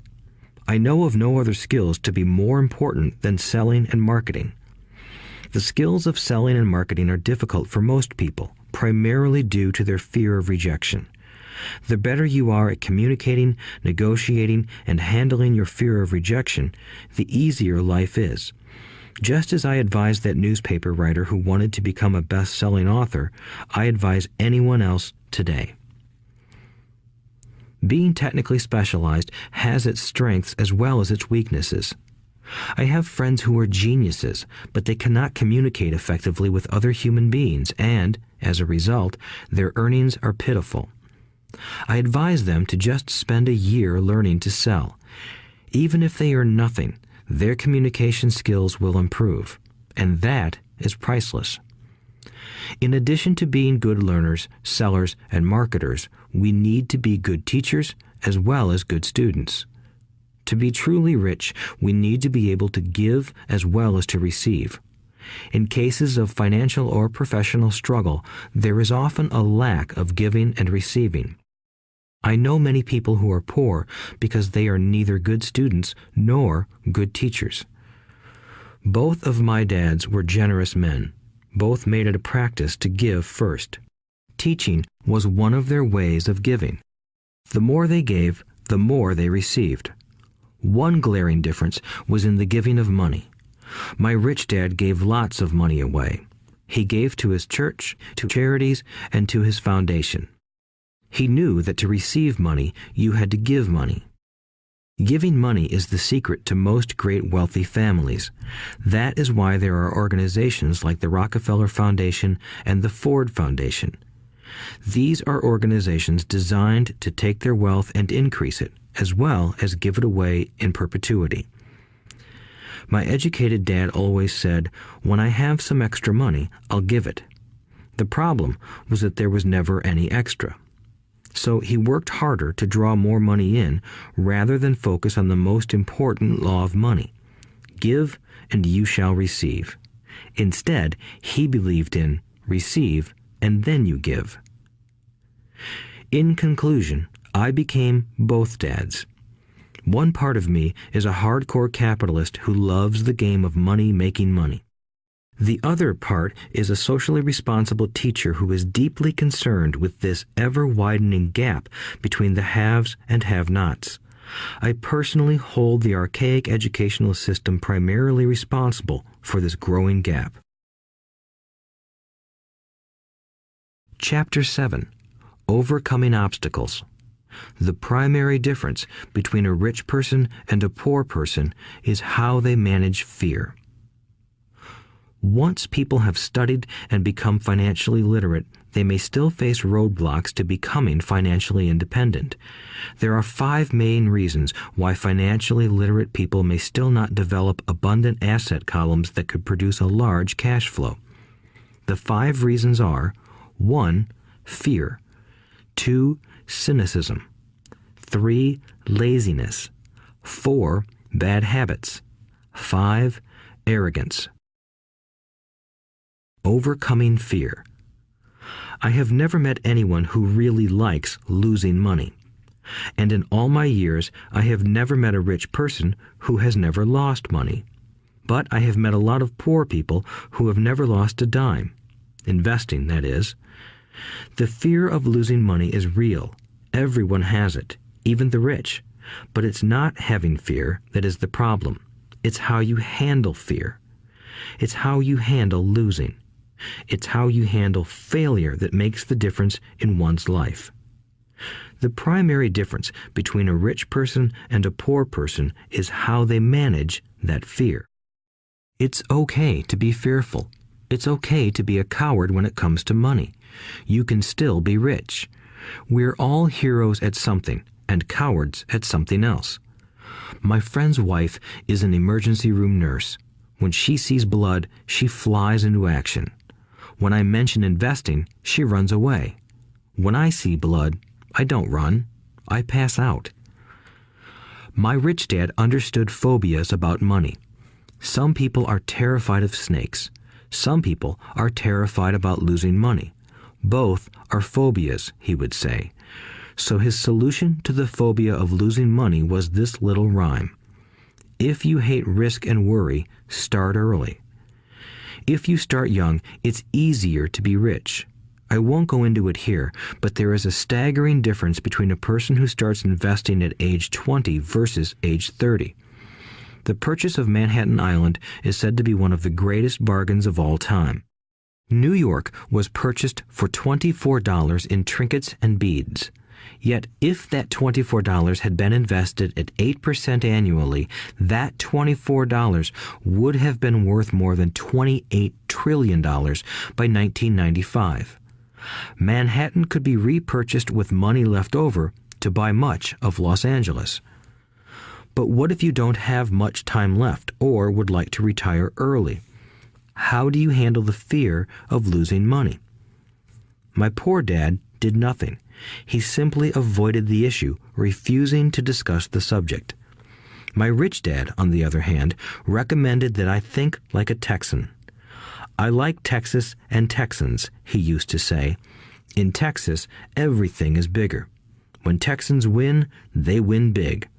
Speaker 2: I know of no other skills to be more important than selling and marketing. The skills of selling and marketing are difficult for most people, primarily due to their fear of rejection. The better you are at communicating, negotiating, and handling your fear of rejection, the easier life is. Just as I advise that newspaper writer who wanted to become a best-selling author, I advise anyone else today. Being technically specialized has its strengths as well as its weaknesses. I have friends who are geniuses, but they cannot communicate effectively with other human beings, and, as a result, their earnings are pitiful. I advise them to just spend a year learning to sell. Even if they earn nothing, their communication skills will improve, and that is priceless. In addition to being good learners, sellers, and marketers, we need to be good teachers as well as good students. To be truly rich, we need to be able to give as well as to receive. In cases of financial or professional struggle, there is often a lack of giving and receiving. I know many people who are poor because they are neither good students nor good teachers. Both of my dads were generous men. Both made it a practice to give first. Teaching was one of their ways of giving. The more they gave, the more they received. One glaring difference was in the giving of money. My rich dad gave lots of money away. He gave to his church, to charities, and to his foundation. He knew that to receive money, you had to give money. Giving money is the secret to most great wealthy families. That is why there are organizations like the Rockefeller Foundation and the Ford Foundation. These are organizations designed to take their wealth and increase it, as well as give it away in perpetuity. My educated dad always said, "When I have some extra money, I'll give it." The problem was that there was never any extra. So he worked harder to draw more money in rather than focus on the most important law of money. Give and you shall receive. Instead, he believed in receive and then you give. In conclusion, I became both dads. One part of me is a hardcore capitalist who loves the game of money making money. The other part is a socially responsible teacher who is deeply concerned with this ever-widening gap between the haves and have-nots. I personally hold the archaic educational system primarily responsible for this growing gap. Chapter 7. Overcoming Obstacles. The primary difference between a rich person and a poor person is how they manage fear. Once people have studied and become financially literate, they may still face roadblocks to becoming financially independent. There are 5 main reasons why financially literate people may still not develop abundant asset columns that could produce a large cash flow. The 5 reasons are: 1. Fear. 2. Cynicism. 3. Laziness. 4. Bad habits. 5. Arrogance. Overcoming fear. I have never met anyone who really likes losing money. And in all my years, I have never met a rich person who has never lost money. But I have met a lot of poor people who have never lost a dime. Investing, that is. The fear of losing money is real. Everyone has it, even the rich. But it's not having fear that is the problem. It's how you handle fear. It's how you handle losing. It's how you handle failure that makes the difference in one's life. The primary difference between a rich person and a poor person is how they manage that fear. It's okay to be fearful. It's okay to be a coward when it comes to money. You can still be rich. We're all heroes at something and cowards at something else. My friend's wife is an emergency room nurse. When she sees blood, she flies into action. When I mention investing, she runs away. When I see blood, I don't run. I pass out. My rich dad understood phobias about money. Some people are terrified of snakes. Some people are terrified about losing money. Both are phobias, he would say. So his solution to the phobia of losing money was this little rhyme. If you hate risk and worry, start early. If you start young, it's easier to be rich. I won't go into it here, but there is a staggering difference between a person who starts investing at age 20 versus age 30. The purchase of Manhattan Island is said to be one of the greatest bargains of all time. New York was purchased for $24 in trinkets and beads. Yet if that $24 had been invested at 8% annually, that $24 would have been worth more than $28 trillion by 1995. Manhattan could be repurchased with money left over to buy much of Los Angeles. But what if you don't have much time left or would like to retire early? How do you handle the fear of losing money? My poor dad did nothing. He simply avoided the issue, refusing to discuss the subject. My rich dad, on the other hand, recommended that I think like a Texan. I like Texas and Texans, he used to say. In Texas, everything is bigger. When Texans win, they win big.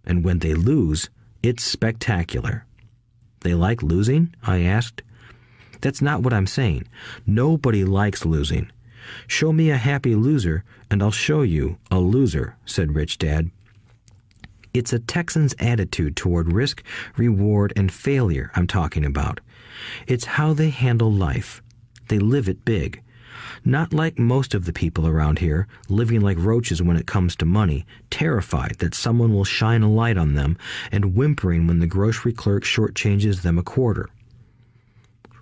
Speaker 2: And when they lose, it's spectacular. They like losing? I asked. That's not what I'm saying. Nobody likes losing. Show me a happy loser, and I'll show you a loser, said Rich Dad. It's a Texan's attitude toward risk, reward, and failure I'm talking about. It's how they handle life. They live it big. Not like most of the people around here, living like roaches when it comes to money, terrified that someone will shine a light on them and whimpering when the grocery clerk shortchanges them a quarter.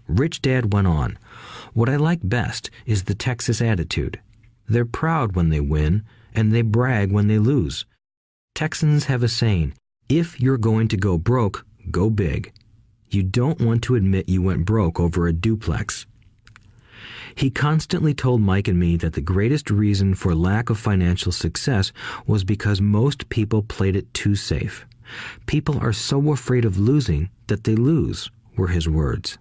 Speaker 2: Rich Dad went on, "What I like best is the Texas attitude. They're proud when they win, and they brag when they lose. Texans have a saying, if you're going to go broke, go big. You don't want to admit you went broke over a duplex." He constantly told Mike and me that the greatest reason for lack of financial success was because most people played it too safe. People are so afraid of losing that they lose, were his words.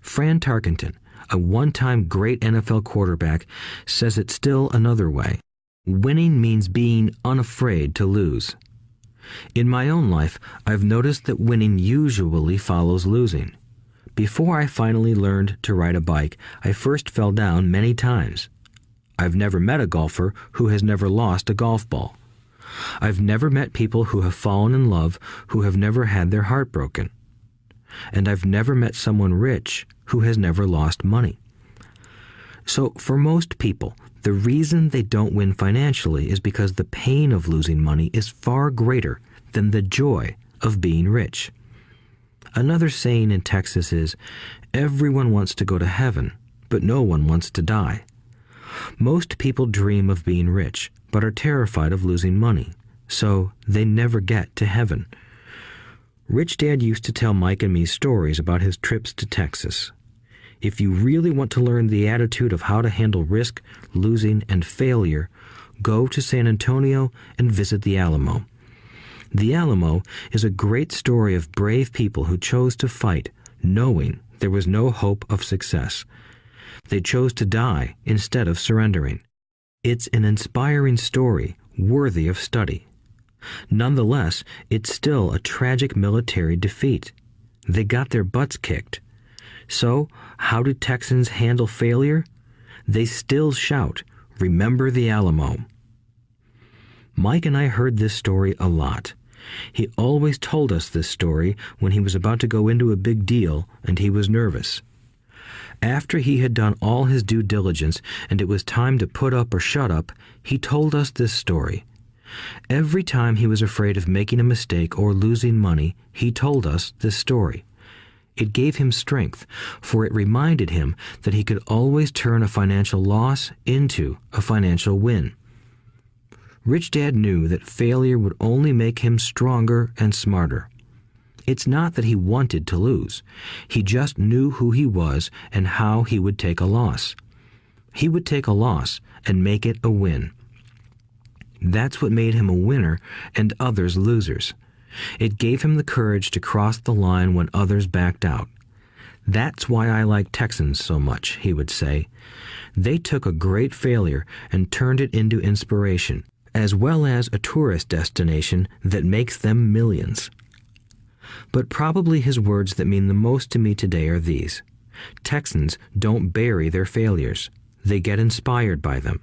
Speaker 2: Fran Tarkenton, a one-time great NFL quarterback, says it still another way. Winning means being unafraid to lose. In my own life, I've noticed that winning usually follows losing. Before I finally learned to ride a bike, I first fell down many times. I've never met a golfer who has never lost a golf ball. I've never met people who have fallen in love who have never had their heart broken. And I've never met someone rich who has never lost money. So for most people, the reason they don't win financially is because the pain of losing money is far greater than the joy of being rich. Another saying in Texas is, everyone wants to go to heaven, but no one wants to die. Most people dream of being rich, but are terrified of losing money, so they never get to heaven. Rich Dad used to tell Mike and me stories about his trips to Texas. If you really want to learn the attitude of how to handle risk, losing, and failure, go to San Antonio and visit the Alamo. The Alamo is a great story of brave people who chose to fight, knowing there was no hope of success. They chose to die instead of surrendering. It's an inspiring story worthy of study. Nonetheless, it's still a tragic military defeat. They got their butts kicked. So, how do Texans handle failure? They still shout, "Remember the Alamo." Mike and I heard this story a lot. He always told us this story when he was about to go into a big deal and he was nervous. After he had done all his due diligence and it was time to put up or shut up, he told us this story. Every time he was afraid of making a mistake or losing money, he told us this story. It gave him strength, for it reminded him that he could always turn a financial loss into a financial win. Rich Dad knew that failure would only make him stronger and smarter. It's not that he wanted to lose. He just knew who he was and how he would take a loss. He would take a loss and make it a win. That's what made him a winner and others losers. It gave him the courage to cross the line when others backed out. That's why I like Texans so much, he would say. They took a great failure and turned it into inspiration, as well as a tourist destination that makes them millions. But probably his words that mean the most to me today are these. Texans don't bury their failures. They get inspired by them.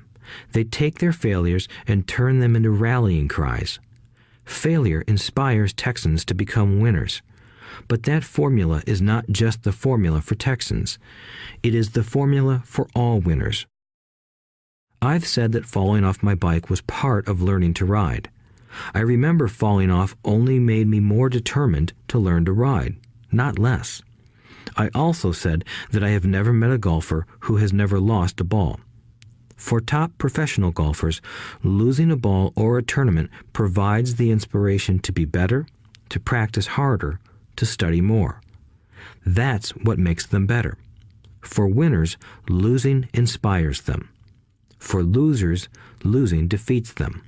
Speaker 2: They take their failures and turn them into rallying cries. Failure inspires Texans to become winners. But that formula is not just the formula for Texans. It is the formula for all winners. I've said that falling off my bike was part of learning to ride. I remember falling off only made me more determined to learn to ride, not less. I also said that I have never met a golfer who has never lost a ball. For top professional golfers, losing a ball or a tournament provides the inspiration to be better, to practice harder, to study more. That's what makes them better. For winners, losing inspires them. For losers, losing defeats them.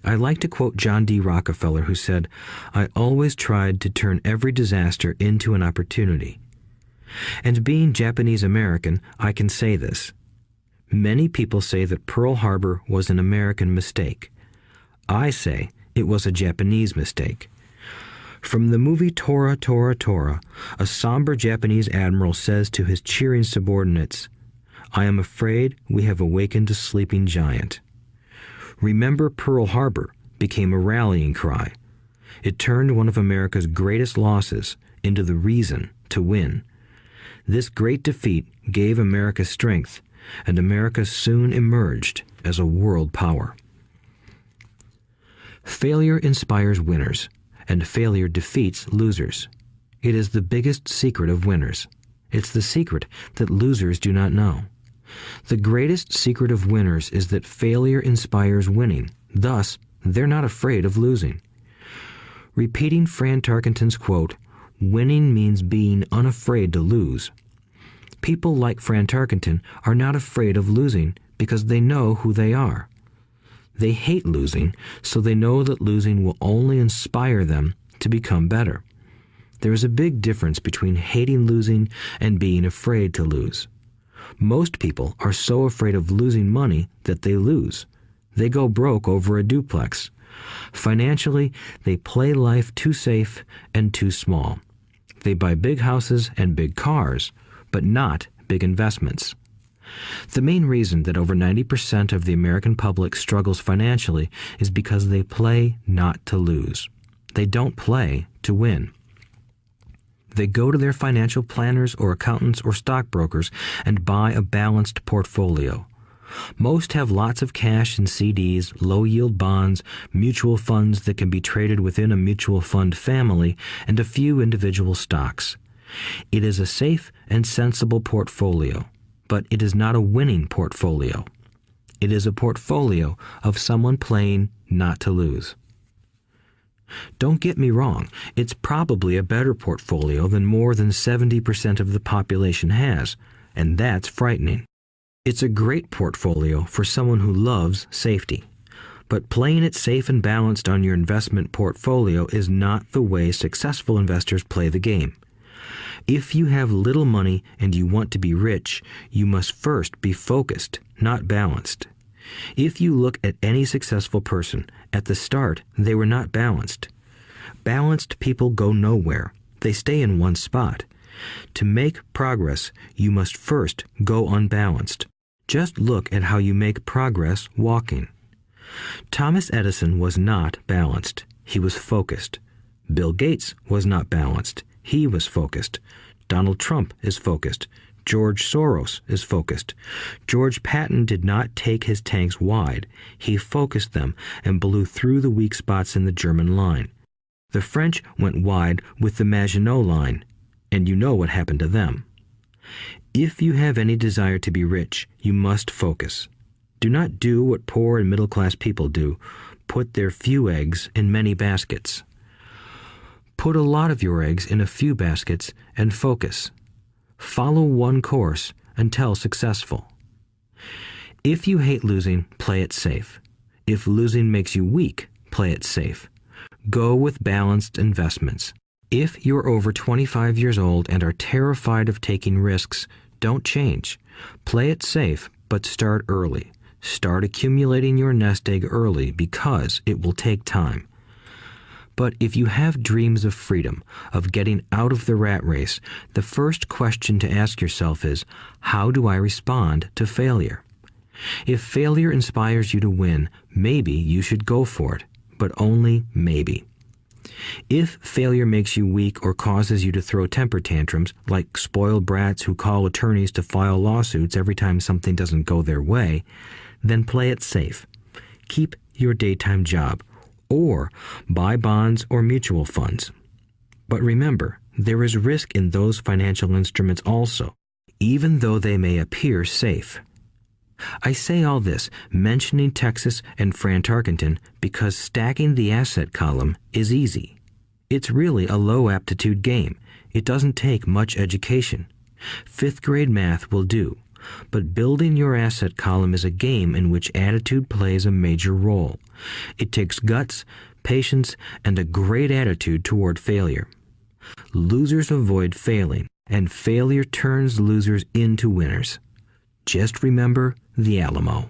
Speaker 2: I like to quote John D. Rockefeller, who said, "I always tried to turn every disaster into an opportunity." And being Japanese American, I can say this. Many people say that Pearl Harbor was an American mistake. I say it was a Japanese mistake. From the movie Tora, Tora, Tora, a somber Japanese admiral says to his cheering subordinates, "I am afraid we have awakened a sleeping giant." Remember Pearl Harbor became a rallying cry. It turned one of America's greatest losses into the reason to win. This great defeat gave America strength, and America soon emerged as a world power. Failure inspires winners, and failure defeats losers. It is the biggest secret of winners. It's the secret that losers do not know. The greatest secret of winners is that failure inspires winning. Thus, they're not afraid of losing. Repeating Fran Tarkenton's quote, "Winning means being unafraid to lose." People like Fran Tarkenton are not afraid of losing because they know who they are. They hate losing, so they know that losing will only inspire them to become better. There is a big difference between hating losing and being afraid to lose. Most people are so afraid of losing money that they lose. They go broke over a duplex. Financially, they play life too safe and too small. They buy big houses and big cars, but not big investments. The main reason that over 90% of the American public struggles financially is because they play not to lose. They don't play to win. They go to their financial planners or accountants or stockbrokers and buy a balanced portfolio. Most have lots of cash in CDs, low-yield bonds, mutual funds that can be traded within a mutual fund family, and a few individual stocks. It is a safe and sensible portfolio, but it is not a winning portfolio. It is a portfolio of someone playing not to lose. Don't get me wrong, it's probably a better portfolio than more than 70% of the population has, and that's frightening. It's a great portfolio for someone who loves safety. But playing it safe and balanced on your investment portfolio is not the way successful investors play the game. If you have little money and you want to be rich, you must first be focused, not balanced. If you look at any successful person, at the start they were not balanced. Balanced people go nowhere. They stay in one spot. To make progress, you must first go unbalanced. Just look at how you make progress walking. Thomas Edison was not balanced. He was focused. Bill Gates was not balanced. He was focused. Donald Trump is focused. George Soros is focused. George Patton did not take his tanks wide. He focused them and blew through the weak spots in the German line. The French went wide with the Maginot Line, and you know what happened to them. If you have any desire to be rich, you must focus. Do not do what poor and middle-class people do, put their few eggs in many baskets. Put a lot of your eggs in a few baskets and focus. Follow one course until successful. If you hate losing, play it safe. If losing makes you weak, play it safe. Go with balanced investments. If you're over 25 years old and are terrified of taking risks, don't change. Play it safe, but start early. Start accumulating your nest egg early because it will take time. But if you have dreams of freedom, of getting out of the rat race, the first question to ask yourself is, how do I respond to failure? If failure inspires you to win, maybe you should go for it, but only maybe. If failure makes you weak or causes you to throw temper tantrums, like spoiled brats who call attorneys to file lawsuits every time something doesn't go their way, then play it safe. Keep your daytime job, or buy bonds or mutual funds. But remember, there is risk in those financial instruments also, even though they may appear safe. I say all this, mentioning Texas and Fran Tarkenton, because stacking the asset column is easy. It's really a low-aptitude game. It doesn't take much education. Fifth-grade math will do. But building your asset column is a game in which attitude plays a major role. It takes guts, patience, and a great attitude toward failure. Losers avoid failing, and failure turns losers into winners. Just remember the Alamo.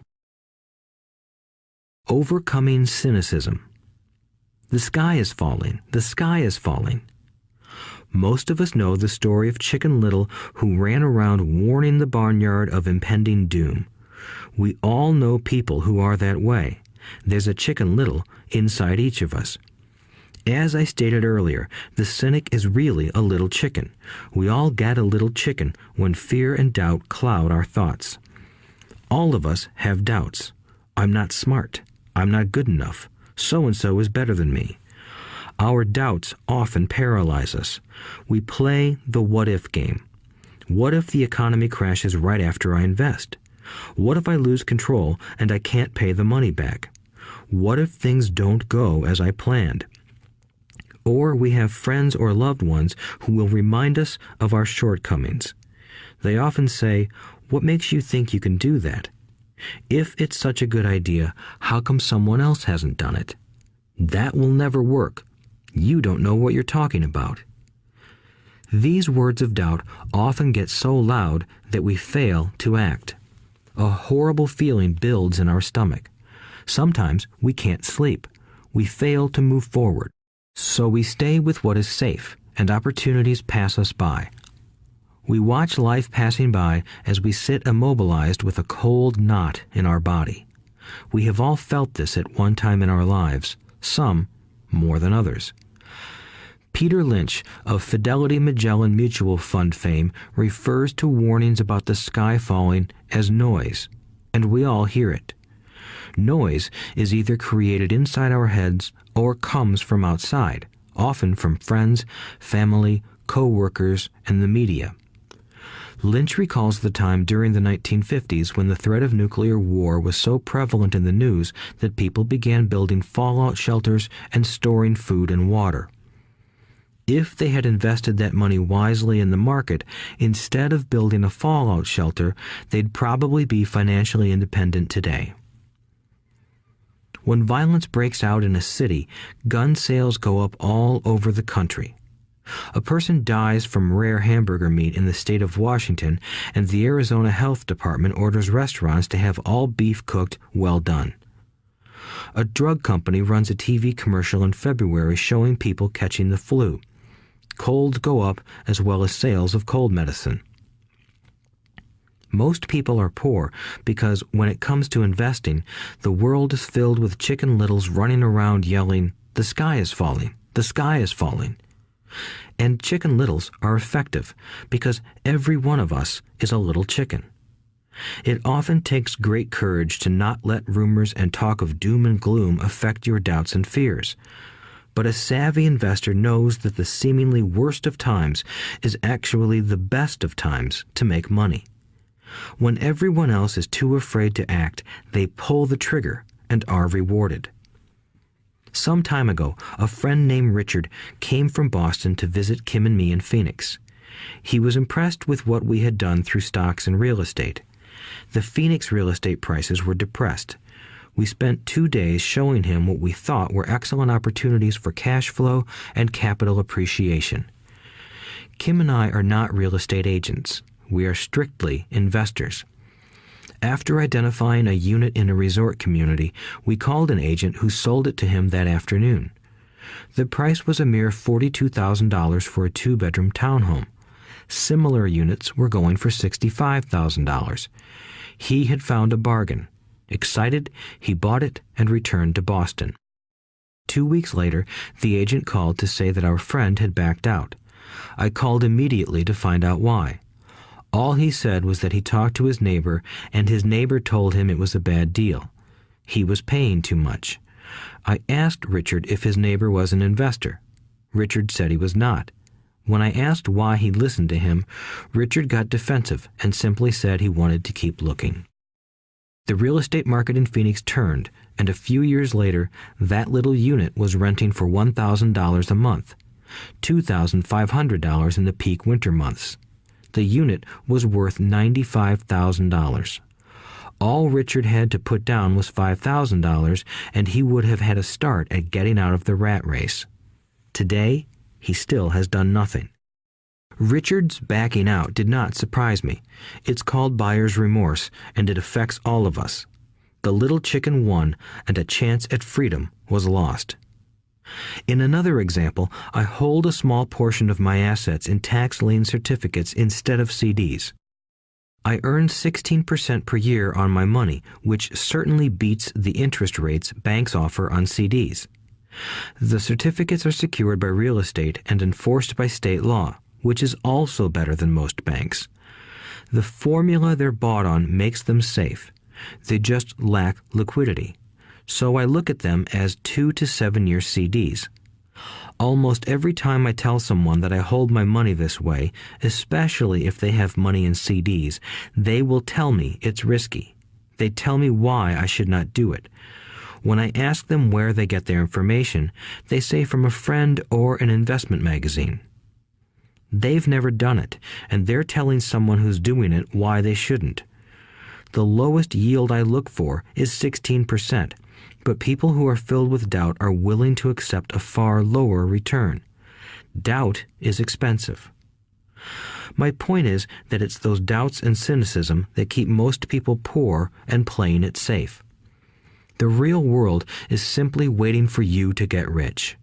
Speaker 2: Overcoming cynicism. The sky is falling. The sky is falling. Most of us know the story of Chicken Little, who ran around warning the barnyard of impending doom. We all know people who are that way. There's a Chicken Little inside each of us. As I stated earlier, the cynic is really a little chicken. We all get a little chicken when fear and doubt cloud our thoughts. All of us have doubts. I'm not smart. I'm not good enough. So-and-so is better than me. Our doubts often paralyze us. We play the what-if game. What if the economy crashes right after I invest? What if I lose control and I can't pay the money back? What if things don't go as I planned? Or we have friends or loved ones who will remind us of our shortcomings. They often say, "What makes you think you can do that? If it's such a good idea, how come someone else hasn't done it? That will never work. You don't know what you're talking about." These words of doubt often get so loud that we fail to act. A horrible feeling builds in our stomach. Sometimes we can't sleep. We fail to move forward. So we stay with what is safe, and opportunities pass us by. We watch life passing by as we sit immobilized with a cold knot in our body. We have all felt this at one time in our lives, some more than others. Peter Lynch of Fidelity Magellan Mutual Fund fame refers to warnings about the sky falling as noise, and we all hear it. Noise is either created inside our heads or comes from outside, often from friends, family, co-workers, and the media. Lynch recalls the time during the 1950s when the threat of nuclear war was so prevalent in the news that people began building fallout shelters and storing food and water. If they had invested that money wisely in the market, instead of building a fallout shelter, they'd probably be financially independent today. When violence breaks out in a city, gun sales go up all over the country. A person dies from rare hamburger meat in the state of Washington, and the Arizona Health Department orders restaurants to have all beef cooked well done. A drug company runs a TV commercial in February showing people catching the flu. Colds go up as well as sales of cold medicine. Most people are poor because when it comes to investing, the world is filled with Chicken Littles running around yelling, "The sky is falling, the sky is falling." And Chicken Littles are effective because every one of us is a little chicken. It often takes great courage to not let rumors and talk of doom and gloom affect your doubts and fears. But a savvy investor knows that the seemingly worst of times is actually the best of times to make money. When everyone else is too afraid to act, they pull the trigger and are rewarded. Some time ago, a friend named Richard came from Boston to visit Kim and me in Phoenix. He was impressed with what we had done through stocks and real estate. The Phoenix real estate prices were depressed. We spent 2 days showing him what we thought were excellent opportunities for cash flow and capital appreciation. Kim and I are not real estate agents. We are strictly investors. After identifying a unit in a resort community, we called an agent who sold it to him that afternoon. The price was a mere $42,000 for a 2-bedroom townhome. Similar units were going for $65,000. He had found a bargain. Excited, he bought it and returned to Boston. 2 weeks later, the agent called to say that our friend had backed out. I called immediately to find out why. All he said was that he talked to his neighbor, and his neighbor told him it was a bad deal. He was paying too much. I asked Richard if his neighbor was an investor. Richard said he was not. When I asked why he listened to him, Richard got defensive and simply said he wanted to keep looking. The real estate market in Phoenix turned, and a few years later, that little unit was renting for $1,000 a month, $2,500 in the peak winter months. The unit was worth $95,000. All Richard had to put down was $5,000, and he would have had a start at getting out of the rat race. Today, he still has done nothing. Richard's backing out did not surprise me. It's called buyer's remorse, and it affects all of us. The little chicken won, and a chance at freedom was lost. In another example, I hold a small portion of my assets in tax lien certificates instead of CDs. I earn 16% per year on my money, which certainly beats the interest rates banks offer on CDs. The certificates are secured by real estate and enforced by state law, which is also better than most banks. The formula they're bought on makes them safe. They just lack liquidity. So I look at them as 2 to 7 year CDs. Almost every time I tell someone that I hold my money this way, especially if they have money in CDs, they will tell me it's risky. They tell me why I should not do it. When I ask them where they get their information, they say from a friend or an investment magazine. They've never done it, and they're telling someone who's doing it why they shouldn't. The lowest yield I look for is 16%, but people who are filled with doubt are willing to accept a far lower return. Doubt is expensive. My point is that it's those doubts and cynicism that keep most people poor and playing it safe. The real world is simply waiting for you to get rich.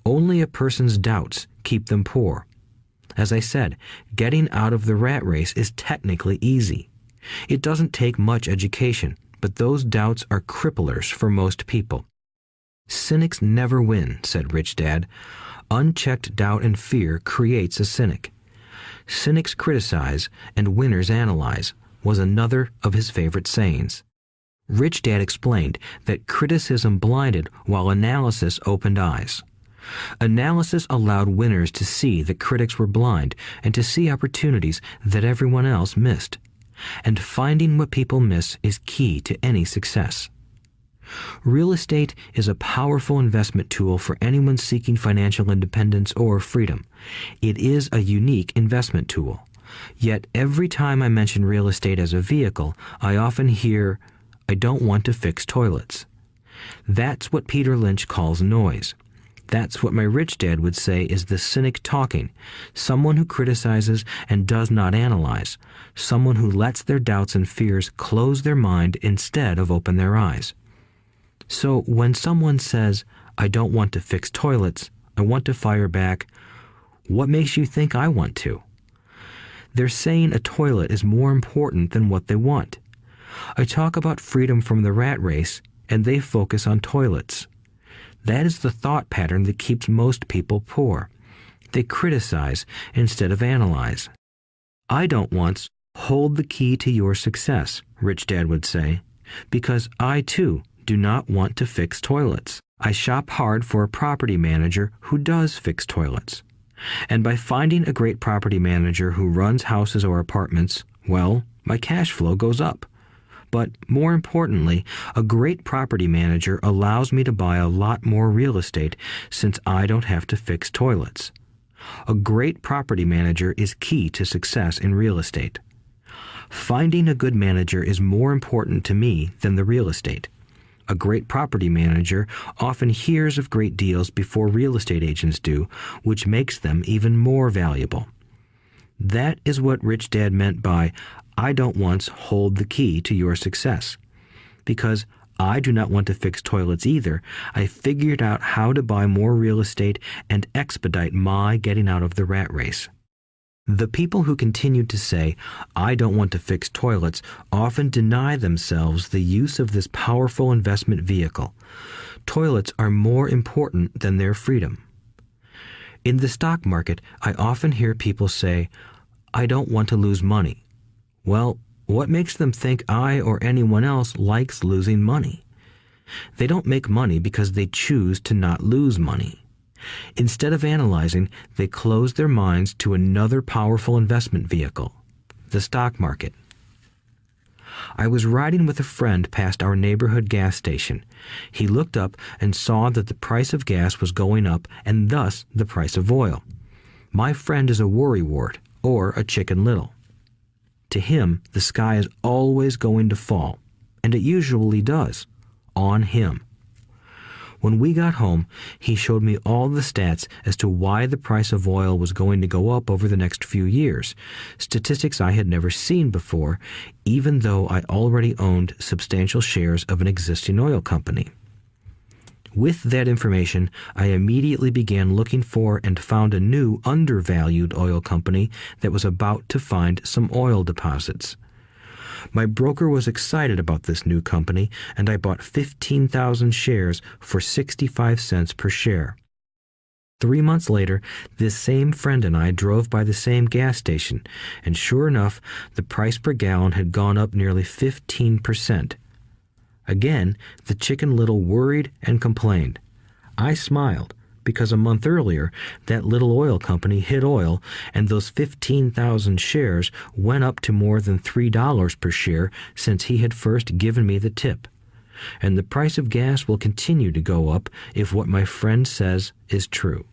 Speaker 2: Only a person's doubts keep them poor. As I said, getting out of the rat race is technically easy. It doesn't take much education, but those doubts are cripplers for most people. Cynics never win, said Rich Dad. Unchecked doubt and fear creates a cynic. Cynics criticize and winners analyze was another of his favorite sayings. Rich Dad explained that criticism blinded while analysis opened eyes. Analysis allowed winners to see that critics were blind and to see opportunities that everyone else missed. And finding what people miss is key to any success. Real estate is a powerful investment tool for anyone seeking financial independence or freedom. It is a unique investment tool. Yet every time I mention real estate as a vehicle, I often hear, "I don't want to fix toilets." That's what Peter Lynch calls noise. That's what my rich dad would say is the cynic talking, someone who criticizes and does not analyze, someone who lets their doubts and fears close their mind instead of open their eyes. So when someone says, "I don't want to fix toilets," I want to fire back, "What makes you think I want to?" They're saying a toilet is more important than what they want. I talk about freedom from the rat race, and they focus on toilets. That is the thought pattern that keeps most people poor. They criticize instead of analyze. I don't once hold the key to your success, Rich Dad would say, because I too do not want to fix toilets. I shop hard for a property manager who does fix toilets. And by finding a great property manager who runs houses or apartments, well, my cash flow goes up. But more importantly, a great property manager allows me to buy a lot more real estate since I don't have to fix toilets. A great property manager is key to success in real estate. Finding a good manager is more important to me than the real estate. A great property manager often hears of great deals before real estate agents do, which makes them even more valuable. That is what Rich Dad meant by, I don't once hold the key to your success. Because I do not want to fix toilets either, I figured out how to buy more real estate and expedite my getting out of the rat race. The people who continue to say, I don't want to fix toilets, often deny themselves the use of this powerful investment vehicle. Toilets are more important than their freedom. In the stock market, I often hear people say, I don't want to lose money. Well, what makes them think I or anyone else likes losing money? They don't make money because they choose to not lose money. Instead of analyzing, they close their minds to another powerful investment vehicle, the stock market. I was riding with a friend past our neighborhood gas station. He looked up and saw that the price of gas was going up and thus the price of oil. My friend is a worrywart, or a Chicken Little. To him, the sky is always going to fall, and it usually does, on him. When we got home, he showed me all the stats as to why the price of oil was going to go up over the next few years, statistics I had never seen before, even though I already owned substantial shares of an existing oil company. With that information, I immediately began looking for and found a new undervalued oil company that was about to find some oil deposits. My broker was excited about this new company, and I bought 15,000 shares for 65 cents per share. 3 months later, this same friend and I drove by the same gas station, and sure enough, the price per gallon had gone up nearly 15%. Again, the Chicken Little worried and complained. I smiled, because a month earlier, that little oil company hit oil, and those 15,000 shares went up to more than $3 per share since he had first given me the tip. And the price of gas will continue to go up if what my friend says is true.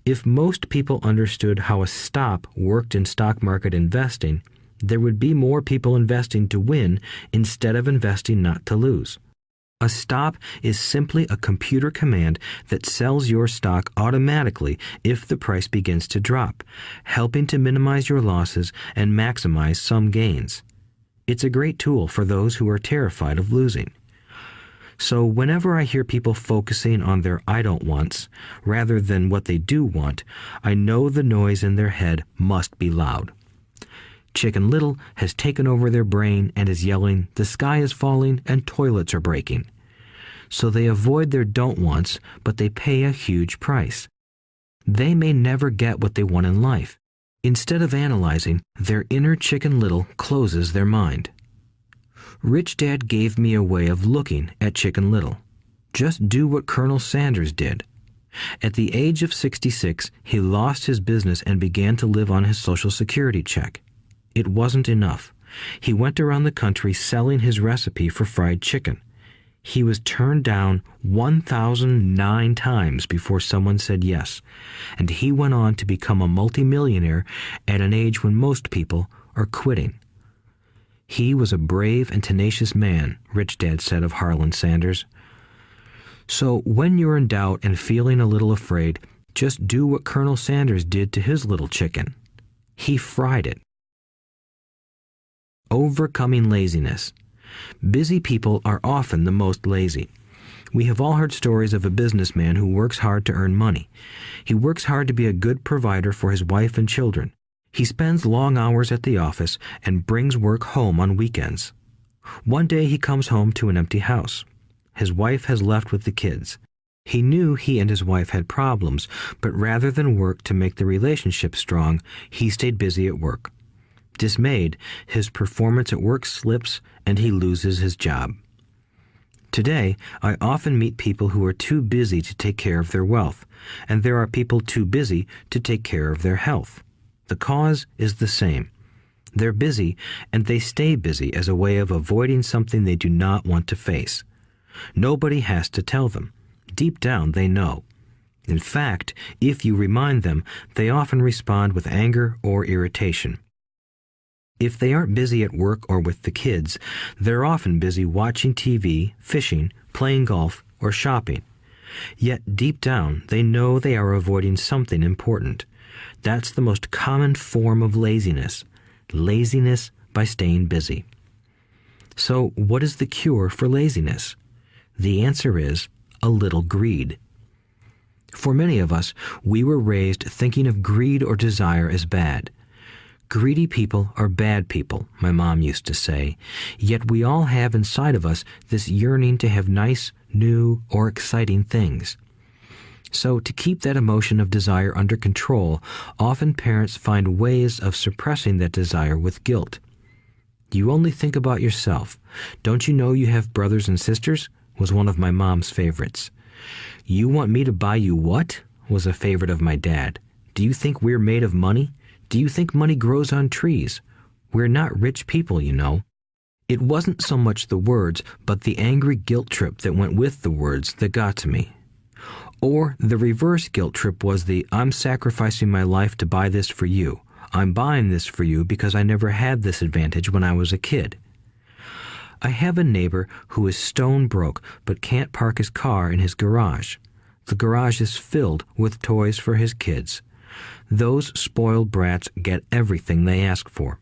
Speaker 2: If most people understood how a stop worked in stock market investing, there would be more people investing to win instead of investing not to lose. A stop is simply a computer command that sells your stock automatically if the price begins to drop, helping to minimize your losses and maximize some gains. It's a great tool for those who are terrified of losing. So whenever I hear people focusing on their I don't wants rather than what they do want, I know the noise in their head must be loud. Chicken Little has taken over their brain and is yelling, the sky is falling and toilets are breaking. So they avoid their don't wants, but they pay a huge price. They may never get what they want in life. Instead of analyzing, their inner Chicken Little closes their mind. Rich Dad gave me a way of looking at Chicken Little. Just do what Colonel Sanders did. At the age of 66, he lost his business and began to live on his Social Security check. It wasn't enough. He went around the country selling his recipe for fried chicken. He was turned down 1,009 times before someone said yes, and he went on to become a multimillionaire at an age when most people are quitting. He was a brave and tenacious man, Rich Dad said of Harlan Sanders. So when you're in doubt and feeling a little afraid, just do what Colonel Sanders did to his little chicken. He fried it. Overcoming laziness. Busy people are often the most lazy. We have all heard stories of a businessman who works hard to earn money. He works hard to be a good provider for his wife and children. He spends long hours at the office and brings work home on weekends. One day he comes home to an empty house. His wife has left with the kids. He knew he and his wife had problems, but rather than work to make the relationship strong, he stayed busy at work. Dismayed, his performance at work slips and he loses his job. Today, I often meet people who are too busy to take care of their wealth, and there are people too busy to take care of their health. The cause is the same. They're busy, and they stay busy as a way of avoiding something they do not want to face. Nobody has to tell them. Deep down, they know. In fact, if you remind them, they often respond with anger or irritation. If they aren't busy at work or with the kids, they're often busy watching TV, fishing, playing golf, or shopping. Yet deep down, they know they are avoiding something important. That's the most common form of laziness. Laziness by staying busy. So, what is the cure for laziness? The answer is a little greed. For many of us, we were raised thinking of greed or desire as bad. Greedy people are bad people, my mom used to say, yet we all have inside of us this yearning to have nice, new, or exciting things. So to keep that emotion of desire under control, often parents find ways of suppressing that desire with guilt. You only think about yourself. Don't you know you have brothers and sisters? Was one of my mom's favorites. You want me to buy you what? Was a favorite of my dad. Do you think we're made of money? Do you think money grows on trees? We're not rich people, you know. It wasn't so much the words, but the angry guilt trip that went with the words that got to me. Or the reverse guilt trip was the I'm sacrificing my life to buy this for you. I'm buying this for you because I never had this advantage when I was a kid. I have a neighbor who is stone broke but can't park his car in his garage. The garage is filled with toys for his kids. Those spoiled brats get everything they ask for.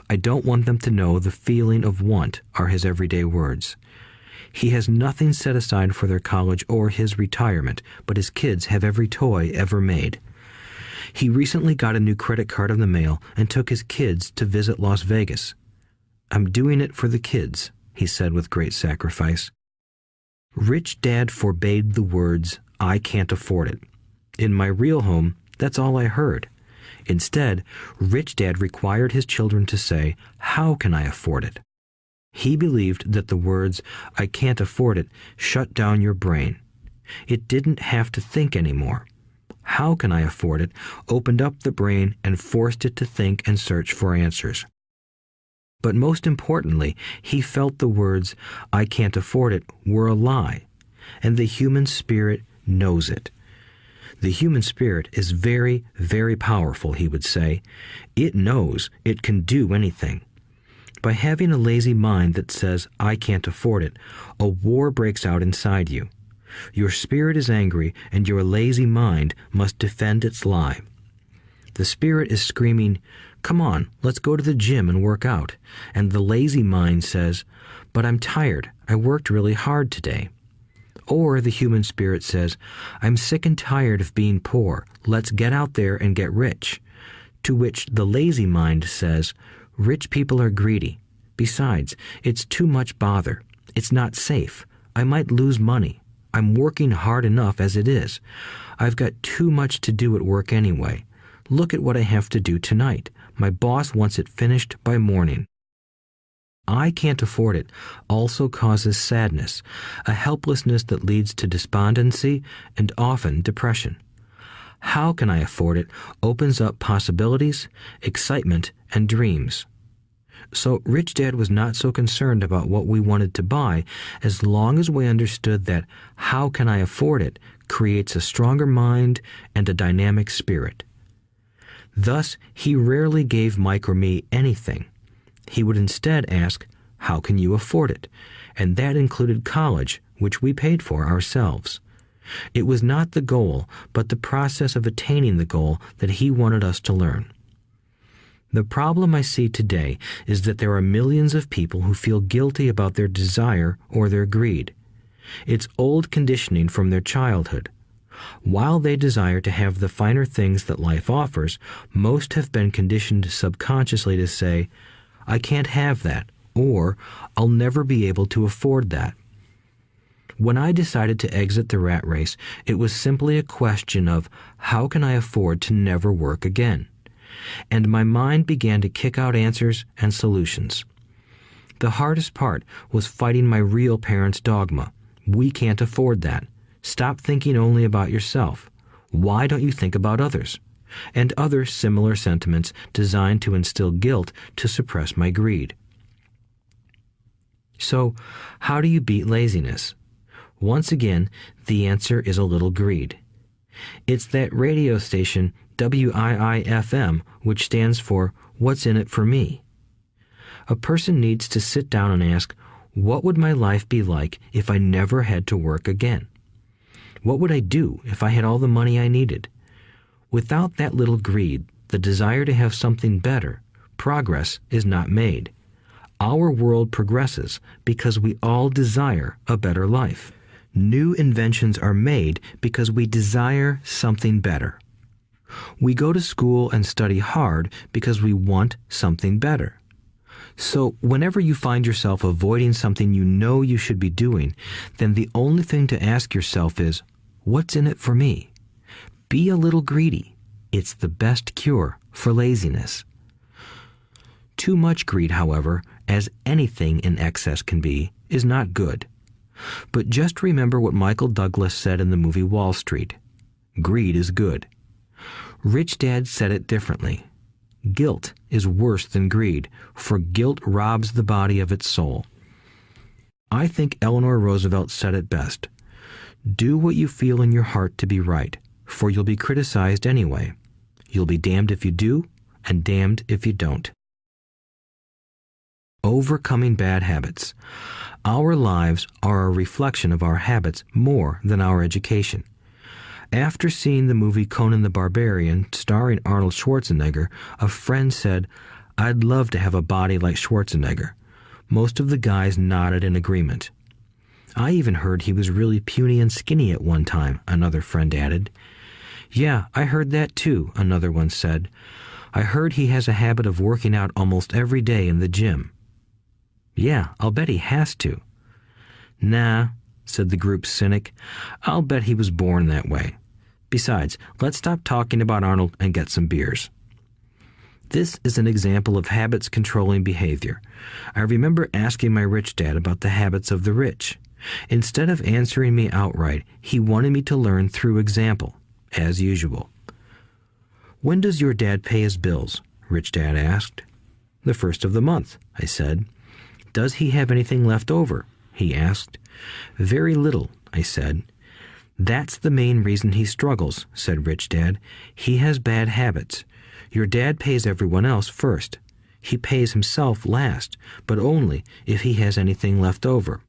Speaker 2: I don't want them to know the feeling of want are his everyday words. He has nothing set aside for their college or his retirement, but his kids have every toy ever made. He recently got a new credit card in the mail and took his kids to visit Las Vegas. I'm doing it for the kids, he said with great sacrifice. Rich Dad forbade the words, I can't afford it. In my real home, that's all I heard. Instead, Rich Dad required his children to say, how can I afford it? He believed that the words, I can't afford it, shut down your brain. It didn't have to think anymore. How can I afford it opened up the brain and forced it to think and search for answers. But most importantly, he felt the words, I can't afford it, were a lie, and the human spirit knows it. The human spirit is very, very powerful, he would say. It knows it can do anything. By having a lazy mind that says, I can't afford it, a war breaks out inside you. Your spirit is angry, and your lazy mind must defend its lie. The spirit is screaming, come on, let's go to the gym and work out. And the lazy mind says, but I'm tired. I worked really hard today. Or the human spirit says, I'm sick and tired of being poor. Let's get out there and get rich. To which the lazy mind says, rich people are greedy. Besides, it's too much bother. It's not safe. I might lose money. I'm working hard enough as it is. I've got too much to do at work anyway. Look at what I have to do tonight. My boss wants it finished by morning. I can't afford it also causes sadness, a helplessness that leads to despondency and often depression. How can I afford it opens up possibilities, excitement, and dreams. So Rich Dad was not so concerned about what we wanted to buy as long as we understood that how can I afford it creates a stronger mind and a dynamic spirit. Thus, he rarely gave Mike or me anything. He would instead ask, how can you afford it? And that included college, which we paid for ourselves. It was not the goal, but the process of attaining the goal that he wanted us to learn. The problem I see today is that there are millions of people who feel guilty about their desire or their greed. It's old conditioning from their childhood. While they desire to have the finer things that life offers, most have been conditioned subconsciously to say, I can't have that, or I'll never be able to afford that. When I decided to exit the rat race, it was simply a question of how can I afford to never work again? And my mind began to kick out answers and solutions. The hardest part was fighting my real parents' dogma. We can't afford that. Stop thinking only about yourself. Why don't you think about others? And other similar sentiments designed to instill guilt to suppress my greed. So, how do you beat laziness? Once again, the answer is a little greed. It's that radio station WIIFM, which stands for What's in it for me? A person needs to sit down and ask, what would my life be like if I never had to work again? What would I do if I had all the money I needed? Without that little greed, the desire to have something better, progress is not made. Our world progresses because we all desire a better life. New inventions are made because we desire something better. We go to school and study hard because we want something better. So whenever you find yourself avoiding something you know you should be doing, then the only thing to ask yourself is, what's in it for me? Be a little greedy. It's the best cure for laziness. Too much greed, however, as anything in excess can be, is not good. But just remember what Michael Douglas said in the movie Wall Street. Greed is good. Rich Dad said it differently. Guilt is worse than greed, for guilt robs the body of its soul. I think Eleanor Roosevelt said it best. Do what you feel in your heart to be right, for you'll be criticized anyway. You'll be damned if you do, and damned if you don't. Overcoming bad habits. Our lives are a reflection of our habits more than our education. After seeing the movie Conan the Barbarian, starring Arnold Schwarzenegger, a friend said, "I'd love to have a body like Schwarzenegger." Most of the guys nodded in agreement. "I even heard he was really puny and skinny at one time," another friend added. "Yeah, I heard that too," another one said. "I heard he has a habit of working out almost every day in the gym." "Yeah, I'll bet he has to." "Nah," said the group's cynic. "I'll bet he was born that way. Besides, let's stop talking about Arnold and get some beers." This is an example of habits controlling behavior. I remember asking my rich dad about the habits of the rich. Instead of answering me outright, he wanted me to learn through example, as usual. "When does your dad pay his bills?" Rich Dad asked. "The first of the month," I said. "Does he have anything left over?" he asked. "Very little," I said. "That's the main reason he struggles," said Rich Dad. "He has bad habits. Your dad pays everyone else first. He pays himself last, but only if he has anything left over."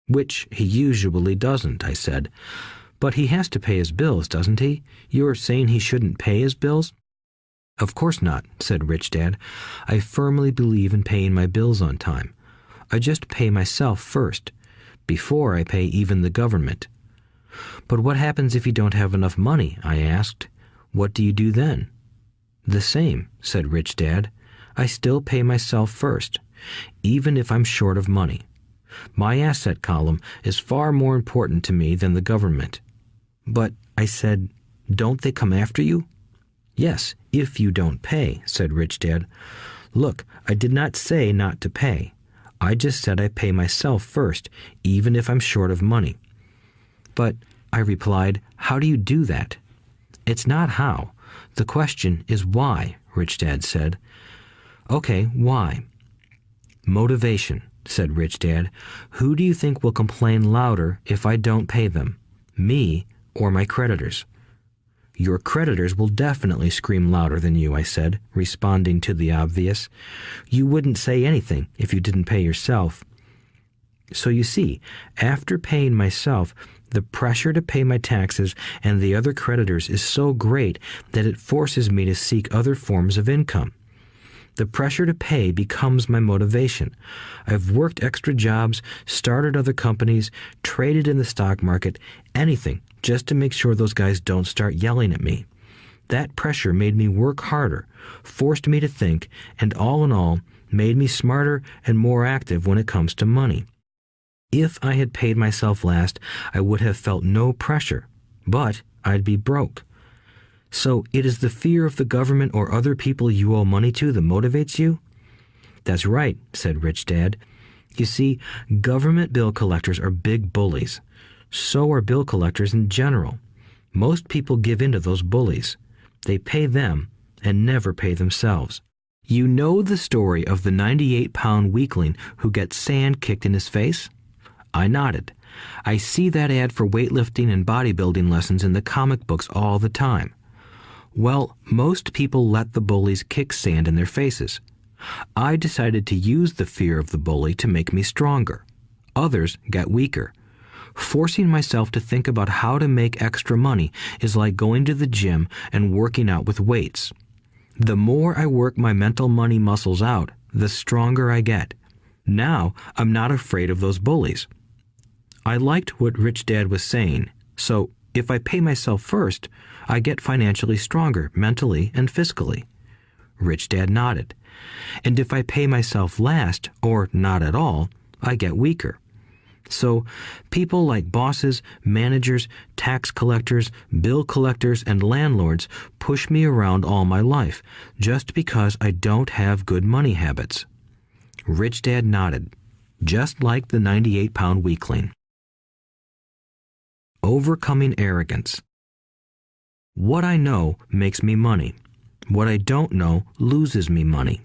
Speaker 2: "Which he usually doesn't," I said. "But he has to pay his bills, doesn't he? You're saying he shouldn't pay his bills?" "Of course not," said Rich Dad. "I firmly believe in paying my bills on time. I just pay myself first, before I pay even the government." "But what happens if you don't have enough money?" I asked. "What do you do then?" "The same," said Rich Dad. "I still pay myself first, even if I'm short of money. My asset column is far more important to me than the government." "But," I said, "don't they come after you?" "Yes, if you don't pay," said Rich Dad. "Look, I did not say not to pay. I just said I pay myself first, even if I'm short of money." "But," I replied, "how do you do that?" "It's not how. The question is why," Rich Dad said. "Okay, why?" "Motivation," said Rich Dad. "Who do you think will complain louder if I don't pay them? Me or my creditors?" "Your creditors will definitely scream louder than you," I said, responding to the obvious. "You wouldn't say anything if you didn't pay yourself." So you see, after paying myself, the pressure to pay my taxes and the other creditors is so great that it forces me to seek other forms of income. The pressure to pay becomes my motivation. I've worked extra jobs, started other companies, traded in the stock market, anything, just to make sure those guys don't start yelling at me. That pressure made me work harder, forced me to think, and all in all, made me smarter and more active when it comes to money. If I had paid myself last, I would have felt no pressure, but I'd be broke. So it is the fear of the government or other people you owe money to that motivates you? "That's right," said Rich Dad. You see, government bill collectors are big bullies. So are bill collectors in general. Most people give in to those bullies. They pay them and never pay themselves. You know the story of the 98-pound weakling who gets sand kicked in his face? I nodded. I see that ad for weightlifting and bodybuilding lessons in the comic books all the time. Well, most people let the bullies kick sand in their faces. I decided to use the fear of the bully to make me stronger. Others got weaker. Forcing myself to think about how to make extra money is like going to the gym and working out with weights. The more I work my mental money muscles out, the stronger I get. Now, I'm not afraid of those bullies. I liked what Rich Dad was saying, so if I pay myself first, I get financially stronger mentally and fiscally. Rich Dad nodded. And if I pay myself last, or not at all, I get weaker. So people like bosses, managers, tax collectors, bill collectors, and landlords push me around all my life just because I don't have good money habits. Rich Dad nodded, just like the 98-pound weakling. Overcoming arrogance. What I know makes me money. What I don't know loses me money.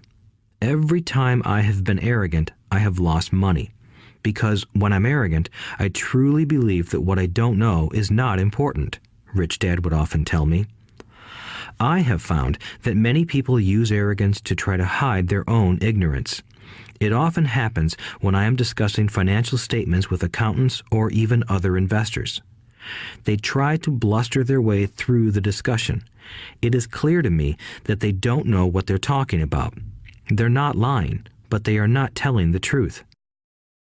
Speaker 2: Every time I have been arrogant, I have lost money. Because when I'm arrogant, I truly believe that what I don't know is not important, Rich Dad would often tell me. I have found that many people use arrogance to try to hide their own ignorance. It often happens when I am discussing financial statements with accountants or even other investors. They try to bluster their way through the discussion. It is clear to me that they don't know what they're talking about. They're not lying, but they are not telling the truth.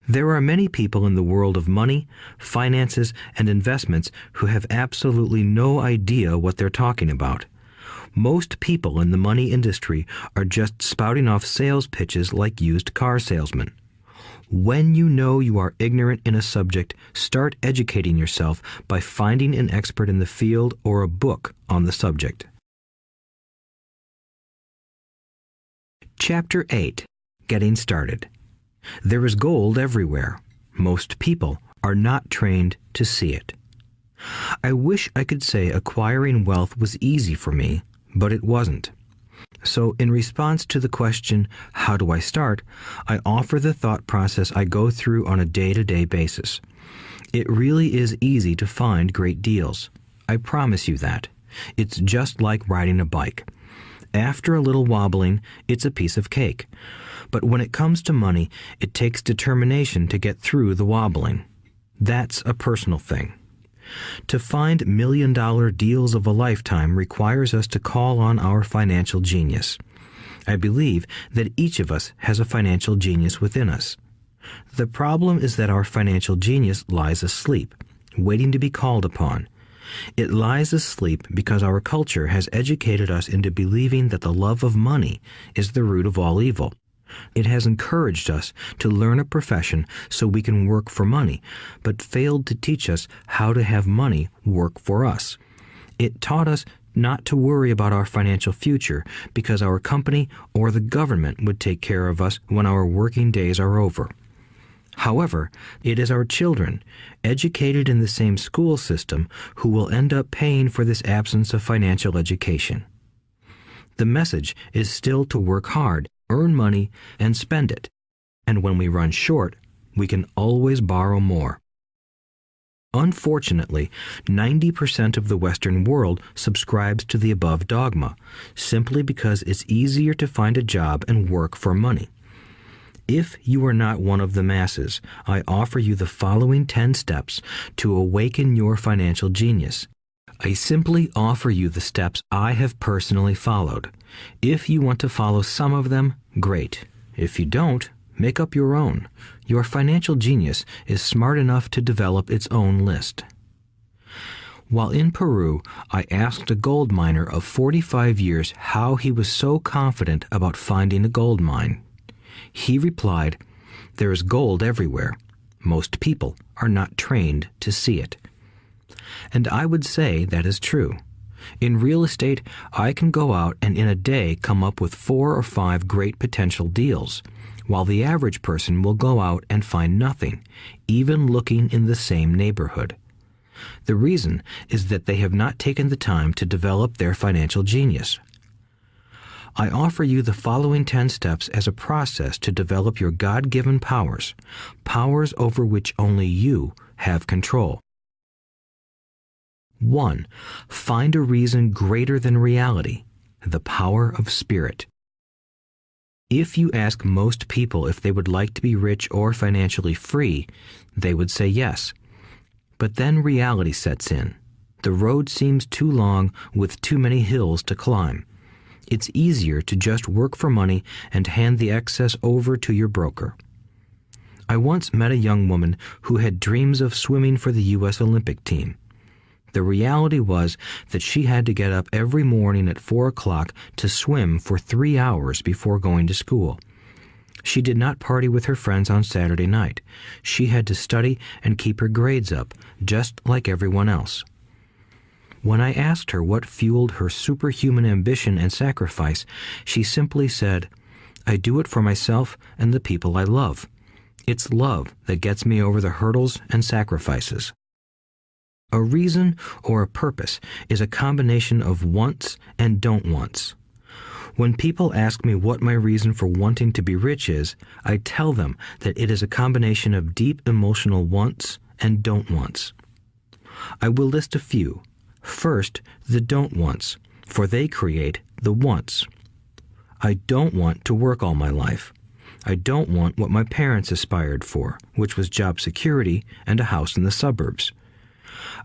Speaker 2: There are many people in the world of money, finances, and investments who have absolutely no idea what they're talking about. Most people in the money industry are just spouting off sales pitches like used car salesmen. When you know you are ignorant in a subject, start educating yourself by finding an expert in the field or a book on the subject. Chapter 8. Getting Started. There is gold everywhere. Most people are not trained to see it. I wish I could say acquiring wealth was easy for me, but it wasn't. So in response to the question, how do I start, I offer the thought process I go through on a day-to-day basis. It really is easy to find great deals. I promise you that. It's just like riding a bike. After a little wobbling, it's a piece of cake. But when it comes to money, it takes determination to get through the wobbling. That's a personal thing. To find million-dollar deals of a lifetime requires us to call on our financial genius. I believe that each of us has a financial genius within us. The problem is that our financial genius lies asleep, waiting to be called upon. It lies asleep because our culture has educated us into believing that the love of money is the root of all evil. It has encouraged us to learn a profession so we can work for money, but failed to teach us how to have money work for us. It taught us not to worry about our financial future because our company or the government would take care of us when our working days are over. However, it is our children, educated in the same school system, who will end up paying for this absence of financial education. The message is still to work hard, earn money, and spend it. And when we run short, we can always borrow more. Unfortunately, 90% of the Western world subscribes to the above dogma, simply because it's easier to find a job and work for money. If you are not one of the masses, I offer you the following 10 steps to awaken your financial genius. I simply offer you the steps I have personally followed. If you want to follow some of them, great. If you don't, make up your own. Your financial genius is smart enough to develop its own list. While in Peru, I asked a gold miner of 45 years how he was so confident about finding a gold mine. He replied, "There is gold everywhere. Most people are not trained to see it." And I would say that is true. In real estate, I can go out and in a day come up with 4 or 5 great potential deals. while the average person will go out and find nothing, even looking in the same neighborhood. The reason is that they have not taken the time to develop their financial genius. I offer you the following 10 steps as a process to develop your God-given powers, powers over which only you have control. 1. Find a reason greater than reality, the power of spirit. If you ask most people if they would like to be rich or financially free, they would say yes. But then reality sets in. The road seems too long with too many hills to climb. It's easier to just work for money and hand the excess over to your broker. I once met a young woman who had dreams of swimming for the U.S. Olympic team. The reality was that she had to get up every morning at 4 o'clock to swim for 3 hours before going to school. She did not party with her friends on Saturday night. She had to study and keep her grades up, just like everyone else. When I asked her what fueled her superhuman ambition and sacrifice, she simply said, "I do it for myself and the people I love. It's love that gets me over the hurdles and sacrifices." A reason or a purpose is a combination of wants and don't wants. When people ask me what my reason for wanting to be rich is, I tell them that it is a combination of deep emotional wants and don't wants. I will list a few. First, the don't wants, for they create the wants. I don't want to work all my life. I don't want what my parents aspired for, which was job security and a house in the suburbs.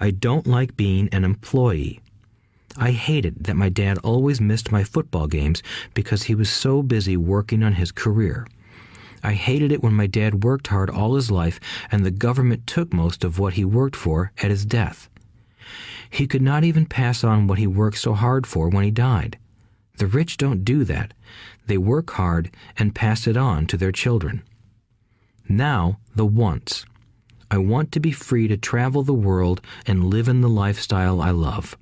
Speaker 2: I don't like being an employee. I hated that my dad always missed my football games because he was so busy working on his career. I hated it when my dad worked hard all his life and the government took most of what he worked for at his death. He could not even pass on what he worked so hard for when he died. The rich don't do that. They work hard and pass it on to their children. Now, the wants. I want to be free to travel the world and live in the lifestyle I love.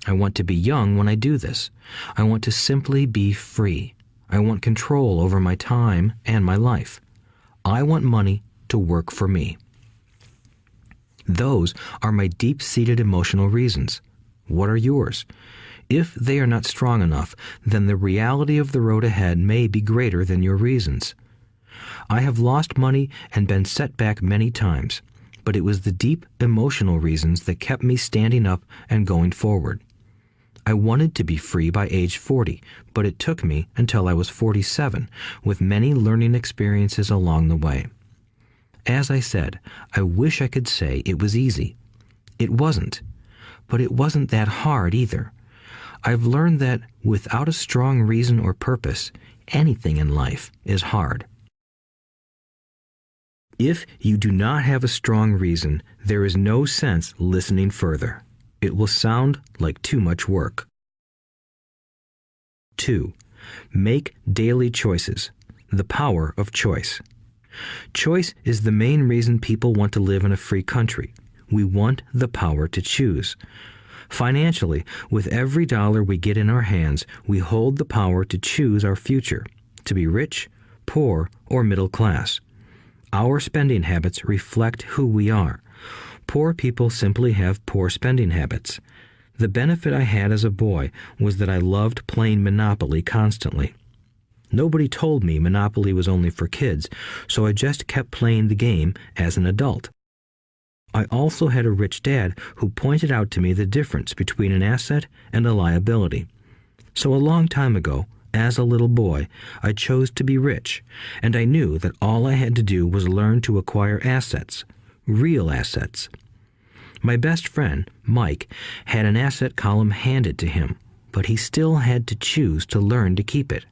Speaker 2: I want to be young when I do this. I want to simply be free. I want control over my time and my life. I want money to work for me. Those are my deep-seated emotional reasons. What are yours? If they are not strong enough, then the reality of the road ahead may be greater than your reasons. I have lost money and been set back many times, but it was the deep emotional reasons that kept me standing up and going forward. I wanted to be free by age 40, but it took me until I was 47, with many learning experiences along the way. As I said, I wish I could say it was easy. It wasn't, but it wasn't that hard either. I've learned that without a strong reason or purpose, anything in life is hard. If you do not have a strong reason, there is no sense listening further. It will sound like too much work. 2. Make daily choices. The power of choice. Choice is the main reason people want to live in a free country. We want the power to choose. Financially, with every dollar we get in our hands, we hold the power to choose our future, to be rich, poor, or middle class. Our spending habits reflect who we are. Poor people simply have poor spending habits. The benefit I had as a boy was that I loved playing Monopoly constantly. Nobody told me Monopoly was only for kids, so I just kept playing the game as an adult. I also had a rich dad who pointed out to me the difference between an asset and a liability. So a long time ago, as a little boy, I chose to be rich, and I knew that all I had to do was learn to acquire assets, real assets. My best friend, Mike, had an asset column handed to him, but he still had to choose to learn to keep it.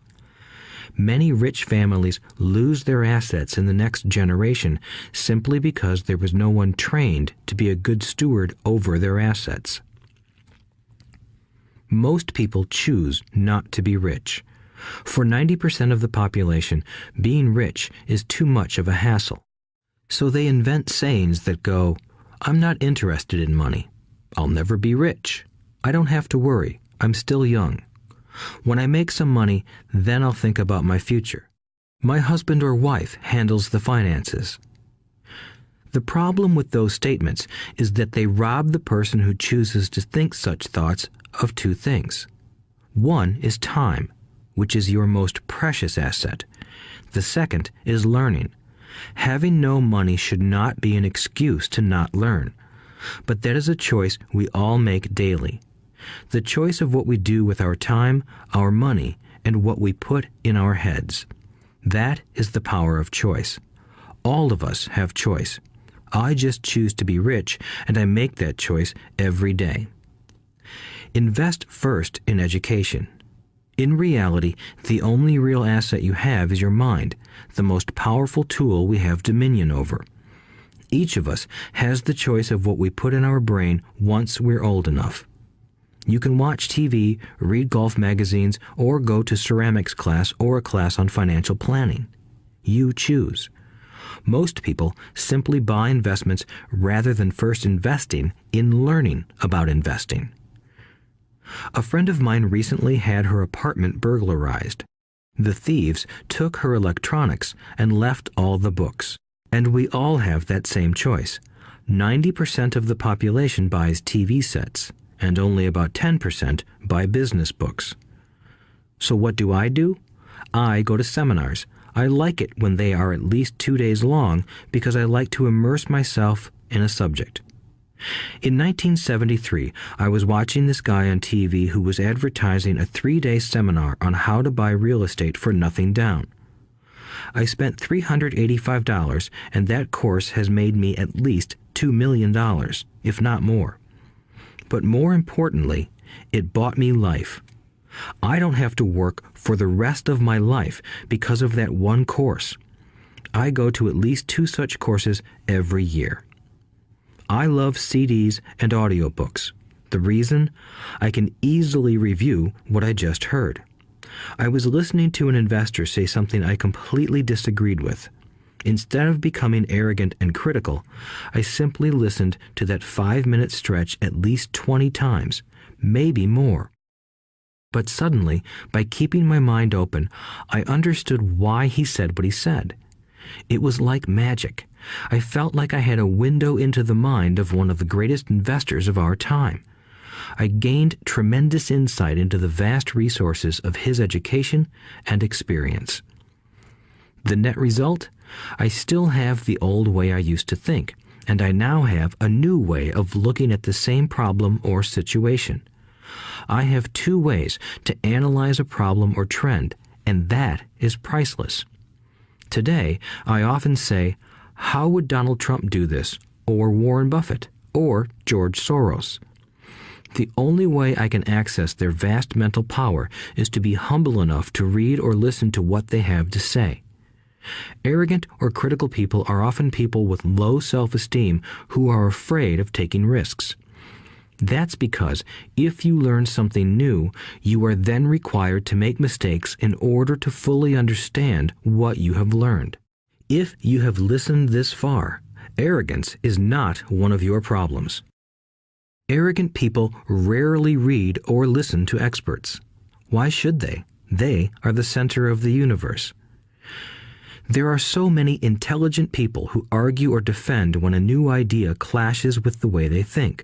Speaker 2: Many rich families lose their assets in the next generation simply because there was no one trained to be a good steward over their assets. Most people choose not to be rich. For 90% of the population, being rich is too much of a hassle. So they invent sayings that go, "I'm not interested in money. I'll never be rich. I don't have to worry. I'm still young. When I make some money, then I'll think about my future." My husband or wife handles the finances. The problem with those statements is that they rob the person who chooses to think such thoughts of two things. One is time, which is your most precious asset. The second is learning. Having no money should not be an excuse to not learn, but that is a choice we all make daily. The choice of what we do with our time, our money, and what we put in our heads. That is the power of choice. All of us have choice. I just choose to be rich, and I make that choice every day. Invest first in education. In reality, the only real asset you have is your mind, the most powerful tool we have dominion over. Each of us has the choice of what we put in our brain once we're old enough. You can watch TV, read golf magazines, or go to ceramics class or a class on financial planning. You choose. Most people simply buy investments rather than first investing in learning about investing. A friend of mine recently had her apartment burglarized. The thieves took her electronics and left all the books. And we all have that same choice. 90% of the population buys TV sets, and only about 10% buy business books. So what do? I go to seminars. I like it when they are at least 2 days long because I like to immerse myself in a subject. In 1973, I was watching this guy on TV who was advertising a 3-day seminar on how to buy real estate for nothing down. I spent $385, and that course has made me at least $2 million, if not more. But more importantly, it bought me life. I don't have to work for the rest of my life because of that one course. I go to at least 2 such courses every year. I love CDs and audiobooks. The reason? I can easily review what I just heard. I was listening to an investor say something I completely disagreed with. Instead of becoming arrogant and critical, I simply listened to that 5-minute stretch at least 20 times, maybe more. But suddenly, by keeping my mind open, I understood why he said what he said. It was like magic. I felt like I had a window into the mind of one of the greatest investors of our time. I gained tremendous insight into the vast resources of his education and experience. The net result? I still have the old way I used to think, and I now have a new way of looking at the same problem or situation. I have 2 ways to analyze a problem or trend, and that is priceless. Today, I often say, how would Donald Trump do this, or Warren Buffett, or George Soros? The only way I can access their vast mental power is to be humble enough to read or listen to what they have to say. Arrogant or critical people are often people with low self-esteem who are afraid of taking risks. That's because if you learn something new, you are then required to make mistakes in order to fully understand what you have learned. If you have listened this far, arrogance is not one of your problems. Arrogant people rarely read or listen to experts. Why should they? They are the center of the universe. There are so many intelligent people who argue or defend when a new idea clashes with the way they think.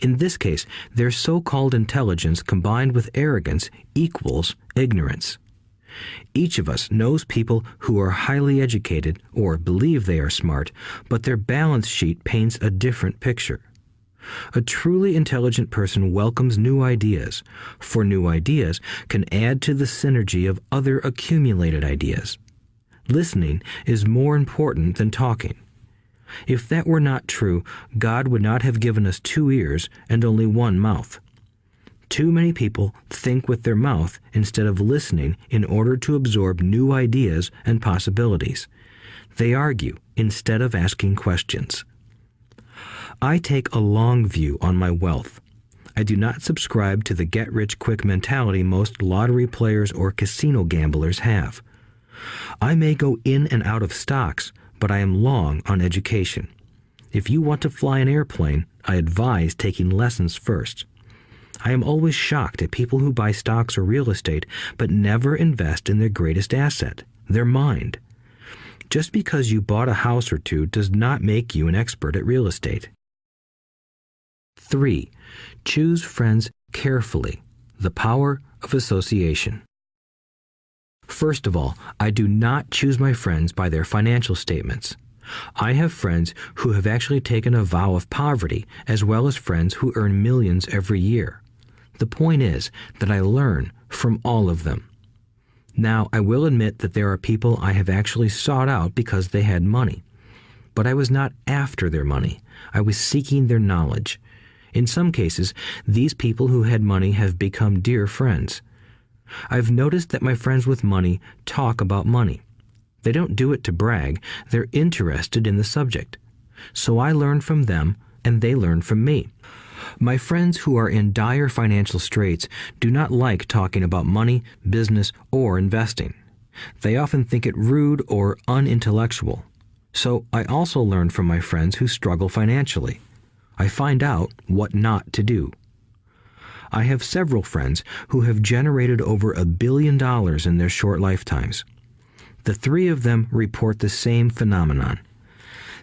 Speaker 2: In this case, their so-called intelligence combined with arrogance equals ignorance. Each of us knows people who are highly educated or believe they are smart, but their balance sheet paints a different picture. A truly intelligent person welcomes new ideas, for new ideas can add to the synergy of other accumulated ideas. Listening is more important than talking. If that were not true, God would not have given us 2 ears and only 1 mouth. Too many people think with their mouth instead of listening in order to absorb new ideas and possibilities. They argue instead of asking questions. I take a long view on my wealth. I do not subscribe to the get-rich-quick mentality most lottery players or casino gamblers have. I may go in and out of stocks, but I am long on education. If you want to fly an airplane, I advise taking lessons first. I am always shocked at people who buy stocks or real estate but never invest in their greatest asset, their mind. Just because you bought a house or two does not make you an expert at real estate. 3. Choose friends carefully. The power of association. First of all, I do not choose my friends by their financial statements. I have friends who have actually taken a vow of poverty, as well as friends who earn millions every year. The point is that I learn from all of them. Now, I will admit that there are people I have actually sought out because they had money. But I was not after their money. I was seeking their knowledge. In some cases, these people who had money have become dear friends. I've noticed that my friends with money talk about money. They don't do it to brag. They're interested in the subject. So I learn from them, and they learn from me. My friends who are in dire financial straits do not like talking about money, business, or investing. They often think it rude or unintellectual. So I also learn from my friends who struggle financially. I find out what not to do. I have several friends who have generated over $1 billion in their short lifetimes. The 3 of them report the same phenomenon.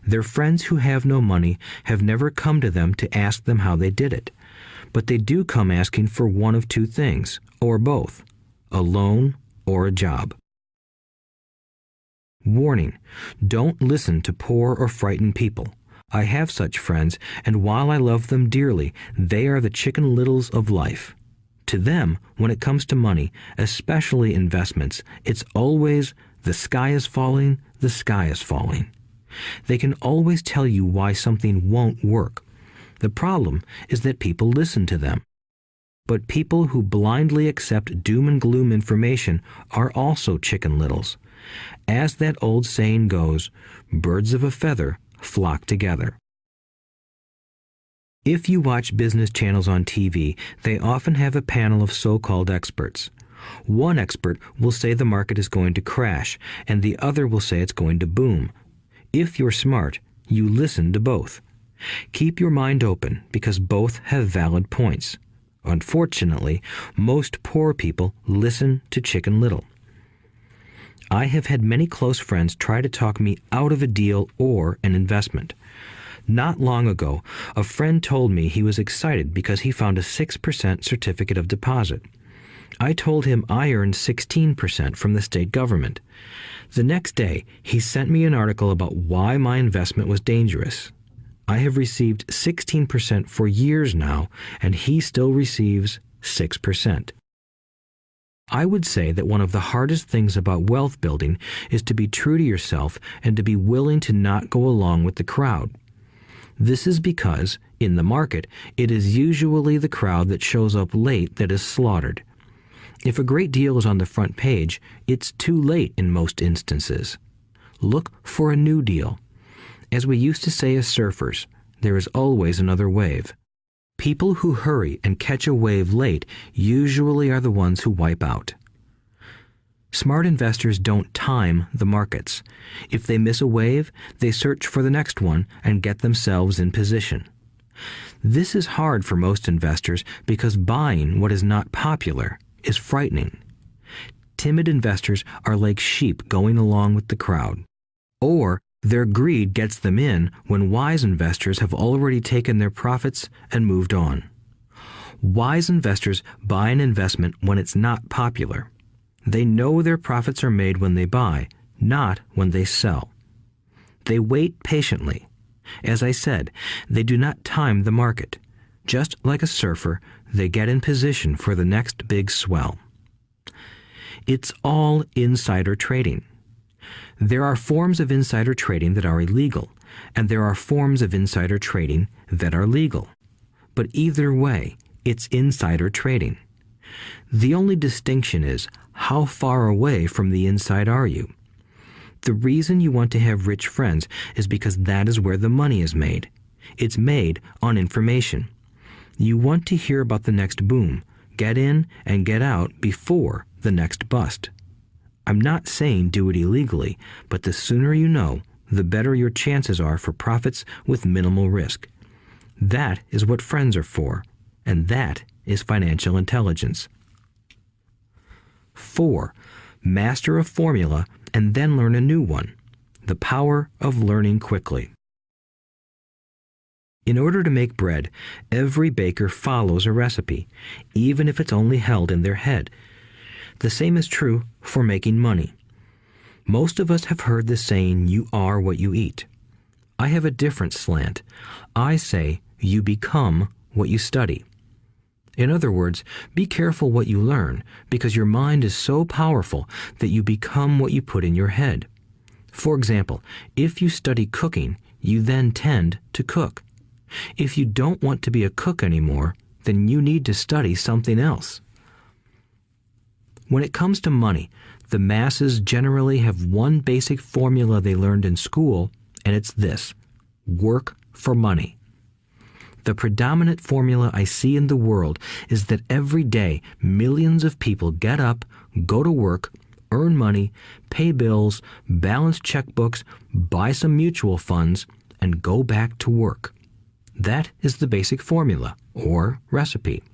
Speaker 2: Their friends who have no money have never come to them to ask them how they did it, but they do come asking for one of 2 things, or both, a loan or a job. Warning: don't listen to poor or frightened people. I have such friends, and while I love them dearly, they are the Chicken Littles of life. To them, when it comes to money, especially investments, it's always the sky is falling, the sky is falling. They can always tell you why something won't work. The problem is that people listen to them. But people who blindly accept doom and gloom information are also Chicken Littles. As that old saying goes, birds of a feather flock together. If you watch business channels on TV, they often have a panel of so-called experts. One expert will say the market is going to crash, and the other will say it's going to boom. If you're smart, you listen to both. Keep your mind open, because both have valid points. Unfortunately, most poor people listen to Chicken Little. I have had many close friends try to talk me out of a deal or an investment. Not long ago, a friend told me he was excited because he found a 6% certificate of deposit. I told him I earned 16% from the state government. The next day, he sent me an article about why my investment was dangerous. I have received 16% for years now, and he still receives 6%. I would say that one of the hardest things about wealth building is to be true to yourself and to be willing to not go along with the crowd. This is because, in the market, it is usually the crowd that shows up late that is slaughtered. If a great deal is on the front page, it's too late in most instances. Look for a new deal. As we used to say as surfers, there is always another wave. People who hurry and catch a wave late usually are the ones who wipe out. Smart investors don't time the markets. If they miss a wave, they search for the next one and get themselves in position. This is hard for most investors because buying what is not popular is frightening. Timid investors are like sheep going along with the crowd. Or their greed gets them in when wise investors have already taken their profits and moved on. Wise investors buy an investment when it's not popular. They know their profits are made when they buy, not when they sell. They wait patiently. As I said, they do not time the market. Just like a surfer, they get in position for the next big swell. It's all insider trading. There are forms of insider trading that are illegal, and there are forms of insider trading that are legal. But either way, it's insider trading. The only distinction is, how far away from the inside are you? The reason you want to have rich friends is because that is where the money is made. It's made on information. You want to hear about the next boom, get in and get out before the next bust. I'm not saying do it illegally, but the sooner you know, the better your chances are for profits with minimal risk. That is what friends are for, and that is financial intelligence. 4. Master a formula and then learn a new one. The power of learning quickly. In order to make bread, every baker follows a recipe, even if it's only held in their head. The same is true for making money. Most of us have heard the saying, "You are what you eat." I have a different slant. I say, "You become what you study." In other words, be careful what you learn, because your mind is so powerful that you become what you put in your head. For example, if you study cooking, you then tend to cook. If you don't want to be a cook anymore, then you need to study something else. When it comes to money, the masses generally have one basic formula they learned in school, and it's this: work for money. The predominant formula I see in the world is that every day millions of people get up, go to work, earn money, pay bills, balance checkbooks, buy some mutual funds, and go back to work. That is the basic formula, or recipe.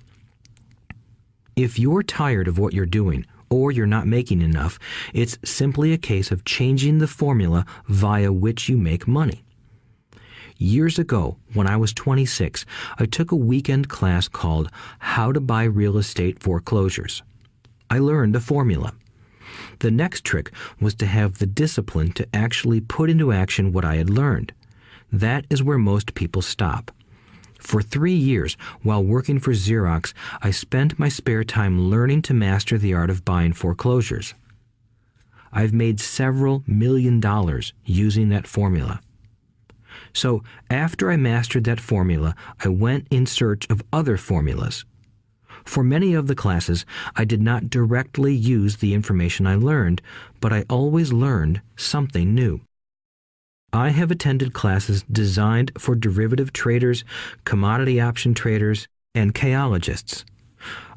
Speaker 2: If you're tired of what you're doing, or you're not making enough, it's simply a case of changing the formula via which you make money. Years ago, when I was 26, I took a weekend class called How to Buy Real Estate Foreclosures. I learned a formula. The next trick was to have the discipline to actually put into action what I had learned. That is where most people stop. For 3 years, while working for Xerox, I spent my spare time learning to master the art of buying foreclosures. I've made several $1 million using that formula. So after I mastered that formula, I went in search of other formulas. For many of the classes, I did not directly use the information I learned, but I always learned something new. I have attended classes designed for derivative traders, commodity option traders, and chaologists.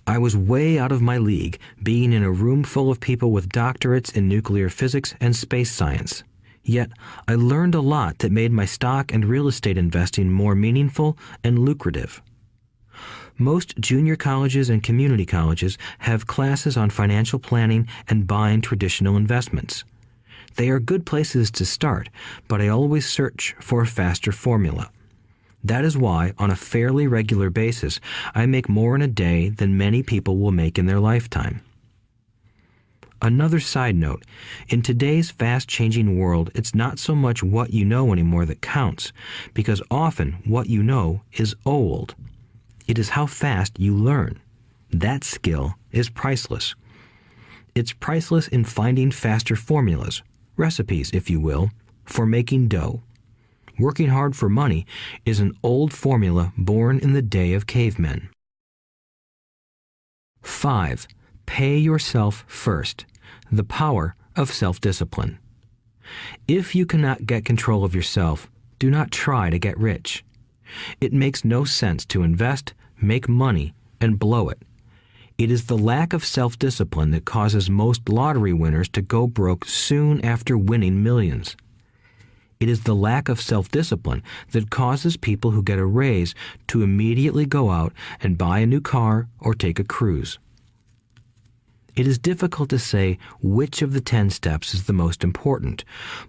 Speaker 2: I was way out of my league, being in a room full of people with doctorates in nuclear physics and space science. Yet, I learned a lot that made my stock and real estate investing more meaningful and lucrative. Most junior colleges and community colleges have classes on financial planning and buying traditional investments. They are good places to start, but I always search for a faster formula. That is why, on a fairly regular basis, I make more in a day than many people will make in their lifetime. Another side note, in today's fast-changing world, it's not so much what you know anymore that counts, because often what you know is old. It is how fast you learn. That skill is priceless. It's priceless in finding faster formulas, recipes, if you will, for making dough. Working hard for money is an old formula born in the day of cavemen. 5. Pay yourself first. The power of self-discipline. If you cannot get control of yourself, do not try to get rich. It makes no sense to invest, make money, and blow it. It is the lack of self-discipline that causes most lottery winners to go broke soon after winning millions. It is the lack of self-discipline that causes people who get a raise to immediately go out and buy a new car or take a cruise. It is difficult to say which of the 10 steps is the most important,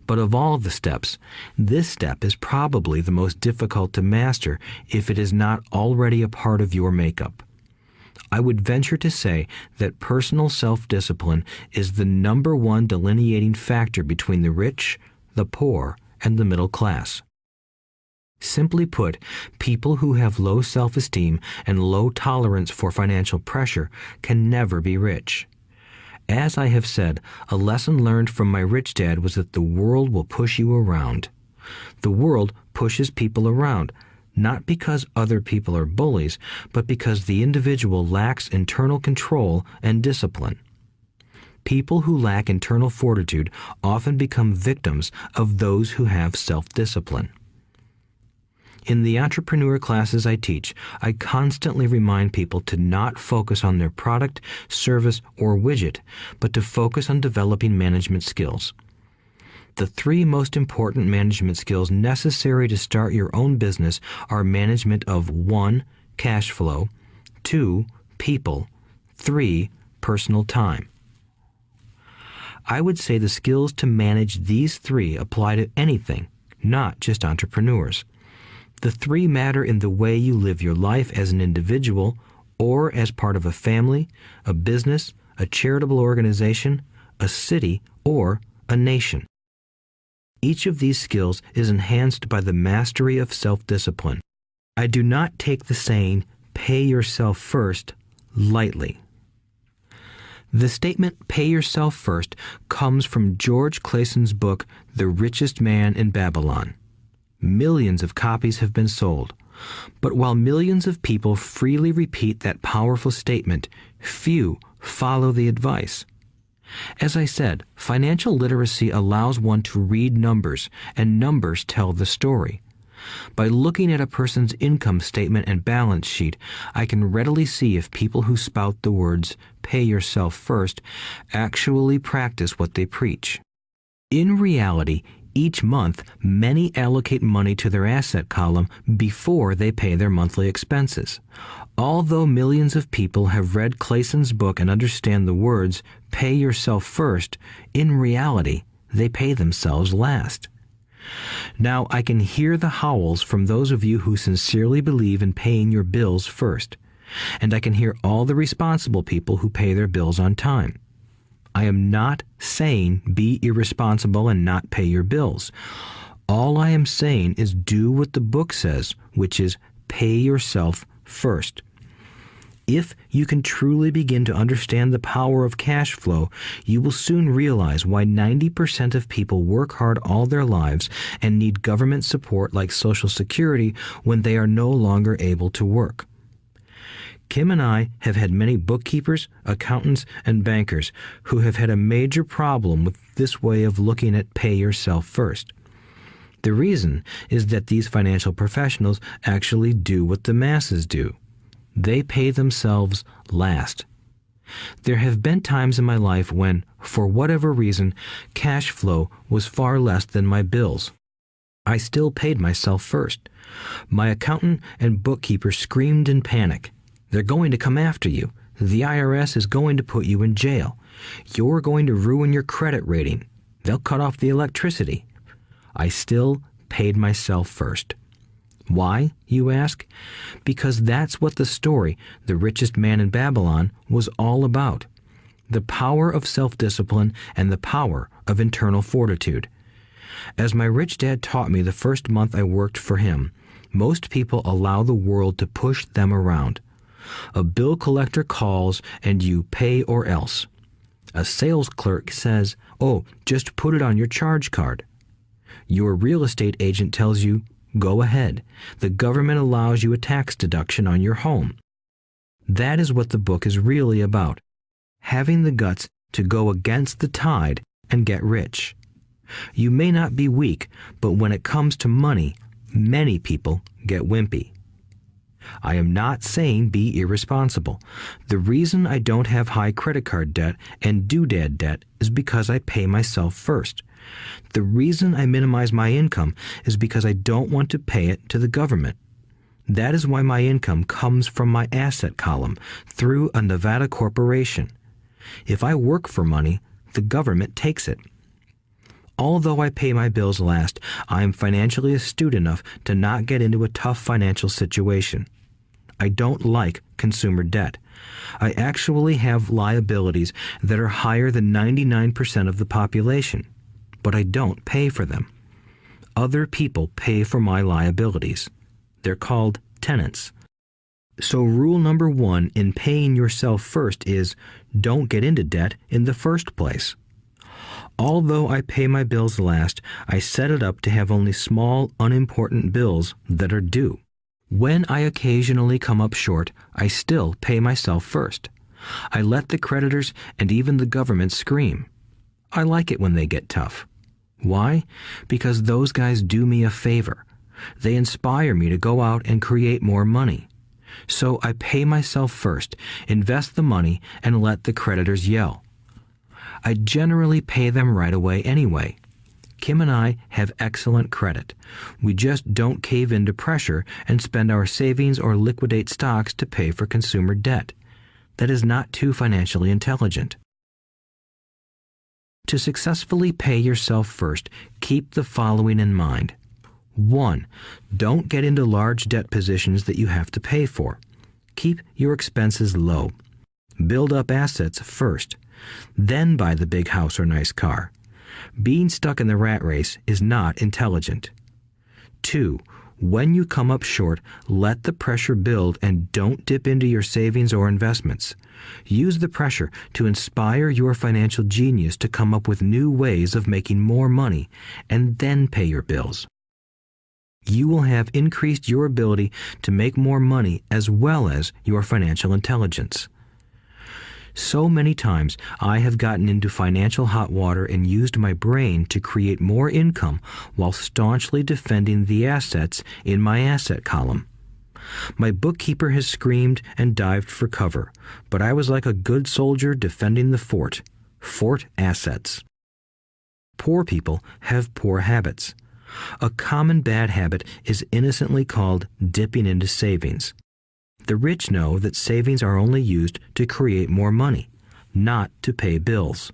Speaker 2: but of all the steps, this step is probably the most difficult to master if it is not already a part of your makeup. I would venture to say that personal self-discipline is the number one delineating factor between the rich, the poor, and the middle class. Simply put, people who have low self-esteem and low tolerance for financial pressure can never be rich. As I have said, a lesson learned from my rich dad was that the world will push you around. The world pushes people around, not because other people are bullies, but because the individual lacks internal control and discipline. People who lack internal fortitude often become victims of those who have self-discipline. In the entrepreneur classes I teach, I constantly remind people to not focus on their product, service, or widget, but to focus on developing management skills. The 3 most important management skills necessary to start your own business are management of 1. Cash flow, 2. People, 3. Personal time. I would say the skills to manage these three apply to anything, not just entrepreneurs. The three matter in the way you live your life as an individual or as part of a family, a business, a charitable organization, a city, or a nation. Each of these skills is enhanced by the mastery of self-discipline. I do not take the saying, "pay yourself first," lightly. The statement, "pay yourself first," comes from George Clayson's book, The Richest Man in Babylon. Millions of copies have been sold. But while millions of people freely repeat that powerful statement, few follow the advice. As I said, financial literacy allows one to read numbers, and numbers tell the story. By looking at a person's income statement and balance sheet, I can readily see if people who spout the words, "pay yourself first," actually practice what they preach. In reality, each month, many allocate money to their asset column before they pay their monthly expenses. Although millions of people have read Clayson's book and understand the words, "pay yourself first," in reality, they pay themselves last. Now, I can hear the howls from those of you who sincerely believe in paying your bills first, and I can hear all the responsible people who pay their bills on time. I am not saying be irresponsible and not pay your bills. All I am saying is do what the book says, which is pay yourself first. If you can truly begin to understand the power of cash flow, you will soon realize why 90% of people work hard all their lives and need government support like Social Security when they are no longer able to work. Kim and I have had many bookkeepers, accountants, and bankers who have had a major problem with this way of looking at pay yourself first. The reason is that these financial professionals actually do what the masses do. They pay themselves last. There have been times in my life when, for whatever reason, cash flow was far less than my bills. I still paid myself first. My accountant and bookkeeper screamed in panic. "They're going to come after you. The IRS is going to put you in jail. You're going to ruin your credit rating. They'll cut off the electricity." I still paid myself first. Why, you ask? Because that's what the story, The Richest Man in Babylon, was all about. The power of self-discipline and the power of internal fortitude. As my rich dad taught me the first month I worked for him, most people allow the world to push them around. A bill collector calls and you pay or else. A sales clerk says, "Oh, just put it on your charge card." Your real estate agent tells you, "Go ahead. The government allows you a tax deduction on your home." That is what the book is really about. Having the guts to go against the tide and get rich. You may not be weak, but when it comes to money, many people get wimpy. I am not saying be irresponsible. The reason I don't have high credit card debt and doodad debt is because I pay myself first. The reason I minimize my income is because I don't want to pay it to the government. That is why my income comes from my asset column through a Nevada corporation. If I work for money, the government takes it. Although I pay my bills last, I am financially astute enough to not get into a tough financial situation. I don't like consumer debt. I actually have liabilities that are higher than 99% of the population, but I don't pay for them. Other people pay for my liabilities. They're called tenants. So rule number 1 in paying yourself first is don't get into debt in the first place. Although I pay my bills last, I set it up to have only small, unimportant bills that are due. When I occasionally come up short, I still pay myself first. I let the creditors and even the government scream. I like it when they get tough. Why? Because those guys do me a favor. They inspire me to go out and create more money. So I pay myself first, invest the money, and let the creditors yell. I generally pay them right away anyway. Kim and I have excellent credit. We just don't cave into pressure and spend our savings or liquidate stocks to pay for consumer debt. That is not too financially intelligent. To successfully pay yourself first, keep the following in mind. 1. Don't get into large debt positions that you have to pay for. Keep your expenses low. Build up assets first. Then buy the big house or nice car. Being stuck in the rat race is not intelligent. 2. When you come up short, let the pressure build and don't dip into your savings or investments. Use the pressure to inspire your financial genius to come up with new ways of making more money and then pay your bills. You will have increased your ability to make more money as well as your financial intelligence. So many times I have gotten into financial hot water and used my brain to create more income while staunchly defending the assets in my asset column. My bookkeeper has screamed and dived for cover, but I was like a good soldier defending the fort. Fort assets. Poor people have poor habits. A common bad habit is innocently called dipping into savings. The rich know that savings are only used to create more money, not to pay bills.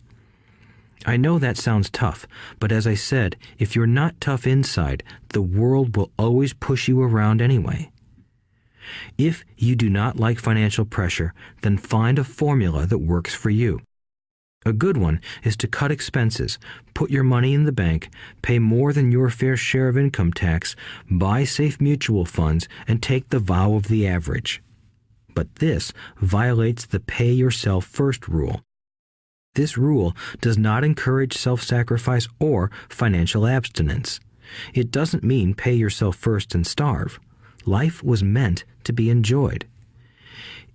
Speaker 2: I know that sounds tough, but as I said, if you're not tough inside, the world will always push you around anyway. If you do not like financial pressure, then find a formula that works for you. A good one is to cut expenses, put your money in the bank, pay more than your fair share of income tax, buy safe mutual funds, and take the vow of the average. But this violates the pay yourself first rule. This rule does not encourage self-sacrifice or financial abstinence. It doesn't mean pay yourself first and starve. Life was meant to be enjoyed.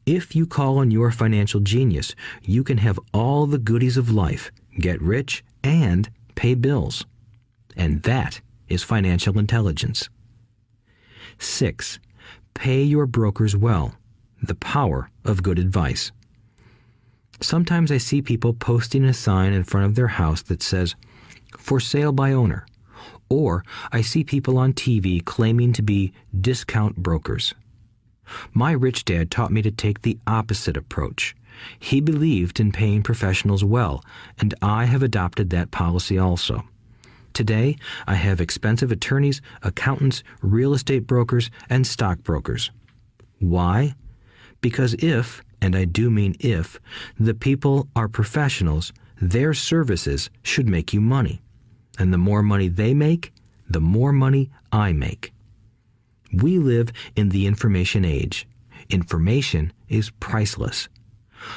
Speaker 2: If you call on your financial genius, you can have all the goodies of life, get rich, and pay bills. And that is financial intelligence. 6. Pay your brokers well. The power of good advice. Sometimes I see people posting a sign in front of their house that says, "For sale by owner." Or I see people on TV claiming to be discount brokers. My rich dad taught me to take the opposite approach. He believed in paying professionals well, and I have adopted that policy also. Today, I have expensive attorneys, accountants, real estate brokers, and stockbrokers. Why? Because if, and I do mean if, the people are professionals, their services should make you money. And the more money they make, the more money I make. We live in the information age. Information is priceless.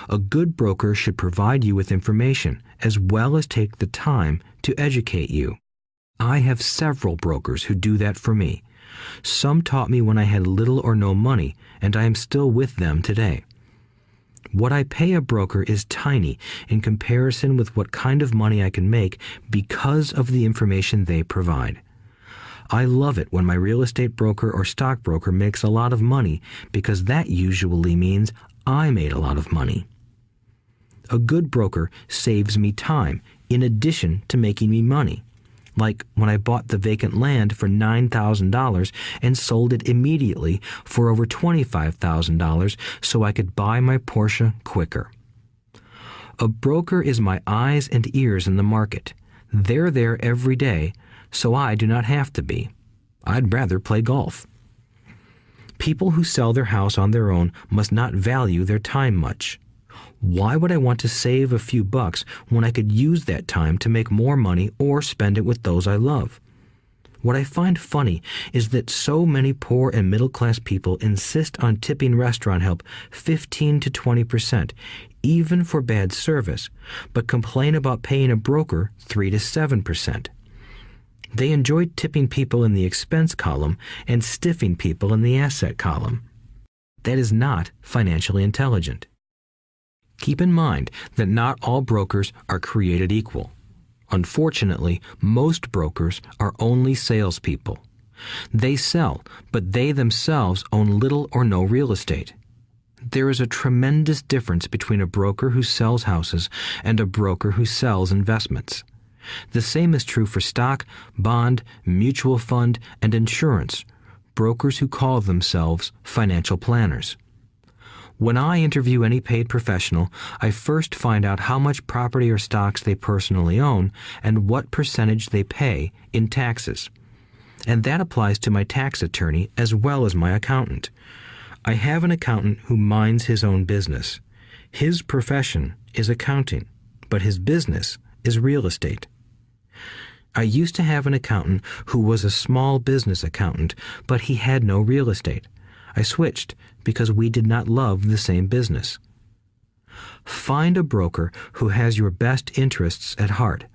Speaker 2: A good broker should provide you with information as well as take the time to educate you. I have several brokers who do that for me. Some taught me when I had little or no money, and I am still with them today. What I pay a broker is tiny in comparison with what kind of money I can make because of the information they provide. I love it when my real estate broker or stockbroker makes a lot of money because that usually means I made a lot of money. A good broker saves me time in addition to making me money. Like when I bought the vacant land for $9,000 and sold it immediately for over $25,000 so I could buy my Porsche quicker. A broker is my eyes and ears in the market. They're there every day, so I do not have to be. I'd rather play golf. People who sell their house on their own must not value their time much. Why would I want to save a few bucks when I could use that time to make more money or spend it with those I love? What I find funny is that so many poor and middle-class people insist on tipping restaurant help 15 to 20%, even for bad service, but complain about paying a broker 3 to 7%. They enjoy tipping people in the expense column and stiffing people in the asset column. That is not financially intelligent. Keep in mind that not all brokers are created equal. Unfortunately, most brokers are only salespeople. They sell, but they themselves own little or no real estate. There is a tremendous difference between a broker who sells houses and a broker who sells investments. The same is true for stock, bond, mutual fund, and insurance, brokers who call themselves financial planners. When I interview any paid professional, I first find out how much property or stocks they personally own and what percentage they pay in taxes. And that applies to my tax attorney as well as my accountant. I have an accountant who minds his own business. His profession is accounting, but his business is real estate. I used to have an accountant who was a small business accountant, but he had no real estate. I switched because we did not love the same business. Find a broker who has your best interests at heart.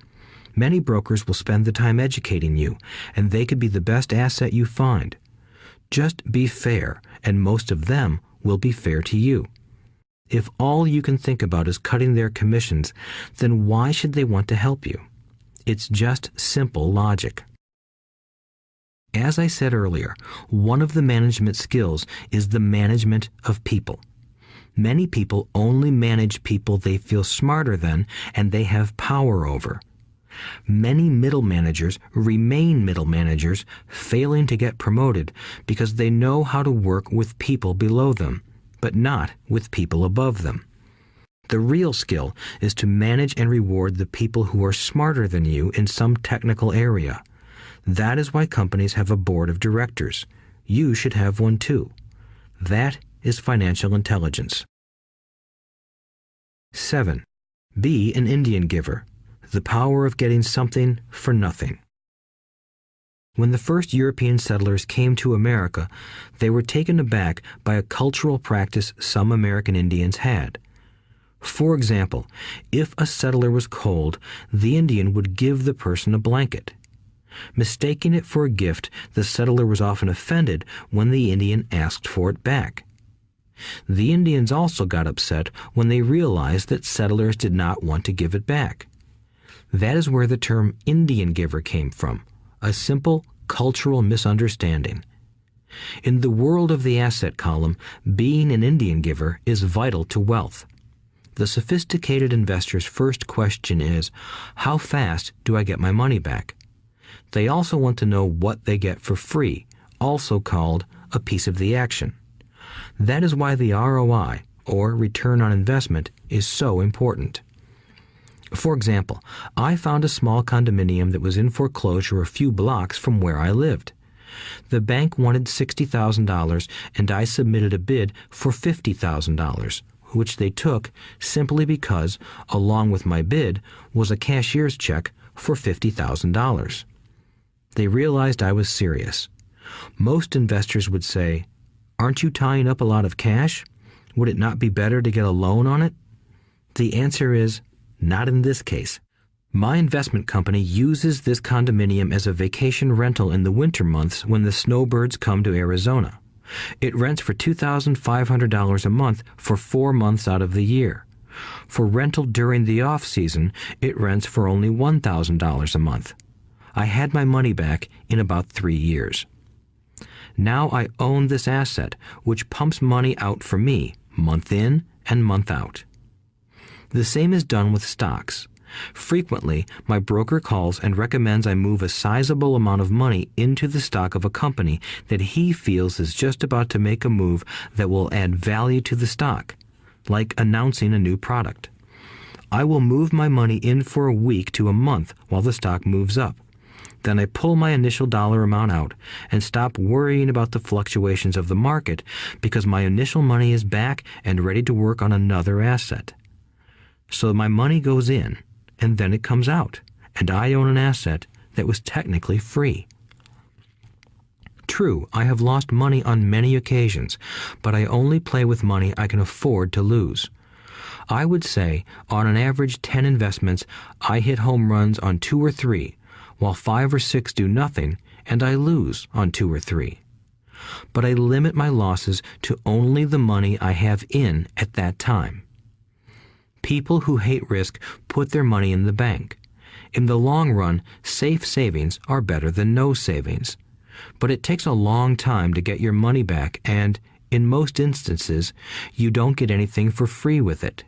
Speaker 2: Many brokers will spend the time educating you, and they could be the best asset you find. Just be fair, and most of them will be fair to you. If all you can think about is cutting their commissions, then why should they want to help you? It's just simple logic. As I said earlier, one of the management skills is the management of people. Many people only manage people they feel smarter than and they have power over. Many middle managers remain middle managers, failing to get promoted because they know how to work with people below them, but not with people above them. The real skill is to manage and reward the people who are smarter than you in some technical area. That is why companies have a board of directors. You should have one too. That is financial intelligence. 7. Be an Indian giver. The power of getting something for nothing. When the first European settlers came to America, they were taken aback by a cultural practice some American Indians had. For example, if a settler was cold, the Indian would give the person a blanket. Mistaking it for a gift, the settler was often offended when the Indian asked for it back. The Indians also got upset when they realized that settlers did not want to give it back. That is where the term Indian giver came from, a simple cultural misunderstanding. In the world of the asset column, being an Indian giver is vital to wealth. The sophisticated investor's first question is, how fast do I get my money back? They also want to know what they get for free, also called a piece of the action. That is why the ROI, or return on investment, is so important. For example, I found a small condominium that was in foreclosure a few blocks from where I lived. The bank wanted $60,000 and I submitted a bid for $50,000, which they took simply because, along with my bid, was a cashier's check for $50,000. They realized I was serious. Most investors would say, "Aren't you tying up a lot of cash? Would it not be better to get a loan on it?" The answer is, not in this case. My investment company uses this condominium as a vacation rental in the winter months when the snowbirds come to Arizona. It rents for $2,500 a month for 4 months out of the year. For rental during the off-season, it rents for only $1,000 a month. I had my money back in about 3 years. Now I own this asset, which pumps money out for me, month in and month out. The same is done with stocks. Frequently, my broker calls and recommends I move a sizable amount of money into the stock of a company that he feels is just about to make a move that will add value to the stock, like announcing a new product. I will move my money in for a week to a month while the stock moves up. Then I pull my initial dollar amount out and stop worrying about the fluctuations of the market because my initial money is back and ready to work on another asset. So my money goes in, and then it comes out, and I own an asset that was technically free. True, I have lost money on many occasions, but I only play with money I can afford to lose. I would say, on an average 10 investments, I hit home runs on 2 or 3, while 5 or 6 do nothing, and I lose on 2 or 3. But I limit my losses to only the money I have in at that time. People who hate risk put their money in the bank. In the long run, safe savings are better than no savings. But it takes a long time to get your money back, and, in most instances, you don't get anything for free with it.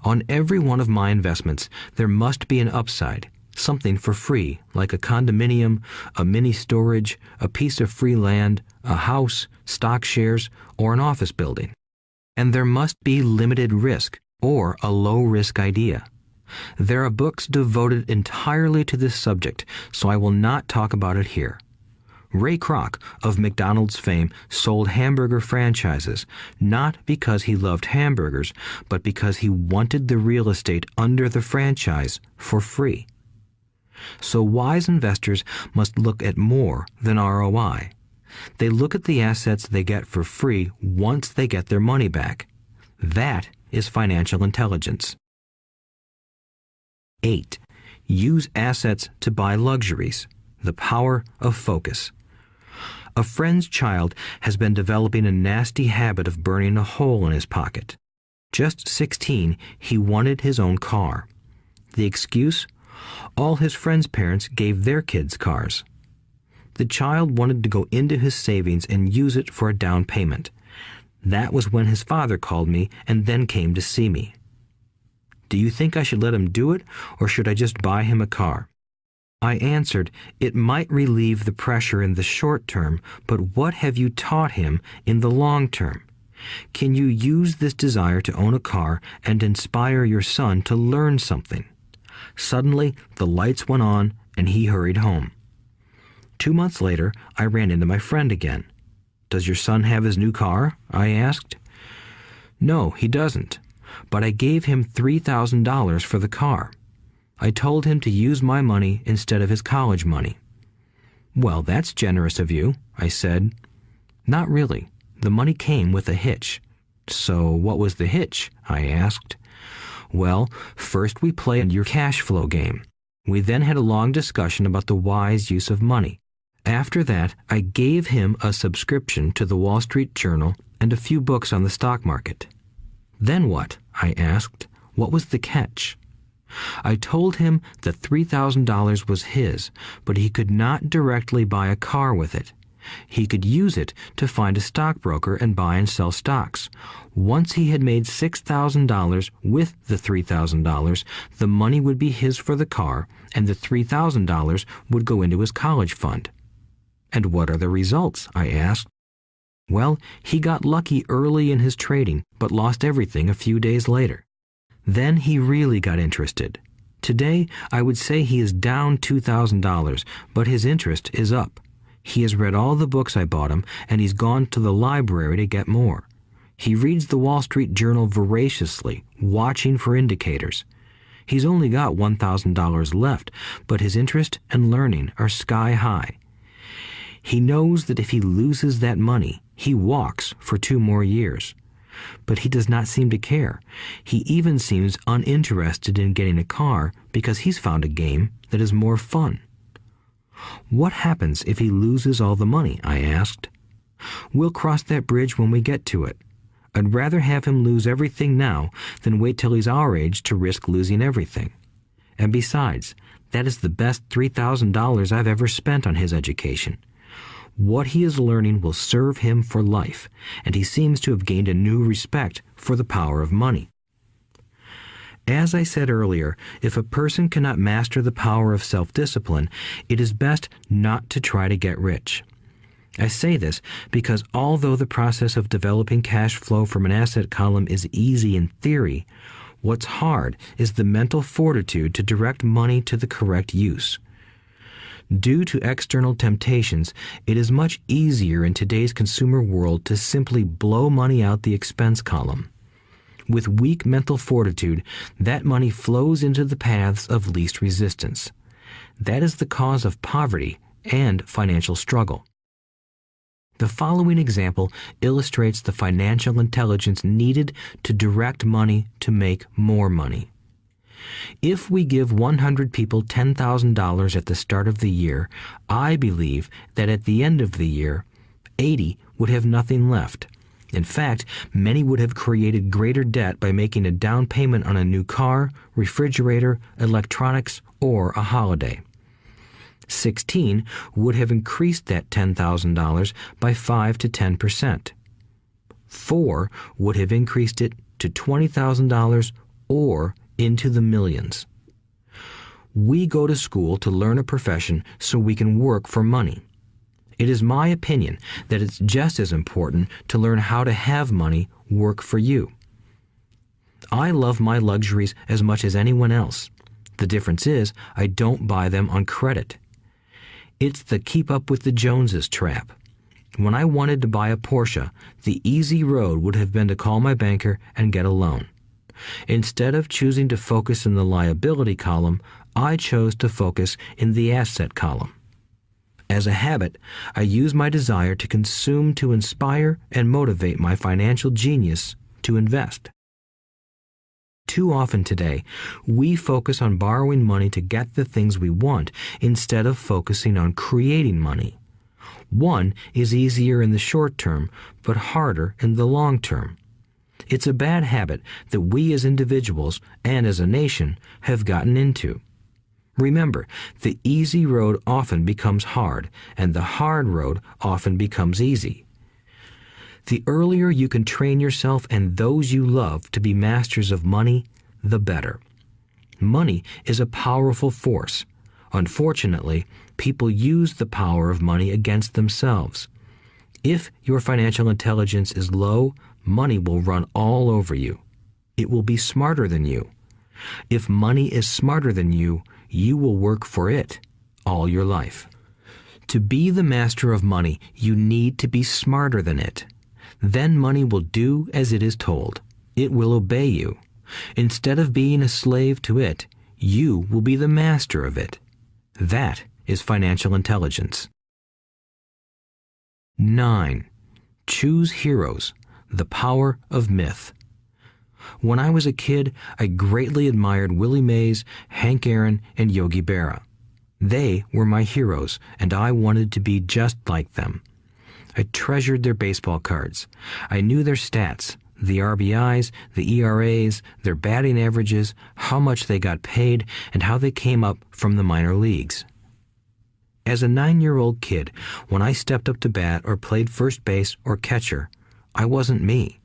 Speaker 2: On every one of my investments, there must be an upside, something for free, like a condominium, a mini storage, a piece of free land, a house, stock shares, or an office building. And there must be limited risk or a low-risk idea. There are books devoted entirely to this subject, so I will not talk about it here. Ray Kroc, of McDonald's fame, sold hamburger franchises, not because he loved hamburgers, but because he wanted the real estate under the franchise for free. So wise investors must look at more than ROI. They look at the assets they get for free once they get their money back. That is financial intelligence. 8. Use assets to buy luxuries. The power of focus. A friend's child has been developing a nasty habit of burning a hole in his pocket. Just 16, he wanted his own car. The excuse? All his friends' parents gave their kids cars. The child wanted to go into his savings and use it for a down payment. That was when his father called me and then came to see me. Do you think I should let him do it, or should I just buy him a car? I answered, it might relieve the pressure in the short term, but what have you taught him in the long term? Can you use this desire to own a car and inspire your son to learn something? Suddenly, the lights went on and he hurried home. 2 months later, I ran into my friend again. Does your son have his new car? I asked. No, he doesn't, but I gave him $3,000 for the car. I told him to use my money instead of his college money. Well, that's generous of you, I said. Not really. The money came with a hitch. So what was the hitch? I asked. Well, first we played your cash flow game. We then had a long discussion about the wise use of money. After that, I gave him a subscription to the Wall Street Journal and a few books on the stock market. Then what? I asked. What was the catch? I told him that $3,000 was his, but he could not directly buy a car with it. He could use it to find a stockbroker and buy and sell stocks. Once he had made $6,000 with the $3,000, the money would be his for the car, and the $3,000 would go into his college fund. And what are the results? I asked. Well, he got lucky early in his trading, but lost everything a few days later. Then he really got interested. Today, I would say he is down $2,000, but his interest is up. He has read all the books I bought him, and he's gone to the library to get more. He reads the Wall Street Journal voraciously, watching for indicators. He's only got $1,000 left, but his interest and learning are sky high. He knows that if he loses that money, he walks for 2 more years. But he does not seem to care. He even seems uninterested in getting a car because he's found a game that is more fun. What happens if he loses all the money? I asked. We'll cross that bridge when we get to it. I'd rather have him lose everything now than wait till he's our age to risk losing everything. And besides, that is the best $3,000 I've ever spent on his education. What he is learning will serve him for life, and he seems to have gained a new respect for the power of money. As I said earlier, if a person cannot master the power of self-discipline, it is best not to try to get rich. I say this because although the process of developing cash flow from an asset column is easy in theory, what's hard is the mental fortitude to direct money to the correct use. Due to external temptations, it is much easier in today's consumer world to simply blow money out the expense column. With weak mental fortitude, that money flows into the paths of least resistance. That is the cause of poverty and financial struggle. The following example illustrates the financial intelligence needed to direct money to make more money. If we give 100 people $10,000 at the start of the year, I believe that at the end of the year, 80 would have nothing left. In fact, many would have created greater debt by making a down payment on a new car, refrigerator, electronics, or a holiday. 16 would have increased that $10,000 by 5 to 10%. 4 would have increased it to $20,000 or into the millions. We go to school to learn a profession so we can work for money. It is my opinion that it's just as important to learn how to have money work for you. I love my luxuries as much as anyone else. The difference is I don't buy them on credit. It's the keep up with the Joneses trap. When I wanted to buy a Porsche, the easy road would have been to call my banker and get a loan. Instead of choosing to focus in the liability column, I chose to focus in the asset column. As a habit, I use my desire to consume to inspire and motivate my financial genius to invest. Too often today, we focus on borrowing money to get the things we want instead of focusing on creating money. One is easier in the short term, but harder in the long term. It's a bad habit that we as individuals and as a nation have gotten into. Remember, the easy road often becomes hard, and the hard road often becomes easy. The earlier you can train yourself and those you love to be masters of money, the better. Money is a powerful force. Unfortunately, people use the power of money against themselves. If your financial intelligence is low, money will run all over you. It will be smarter than you. If money is smarter than you, you will work for it all your life. To be the master of money, you need to be smarter than it. Then money will do as it is told. It will obey you. Instead of being a slave to it, you will be the master of it. That is financial intelligence. 9. Choose heroes. The power of myth. When I was a kid, I greatly admired Willie Mays, Hank Aaron, and Yogi Berra. They were my heroes, and I wanted to be just like them. I treasured their baseball cards. I knew their stats, the RBIs, the ERAs, their batting averages, how much they got paid, and how they came up from the minor leagues. As a 9-year-old kid, when I stepped up to bat or played first base or catcher, I wasn't me.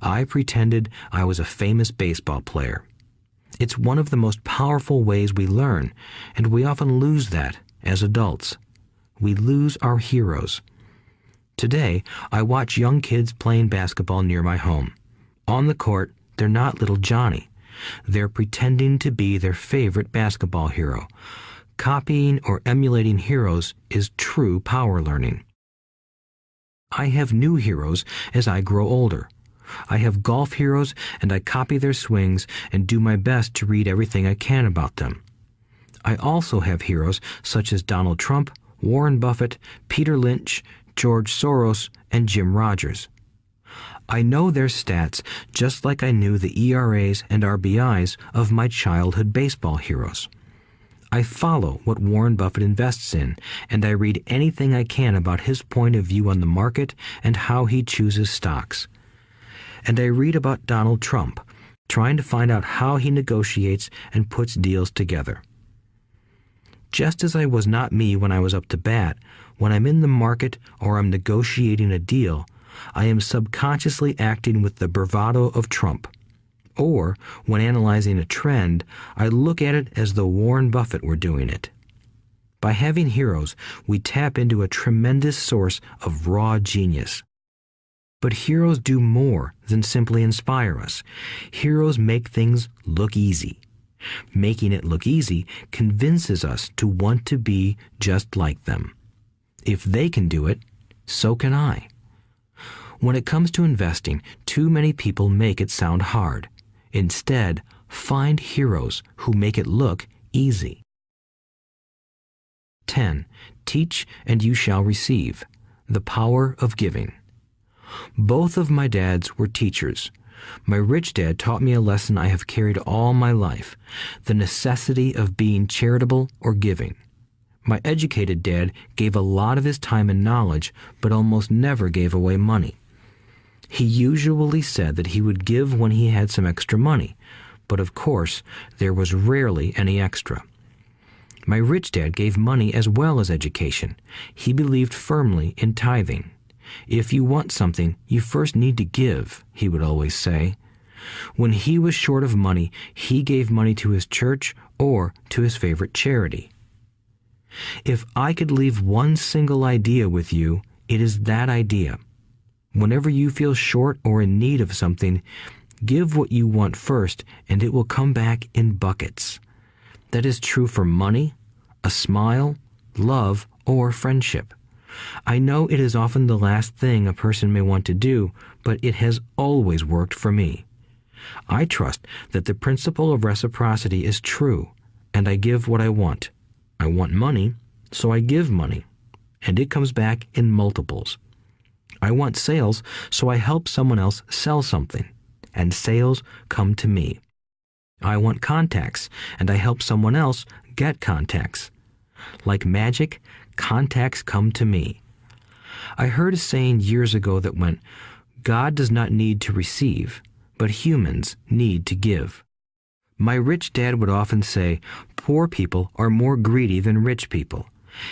Speaker 2: I pretended I was a famous baseball player. It's one of the most powerful ways we learn, and we often lose that as adults. We lose our heroes. Today, I watch young kids playing basketball near my home. On the court, they're not little Johnny. They're pretending to be their favorite basketball hero. Copying or emulating heroes is true power learning. I have new heroes as I grow older. I have golf heroes, and I copy their swings and do my best to read everything I can about them. I also have heroes such as Donald Trump, Warren Buffett, Peter Lynch, George Soros, and Jim Rogers. I know their stats just like I knew the ERAs and RBIs of my childhood baseball heroes. I follow what Warren Buffett invests in, and I read anything I can about his point of view on the market and how he chooses stocks. And I read about Donald Trump, trying to find out how he negotiates and puts deals together. Just as I was not me when I was up to bat, when I'm in the market or I'm negotiating a deal, I am subconsciously acting with the bravado of Trump. Or, when analyzing a trend, I look at it as though Warren Buffett were doing it. By having heroes, we tap into a tremendous source of raw genius. But heroes do more than simply inspire us. Heroes make things look easy. Making it look easy convinces us to want to be just like them. If they can do it, so can I. When it comes to investing, too many people make it sound hard. Instead, find heroes who make it look easy. 10. Teach and you shall receive. The power of giving. Both of my dads were teachers. My rich dad taught me a lesson I have carried all my life, the necessity of being charitable or giving. My educated dad gave a lot of his time and knowledge, but almost never gave away money. He usually said that he would give when he had some extra money, but of course, there was rarely any extra. My rich dad gave money as well as education. He believed firmly in tithing. If you want something, you first need to give, he would always say. When he was short of money, he gave money to his church or to his favorite charity. If I could leave one single idea with you, it is that idea. Whenever you feel short or in need of something, give what you want first, and it will come back in buckets. That is true for money, a smile, love, or friendship. I know it is often the last thing a person may want to do, but it has always worked for me. I trust that the principle of reciprocity is true, and I give what I want. I want money, so I give money, and it comes back in multiples. I want sales, so I help someone else sell something, and sales come to me. I want contacts, and I help someone else get contacts. Like magic, contacts come to me. I heard a saying years ago that went, "God does not need to receive, but humans need to give." My rich dad would often say, poor people are more greedy than rich people.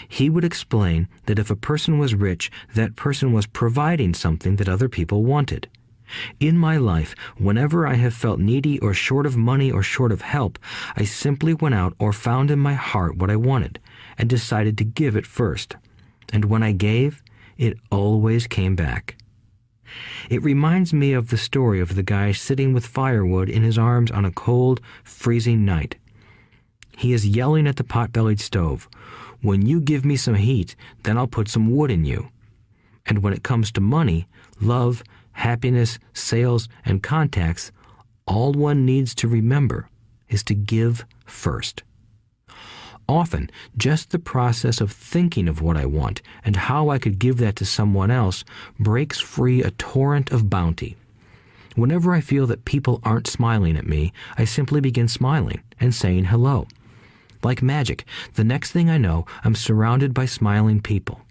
Speaker 2: He would explain that if a person was rich, that person was providing something that other people wanted. In my life, whenever I have felt needy or short of money or short of help, I simply went out or found in my heart what I wanted and decided to give it first. And when I gave, it always came back. It reminds me of the story of the guy sitting with firewood in his arms on a cold, freezing night. He is yelling at the pot-bellied stove, "When you give me some heat, then I'll put some wood in you." And when it comes to money, love, happiness, sales, and contacts, all one needs to remember is to give first. Often, just the process of thinking of what I want and how I could give that to someone else breaks free a torrent of bounty. Whenever I feel that people aren't smiling at me, I simply begin smiling and saying hello. Like magic, the next thing I know, I'm surrounded by smiling people.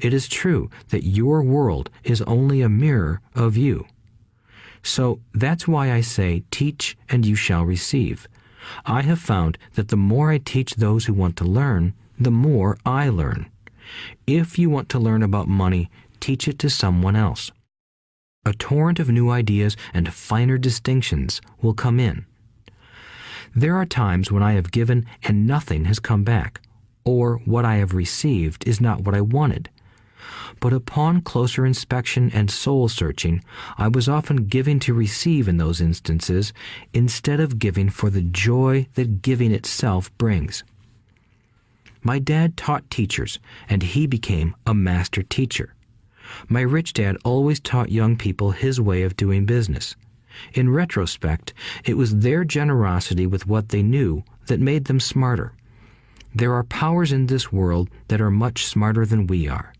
Speaker 2: It is true that your world is only a mirror of you. So that's why I say, teach and you shall receive. I have found that the more I teach those who want to learn, the more I learn. If you want to learn about money, teach it to someone else. A torrent of new ideas and finer distinctions will come in. There are times when I have given and nothing has come back, or what I have received is not what I wanted. But upon closer inspection and soul-searching, I was often giving to receive in those instances instead of giving for the joy that giving itself brings. My dad taught teachers, and he became a master teacher. My rich dad always taught young people his way of doing business. In retrospect, it was their generosity with what they knew that made them smarter. There are powers in this world that are much smarter than we are.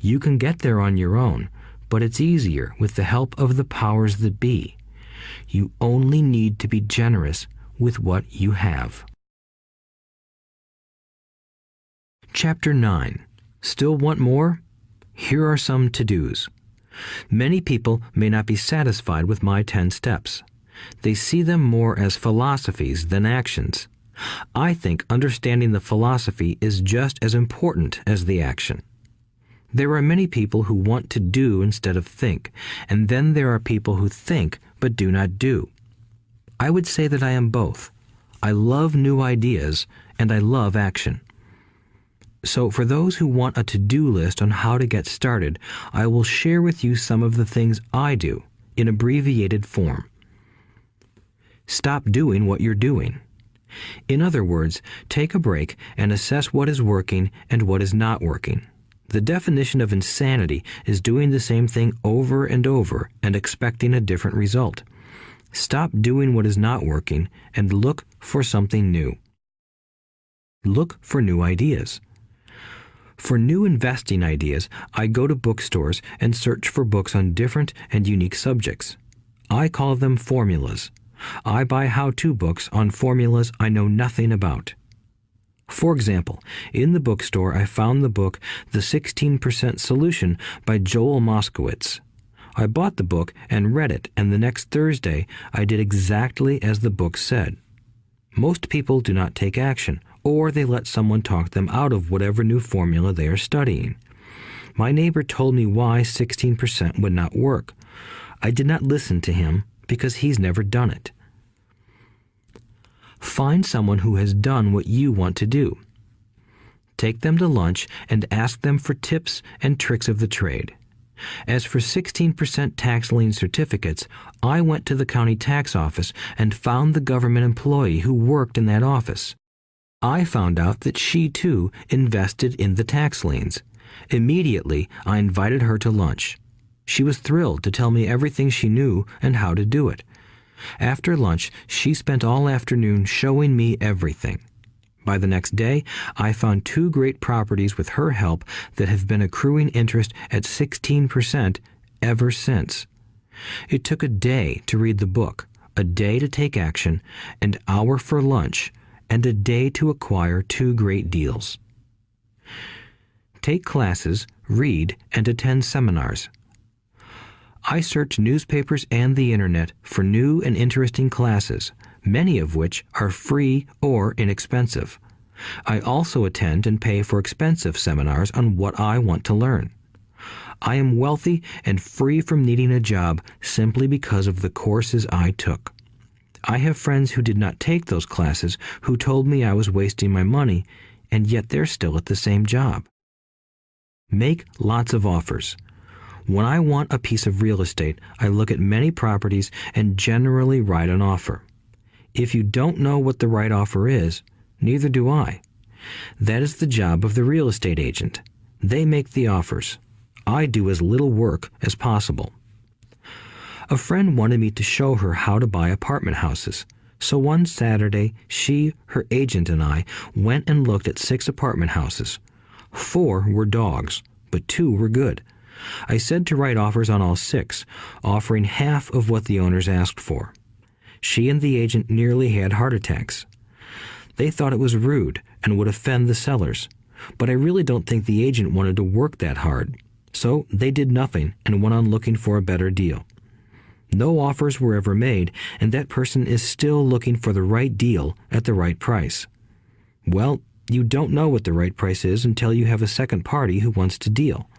Speaker 2: You can get there on your own, but it's easier with the help of the powers that be. You only need to be generous with what you have. Chapter 9. Still want more? Here are some to-dos. Many people may not be satisfied with my 10 steps. They see them more as philosophies than actions. I think understanding the philosophy is just as important as the action. There are many people who want to do instead of think, and then there are people who think but do not do. I would say that I am both. I love new ideas, and I love action. So for those who want a to-do list on how to get started, I will share with you some of the things I do in abbreviated form. Stop doing what you're doing. In other words, take a break and assess what is working and what is not working. The definition of insanity is doing the same thing over and over and expecting a different result. Stop doing what is not working and look for something new. Look for new ideas. For new investing ideas, I go to bookstores and search for books on different and unique subjects. I call them formulas. I buy how-to books on formulas I know nothing about. For example, in the bookstore I found the book The 16% Solution by Joel Moskowitz. I bought the book and read it, and the next Thursday I did exactly as the book said. Most people do not take action, or they let someone talk them out of whatever new formula they are studying. My neighbor told me why 16% would not work. I did not listen to him because he's never done it. Find someone who has done what you want to do. take them to lunch, and ask them for tips and tricks of the trade. As for 16% tax lien certificates, I went to the county tax office and found the government employee who worked in that office. I found out that she, too, invested in the tax liens. Immediately, I invited her to lunch. She was thrilled to tell me everything she knew and how to do it. After lunch, she spent all afternoon showing me everything. By the next day, I found 2 great properties with her help that have been accruing interest at 16% ever since. It took a day to read the book, a day to take action, an hour for lunch, and a day to acquire 2 great deals. Take classes, read, and attend seminars. I search newspapers and the internet for new and interesting classes, many of which are free or inexpensive. I also attend and pay for expensive seminars on what I want to learn. I am wealthy and free from needing a job simply because of the courses I took. I have friends who did not take those classes who told me I was wasting my money, and yet they're still at the same job. Make lots of offers. When I want a piece of real estate, I look at many properties and generally write an offer. If you don't know what the right offer is, neither do I. That is the job of the real estate agent. They make the offers. I do as little work as possible. A friend wanted me to show her how to buy apartment houses. So one Saturday, she, her agent, and I went and looked at 6 apartment houses. 4 were dogs, but 2 were good. I said to write offers on all 6, offering half of what the owners asked for. She and the agent nearly had heart attacks. They thought it was rude and would offend the sellers, but I really don't think the agent wanted to work that hard. So they did nothing and went on looking for a better deal. No offers were ever made, and that person is still looking for the right deal at the right price. Well, you don't know what the right price is until you have a second party who wants to deal.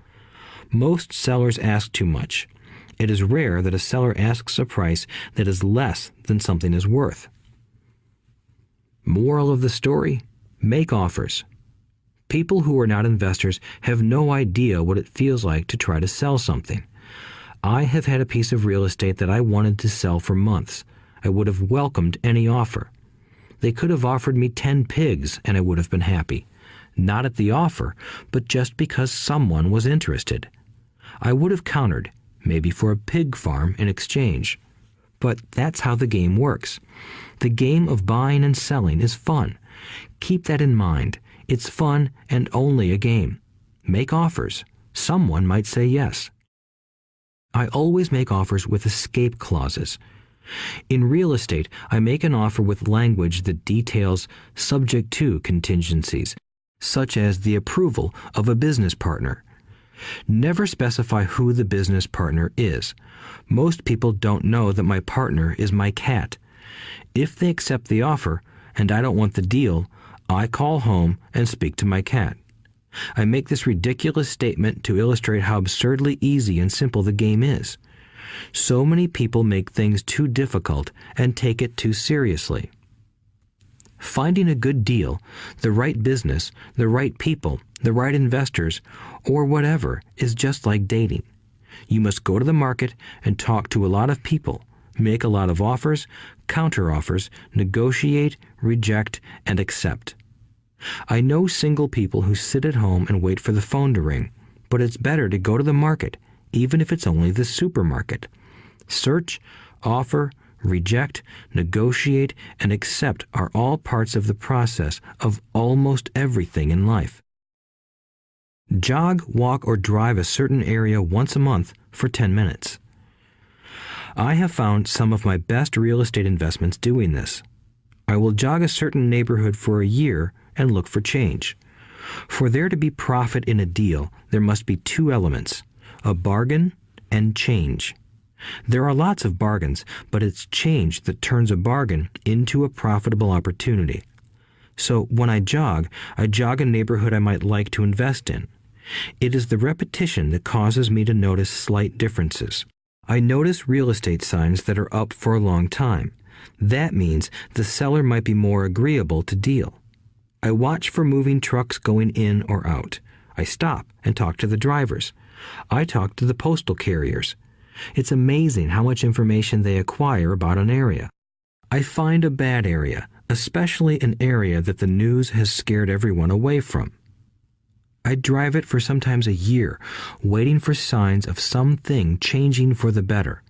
Speaker 2: Most sellers ask too much. It is rare that a seller asks a price that is less than something is worth. Moral of the story: make offers. People who are not investors have no idea what it feels like to try to sell something. I have had a piece of real estate that I wanted to sell for months. I would have welcomed any offer. They could have offered me 10 pigs and I would have been happy. Not at the offer, but just because someone was interested. I would have countered, maybe for a pig farm in exchange. But that's how the game works. The game of buying and selling is fun. Keep that in mind. It's fun and only a game. Make offers. Someone might say yes. I always make offers with escape clauses. In real estate, I make an offer with language that details subject to contingencies, such as the approval of a business partner. Never specify who the business partner is. Most people don't know that my partner is my cat. If they accept the offer and I don't want the deal, I call home and speak to my cat. I make this ridiculous statement to illustrate how absurdly easy and simple the game is. So many people make things too difficult and take it too seriously. Finding a good deal, the right business, the right people, the right investors, or whatever is just like dating. You must go to the market and talk to a lot of people, make a lot of offers, counter-offers, negotiate, reject, and accept. I know single people who sit at home and wait for the phone to ring, but it's better to go to the market, even if it's only the supermarket. Search, offer, reject, negotiate, and accept are all parts of the process of almost everything in life. Jog, walk, or drive a certain area once a month for 10 minutes. I have found some of my best real estate investments doing this. I will jog a certain neighborhood for a year and look for change. For there to be profit in a deal, there must be 2 elements, a bargain and change. There are lots of bargains, but it's change that turns a bargain into a profitable opportunity. So when I jog a neighborhood I might like to invest in. It is the repetition that causes me to notice slight differences. I notice real estate signs that are up for a long time. That means the seller might be more agreeable to deal. I watch for moving trucks going in or out. I stop and talk to the drivers. I talk to the postal carriers. It's amazing how much information they acquire about an area. I find a bad area, especially an area that the news has scared everyone away from. I drive it for sometimes a year, waiting for signs of something changing for the better.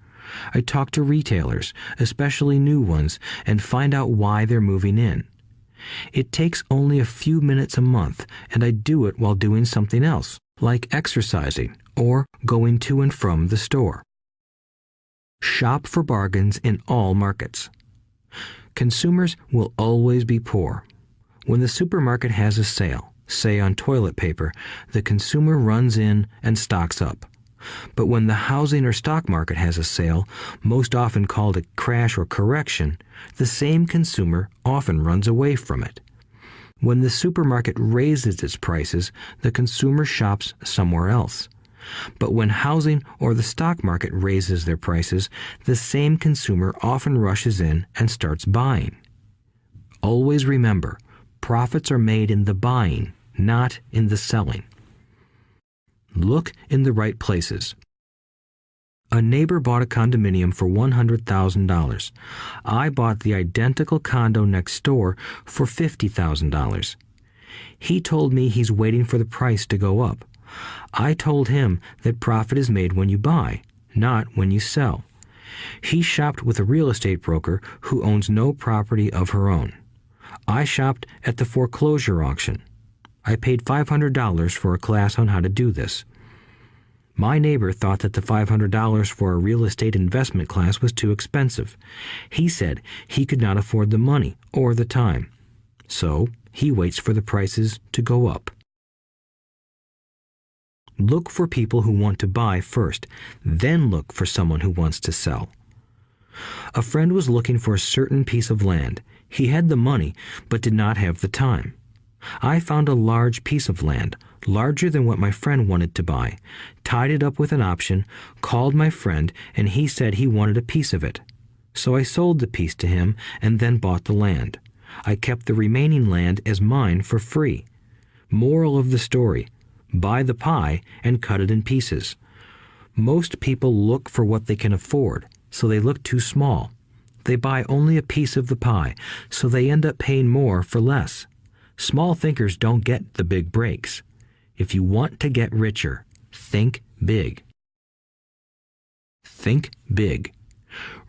Speaker 2: I talk to retailers, especially new ones, and find out why they're moving in. It takes only a few minutes a month, and I do it while doing something else, like exercising or going to and from the store. Shop for bargains in all markets. Consumers will always be poor. When the supermarket has a sale, say on toilet paper, the consumer runs in and stocks up. But when the housing or stock market has a sale, most often called a crash or correction, the same consumer often runs away from it. When the supermarket raises its prices, the consumer shops somewhere else. But when housing or the stock market raises their prices, the same consumer often rushes in and starts buying. Always remember, profits are made in the buying, not in the selling. Look in the right places. A neighbor bought a condominium for $100,000. I bought the identical condo next door for $50,000. He told me he's waiting for the price to go up. I told him that profit is made when you buy, not when you sell. He shopped with a real estate broker who owns no property of her own. I shopped at the foreclosure auction. I paid $500 for a class on how to do this. My neighbor thought that the $500 for a real estate investment class was too expensive. He said he could not afford the money or the time. So he waits for the prices to go up. Look for people who want to buy first, then look for someone who wants to sell. A friend was looking for a certain piece of land. He had the money, but did not have the time. I found a large piece of land, larger than what my friend wanted to buy, tied it up with an option, called my friend, and he said he wanted a piece of it. So I sold the piece to him and then bought the land. I kept the remaining land as mine for free. Moral of the story: buy the pie and cut it in pieces. Most people look for what they can afford, so they look too small. They buy only a piece of the pie, so they end up paying more for less. Small thinkers don't get the big breaks. If you want to get richer, think big. Think big.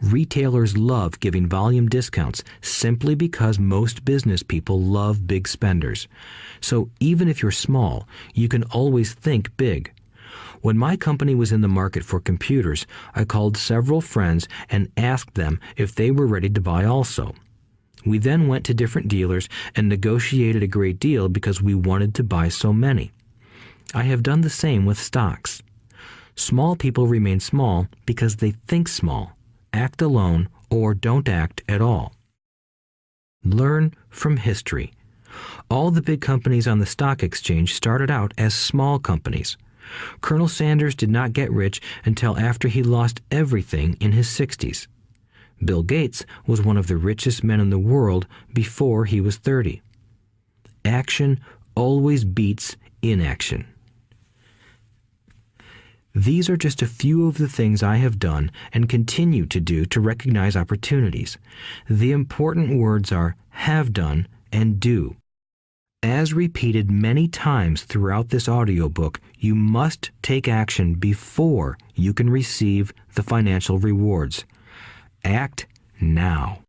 Speaker 2: Retailers love giving volume discounts simply because most business people love big spenders. So even if you're small, you can always think big. When my company was in the market for computers, I called several friends and asked them if they were ready to buy also. We then went to different dealers and negotiated a great deal because we wanted to buy so many. I have done the same with stocks. Small people remain small because they think small, act alone, or don't act at all. Learn from history. All the big companies on the stock exchange started out as small companies. Colonel Sanders did not get rich until after he lost everything in his 60s. Bill Gates was one of the richest men in the world before he was 30. Action always beats inaction. These are just a few of the things I have done and continue to do to recognize opportunities. The important words are have done and do. As repeated many times throughout this audiobook, you must take action before you can receive the financial rewards. Act now.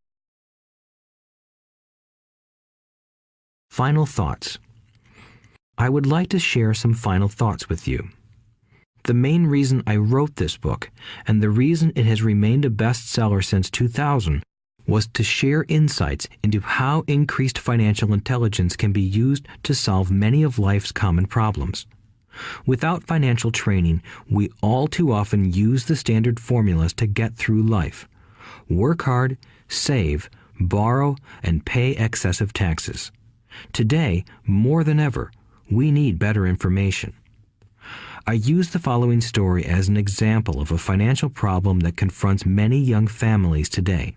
Speaker 2: Final thoughts. I would like to share some final thoughts with you. The main reason I wrote this book, and the reason it has remained a bestseller since 2000, was to share insights into how increased financial intelligence can be used to solve many of life's common problems. Without financial training, we all too often use the standard formulas to get through life. Work hard, save, borrow, and pay excessive taxes. Today, more than ever, we need better information. I use the following story as an example of a financial problem that confronts many young families today.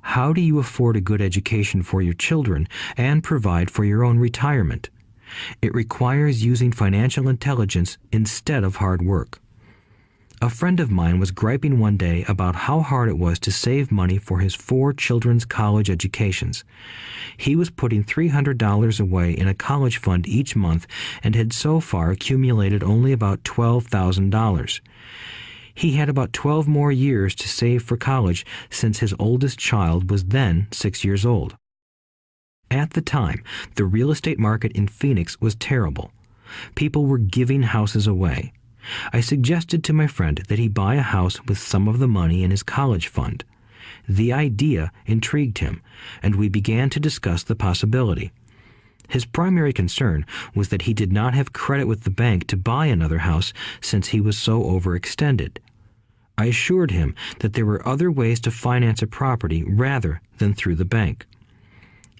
Speaker 2: How do you afford a good education for your children and provide for your own retirement? It requires using financial intelligence instead of hard work. A friend of mine was griping one day about how hard it was to save money for his 4 children's college educations. He was putting $300 away in a college fund each month and had so far accumulated only about $12,000. He had about 12 more years to save for college since his oldest child was then 6 years old. At the time, the real estate market in Phoenix was terrible. People were giving houses away. I suggested to my friend that he buy a house with some of the money in his college fund. The idea intrigued him, and we began to discuss the possibility. His primary concern was that he did not have credit with the bank to buy another house since he was so overextended. I assured him that there were other ways to finance a property rather than through the bank.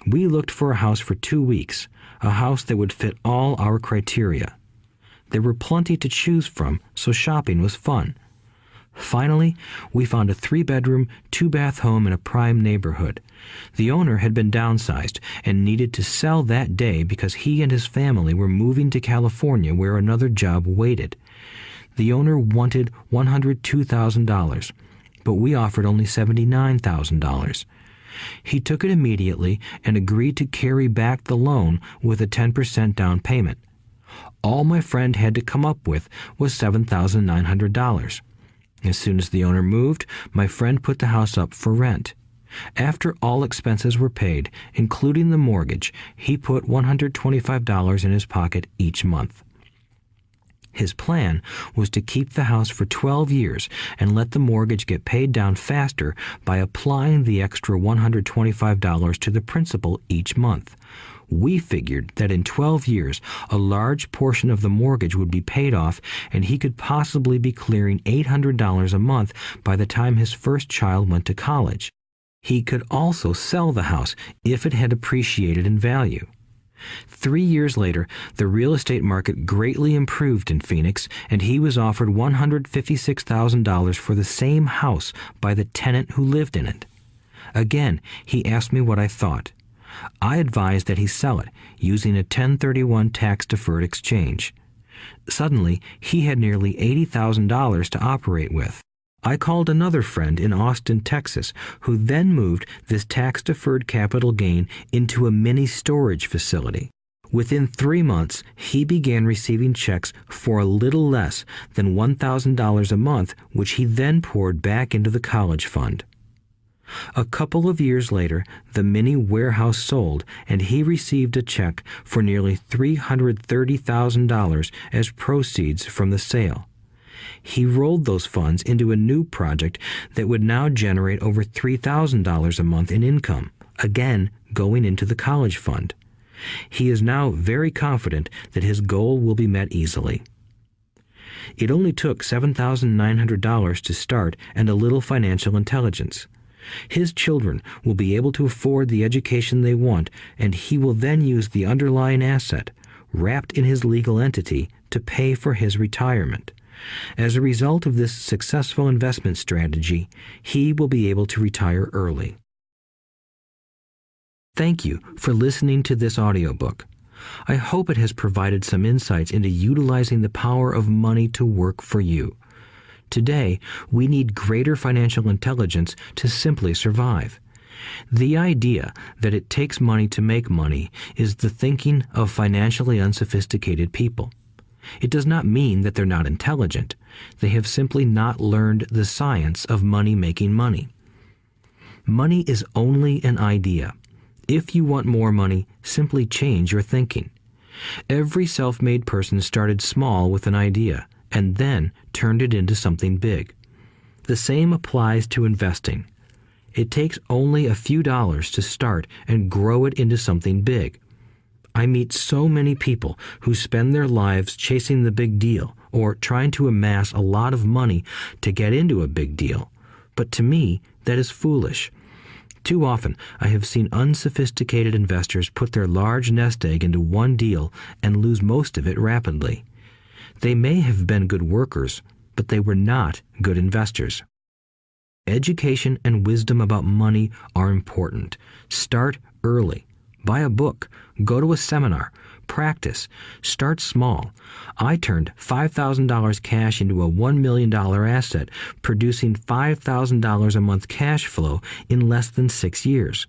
Speaker 2: We looked for a house for 2 weeks, a house that would fit all our criteria. There were plenty to choose from, so shopping was fun. Finally, we found a 3-bedroom, 2-bath home in a prime neighborhood. The owner had been downsized and needed to sell that day because he and his family were moving to California where another job waited. The owner wanted $102,000, but we offered only $79,000. He took it immediately and agreed to carry back the loan with a 10% down payment. All my friend had to come up with was $7,900. As soon as the owner moved, my friend put the house up for rent. After all expenses were paid, including the mortgage, he put $125 in his pocket each month. His plan was to keep the house for 12 years and let the mortgage get paid down faster by applying the extra $125 to the principal each month. We figured that in 12 years, a large portion of the mortgage would be paid off and he could possibly be clearing $800 a month by the time his first child went to college. He could also sell the house if it had appreciated in value. 3 years later, the real estate market greatly improved in Phoenix, and he was offered $156,000 for the same house by the tenant who lived in it. Again, he asked me what I thought. I advised that he sell it, using a 1031 tax-deferred exchange. Suddenly, he had nearly $80,000 to operate with. I called another friend in Austin, Texas, who then moved this tax-deferred capital gain into a mini storage facility. Within 3 months, he began receiving checks for a little less than $1,000 a month, which he then poured back into the college fund. A couple of years later, the mini warehouse sold, and he received a check for nearly $330,000 as proceeds from the sale. He rolled those funds into a new project that would now generate over $3,000 a month in income, again going into the college fund. He is now very confident that his goal will be met easily. It only took $7,900 to start and a little financial intelligence. His children will be able to afford the education they want, and he will then use the underlying asset, wrapped in his legal entity, to pay for his retirement. As a result of this successful investment strategy, he will be able to retire early. Thank you for listening to this audiobook. I hope it has provided some insights into utilizing the power of money to work for you. Today, we need greater financial intelligence to simply survive. The idea that it takes money to make money is the thinking of financially unsophisticated people. It does not mean that they're not intelligent. They have simply not learned the science of making money. Money is only an idea. If you want more money, simply change your thinking. Every self-made person started small with an idea and then turned it into something big. The same applies to investing. It takes only a few dollars to start and grow it into something big. I meet so many people who spend their lives chasing the big deal or trying to amass a lot of money to get into a big deal. But to me, that is foolish. Too often, I have seen unsophisticated investors put their large nest egg into one deal and lose most of it rapidly. They may have been good workers, but they were not good investors. Education and wisdom about money are important. Start early. Buy a book. Go to a seminar. Practice. Start small. I turned $5,000 cash into a $1 million asset, producing $5,000 a month cash flow in less than 6 years.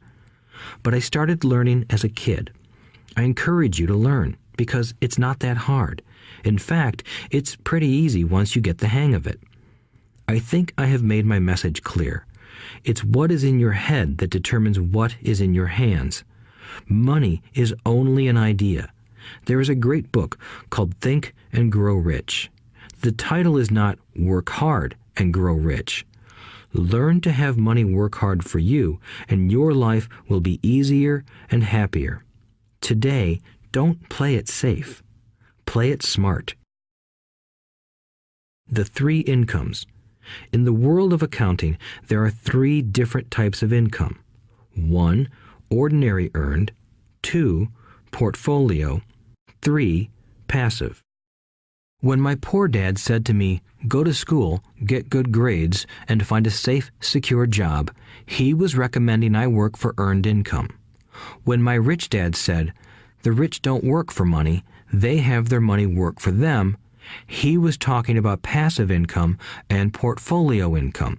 Speaker 2: But I started learning as a kid. I encourage you to learn because it's not that hard. In fact, it's pretty easy once you get the hang of it. I think I have made my message clear. It's what is in your head that determines what is in your hands. Money is only an idea. There is a great book called Think and Grow Rich. The title is not Work Hard and Grow Rich. Learn to have money work hard for you, and your life will be easier and happier. Today, don't play it safe. Play it smart. The 3 incomes. In the world of accounting, there are 3 different types of income. 1. Ordinary earned. 2. Portfolio. 3. Passive. When my poor dad said to me, "Go to school, get good grades, and find a safe, secure job," he was recommending I work for earned income. When my rich dad said, "The rich don't work for money, they have their money work for them," he was talking about passive income and portfolio income.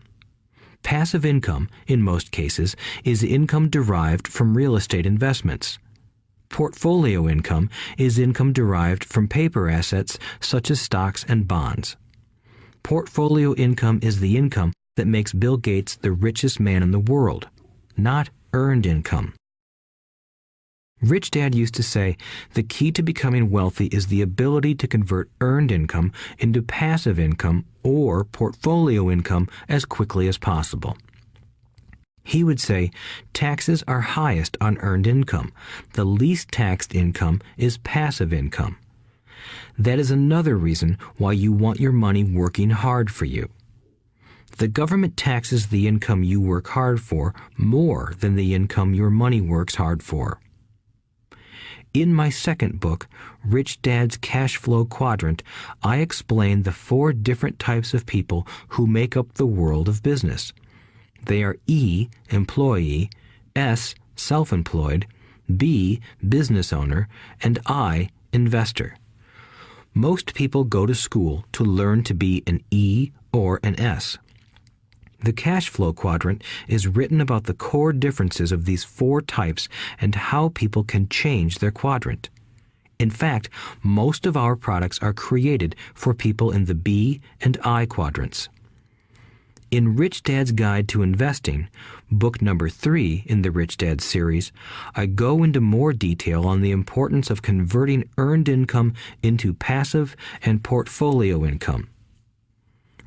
Speaker 2: Passive income, in most cases, is income derived from real estate investments. Portfolio income is income derived from paper assets such as stocks and bonds. Portfolio income is the income that makes Bill Gates the richest man in the world, not earned income. Rich Dad used to say, the key to becoming wealthy is the ability to convert earned income into passive income or portfolio income as quickly as possible. He would say, taxes are highest on earned income. The least taxed income is passive income. That is another reason why you want your money working hard for you. The government taxes the income you work hard for more than the income your money works hard for. In my second book, Rich Dad's Cash Flow Quadrant, I explain the 4 different types of people who make up the world of business. They are E, employee, S, self-employed, B, business owner, and I, investor. Most people go to school to learn to be an E or an S. The cash flow quadrant is written about the core differences of these 4 types and how people can change their quadrant. In fact, most of our products are created for people in the B and I quadrants. In Rich Dad's Guide to Investing, book number 3 in the Rich Dad series, I go into more detail on the importance of converting earned income into passive and portfolio income.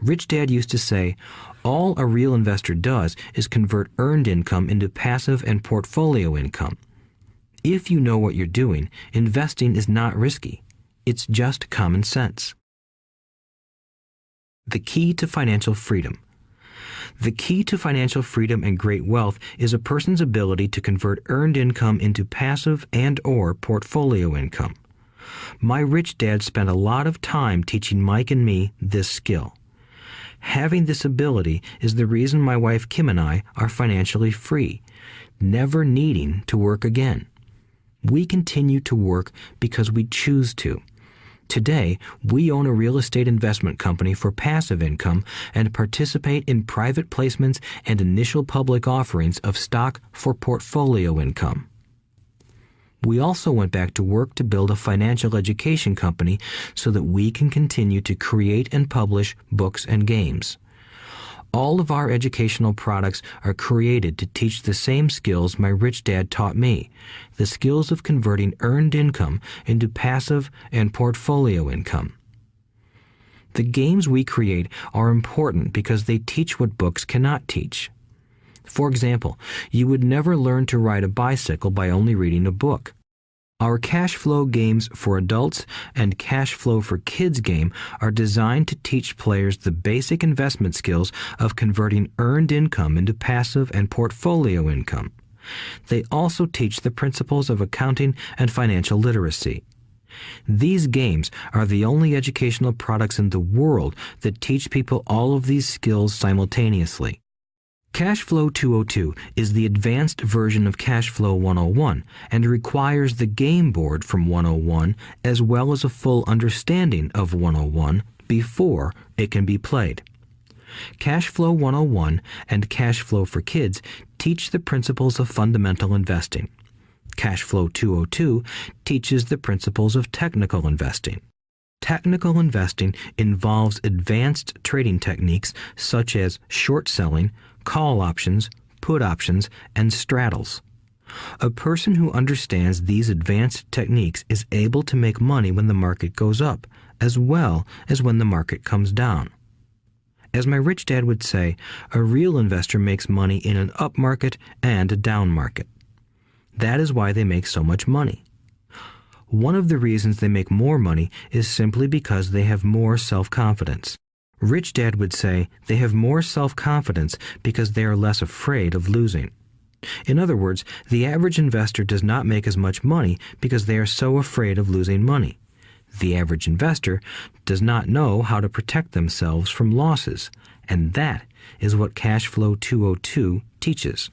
Speaker 2: Rich Dad used to say, all a real investor does is convert earned income into passive and portfolio income. If you know what you're doing, investing is not risky. It's just common sense. The key to financial freedom. The key to financial freedom and great wealth is a person's ability to convert earned income into passive and/or portfolio income. My rich dad spent a lot of time teaching Mike and me this skill. Having this ability is the reason my wife Kim and I are financially free, never needing to work again. We continue to work because we choose to. Today, we own a real estate investment company for passive income and participate in private placements and initial public offerings of stock for portfolio income. We also went back to work to build a financial education company so that we can continue to create and publish books and games. All of our educational products are created to teach the same skills my rich dad taught me, the skills of converting earned income into passive and portfolio income. The games we create are important because they teach what books cannot teach. For example, you would never learn to ride a bicycle by only reading a book. Our cash flow games for adults and cash flow for kids game are designed to teach players the basic investment skills of converting earned income into passive and portfolio income. They also teach the principles of accounting and financial literacy. These games are the only educational products in the world that teach people all of these skills simultaneously. Cash Flow 202 is the advanced version of Cash Flow 101 and requires the game board from 101 as well as a full understanding of 101 before it can be played. Cash Flow 101 and Cash Flow for Kids teach the principles of fundamental investing. Cash Flow 202 teaches the principles of technical investing. Technical investing involves advanced trading techniques such as short selling, call options, put options, and straddles. A person who understands these advanced techniques is able to make money when the market goes up, as well as when the market comes down. As my rich dad would say, a real investor makes money in an up market and a down market. That is why they make so much money. One of the reasons they make more money is simply because they have more self-confidence. Rich Dad would say they have more self-confidence because they are less afraid of losing. In other words, the average investor does not make as much money because they are so afraid of losing money. The average investor does not know how to protect themselves from losses, and that is what Cash Flow 202 teaches.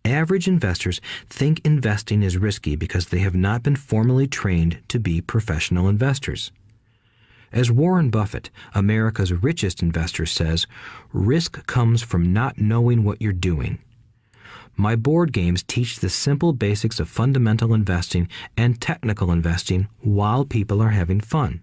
Speaker 2: Average investors think investing is risky because they have not been formally trained to be professional investors. As Warren Buffett, America's richest investor, says, risk comes from not knowing what you're doing. My board games teach the simple basics of fundamental investing and technical investing while people are having fun.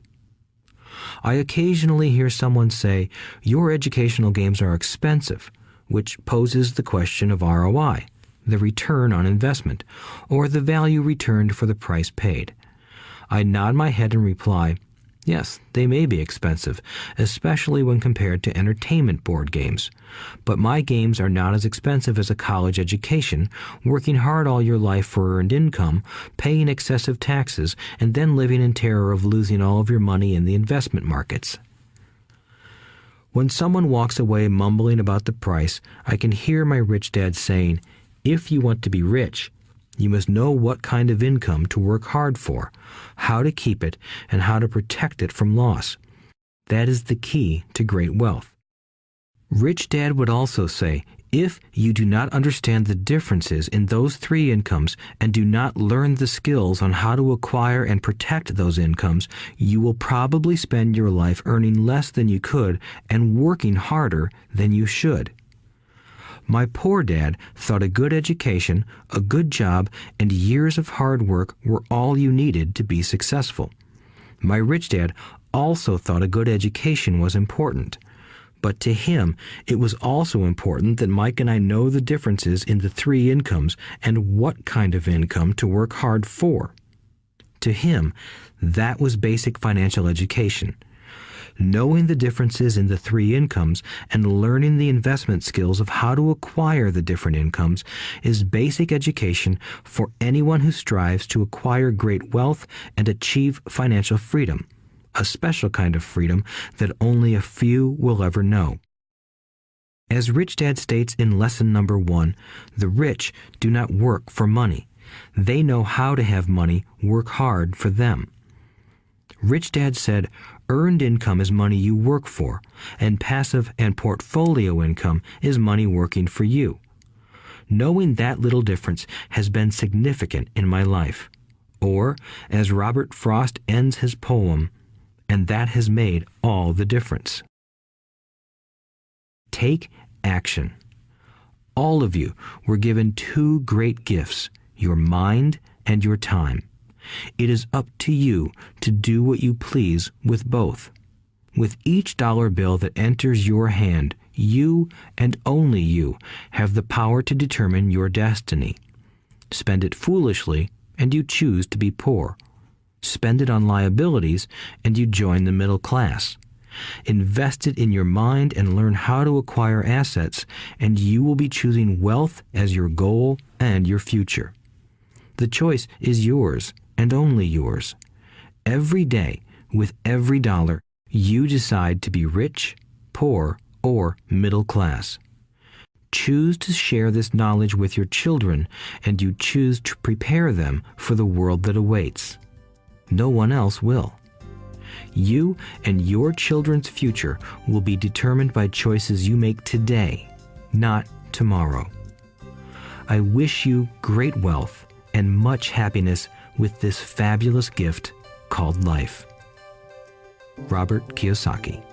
Speaker 2: I occasionally hear someone say, your educational games are expensive, which poses the question of ROI, the return on investment, or the value returned for the price paid. I nod my head and reply, yes, they may be expensive, especially when compared to entertainment board games. But my games are not as expensive as a college education, working hard all your life for earned income, paying excessive taxes, and then living in terror of losing all of your money in the investment markets. When someone walks away mumbling about the price, I can hear my rich dad saying, if you want to be rich, you must know what kind of income to work hard for, how to keep it, and how to protect it from loss. That is the key to great wealth. Rich Dad would also say, if you do not understand the differences in those three incomes and do not learn the skills on how to acquire and protect those incomes, you will probably spend your life earning less than you could and working harder than you should. My poor dad thought a good education, a good job, and years of hard work were all you needed to be successful. My rich dad also thought a good education was important. But to him, it was also important that Mike and I know the differences in the three incomes and what kind of income to work hard for. To him, that was basic financial education. Knowing the differences in the three incomes and learning the investment skills of how to acquire the different incomes is basic education for anyone who strives to acquire great wealth and achieve financial freedom, a special kind of freedom that only a few will ever know. As Rich Dad states in lesson number 1, the rich do not work for money. They know how to have money work hard for them. Rich Dad said, earned income is money you work for, and passive and portfolio income is money working for you. Knowing that little difference has been significant in my life. Or, as Robert Frost ends his poem, and that has made all the difference. Take action. All of you were given two great gifts, your mind and your time. It is up to you to do what you please with both. With each dollar bill that enters your hand, you and only you have the power to determine your destiny. Spend it foolishly, and you choose to be poor. Spend it on liabilities, and you join the middle class. Invest it in your mind and learn how to acquire assets, and you will be choosing wealth as your goal and your future. The choice is yours, and only yours. Every day, with every dollar, you decide to be rich, poor, or middle class. Choose to share this knowledge with your children, and you choose to prepare them for the world that awaits. No one else will. You and your children's future will be determined by choices you make today, not tomorrow. I wish you great wealth and much happiness with this fabulous gift called life. Robert Kiyosaki.